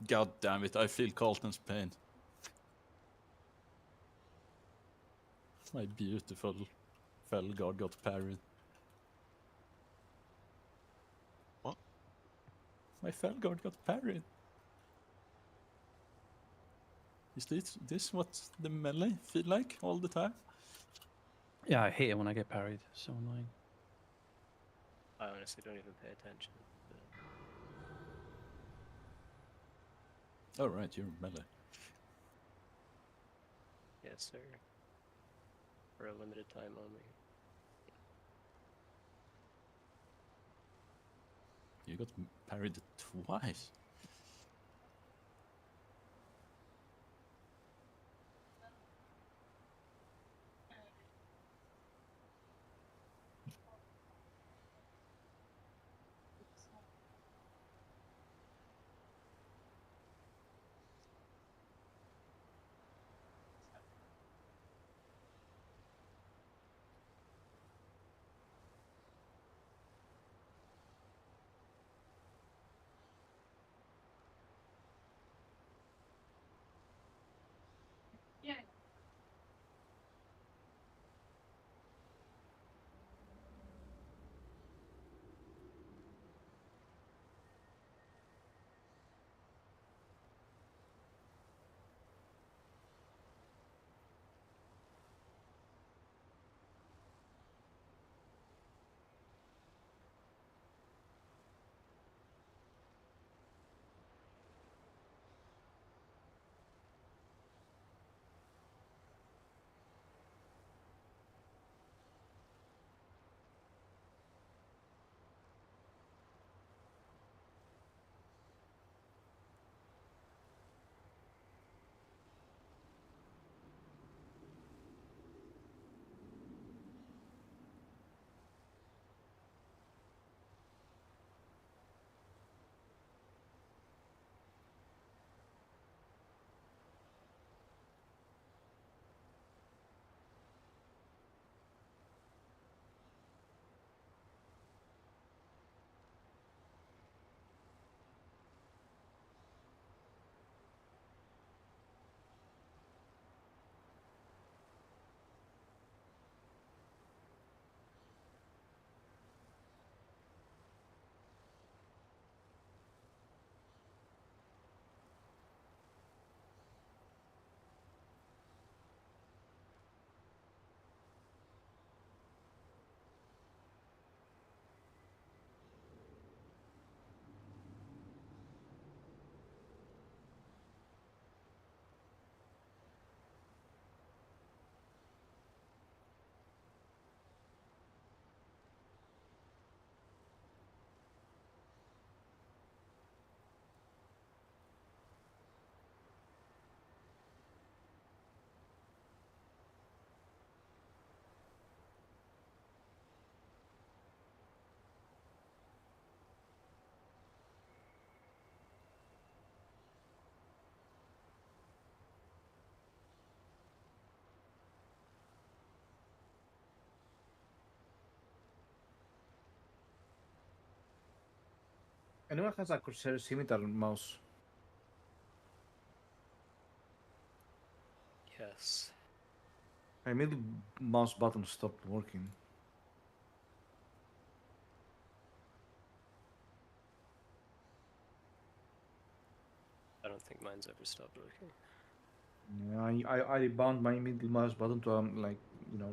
God damn it, I feel Carlton's pain. My beautiful Felguard got parried. What? My Felguard got parried. Is this what the melee feel like all the time? Yeah, I hate it when I get parried. So annoying. I honestly don't even pay attention. Oh right, you're melee. Yes, sir. For a limited time only. You got parried twice. Anyone has a Corsair scimitar mouse? Yes. My middle mouse button stopped working. I don't think mine's ever stopped working. Yeah, I bound my middle mouse button to like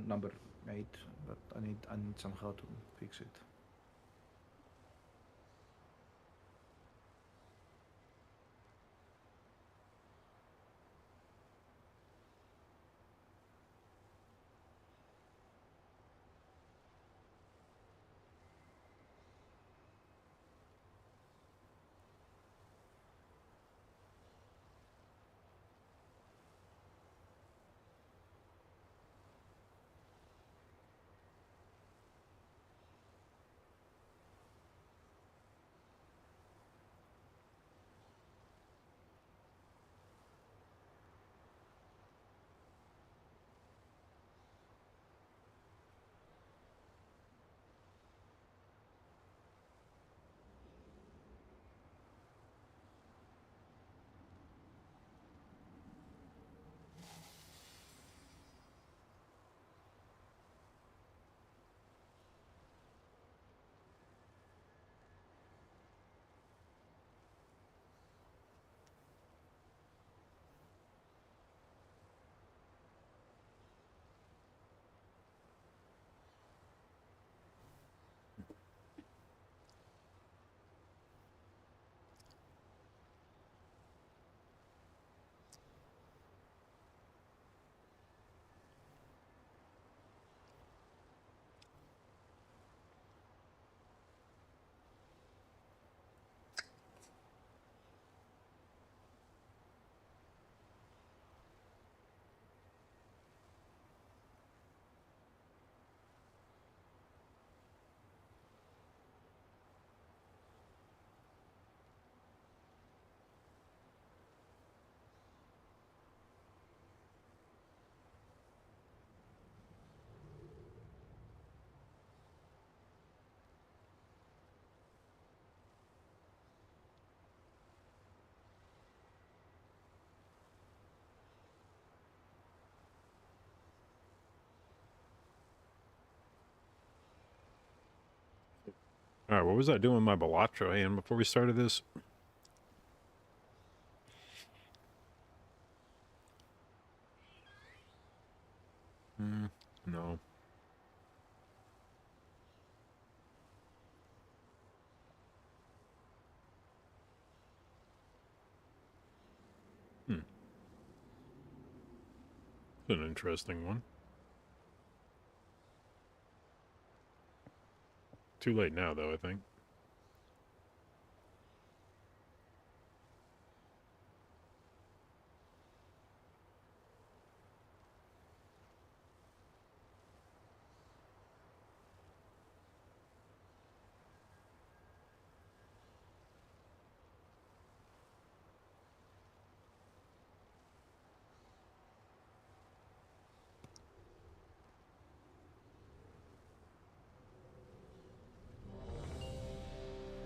number 8, but I need somehow to fix it. All right, what was I doing with my Balatro hand before we started this? No. It's an interesting one. Too late now, though, I think.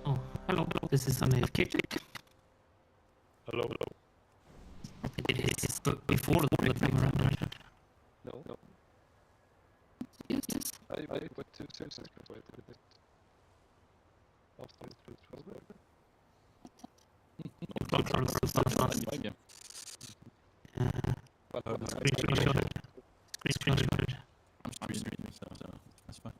Oh, hello. This is an AFK check. Hello. Did his before the timer ended. No. Yes. I wait 2 seconds. Wait a bit. After it was Screenshot. I'm streaming, so that's fine.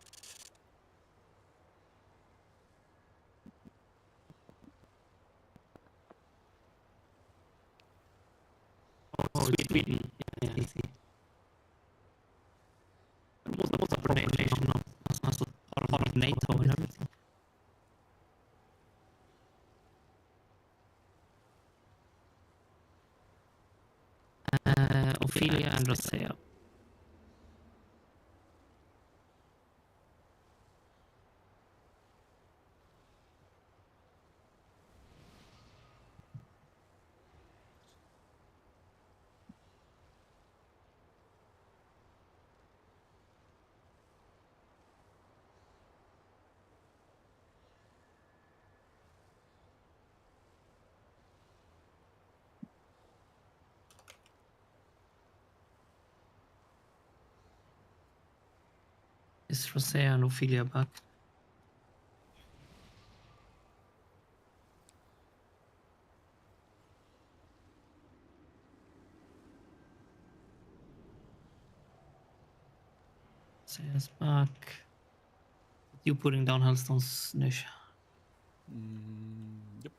Oh, Sweden. Yeah, I see. It was a provocation of part of NATO and everything. Ophelia and Rosea. Is Rosea and Ophelia back? Rosea's back. You putting down Hellstone's niche. Yep.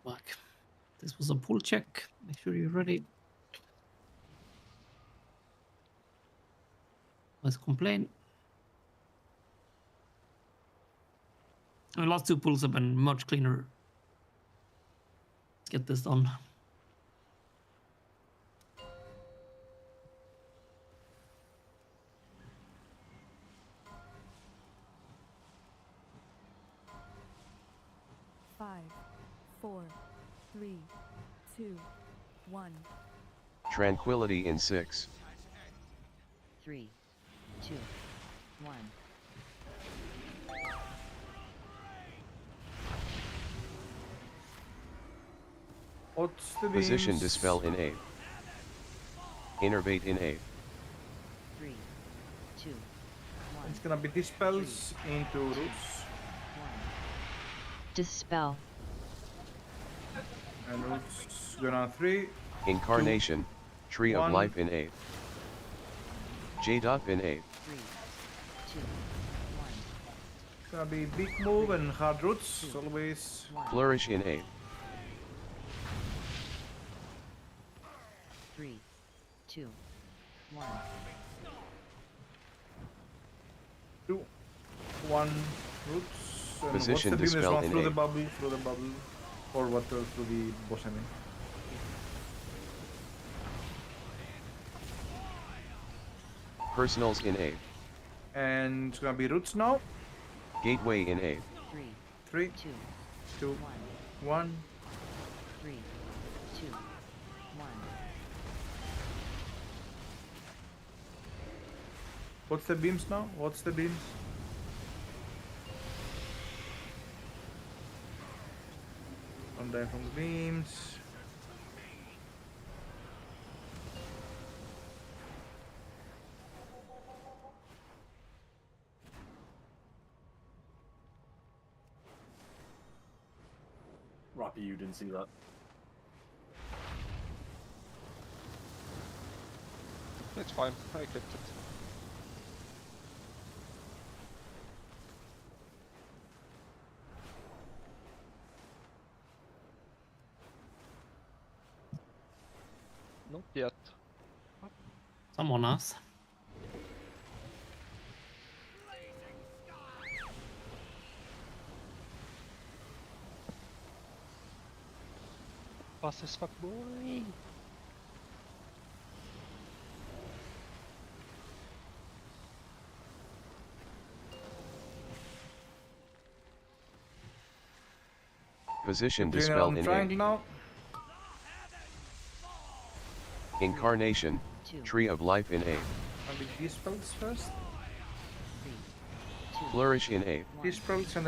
Back. This was a pull check. Make sure you're ready. Let's complain. The last 2 pulls have been much cleaner. Let's get this done. Five, 4, 3, 2, 1. Tranquility in 6. 3, 2, 1. What's the Position beams? dispel in A. Innervate in A. 3, 2, 1. It's gonna be dispels into roots. Dispel. And roots gonna 3. Incarnation. Tree of 1. Life in A. J-Dot in A. 3, 2, 1. It's gonna be big move and hard roots, always. Flourish in A. 3, 2, 1. 2, 1 roots. And Position what's the beam? There's dispel one in through A. the bubble, or what? Through the boss enemy. Personals in A. And it's gonna be roots now. Gateway in A. 3, 3, 2, 2, 1. 3, 2, 1. What's the beams now? What's the beams? One die from the beams. happy you didn't see that. It's fine. I clipped it. Not yet. Someone else. Fast as fuck, boy. Position Doing it dispel on in triangle A. now. Incarnation, Tree of Life in A. I'll be dispels first. Flourish in A. Dispels and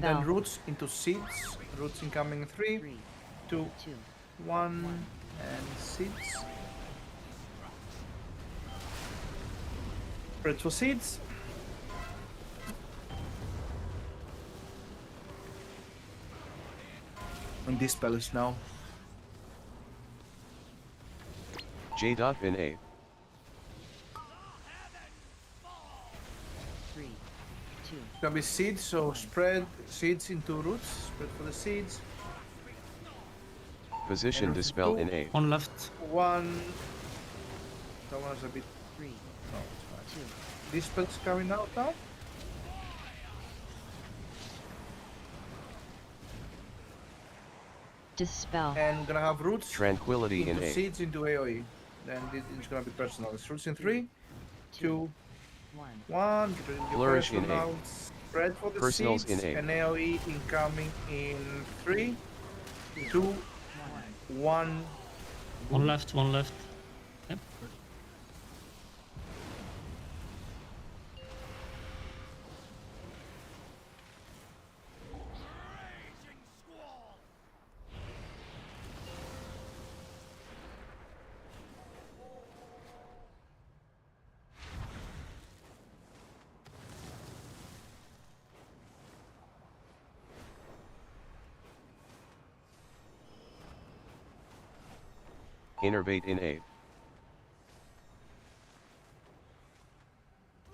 then roots into seeds. Roots incoming 3, 2, 1, and seeds. Spread for seeds. And dispels now. J. In A. 3, 2. It's gonna be seeds, so spread seeds into roots. Spread for the seeds. Position dispel in A. One left. 1. That one's a bit. 3. No, it's fine. Dispels coming out now. Dispel. And we're gonna have roots. Tranquility in into A. seeds into AoE. Then it's gonna be personal. It's roots in 3, 2, 1. Flourish in A. Now. Spread for the Personals seeds. in A. And AoE incoming in 3, 2, 1. One left, one left. Yep. Innervate in A.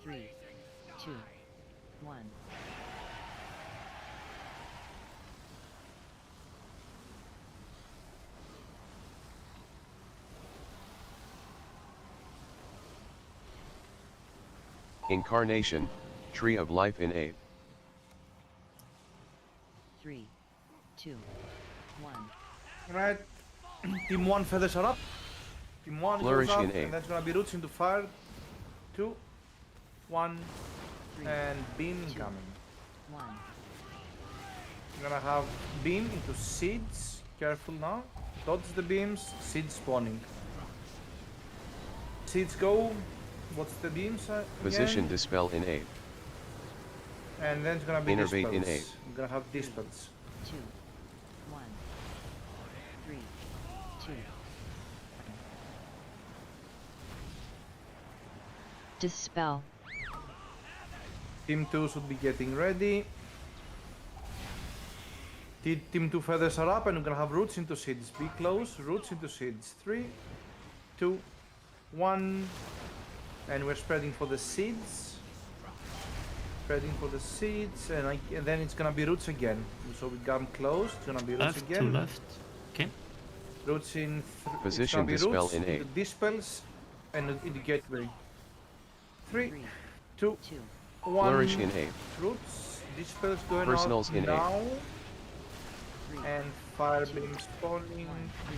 3, 2, 1. Incarnation, Tree of Life in A. 3, 2, 1. Right. Team 1 feathers are up. Team 1 Flourish goes up, in A. and that's gonna be roots into fire. 2, 1, and beam incoming. 1. We're gonna have beam into seeds. Careful now. Dodge the beams. Seeds spawning. Seeds go. What's the beams again? Position dispel in A. And then it's gonna be Innervate in dispels. A. We're gonna have dispels. 2, 1. 3, 2. Dispel. Team 2 should be getting ready. Team 2 feathers are up, and we're gonna have roots into seeds. Be close. Roots into seeds. 3, 2, 1. And we're spreading for the seeds. Spreading for the seeds, and then it's gonna be roots again. So we come close. It's gonna be roots Left, again. two left. Okay. Roots in. Position dispel in A. Dispels and into gateway. 3, 2, 1. Flourish in A. Roots. Dispels going Personals out in A. now. And fire beam spawning. 3,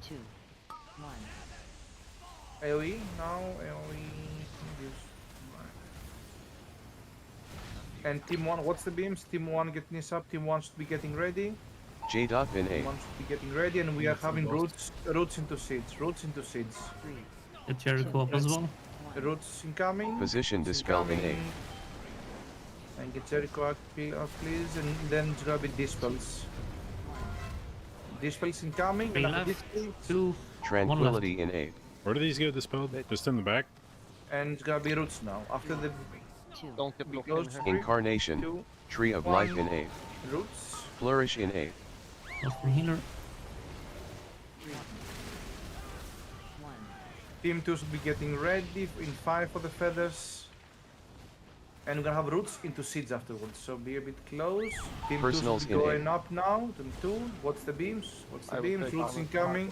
2, 1. AoE now. AoE. And team 1, what's the beams? Team 1 getting this up. Team 1 should be getting ready. J. In A. Team 1 should be getting ready, and we are having roots into seeds. Roots into seeds. Get Jericho up as well. Roots incoming. Position dispel in A. And get Jericho up, please. And then it's gonna be dispels. Dispels incoming. Three left. Two. Tranquility in A. Where do these get dispelled? Just in the back? And it's gonna be roots now. After the Don't get blocked close. in here. Incarnation, 2, Tree of 1. Life in A. Roots. Flourish in A. Lost my healer. Team 2 should be getting ready in 5 for the feathers. And we're gonna have roots into seeds afterwards, so be a bit close. Team 2 Personals should be in going A. up now. Team 2, what's the beams? What's the I will beams? take Roots armor. incoming.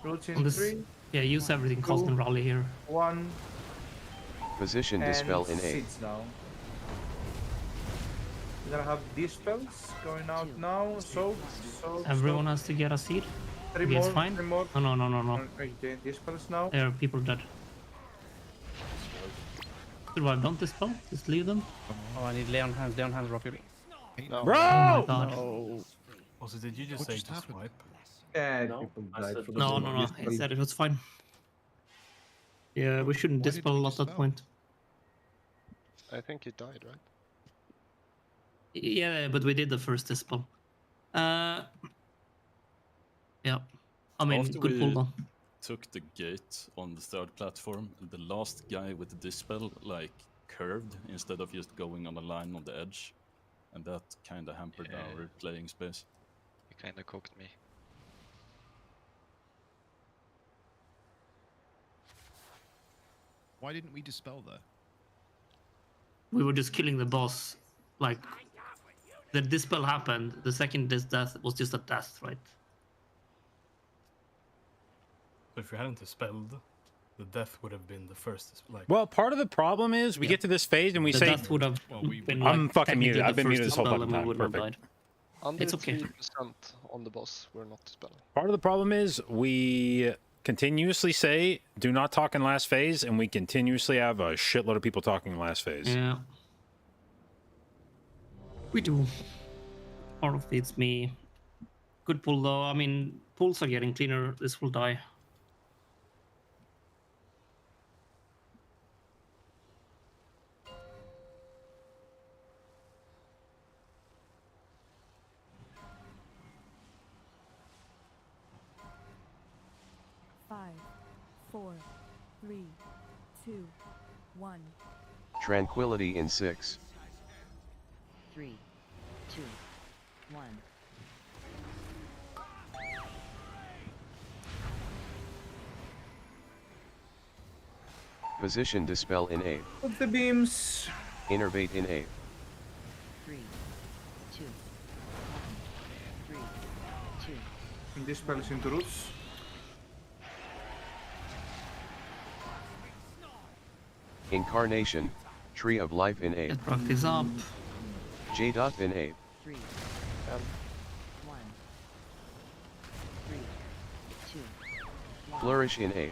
Roots On in this, 3, yeah, use everything. Cost and rally here. 1. Position And dispel in A. seeds now. We're gonna have dispels going out now. So Everyone has to get a seed. 3 Okay, more. it's fine. 3 more. No. Okay, dispels now. There are people dead. Survive, don't dispel. Just leave them. Oh, I need lay on hands, Rocket. No. Bro! Oh my god. No. Also, did you just What say just just happened? swipe? Yeah, No, people I died said for the No, moment. no. Dispel. He said it was fine. Yeah, we shouldn't Why didn't dispel we a lot at that dispel? point. I think he died, right? Yeah, but we did the first dispel. Yeah. I mean, After good pull we though. took the gate on the third platform, the last guy with the dispel like curved instead of just going on a line on the edge, and that kind of hampered our playing space. He kinda cooked me. Why didn't we dispel there? We were just killing the boss. Like, the dispel happened. The second death was just a death, right? So if you hadn't dispelled, the death would have been the first. Like, Well, part of the problem is we get to this phase and we The say, death would have been I'm like, fucking muted. technically I've the been muted first this whole dispel fucking and we time. wouldn't have Perfect. died. Under It's okay. 3% on the boss, we're not dispelling. Part of the problem is we continuously say, do not talk in last phase, and we continuously have a shitload of people talking in last phase. Yeah. We do. Part of it's me. Good pull though. I mean, pulls are getting cleaner. This will die. Five, 4, 3, 2, 1. Tranquility in 6. 3, 2, 1. Position dispel in A. Put the beams. Innervate in A. 3, 2, 1. 3, 2. And dispels into roots. Incarnation. Tree of Life in A. Get practice up. J. Dot in A. 3, 1. 3, 2, 1. Flourish in A.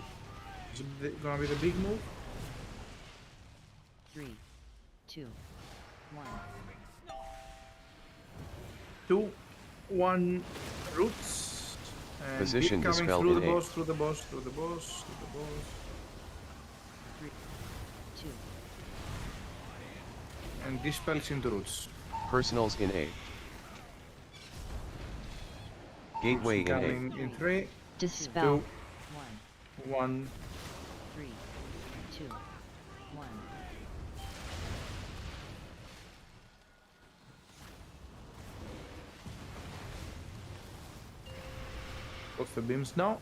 Is it gonna be the big move? 3, 2, 1. 2, 1, roots. And Position keep coming dispel through in the A. boss, through the boss, through the boss, through the boss. 3, 2. And dispels into roots. Personals in A. Gateway in A. Coming in 3, Dispel. 2, 1. 3, 2, 1. What's the beams now?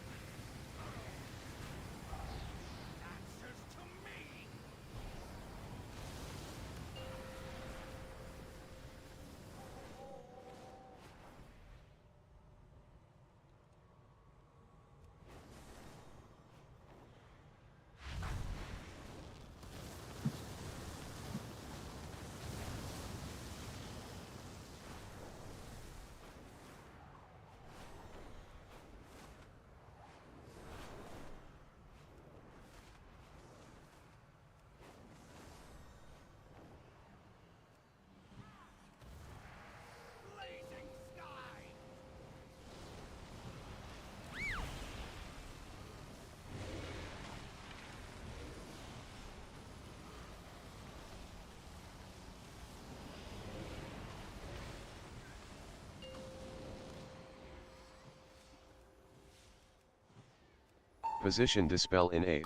Position dispel in A.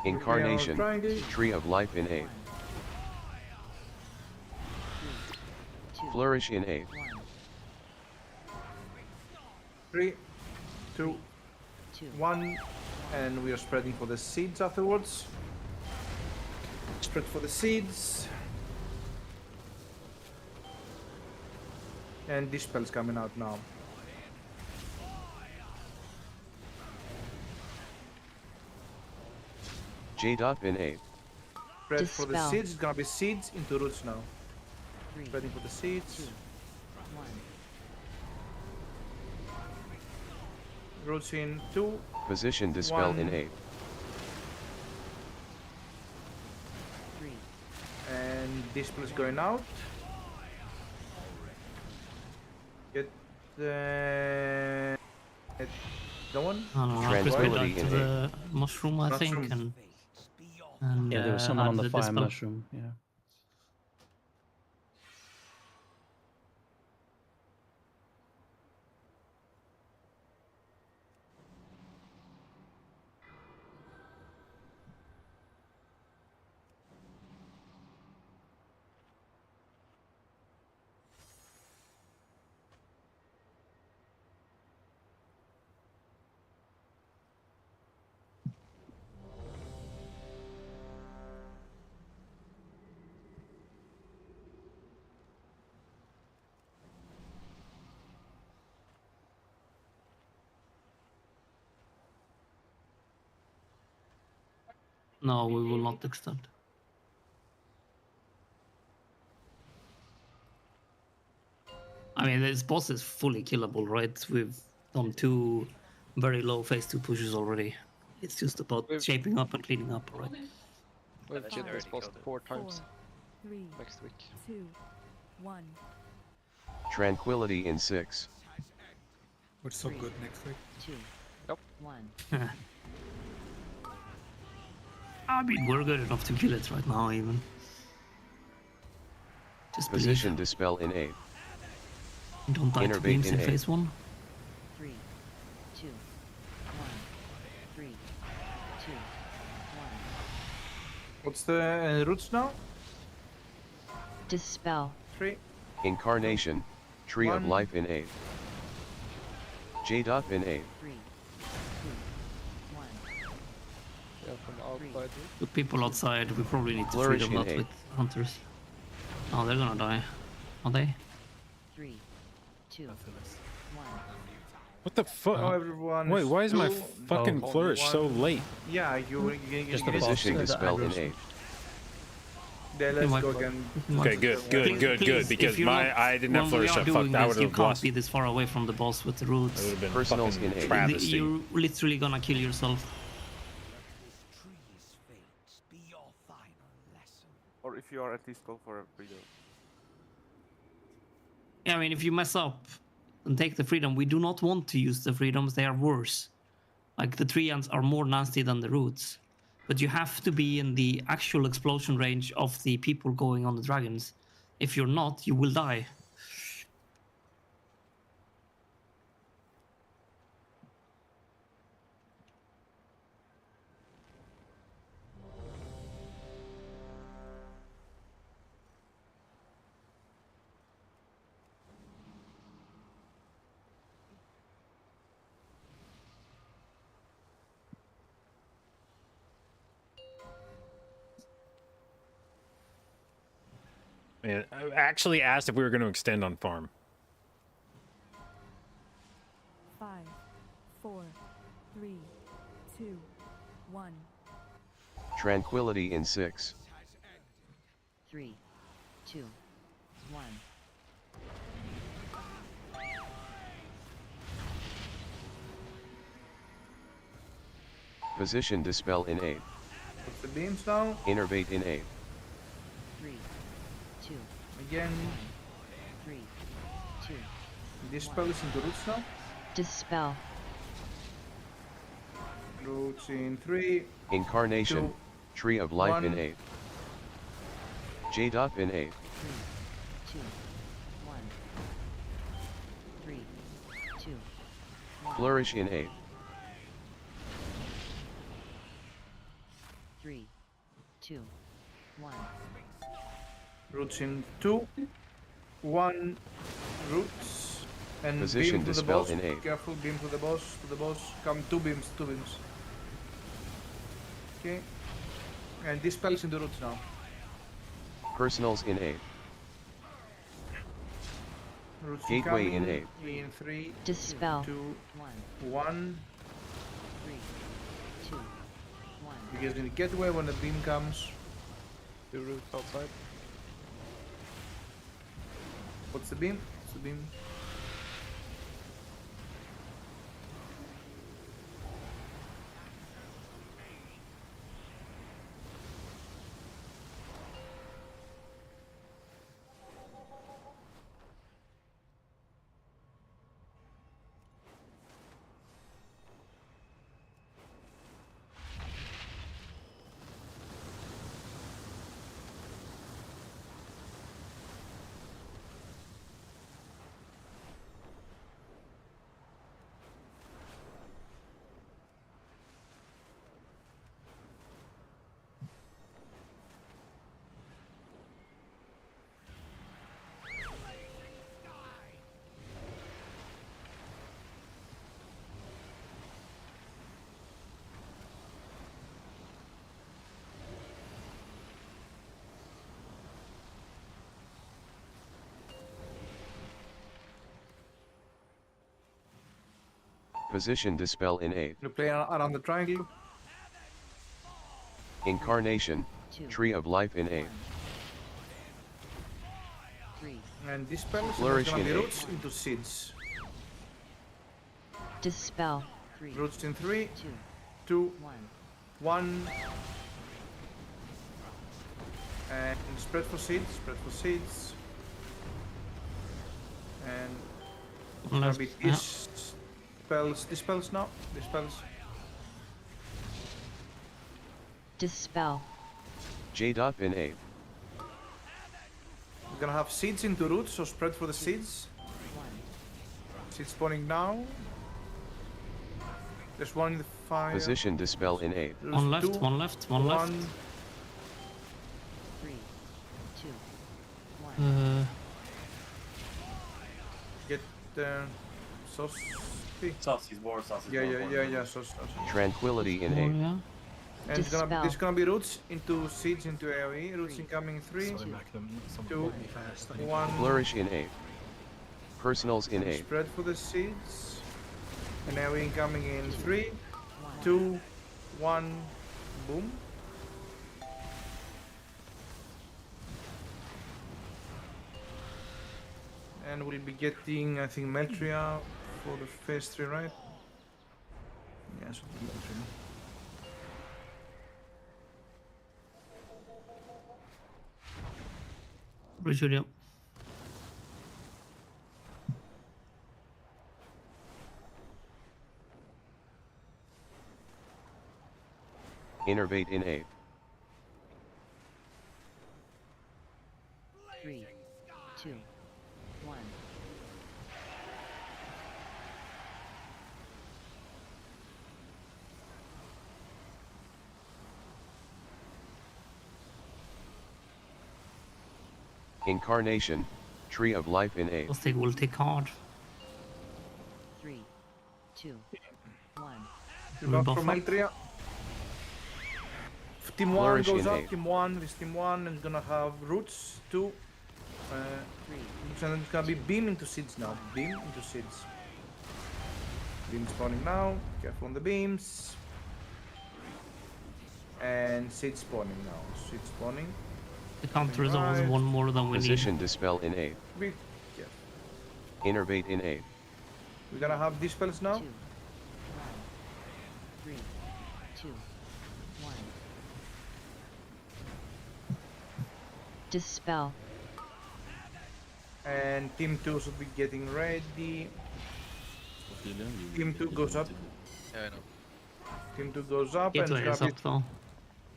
Incarnation. Tree of Life in A. 2, Flourish in 8. 3, 2, 1, and we are spreading for the seeds afterwards. Spread for the seeds. And this spell's coming out now. J.B in 8. Spread for the seeds, it's gonna be seeds into roots now. Spreading for the seeds. Roots in 2. Position dispel 1. in 8. And dispel is going out. Get the one. I don't know, I prepared that to the mushroom, I think, and yeah, there was someone on add the fire dispel. mushroom. Yeah. No, we will not extend. I mean, this boss is fully killable, right? We've done 2 very low phase 2 pushes already. It's just about shaping up and cleaning up, right? We've killed this boss 4 times 3, next week. 2, 1. Tranquility in 6. We're so good next week. 2, Yep. 1. I mean, we're good enough to kill it right now, even. Just Position dispel in 8. Don't die to Innervate beams in in 8. phase 1. 3, 2, 1. 3, 2, 1. What's the roots now? Dispel. 3. Incarnation. Tree of 1. Life in 8. J.B in 8. 3, 2, 1. Yeah, from outside. The people outside, we probably need to free Flourish them in out 8. with hunters. Oh, they're gonna die. Are they? 3, 2, 1. What the fuck? Oh, everyone. Wait, why is my two, fucking flourish so 1. late? Yeah, you Just the position dispel in 8. Then let's go again. Okay, good, because I didn't have flourish up. Fuck, I would You have can't lost. be this far away from the boss with the roots. It would have been Personals fucking in 8. travesty. You're literally gonna kill yourself. Or if you are at least go for a breeder. Yeah, I mean, if you mess up and take the freedom, we do not want to use the freedoms. They are worse. Like, the treants are more nasty than the roots. But you have to be in the actual explosion range of the people going on the dragons. If you're not, you will die. Man, I actually asked if we were going to extend on farm. 5, 4, 3, 2, 1. Tranquility in 6. 3, 2, 1. Position dispel in 8. What's the beams now? Innervate in 8. 3, 2. Again. 3, 2. Dispel is into roots now. Dispel. Roots in 3. Incarnation. 2, Tree of Life in 1. 8. J.B in 8. 2, 1. 3, 2. Flourish in 8. 3, 2, 1. Roots in 2. 1 roots and Position beam to the dispel boss. in 8. Careful, beam to the boss. Come 2 beams, 2 beams. Okay. And dispels into roots now. Personals in 8. Roots Gateway in incoming. 8. In 3, Dispel. 2, 1. 3, 2, 1. You guys need to get away when the beam comes. 2 roots outside. What's the beam? What's the beam? Position dispel in 8. You play around the triangle. Incarnation, 2, Tree of Life in 8. 3. And dispels. Flourish It's gonna in be 8. roots into seeds. Dispel. 3, Roots in 3, 2, 2, 1. 1. And spread for seeds. Spread for seeds. And it's gonna Left, be yeah. dispels now. Dispels. Dispel. J-Dot in 8. We're gonna have seeds into roots, so spread for the seeds. 1. Seeds spawning now. There's one in the fire. Position dispel in 8. There's One left, 2, one left, one left. 3, 2, 1. Get saucy. Saucy's more saucy. Yeah, saucy. Tranquility in 8. Oh, yeah. And Dispel. it's gonna be roots into seeds into AoE. Roots incoming in 3, Sorry, Magnum. 2, 1. Flourish in 8. Personals in 8. Spread for the seeds. And AoE incoming in 3, 2, 1. Boom. And we'll be getting, I think, Meltria for the phase 3, right? Yes, Meltria. Richard, yeah. Innervate in 8. 3, 2, 1. Incarnation, Tree of Life in 8. They will take hard. 3, 2, 1. Look for Meltria. Team 1 Flourish goes in up, 8. Team 1, this Team 1 is gonna have roots, 2. 3. And it's gonna be beam into seeds now. Beam into seeds. Beam spawning now. Careful on the beams. And seed spawning now. Seed spawning. The counter is always one more than we Position dispel in 8. Be careful. Innervate in 8. We're gonna have dispels now. 2, 1. 3, 2, 1. Dispel. And Team 2 should be getting ready. Team 2 goes up. Yeah, I know. Team 2 goes up Get and to grab up it. though.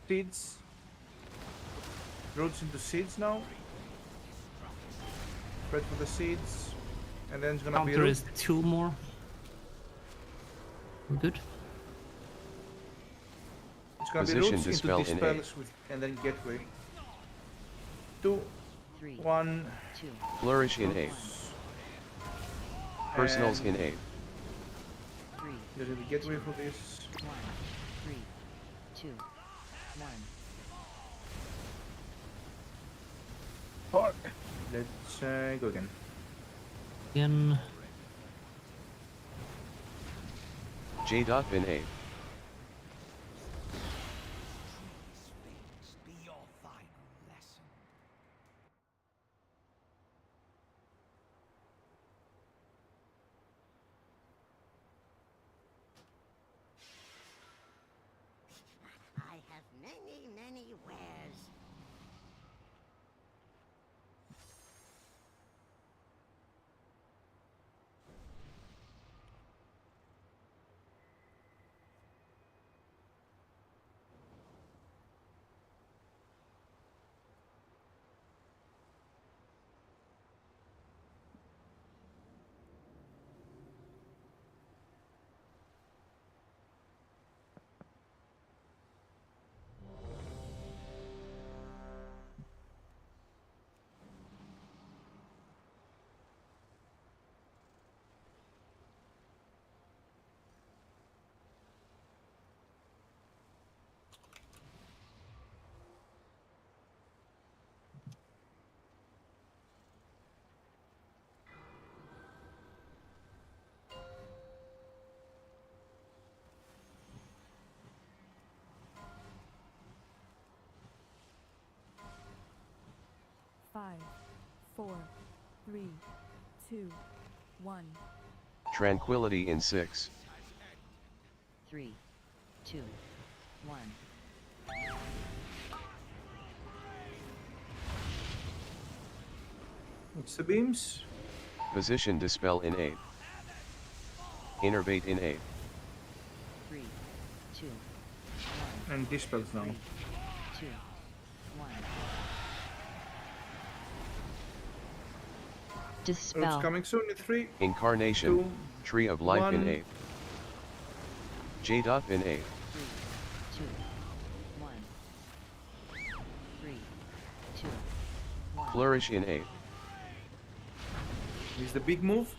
Seeds. Roots into seeds now. Spread for the seeds. And then it's gonna be Counter roots. is 2 more. We're good. It's gonna Position be roots into dispel in 8. dispels with, and then gateway. 2, 3, 1. 2, Flourish in 8. Personals in 8. 3, Using the gateway for this. 1, 3, 2, 1. Fuck. Let's go again. Again. J. In 8. I have many wares. Five, 4, 3, 2, 1. Tranquility in 6. 3, 2, 1. What's the beams? Position Dispel in 8. Innervate in 8. 3, 2, 1. And dispels now. 2, 1. It's Dispel. coming soon in 3. Incarnation. 2, Tree of Life in 1. 8. J. In 8. 3, 2, 1. 3, 2, 1. Flourish in 8. This is the big move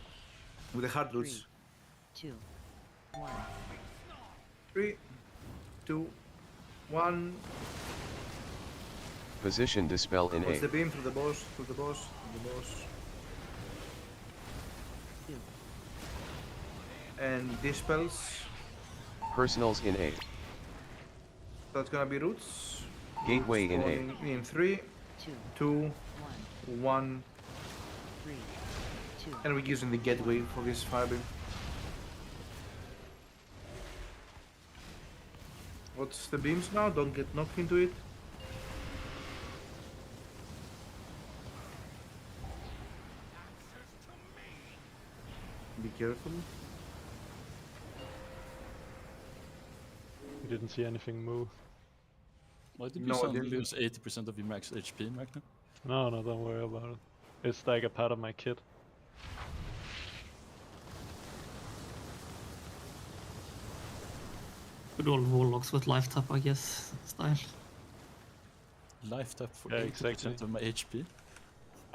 with the hard roots. 2, 1. 3, 2, 1. Position Dispel in What's 8. the beam through the boss? Through the boss? Through the boss. 2. And dispels. Personals in 8. That's gonna be roots. Gateway in 8. Falling in 3, 2, 1. 3, 2. And we're using the gateway for this fire beam. What's the beams now? Don't get knocked into it. Be careful. You didn't see anything move. Why did you No, I suddenly didn't. lose 80% of your max HP, Magna? No, don't worry about it. It's like a part of my kit. Good old warlocks with life tap, I guess, style. Life tap for Yeah, 80% exactly. of my HP?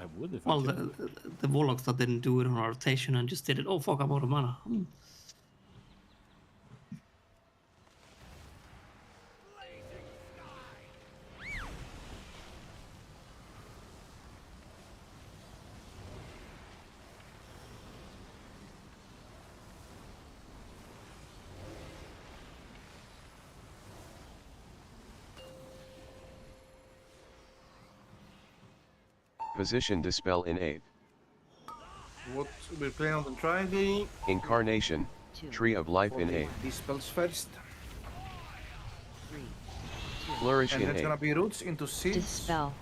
I would if Well, I could. the warlocks that didn't do it on rotation and just did it. Oh fuck, I'm out of mana. Position Dispel in 8. What we're playing on the triangle. Incarnation. Tree of Life in 8. Dispels first. 3, Flourish And in it's 8. gonna be roots into seeds. Dispel.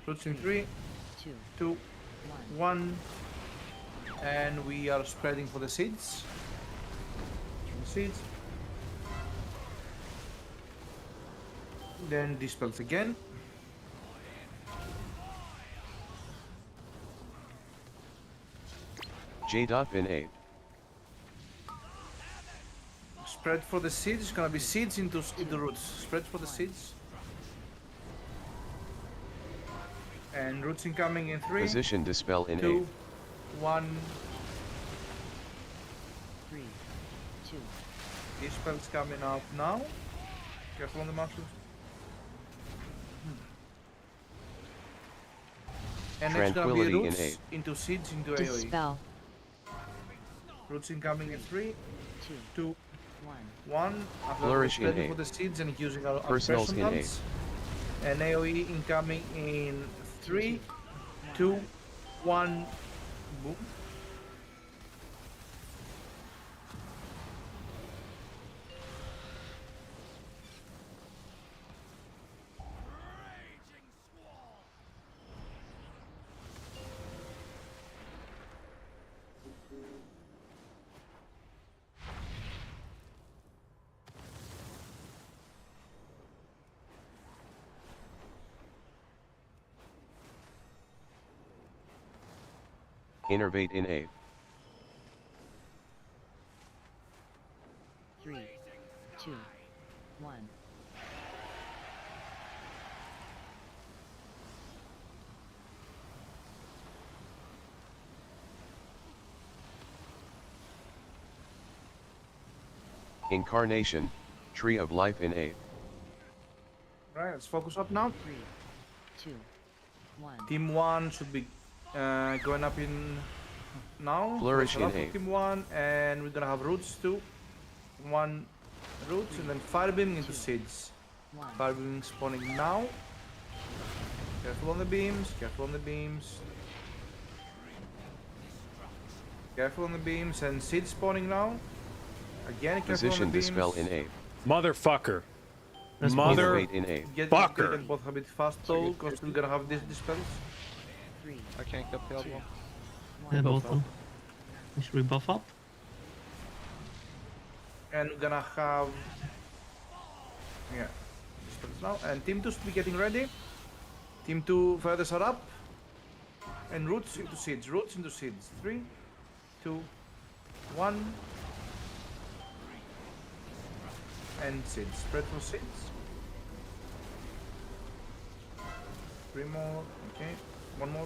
Roots in 3, 2, 2, 1. And we are spreading for the seeds. Seeds. Then dispels again. J. In 8. Spread for the seeds. It's gonna be seeds into roots. Spread for the seeds. And roots incoming in 3. Position dispel in 2, 8. 1. 3, 2. These spells coming out now. Careful on the muscles. And next gonna be Tranquility in roots 8. into seeds into AoE. Dispel. Roots incoming in 3, 2, 2, 1. 1. After Flourish in ready 8. for the seeds and using our Personals in 8. personals. And AoE incoming in 3, 2, 1. Boom. Innervate in 8. 3, 2, 1. Incarnation, Tree of Life in 8. Right, let's focus up now. 3, 2, 1. Team 1 should be going up in now. Flourish in Up 8. Team 1, and we're gonna have roots too. 1 roots, and then firebeam into seeds. Firebeam spawning now. Careful on the beams, careful on the beams. Careful on the beams, and seeds spawning now. Again, careful Position on the beams. dispel in 8. Motherfucker. Innervate in 8. Get both a bit fast though, because we're gonna have these dispels. I can't get the other one. Yeah, both of them. Should we buff up? And we're gonna have dispels now. And team 2 should be getting ready. Team 2 feathers are up. And roots into seeds. Roots into seeds. 3, 2, 1. And seeds. Spread for seeds. 3 more. Okay. 1 more.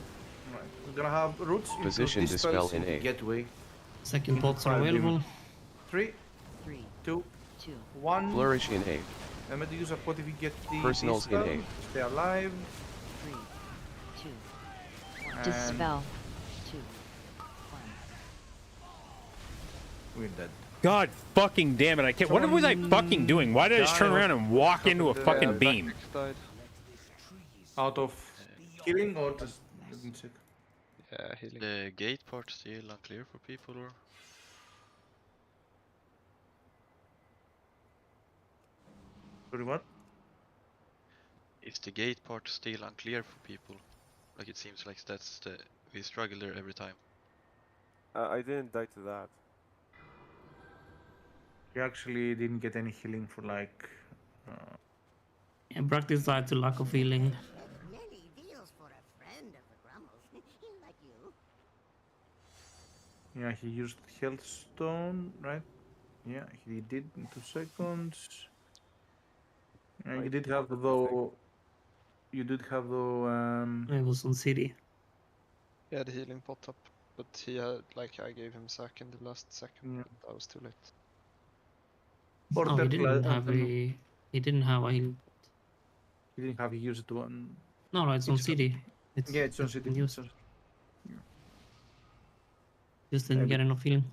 Right. We're gonna have roots into Position dispels dispel in 8. Gateway. Second pots are available. 3, 2, 1. Flourish in 8. Remember to use a pot if you get the Personals in dispel. 8. Stay alive. 3, 2, 1. And Dispel. 2, 1. we're dead. God fucking damn it! I can't. What was I fucking doing? Why did I just turn around and walk into a fucking beam? Out of killing or just didn't check? Yeah, healing. The gate part still unclear for people, or? Sorry, what? Is the gate part still unclear for people? Like it seems like that's the we struggle there every time. I didn't die to that. You actually didn't get any healing for like. And practice died to lack of healing. Many deals for a friend of the Grumbles, like you. Yeah, he used health stone, right? Yeah, he did in 2 seconds. And you did have though. You did have though. It was on city. He had healing pot up, but he had like I gave him sack in the last second. Yeah. But that was too late. No, he didn't have a. He didn't have a heal. He didn't have. He used one. No, it's on city. Yeah, it's on city. Use. Just didn't get enough healing.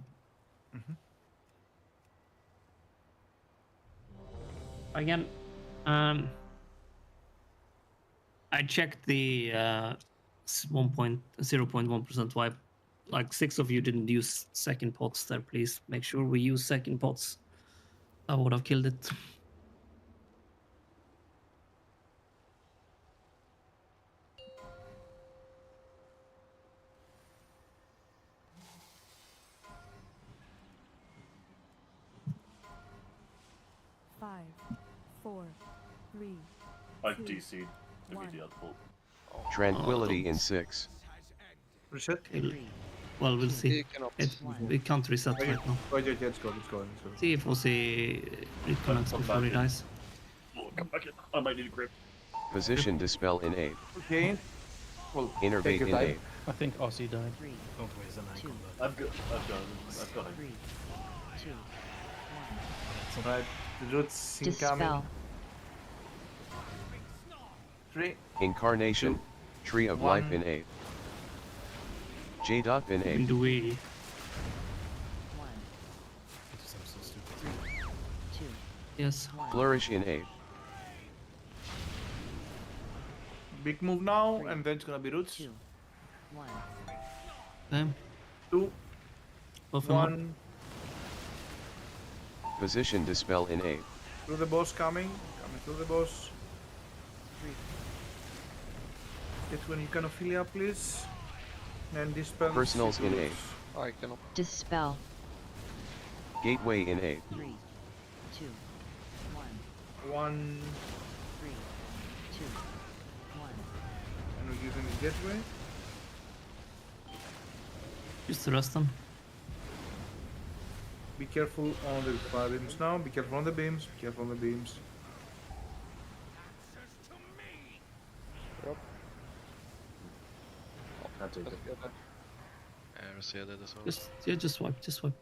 Again, I checked the 0.1% wipe. Like 6 of you didn't use second pots there. Please make sure we use second pots. I would have killed it. Five, 4, 3. I 2, DC'd 1. immediate pull. Tranquility in 6. Reset. Well, we'll see. We can't reset Okay. right now. Wait, let's go. See if Ozzy reconnects before he dies. Oh, come back in. I might need a grip. Position dispel in 8. Okay. Well, Innervate take your in time. 8. I think Aussie died. Don't waste an ankle. I've got him. 3, 2, 1. Right, the roots incoming. 3. Incarnation. Tree of One. Life in 8. J. In 8. Do we? 1, Because I'm so stupid. 2, Yes. 1. Flourish in 8. Big move now, and then it's gonna be roots. 2, 1. Them. 2, Buff him up. 1. Position Dispel in 8. Through the boss coming through the boss. 3, Get when you can Ophelia, please. And dispel. Personals in 8. I cannot. Dispel. Gateway in 8. 3, 2, 1. 1, 3, 2, 1. and we give him the gateway. Just arrest them. Be careful on the fire beams now. Be careful on the beams. Be careful on the beams. Can't take it. Rosia dead as well. Just swipe. Just swipe.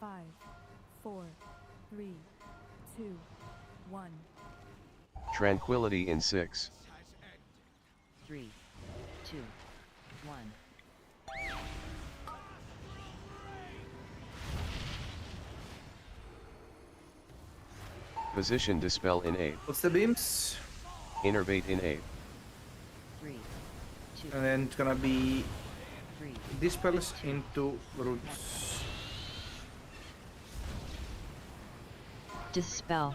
Five, 4, 3, 2, 1. Tranquility in 6. 3, 2, 1. Position Dispel in 8. What's the beams? Innervate in 8. 3, 2, And then it's gonna be 3. dispels into roots. Dispel.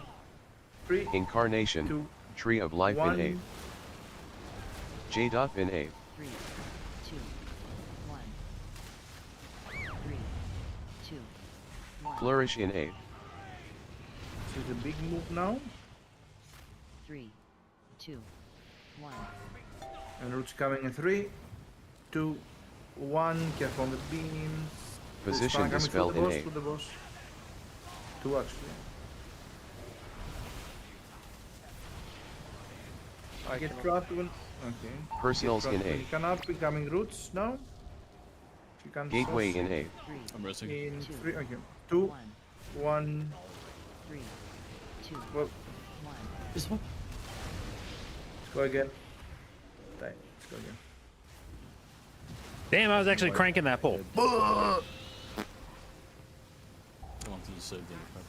3, Incarnation. 2, Tree of Life 1. in 8. J. In 8. 3, 2, 1. 3, 2, 1. Flourish in 8. This is a big move now. 3, 2, 1. And roots coming in 3, 2, 1. Careful on the beams. Position Coming Dispel through the in boss, 8. through the boss. 2 actually. I Get cannot. trapped when. Okay. Personals in 8. You can up, becoming roots now. You can Gateway source in 8. I'm resting. in 3. Okay. 2, 1. 3, 2, Well, 1. Just swipe. let's go again. Let's go again. Damn, I was actually cranking that pole. I wanted to save the crap.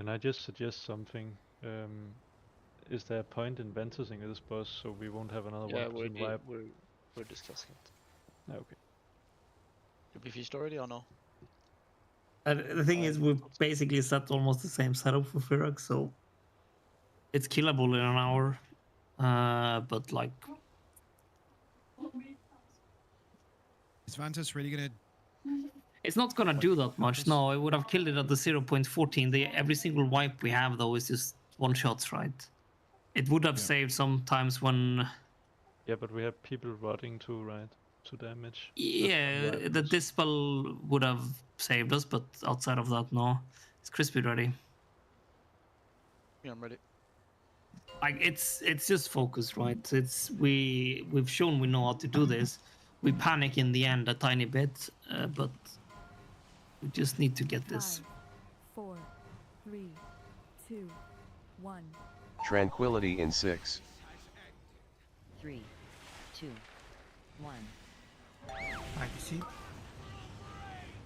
Can I just suggest something? is there a point in ventusing this boss so we won't have another Yeah, 1% vibe? we're discussing it. Okay. Did we feast already or no? The thing is, we've basically set almost the same setup for Firak, so it's killable in an hour. But like, Is Vantus really gonna? it's not gonna do that much. No, I would have killed it at the 0.14. Every single wipe we have though is just one shots, right? It would have saved sometimes when. Yeah, but we have people rotting too, right? To damage. Yeah, the dispel would have saved us, but outside of that, no. Is Crispy ready? Yeah, I'm ready. Like it's just focus, right? We've shown we know how to do this. We panic in the end a tiny bit, but we just need to get this. 5, 4, 3, 2, 1. Tranquility in 6. 3, 2, 1. IPC.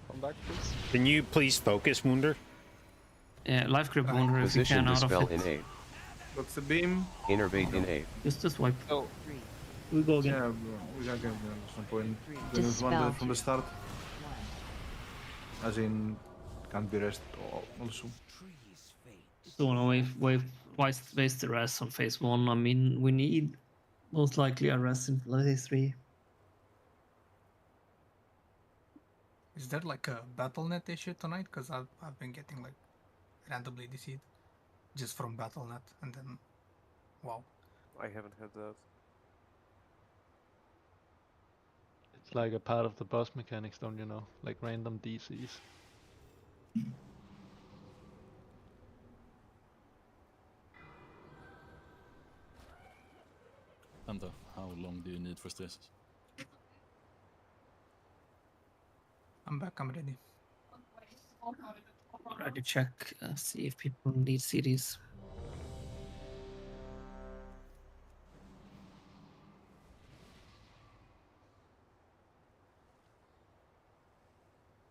Come back, please. Can you please focus, Wunder? Yeah, life grip Wunder if you Position can out dispel of it. in 8. What's the beam? Innervate in 8. Just wipe. Oh, We go again. Yeah, we got at some point. Then it's Dispel. one from the start. As in, can't be rest also. Don't want to waste the rest on phase 1. I mean, we need most likely a rest in phase 3. Is there like a BattleNet issue tonight? Because I've been getting like randomly DC'd just from BattleNet, and then wow. I haven't had that. It's like a part of the boss mechanics, don't you know? Like random DCs. And how long do you need for stasis? I'm back, I'm ready. Ready to check, see if people need CDs.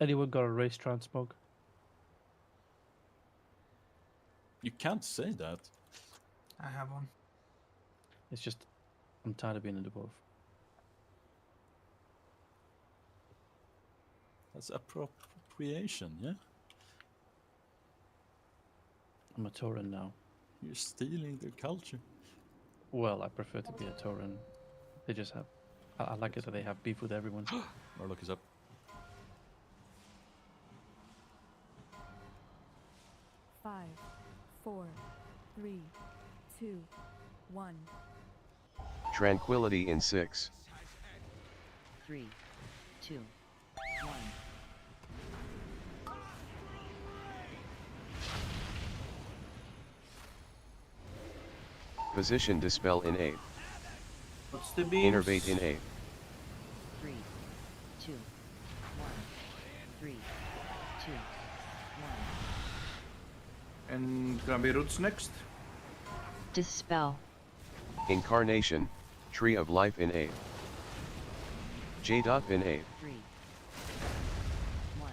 Anyone got a race transmog? You can't say that. I have one. It's just, I'm tired of being in the both. That's appropriation, yeah? I'm a Tauren now. You're stealing their culture. Well, I prefer to be a Tauren. They just have... I like it that they have beef with everyone. Murloc is up. 5, 4, 3, 2, 1. Tranquility in 6. 3, 2, 1. Position dispel in 8. What's the beam? Innervate in 8. 3, 2, 1. 3, 2, 1. And gonna be roots next. Dispel. Incarnation, Tree of Life in 8. J. In 8. 3, 1.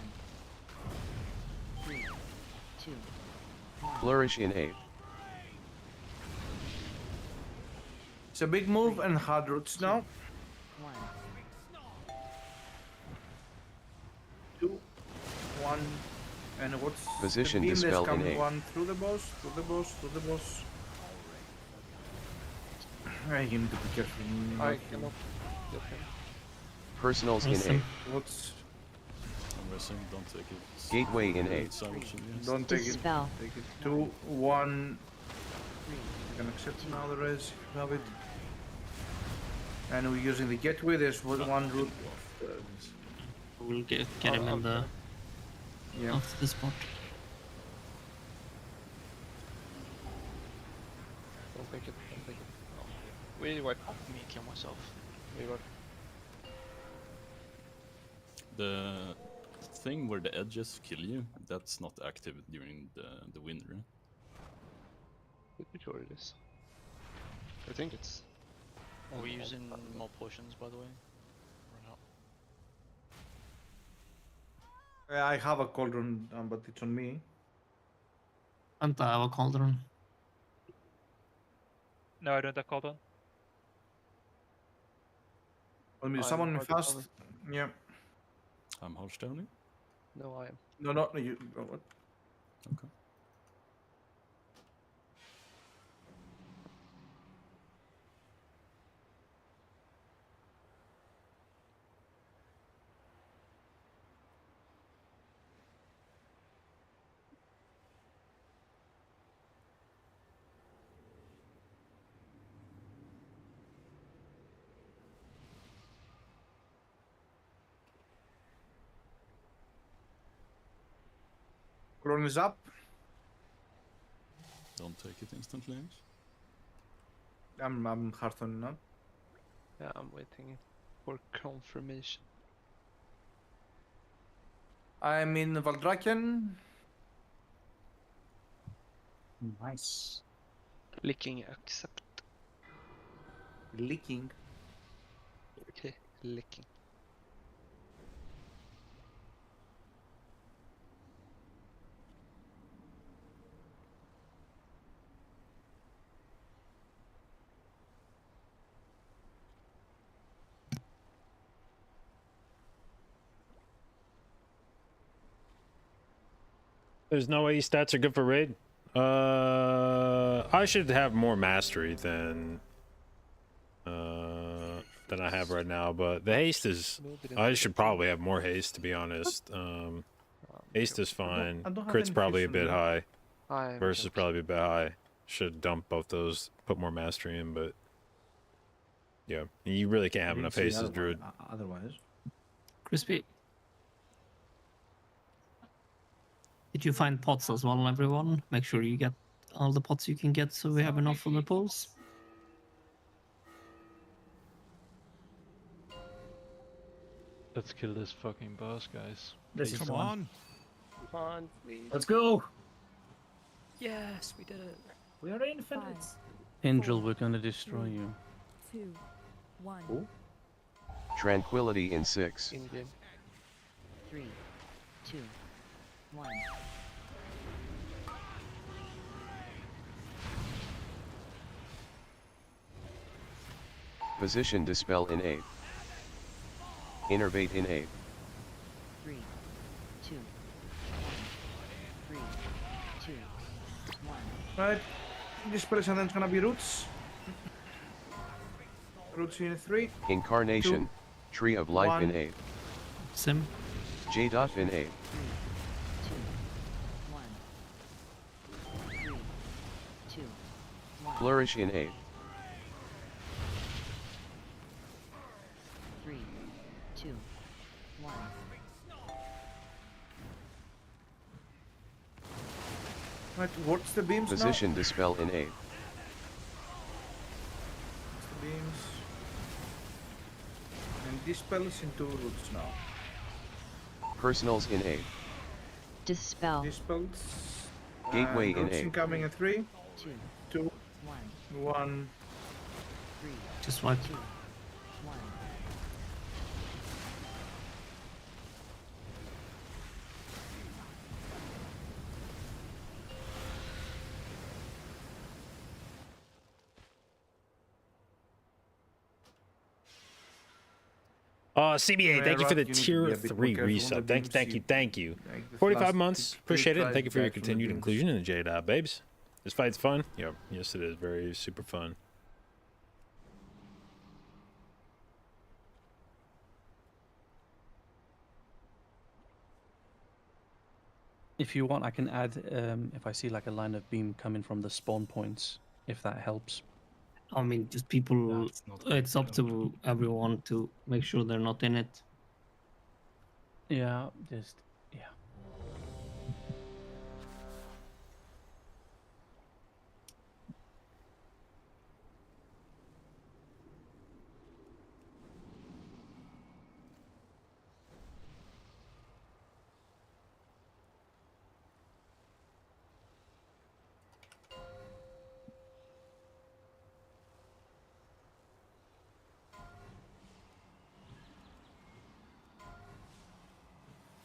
3, 2, 1. Flourish in 8. It's a big move and hard roots now. 1. 2, 1. And what's Position the beam that's dispel in coming? 8. One through the boss, through the boss, through the boss. You need to be careful. I cannot get him. Personals in 8. What's I'm resting, don't take it. Gateway in 8. Don't take Dispel. it. Take it. 2, 1. You can accept now the res if you have it. And we're using the gateway. There's one route. We'll get him in the Yeah. after the spot. Don't take it, don't take it. No. We wipe. Me kill myself. We wipe. The thing where the edges kill you, that's not active during the win, right? Pretty sure it is. I think it's... Are we using more potions, by the way? Or not? I have a cauldron, but it's on me. And I have a cauldron. No, I don't have called on. Let me I'm summon me Hardstone. fast. Yeah. I'm Hardstone. No, I am. No, you. What? Okay. Clone is up. Don't take it instantly. I'm Hearthstone now. Yeah, I'm waiting for confirmation. I'm in Valdraken. Nice. Licking accept. Licking. Okay, licking. There's no way stats are good for raid. I should have more mastery than I have right now, but the haste is. I should probably have more haste, to be honest. Haste is fine. I don't have Crit's any probably a fusion bit yet. high. Versus probably a bit high. Should dump both those, put more mastery in, but yeah, you really can't have enough haste as Druid. Otherwise. Crispy. Did you find pots as well, everyone? Make sure you get all the pots you can get so we have enough for the polls. Let's kill this fucking boss, guys. This is Come fun. on. Come on, please. Let's go. Yes, we did it. We are infinite. Angel, we're gonna destroy you. 2, 1. Tranquility in 6. In game. 3, 2, 1. Position dispel in 8. Innervate in 8. 3, 2, 1. 3, 2, 1. Right. This person then gonna be roots. Roots in 3. Incarnation. 2, Tree of life 1. in 8. Sim. J dot in 8. 3, 2, 1. Flourish in 8. 3, 2, 1. Right. What's the beams Position now? dispel in 8. What's the beams? And dispels into roots now. Personals in 8. Dispel. Dispels. Gateway and in roots 8. incoming in 3, 2, 2, 1. 1. 3, Just wipe. 2, 1. CBA, Yeah, thank you for the Rock, you need to tier be a bit more 3 careful on the resub. beams. Thank you. Like this 45 last months, two appreciate it. tries Thank you for your back from the continued beams. inclusion in the J babes. This fight's fun. Yep, yes it is. Very super fun. If you want, I can add, if I see like a line of beam coming from the spawn points, if that helps. I mean, just people. It's up to everyone to make sure they're not in it. Yeah, just, yeah.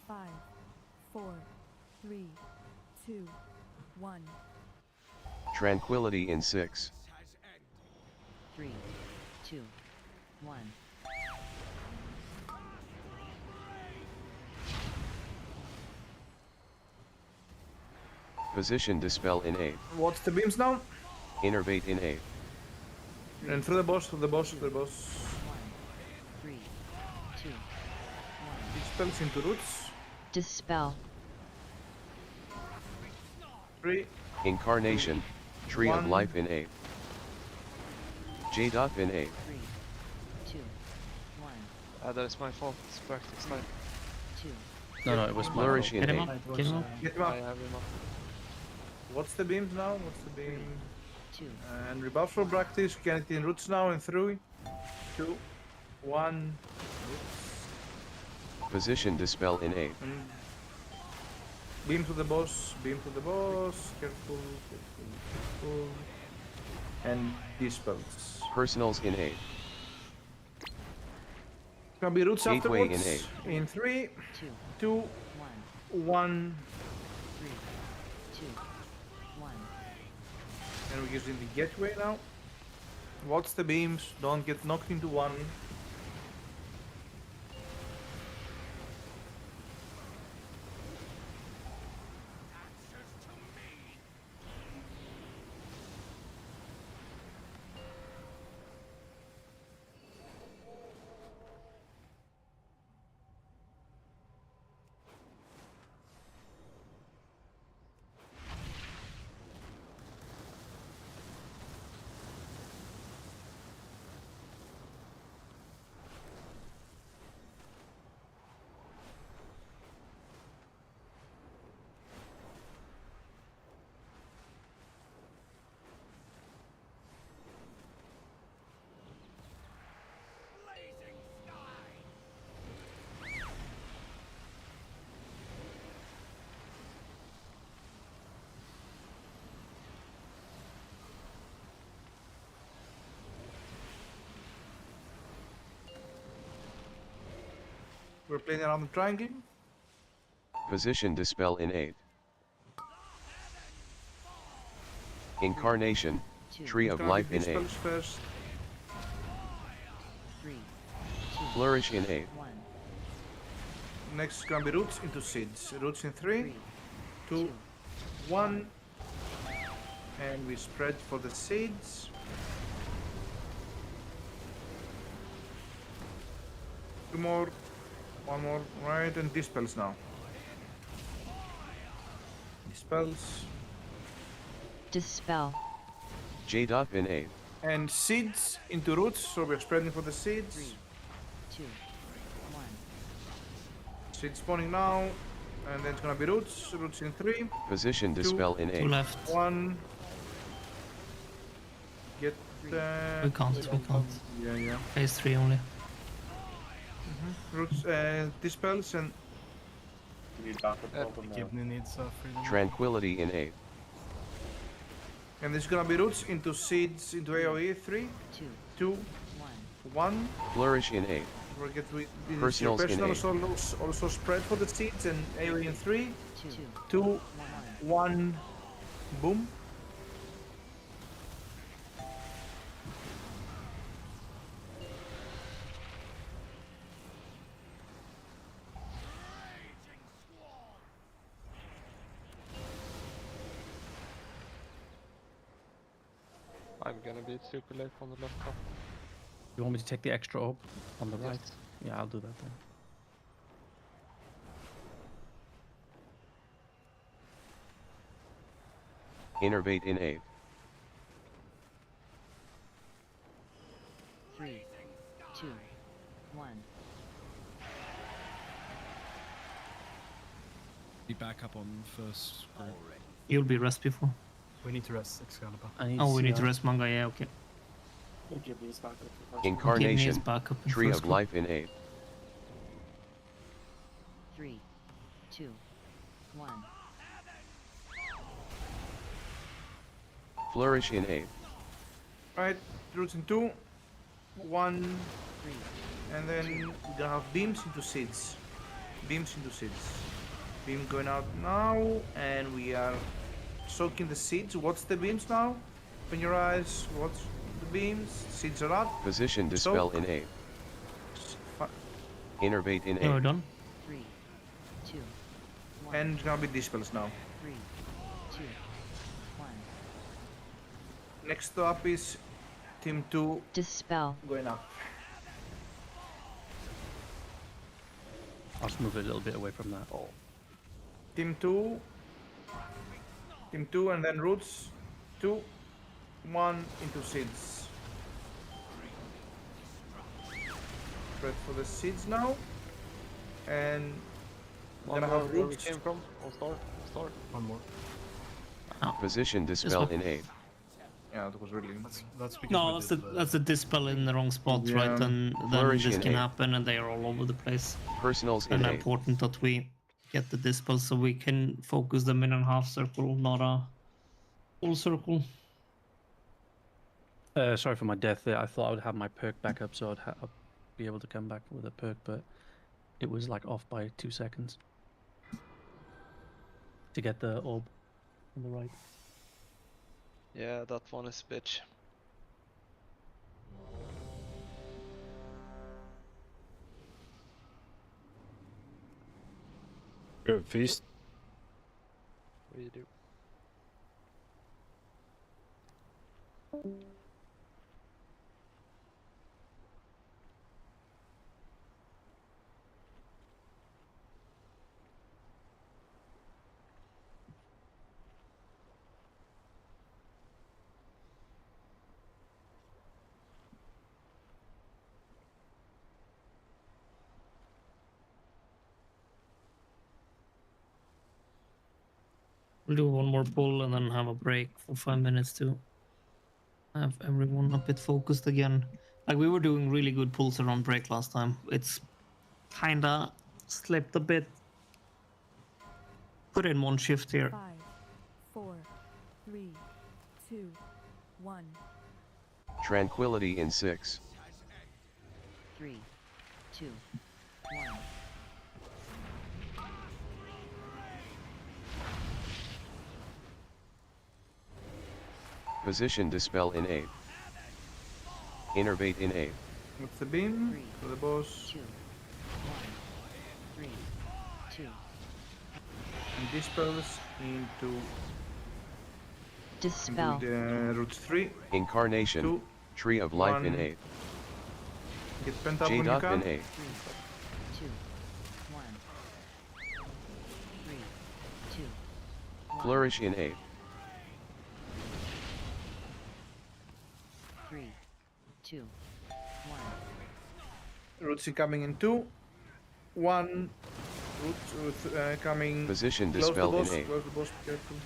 Five, 4, 3, 2, 1. Tranquility in 6. 3, 2, 1. Position dispel in A. What's the beams now? Innervate in A. And through the boss, through the boss, through the boss. 3, 2, 1. Dispels into roots. Dispel. 3. Incarnation. Tree of 1. life in A. J. In A. 3, 2, 1. That is my fault. It's practice time. 2. No, it was my Flourish fault. in A. Get him up. Get him up. I have him up. What's the beams now? What's the beam? 2. And rebuff for practice. Can it in roots now in 3, 2, 1. Position dispel in A. And beam to the boss. Beam to the boss. Careful, careful, careful. And dispels. Personals in A. Gonna be roots Gateway afterwards. in In 3, 2, 2, 1. 1. 3, 2, 1. And we're using the gateway now. Watch the beams, don't get knocked into one. We're playing around the triangle. Position dispel in A. Incarnation. Tree of life in A. Dispels first. 3, 2, Flourish in A. 1. Next is gonna be roots into seeds. Roots in 3, 2, 1. And we spread for the seeds. Two more. One more. Right, and dispels now. Dispels. Dispel. J. In A. And seeds into roots, so we're spreading for the seeds. 3, 2, 1. Seed spawning now, and then it's gonna be roots. Roots in 3, Position dispel in A. 2 left. 1. Get We can't. Yeah. Phase 3 only. Roots, dispels, and Kidney needs freedom. Tranquility in A. and this is gonna be roots into seeds into AoE. 3, 2, 1. Flourish in A. We'll get Personals in A. also spread for the seeds and AoE in 3, 2, 1. Boom. I'm gonna be super late on the left top. You want me to take the extra orb on the right? Yeah, I'll do that then. Innervate in A. 3, 2, 1. Be back up on first group. You'll be rest before. We need to rest Excalibur. Oh, we need to rest manga. Yeah, okay. Incarnation. Back up in Tree first of group. life in A. 3, 2, 1. Flourish in A. Right, roots in 2, 1. And then we're gonna have beams into seeds. Beams into seeds. Beam going out now, and we are soaking the seeds. What's the beams now? Open your eyes. What's the beams. Seeds are up. Position dispel Soak. in A. Innervate in Yeah, we're A. done. 3, 2, 1. And it's gonna be dispels now. 3, 2, 1. Next up is Team 2 Dispel. going up. I'll just move a little bit away from that. Oh. Team 2. Team 2 and then roots. 2, 1 into seeds. Spread for the seeds now. And we're gonna have where we roots. came from. All star. One more. Position dispel in A. Yeah, that was really. That's because No, we that's did that's a dispel in the wrong spot, right? Yeah. And then Flourish this in can A. happen, and they are all over the place. Personals in And A. important that we get the dispel so we can focus them in a half circle, not a full circle. Sorry for my death there. I thought I would have my perk back up so I'd be able to come back with a perk, but it was like off by 2 seconds to get the orb on the right. Yeah, that one is bitch. Good feast. We do. We'll do one more pull and then have a break for 5 minutes to have everyone a bit focused again. Like we were doing really good pulls around break last time. It's kinda slipped a bit. Put in one shift here. 5, 4, 3, 2, 1. Tranquility in 6. 3, 2, 1. Position dispel in A. Innervate in A. What's the beam? For the boss. 2, 1. 3, 2. And dispels into Dispel. the roots 3. Incarnation. 2, Tree of life in 1. A. Get pent up when you J-dot can. in A. 3, 2, 1. 3, 2, 1. Flourish in A. 3, 2, 1. Roots incoming in 2, 1. Roots coming. Position Close the dispel in boss. A. Close the boss. Careful.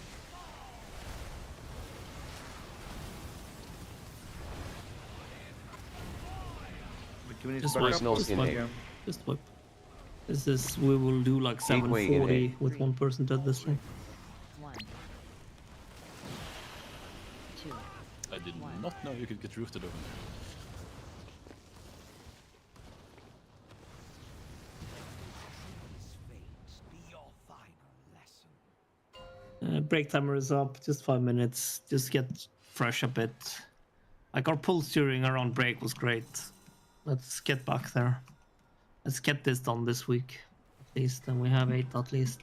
Just back wipe. up. Personals Just in wipe. A. Just wipe. This is we will do like Gateway in 740 with one person at this one. 1. 2. I did not know you could get rooted over Break timer is up. Just 5 minutes. Just get fresh a bit. Like our pulse during around break was great. Let's get back there. Let's get this done this week, at least, and we have 8 at least.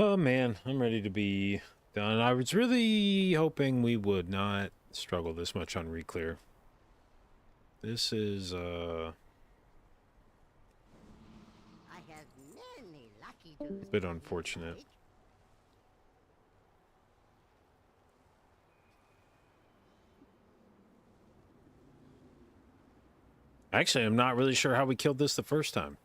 Oh man, I'm ready to be done. I was really hoping we would not struggle this much on reclear. This is a bit unfortunate. Actually, I'm not really sure how we killed this the first time.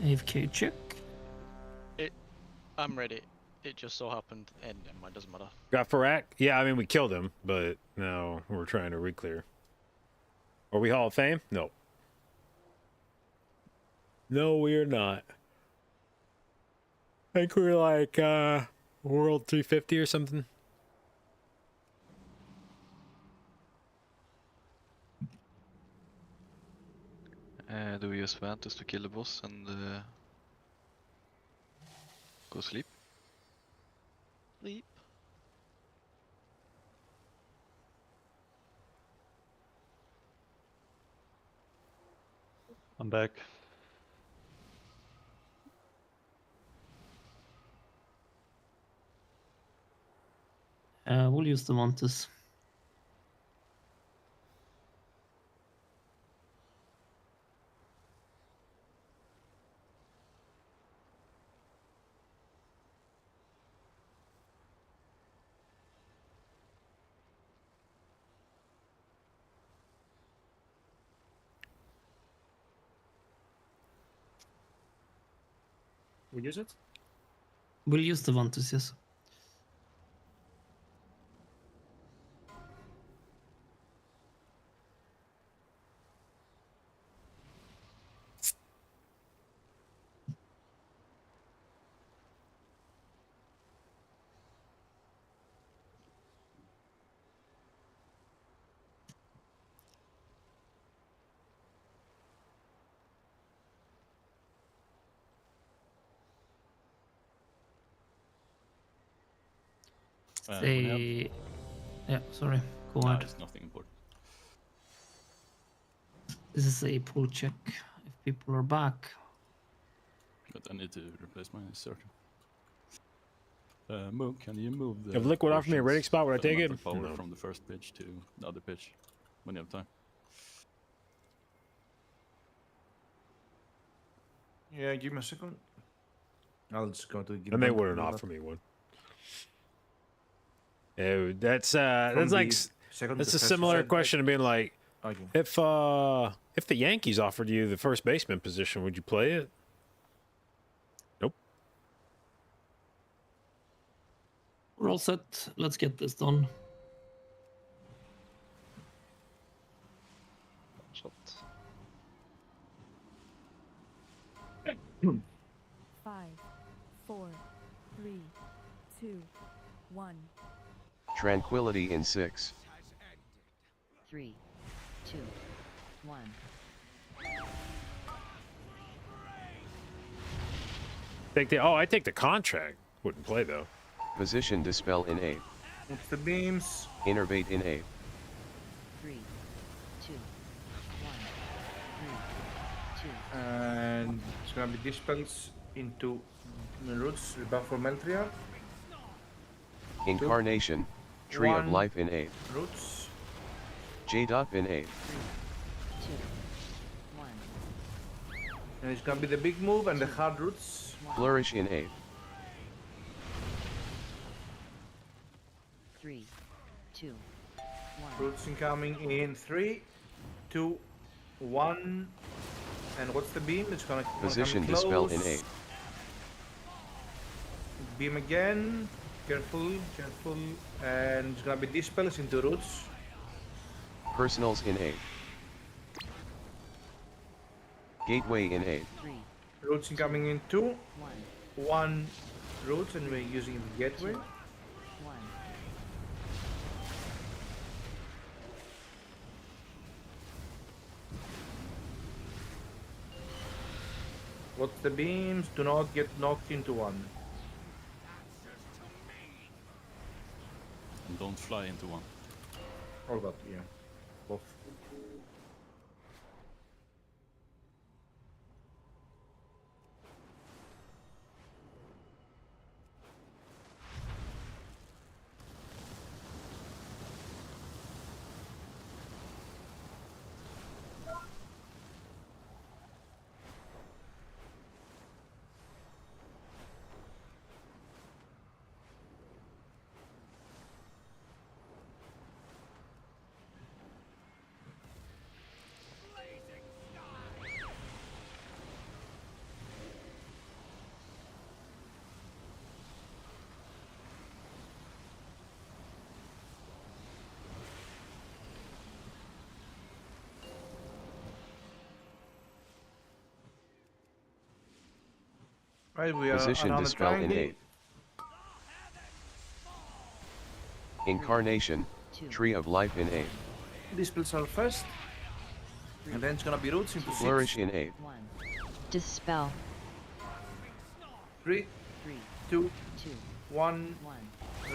AFK check. I'm ready. It just so happened, and it doesn't matter. Got Farak? Yeah, I mean, we killed him, but now we're trying to reclear. Are we Hall of Fame? No. No, we are not. I think we're like, World 350 or something. Do we use Ventus to kill the boss and go sleep? Sleep. I'm back. We'll use the Montes. We use it? We'll use the Montes, yes. Yeah, sorry. Go ahead. It's nothing important. This is a pull check. If people are back. But I need to replace my circle. Moon, can you move the... If Liquid offered me a rating spot, would I take it? Power No. from the first pitch to the other pitch when you have time. Yeah, give me a second. I'll just go to give And they them wouldn't that. offer me one. Yeah, that's From like the second that's a defensive similar side, question to being like, Okay. if the Yankees offered you the first baseman position, would you play it? Nope. We're all set. Let's get this done. Shot. 5, 4, 3, 2, 1. Tranquility in 6. 3, 2, 1. I take the contract. Wouldn't play though. Position Dispel in 8. What's the beams? Innervate in 8. 3, 2, 1, 3, 2. And it's gonna be dispels into roots, rebuff for Meltria. Incarnation, Tree of 1, Life in 8. Roots. J-Dot in 8. 2, 1. And it's gonna be the big move and the hard roots. Flourish in 8. 3, 2, 1. Roots incoming in 3, 2, 1. And what's the beam? It's gonna Position come Dispel close. in 8. Beam again. Careful, careful. And it's gonna be dispels into roots. Personals in 8. Gateway in 8. 3, Roots incoming in 2, 1, 1 roots, and we're using the gateway. 1. What's the beams? Do not get knocked into 1. And don't fly into 1. Or that, yeah. Both. Right, we are Position around the Dispel in triangle. 8. Incarnation, Tree of Life in 8. Dispels are first. And then it's gonna be roots into 6. Flourish in 8. 1. Dispel. 3, 3, 2, 2, 1. 1.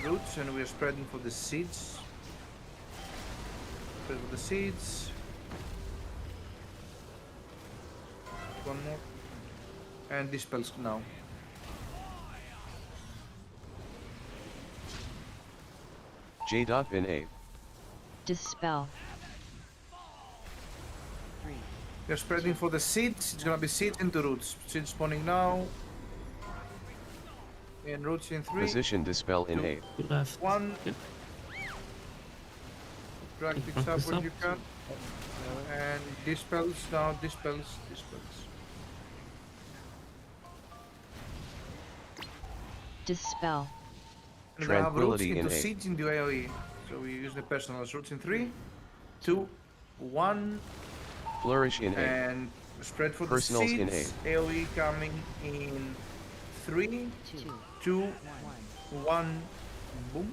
Roots, and we are spreading for the seeds. Spread for the seeds. One more. And dispels now. J-Dot in 8. Dispel. 3. We are spreading for the seeds. It's gonna be seeds into roots. Seeds spawning now. And roots in 3. Position Dispel in 8. 1. Drag picks up when you can. And dispels now, dispels. Dispel. And we have roots Tranquility in into 8. seeds into AoE. So we use the personal roots in 3, 2, 1. Flourish in 8. And spread for Personals the in seeds. AoE coming in 3, 2, 1. Boom.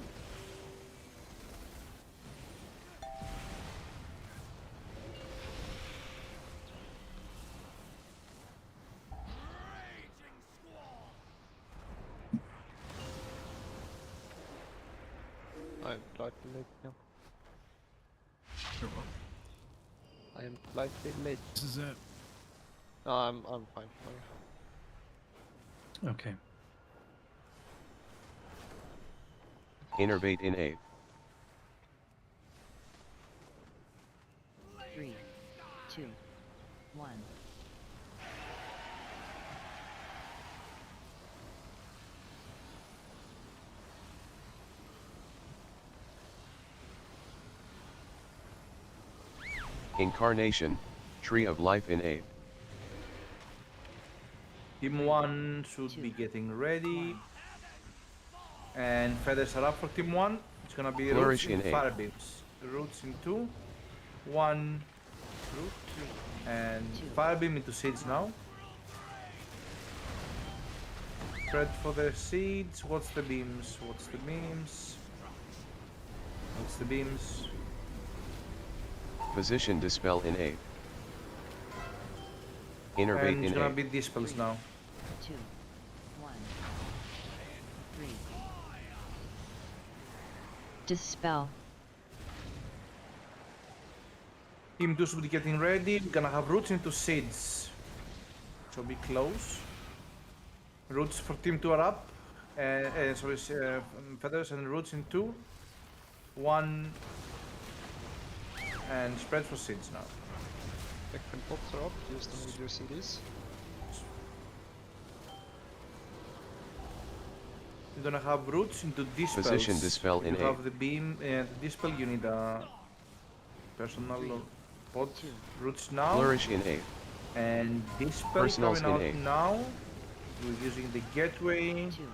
I'm slightly late now. Sure, what? I am slightly late. This is it. No, I'm fine. Okay. Innervate in 8. 3, 2, 1. Incarnation, Tree of Life in 8. Team 1 should be getting ready. And feathers are up for Team 1. It's gonna be Flourish roots in in 8. fire beams. Roots in 2, 1 root, and fire beam into seeds now. Spread for the seeds. What's the beams? That's the beams. Position dispel in A. Innervate And it's in gonna A. be dispels now. 2, 1, 3. Dispel. Team 2 should be getting ready. We're gonna have roots into seeds. So be close. Roots for team 2 are up. Feathers and roots in 2. 1. And spread for seeds now. Backprint pots are up, use them with your CDs. You're gonna have roots into dispels. Position dispel in you A. have the beam and the dispel, you need a personal pot. Roots now. Flourish in A. And dispel Personals coming out in A. now. We're using the gateway. Using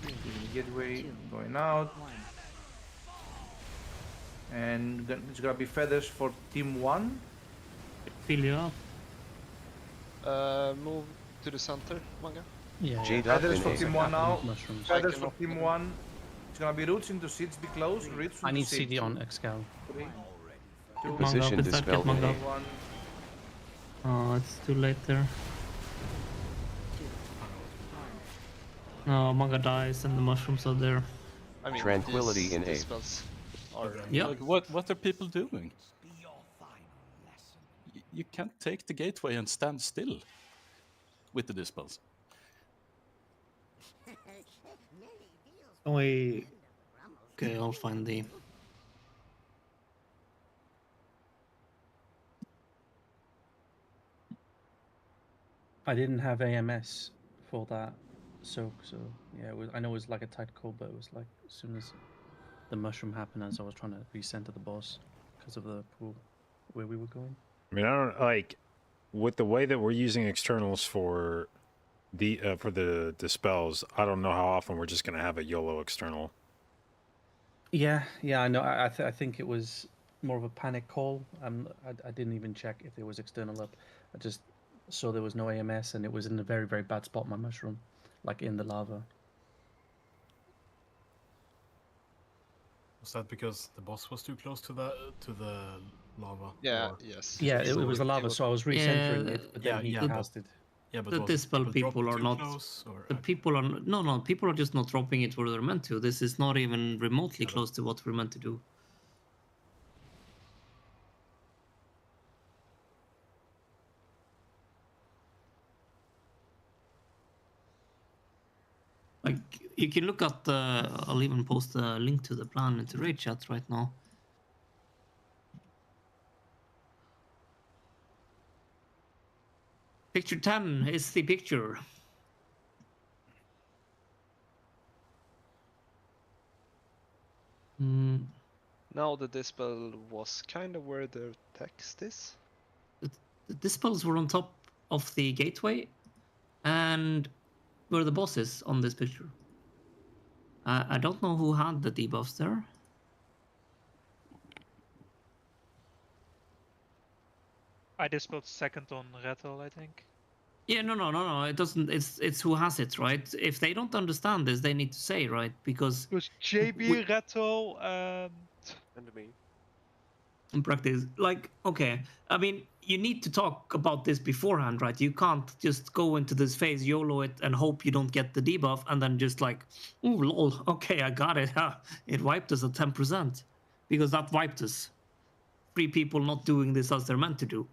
the gateway going out. And then it's gonna be feathers for team 1. Fill you up. Move to the center, Manga. Yeah. Feathers for team 1 now. Mushrooms. Feathers for team 1. It's gonna be roots into seeds. Be close. Roots I into need seeds. CD on Excal. 3, 2, Position dispel in A. 1. Oh, it's too late there. No, Manga dies and the mushrooms are there. I mean, Tranquility in A. these spells are Yep. Like, what are people doing? You can't take the gateway and stand still with the dispels. Okay, I'll find the. I didn't have AMS for that soak, so yeah, I know it was like a tight call, but it was like as soon as the mushroom happened, as I was trying to recenter the boss because of the pool where we were going. I mean, I don't like with the way that we're using externals for the dispels. I don't know how often we're just gonna have a YOLO external. Yeah, I know. I think it was more of a panic call. I didn't even check if there was external up. I just saw there was no AMS and it was in a very, very bad spot, my mushroom, like in the lava. Was that because the boss was too close to the lava? Yeah, or- yes. Yeah, it was the lava, so I was recentering it, but then he yeah, casted. Yeah, but The was dispel it people dropped are too not. close, or The people are no. People are just not dropping it where they're meant to. This is not even remotely close to what we're meant to do. Like you can look at the. I'll even post a link to the plan into raid chat right now. Picture 10 is the picture. Now the dispel was kind of where the text is. The dispels were on top of the gateway and where the boss is on this picture. I don't know who had the debuffs there. I dispelled second on Rattle, I think. Yeah, no. It doesn't. It's who has it, right? If they don't understand this, they need to say, right? Because It was JB, Rattle, And me. in practice, like, okay, I mean, you need to talk about this beforehand, right? You can't just go into this phase, YOLO it, and hope you don't get the debuff, and then just like, oh lol, okay, I got it. It wiped us at 10%, because that wiped us. 3 people not doing this as they're meant to do.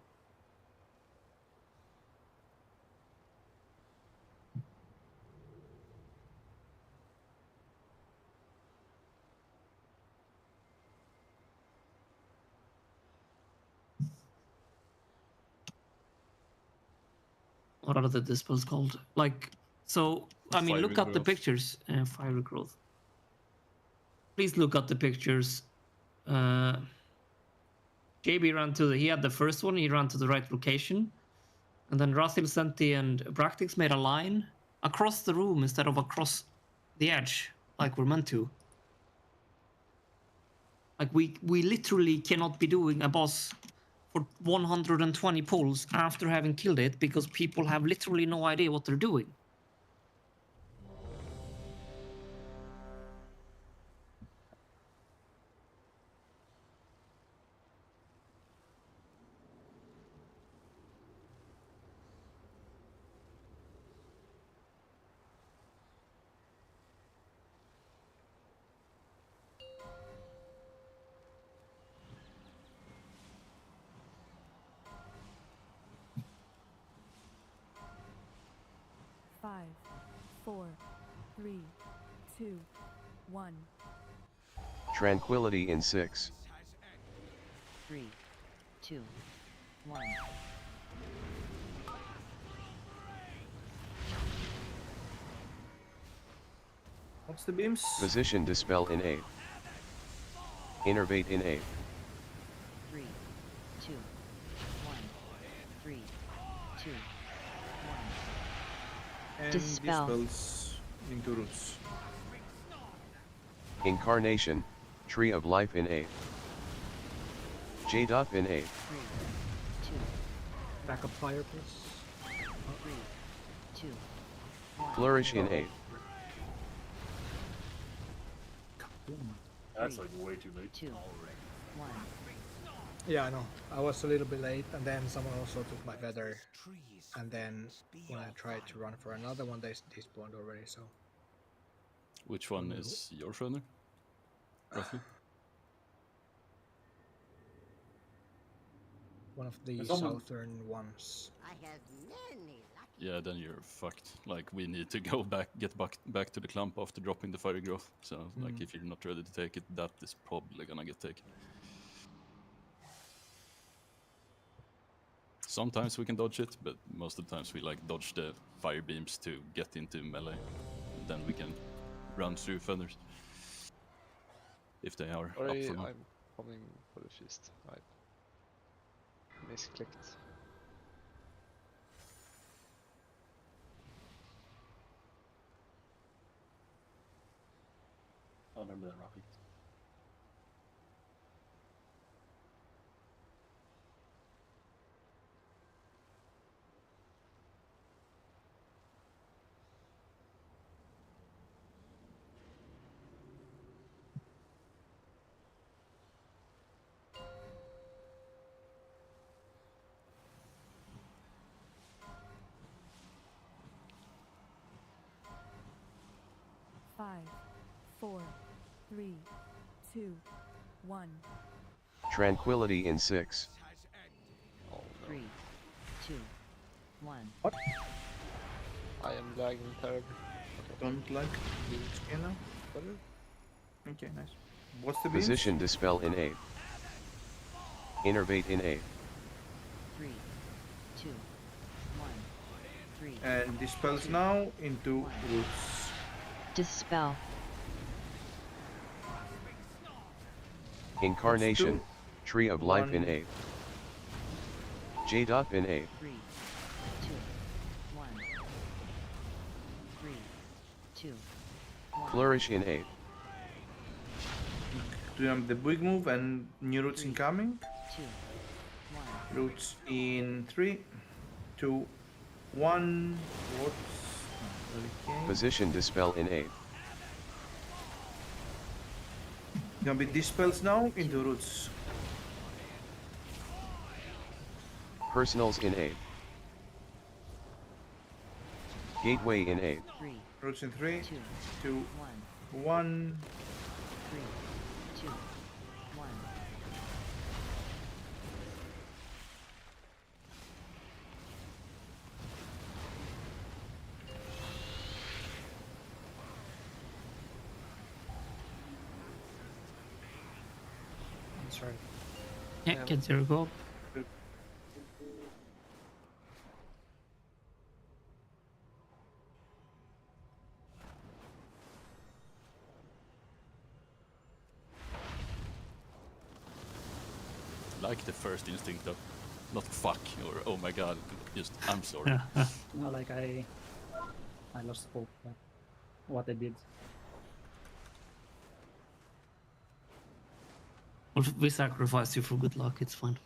What are the dispels called? Like, so, I mean, look at the pictures. Fiery growth. Please look at the pictures. JB ran to he had the first one, he ran to the right location. And then Rathil, Senti, and Bractix made a line across the room instead of across the edge, like we're meant to. Like, we literally cannot be doing a boss for 120 pulls after having killed it because people have literally no idea what they're doing. 4, 3, 2, 1. Tranquility in 6. 3, 2, 1. What's the beams? Position dispel in 8. Innervate in 8. 3, 2, 1. 3, 2, 1. And Dispel. dispels into roots. Incarnation, Tree of Life in 8. Jdot in 8. 3, 2, Backup fire, please. 3, 2, 1. Flourish in 8. That's like way too late. 2, 1. Yeah, I know. I was a little bit late, and then someone also took my feather. And then when I tried to run for another one, they spawned already. So Which one is your runner? Roughly? one of the There's someone- southern ones. I have many lucky. Yeah, then you're fucked. Like, we need to go get back to the clump after dropping the fire growth. So, like, if you're not ready to take it, that is probably gonna get taken. Sometimes we can dodge it, but most of the times we like dodge the fire beams to get into melee. Then we can run through feathers. If they are Sorry, up for more. I'm coming for the feast. I misclicked. I remember that, Rocky. Five, 4, 3, 2, 1. Tranquility in 6. 3, 2, 1. What? I am lagging terribly. Don't like the skin now? Okay, nice. What's the beams? Position dispel in 8. Innervate in 8. 3, 2, 1. 3. And dispels now into roots. Dispel. Incarnation, Tree of Life in 8. Jdot in 8. 3, 2, 1. 3, 2, 1. Flourish in 8. Doing the big move and new roots incoming. 2, 1. Roots in 3, 2, 1. What's okay. Position dispel in 8. Gonna be dispels now into roots. Personals in 8. Gateway in 8. 3, Roots in 3, 2, 2, 1. 1. 3, 2, 1. That's right. Yeah, get 0 go up. Like the first instinct of not fuck or oh my god, just I'm sorry. No, like I lost hope. What I did. We sacrificed you for good luck, it's fine.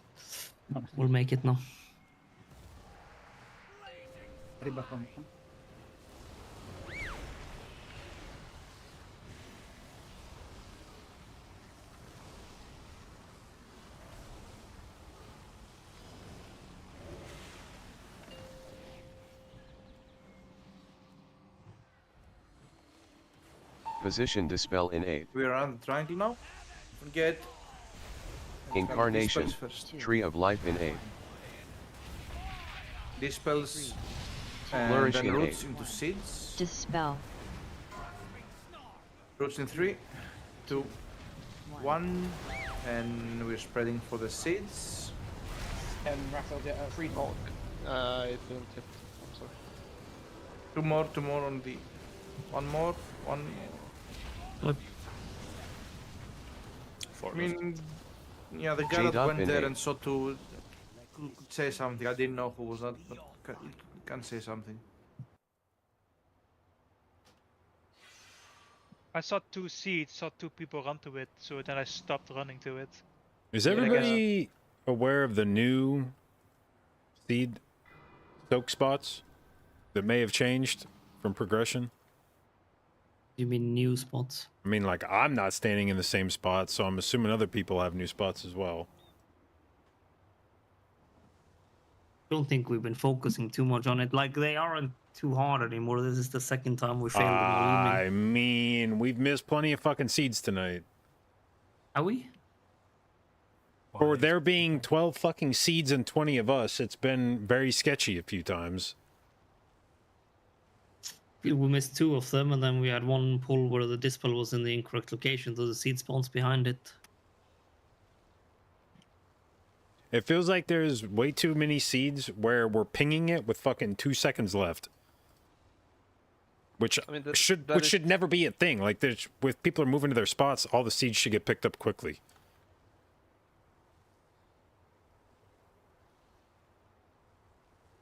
We'll make it now. Position dispel in 8. We're on the triangle now. Don't forget. Incarnation, Dispels first. Tree of Life in 8. Dispels two, And Flourish then in roots 8. into seeds. dispel, Roots in 3, 2, 1. And we're spreading for the seeds. And Raphael, free. Oh, it didn't hit. I'm sorry. Two more on the. One more. I mean, yeah, the guy that J-Dot went in there 8. and saw to could say something. I didn't know who was that, but can say something. I saw 2 seeds, saw 2 people run to it, so then I stopped running to it. Is everybody aware of the new seed soak spots that may have changed from progression? You mean new spots? I mean, like, I'm not standing in the same spot, so I'm assuming other people have new spots as well. I don't think we've been focusing too much on it. Like, they aren't too hard anymore. This is the second time we failed them all evening. I mean, we've missed plenty of fucking seeds tonight. Are we? For there being 12 fucking seeds and 20 of us, it's been very sketchy a few times. We missed 2 of them, and then we had one pull where the dispel was in the incorrect location, so the seed spawns behind it. It feels like there's way too many seeds where we're pinging it with fucking 2 seconds left. Which should never be a thing. Like, with people are moving to their spots, all the seeds should get picked up quickly.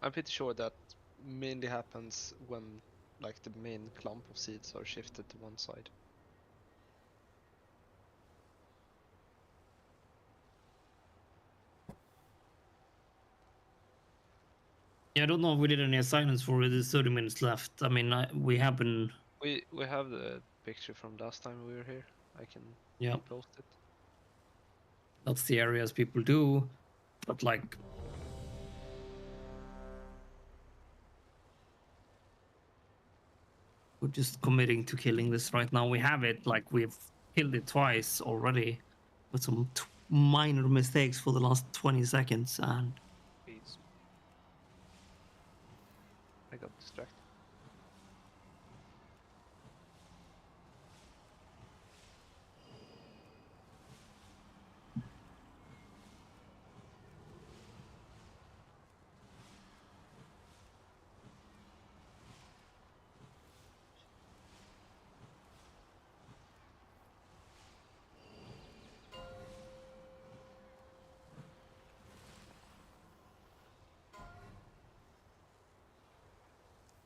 I'm pretty sure that mainly happens when like the main clump of seeds are shifted to one side. Yeah, I don't know if we did any assignments for it. There's 30 minutes left. I mean, we have been... We have the picture from last time we were here. I can post it. That's the areas people do, but like... We're just committing to killing this right now. We have it, like, we've killed it twice already with some minor mistakes for the last 20 seconds, and... I got distracted.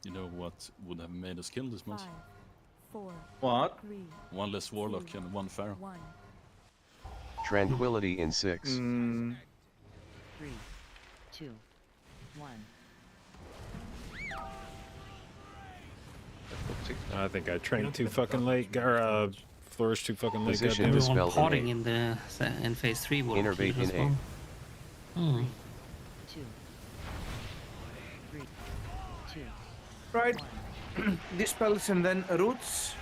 You know what would have made us kill this month? 5, 4, What? 3, One less warlock and 1 pharaoh. 1. Tranquility in 6. 3, 2, 1. I think I trained too fucking late, or flourished too fucking late. Position goddamn. dispel Potting in the in phase 3 will Innervate in as well. 2, 3, 2. Right. Dispels and then roots.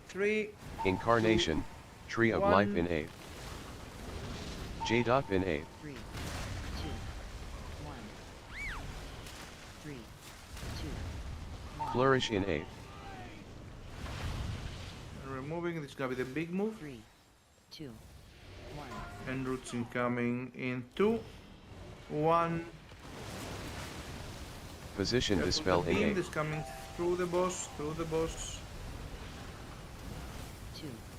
3. Incarnation. Tree of 1. Life in 8. J-Dot in 8. 3, 2, 1. 3, 2, 1. Flourish in 8. Removing, this is gonna be the big move. 3, 2, 1. And roots incoming in 2, 1. Position dispel in 8. Is coming through the boss, 2.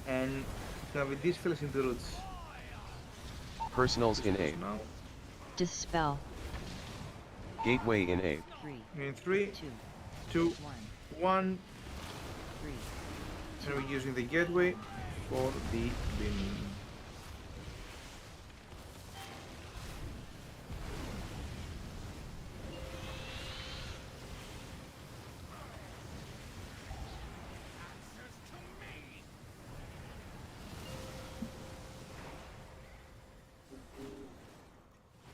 and it's gonna be dispels into roots. Personals in 8. Now, Dispel. Gateway in 8. 3, in 3, 2, 2, 1. 1. 3, And we're using the gateway for the bin.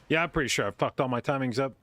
Yeah, I'm pretty sure I fucked all my timings up.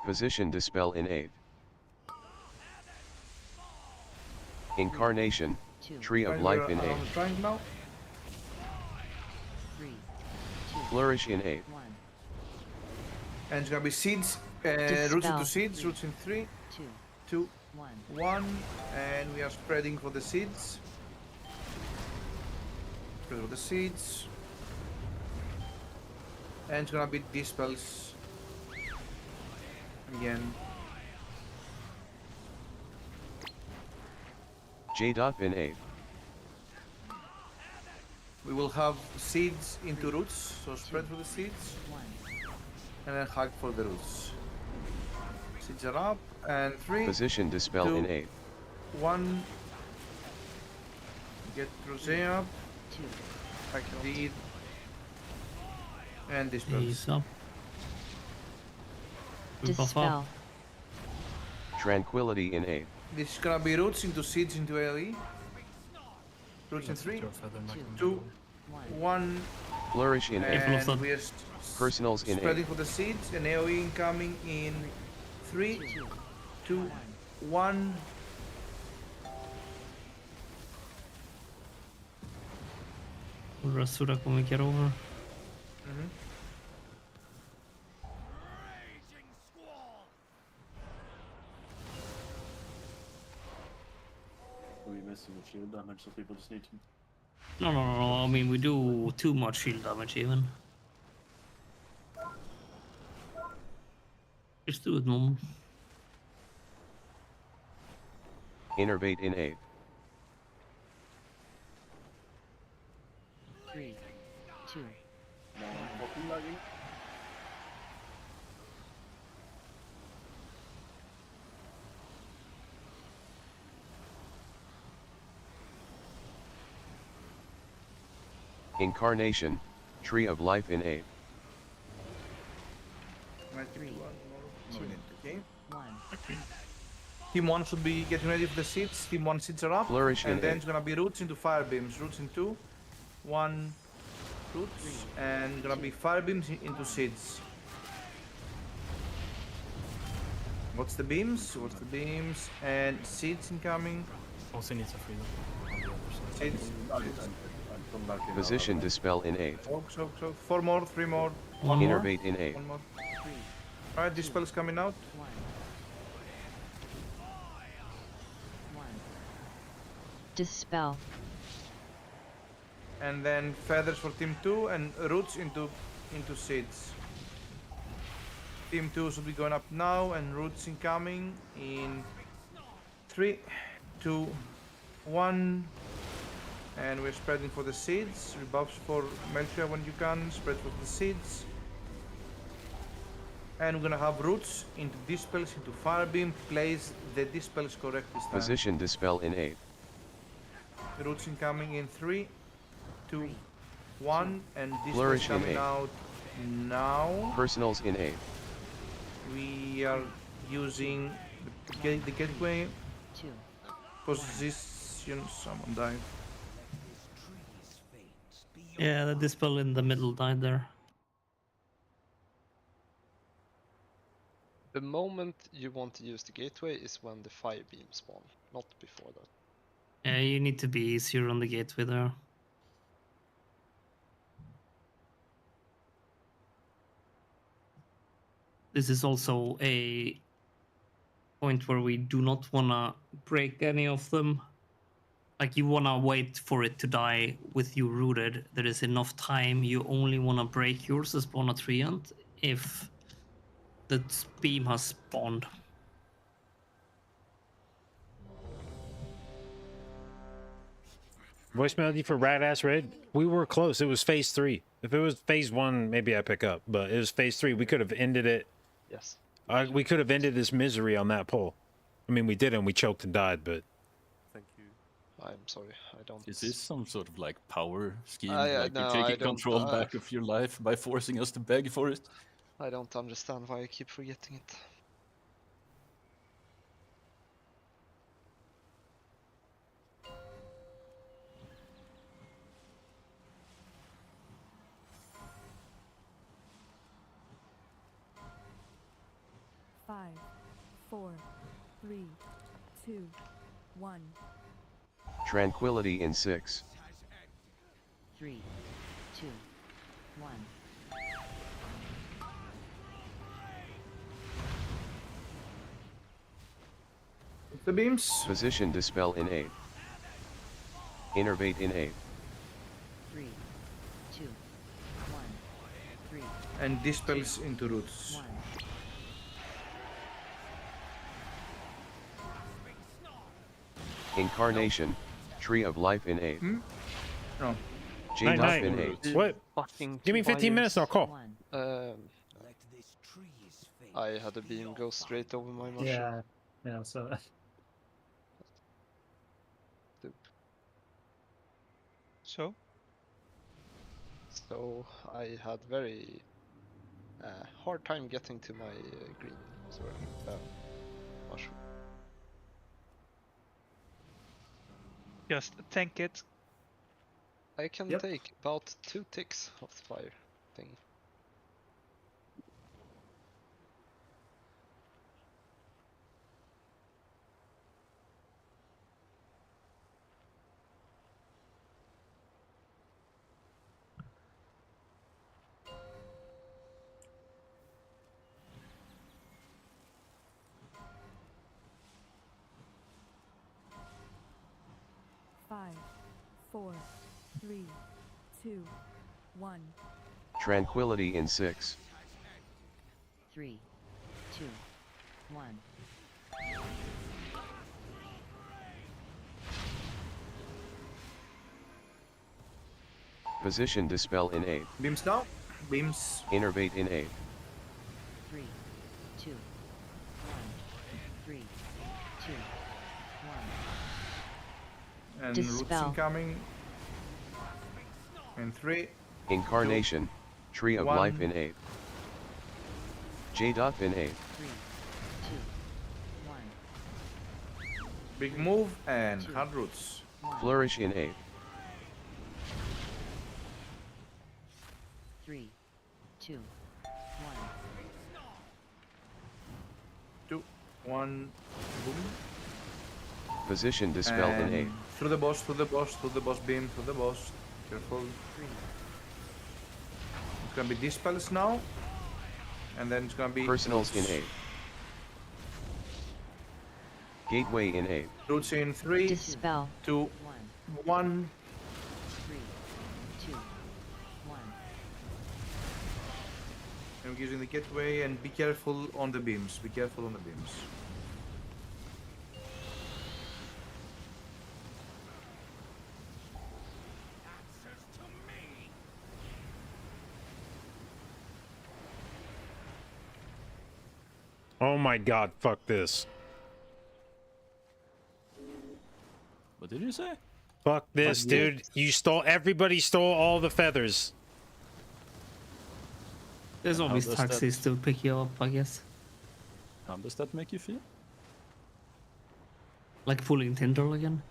Position Dispel in 8. Incarnation, Tree of Life in 8. On the triangle now. 3, 2, Flourish in 8. 1. And it's gonna be seeds, roots into seeds, roots in 3, 2, 1, and we are spreading for the seeds. Spread for the seeds. And it's gonna be dispels again. J.Dot in 8. We will have seeds into roots, so spread for the seeds. And then hug for the roots. Seeds are up, and 3, Position Dispel 2, in 8. 1. Get Rosé up. Hack Deed. And Dispel. He's up. We buff Dispel. up. Tranquility in 8. This is gonna be roots into seeds into AoE. Roots in 3, 2, 1. Flourish in 8. And we are Personals in 8. spreading for the seeds, and AoE incoming in 3, 2, 1. Rasura kommer get over. Are we missing the shield damage so people just need to... No. I mean, we do too much shield damage even. Just do it normal. Innervate in 8. 3, 2, Incarnation, Tree of Life in 8. 3, 2, okay. 1. Team 1 should be getting ready for the seeds. Team 1 seeds are up. Flourish in and then 8. it's gonna be roots into fire beams. Roots in 2, 1, roots, and gonna be fire beams into seeds. What's the beams? What's the beams? And seeds incoming. Also needs a freedom on the other side. Seeds. Position Dispel in 8. So. 4 more, 3 more. One more. Innervate in 8. 1 more. Alright, this spell is coming out. 1. Dispel. And then feathers for team 2 and roots into seeds. Team 2 should be going up now, and roots incoming in 3, 2, 1. And we're spreading for the seeds. Rebuffs for Melchior when you can. Spread for the seeds. And we're gonna have roots into dispels, into firebeam. Place the dispels correct this time. Position Dispel in 8. Roots incoming in 3, 2, 1, and dispels Flourish in coming 8. out now. Personals in 8. We are using the gateway. 2. Position. Someone died. Yeah, the dispel in the middle died there. The moment you want to use the gateway is when the fire beam spawn, not before that. Yeah, you need to be easier on the gateway there. This is also a point where we do not want to break any of them. Like, you want to wait for it to die with you rooted. There is enough time. You only want to break yours to spawn a treant if the beam has spawned. Voice melody for Radass Red. We were close. It was phase 3. If it was phase 1, maybe I pick up. But it was phase 3. We could have ended it. Yes. We could have ended this misery on that pull. I mean, we didn't. We choked and died, but... Thank you. I'm sorry, I don't... Is this some sort of like power scheme? no, like you're I taking don't, control back of your life by forcing us to beg for it? I don't understand why I keep forgetting it. 5, 4, 3, 2, 1. Tranquility in 6. 3, 2, 1. The beams. Position dispel in 8. Innervate in 8. 3, 2, 1, 3. And dispels into roots. 1. Incarnation, Tree of Life in 8. No. J-Dot in 8. What? Give me 15 minutes and I'll call. I had a beam go straight over my mushroom. Yeah, yeah, so So I had very hard time getting to my green mushroom. Just tank it. I can take about 2 ticks of the fire thing. Five, 4, 3, 2, 1. Tranquility in 6. 3, 2, 1. Position dispel in 8. Beams now. Beams. Innervate in 8. 3, 2, 1. 3, 2, 1. And Dispel. roots incoming. And 3. Incarnation, Tree of 1. Life in 8. J-Dot in 8. 3, 2, 1. Big move and hard roots. Flourish in 8. 3, 2, 1. 2, 1. Boom. Position dispel in 8. Through the boss, through the boss, through the boss beam, through the boss. Careful. 3. It's gonna be dispels now. And then it's gonna be Personals in roots. 8. Gateway in 8. Roots in 3, Dispel. 2, 1. 3, 2, 1. I'm using the gateway and be careful on the beams. Be careful on the beams. Oh my god, fuck this. What did you say? Fuck this, Fuck dude. You stole, everybody stole all the feathers. There's How always does taxis to pick you up, I guess. How does that make you feel? Like pulling Tyndall again.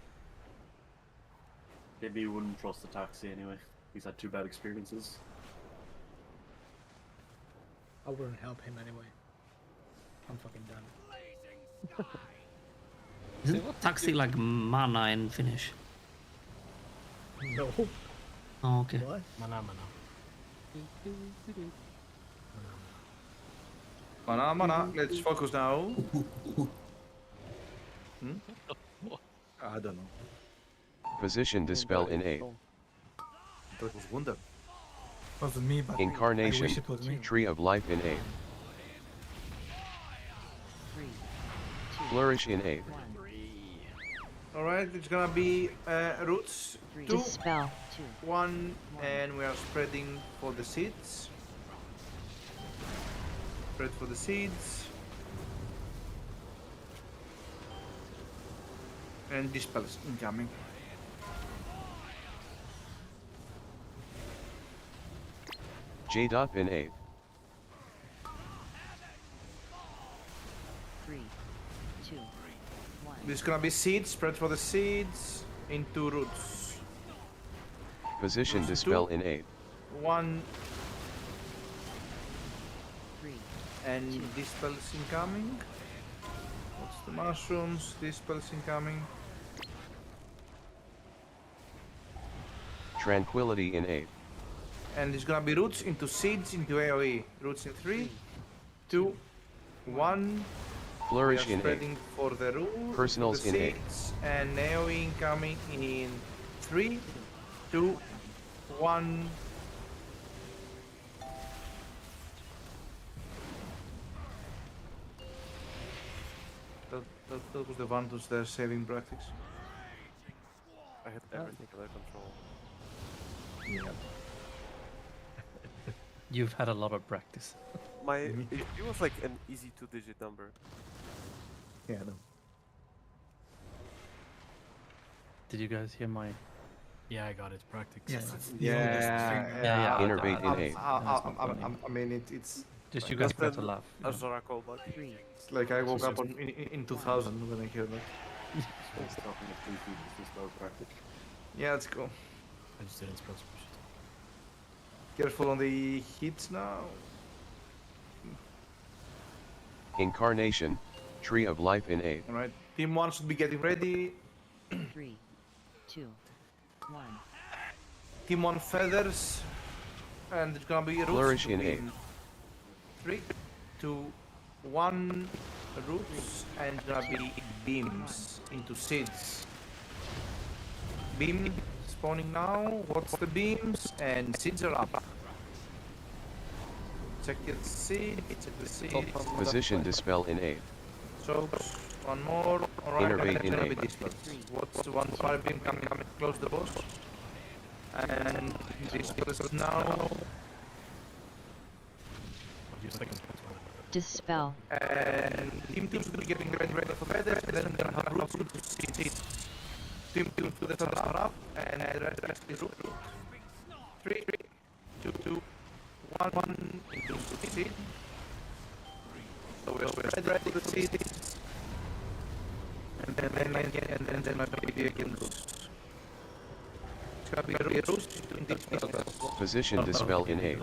Maybe you wouldn't trust the taxi anyway. He's had 2 bad experiences. I wouldn't help him anyway. I'm fucking done. Isn't taxi like mana in Finnish? No. Oh, okay. What? Mana. Mana, let's focus now. I don't know. Position dispel in 8. That was Wonder. Wasn't me, but I Incarnation, wish it was me. Tree of Life in 8. 3, 2, Flourish in 8. 1. Alright, it's gonna be roots 2, Dispel. 2. 1, and we are spreading for the seeds. Spread for the seeds. And dispels incoming. J-Dot in 8. 3, 2, 1. This is gonna be seeds, spread for the seeds into roots. Position Roots dispel 2, in 8. 1, 3, and dispels incoming. What's the mushrooms? Dispels incoming. Tranquility in 8. And it's gonna be roots into seeds into AoE. Roots in 3, 2, 1. Flourish we are in 8. spreading for the root, Personals the in 8. seeds, and AoE incoming in 3, 2, 1. That was the Vantus there saving practice. I had everything under control. Yeah. You've had a lot of practice. It was like an easy 2-digit number. Yeah, no. Did you guys hear my? Yeah, I got it. Practice. Yes, it's Yeah. Innervate in 8. I mean, it's Just you guys got to laugh. A Zorakol, but it's like I woke up in 2000 when I heard that. Yeah, let's go. I just didn't spell push it. Careful on the hits now. Incarnation, Tree of Life in 8. Alright, Team 1 should be getting ready. 3, 2, 1. Team 1 feathers. And it's gonna be roots. Flourish in 8. 3, 2, 1. Roots. And it's gonna be beams into seeds. Beam spawning now. What's the beams? And seeds are up. Check the seed. Check the seed. Position Dispel in 8. So, one more. Alright, Innervate in 8. What's the one fire beam coming close the boss? And dispels now. Dispel. And Team 2 should be getting ready for feathers, and then we're gonna have roots to seed. Team 2 to the top up, and the rest is root. 3, 2, 1 into seed. So we're ready to seed. And then maybe again roots. It's gonna be roots into Position Dispel in 8.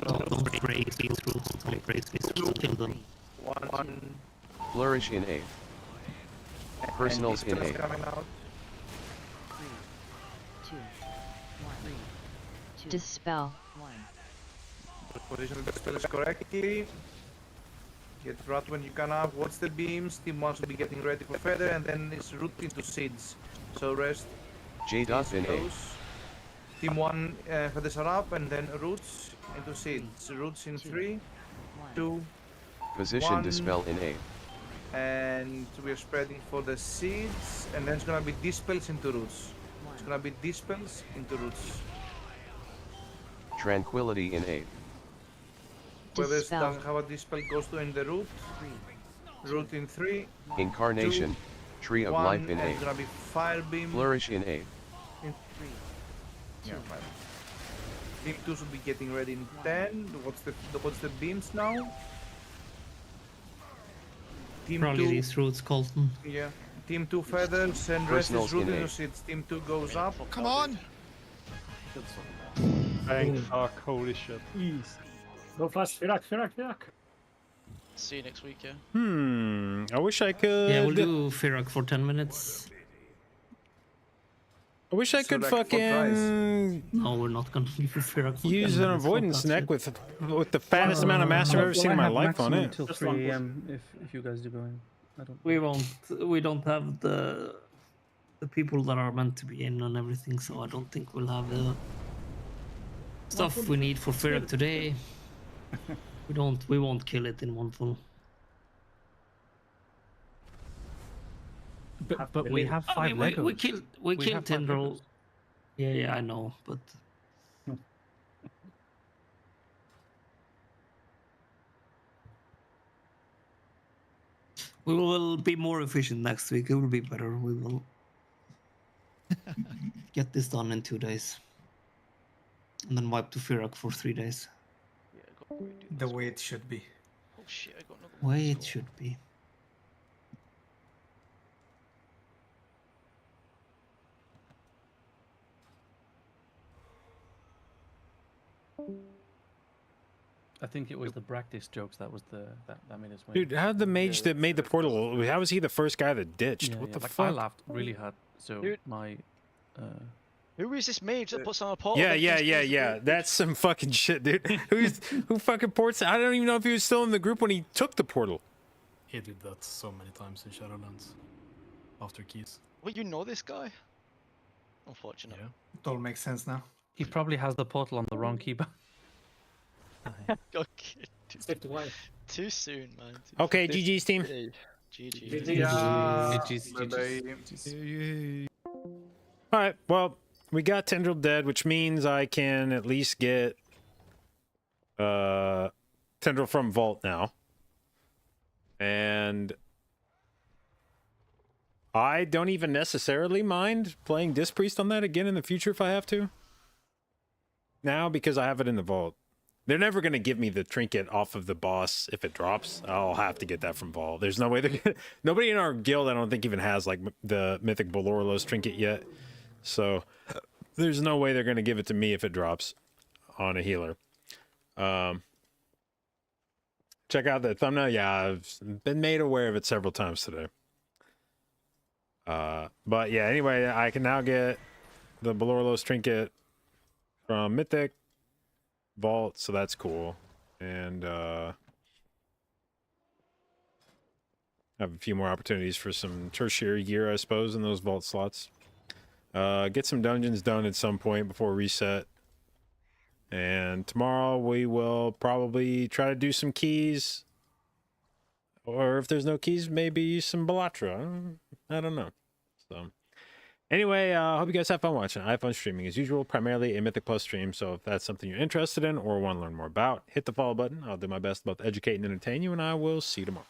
Don't break these roots. Don't break these roots. Kill them. 1. Flourish in 8. Personals in 8. Coming out. 3, 2, 1. Dispel. 1. Position the spells correctly. Get rat when you can up. What's the beams? Team 1 should be getting ready for feather, and then it's root into seeds. So rest. J-Dot in 8. Team 1 feathers are up, and then roots into seeds. Roots in 3, 2, Position 1. Dispel in 8. And we are spreading for the seeds, and then it's gonna be dispels into roots. It's gonna be dispels into roots. Tranquility in 8. Whoever doesn't have a dispel goes to in the root. Root in 3. Incarnation, 2, Tree of 1, Life in and 8. it's gonna be fire beam. Flourish in 8. In 3. Yeah, fine. Team 2 should be getting ready in 10. What's the beams now? Team Probably 2. these roots, Colton. Yeah. Team 2 feathers and rest Personals is root in into 8. seeds. Team 2 goes up. Come on! Thank fuck, holy shit. Go flash, Firak. See you next week, yeah. I wish I could. Yeah, we'll do Firak for 10 minutes. I wish I So could like 4 fucking No, we're not gonna do Firak for 10 use an minutes. avoidance Fuck that neck shit. with the fattest amount of mass I've ever seen in my life on it. Until 3 AM if you guys do go in. I don't. We don't have the people that are meant to be in and everything, so I don't think we'll have the stuff we need for Firak today. We won't kill it in one full. But we have 5 Legos. We killed have 5 Tindrel. Legos. Yeah, I know, but we will be more efficient next week. It will be better. We will get this done in 2 days, and then wipe to Firak for 3 days. The way it should be. Oh shit, I got no Way it should be. I think it was the practice jokes that was that made us win. Dude, how did the mage that made the portal? How was he the first guy that ditched? Yeah, what yeah, the like, fuck? I laughed really hard. So Dude. my. Who is this mage that puts on a portal? Yeah. That's some fucking shit, dude. Who fucking ports? I don't even know if he was still in the group when he took the portal. He did that so many times in Shadowlands. After keys. Well, you know this guy. Unfortunate. Yeah. It all makes sense now. He probably has the portal on the wrong keyboard. Okay. Safety wire. Too soon, man. Okay, GG's team. GG. All right, well, we got Tendril dead, which means I can at least get Tendril from Vault now. And I don't even necessarily mind playing Disc Priest on that again in the future if I have to. Now, because I have it in the Vault. They're never going to give me the trinket off of the boss if it drops. I'll have to get that from Vault. There's no way they're gonna... Nobody in our guild, I don't think, even has like the Mythic Boloros trinket yet. So there's no way they're going to give it to me if it drops on a healer. Check out the thumbnail. Yeah, I've been made aware of it several times today. But yeah, anyway, I can now get the Boloros trinket from Mythic Vault, so that's cool. And have a few more opportunities for some tertiary gear, I suppose, in those Vault slots. Get some dungeons done at some point before reset. And tomorrow we will probably try to do some keys. Or if there's no keys, maybe some Balatra. I don't know. So anyway, I hope you guys have fun watching. I have fun streaming as usual, primarily a Mythic Plus stream. So if that's something you're interested in or want to learn more about, hit the follow button. I'll do my best to both educate and entertain you, and I will see you tomorrow.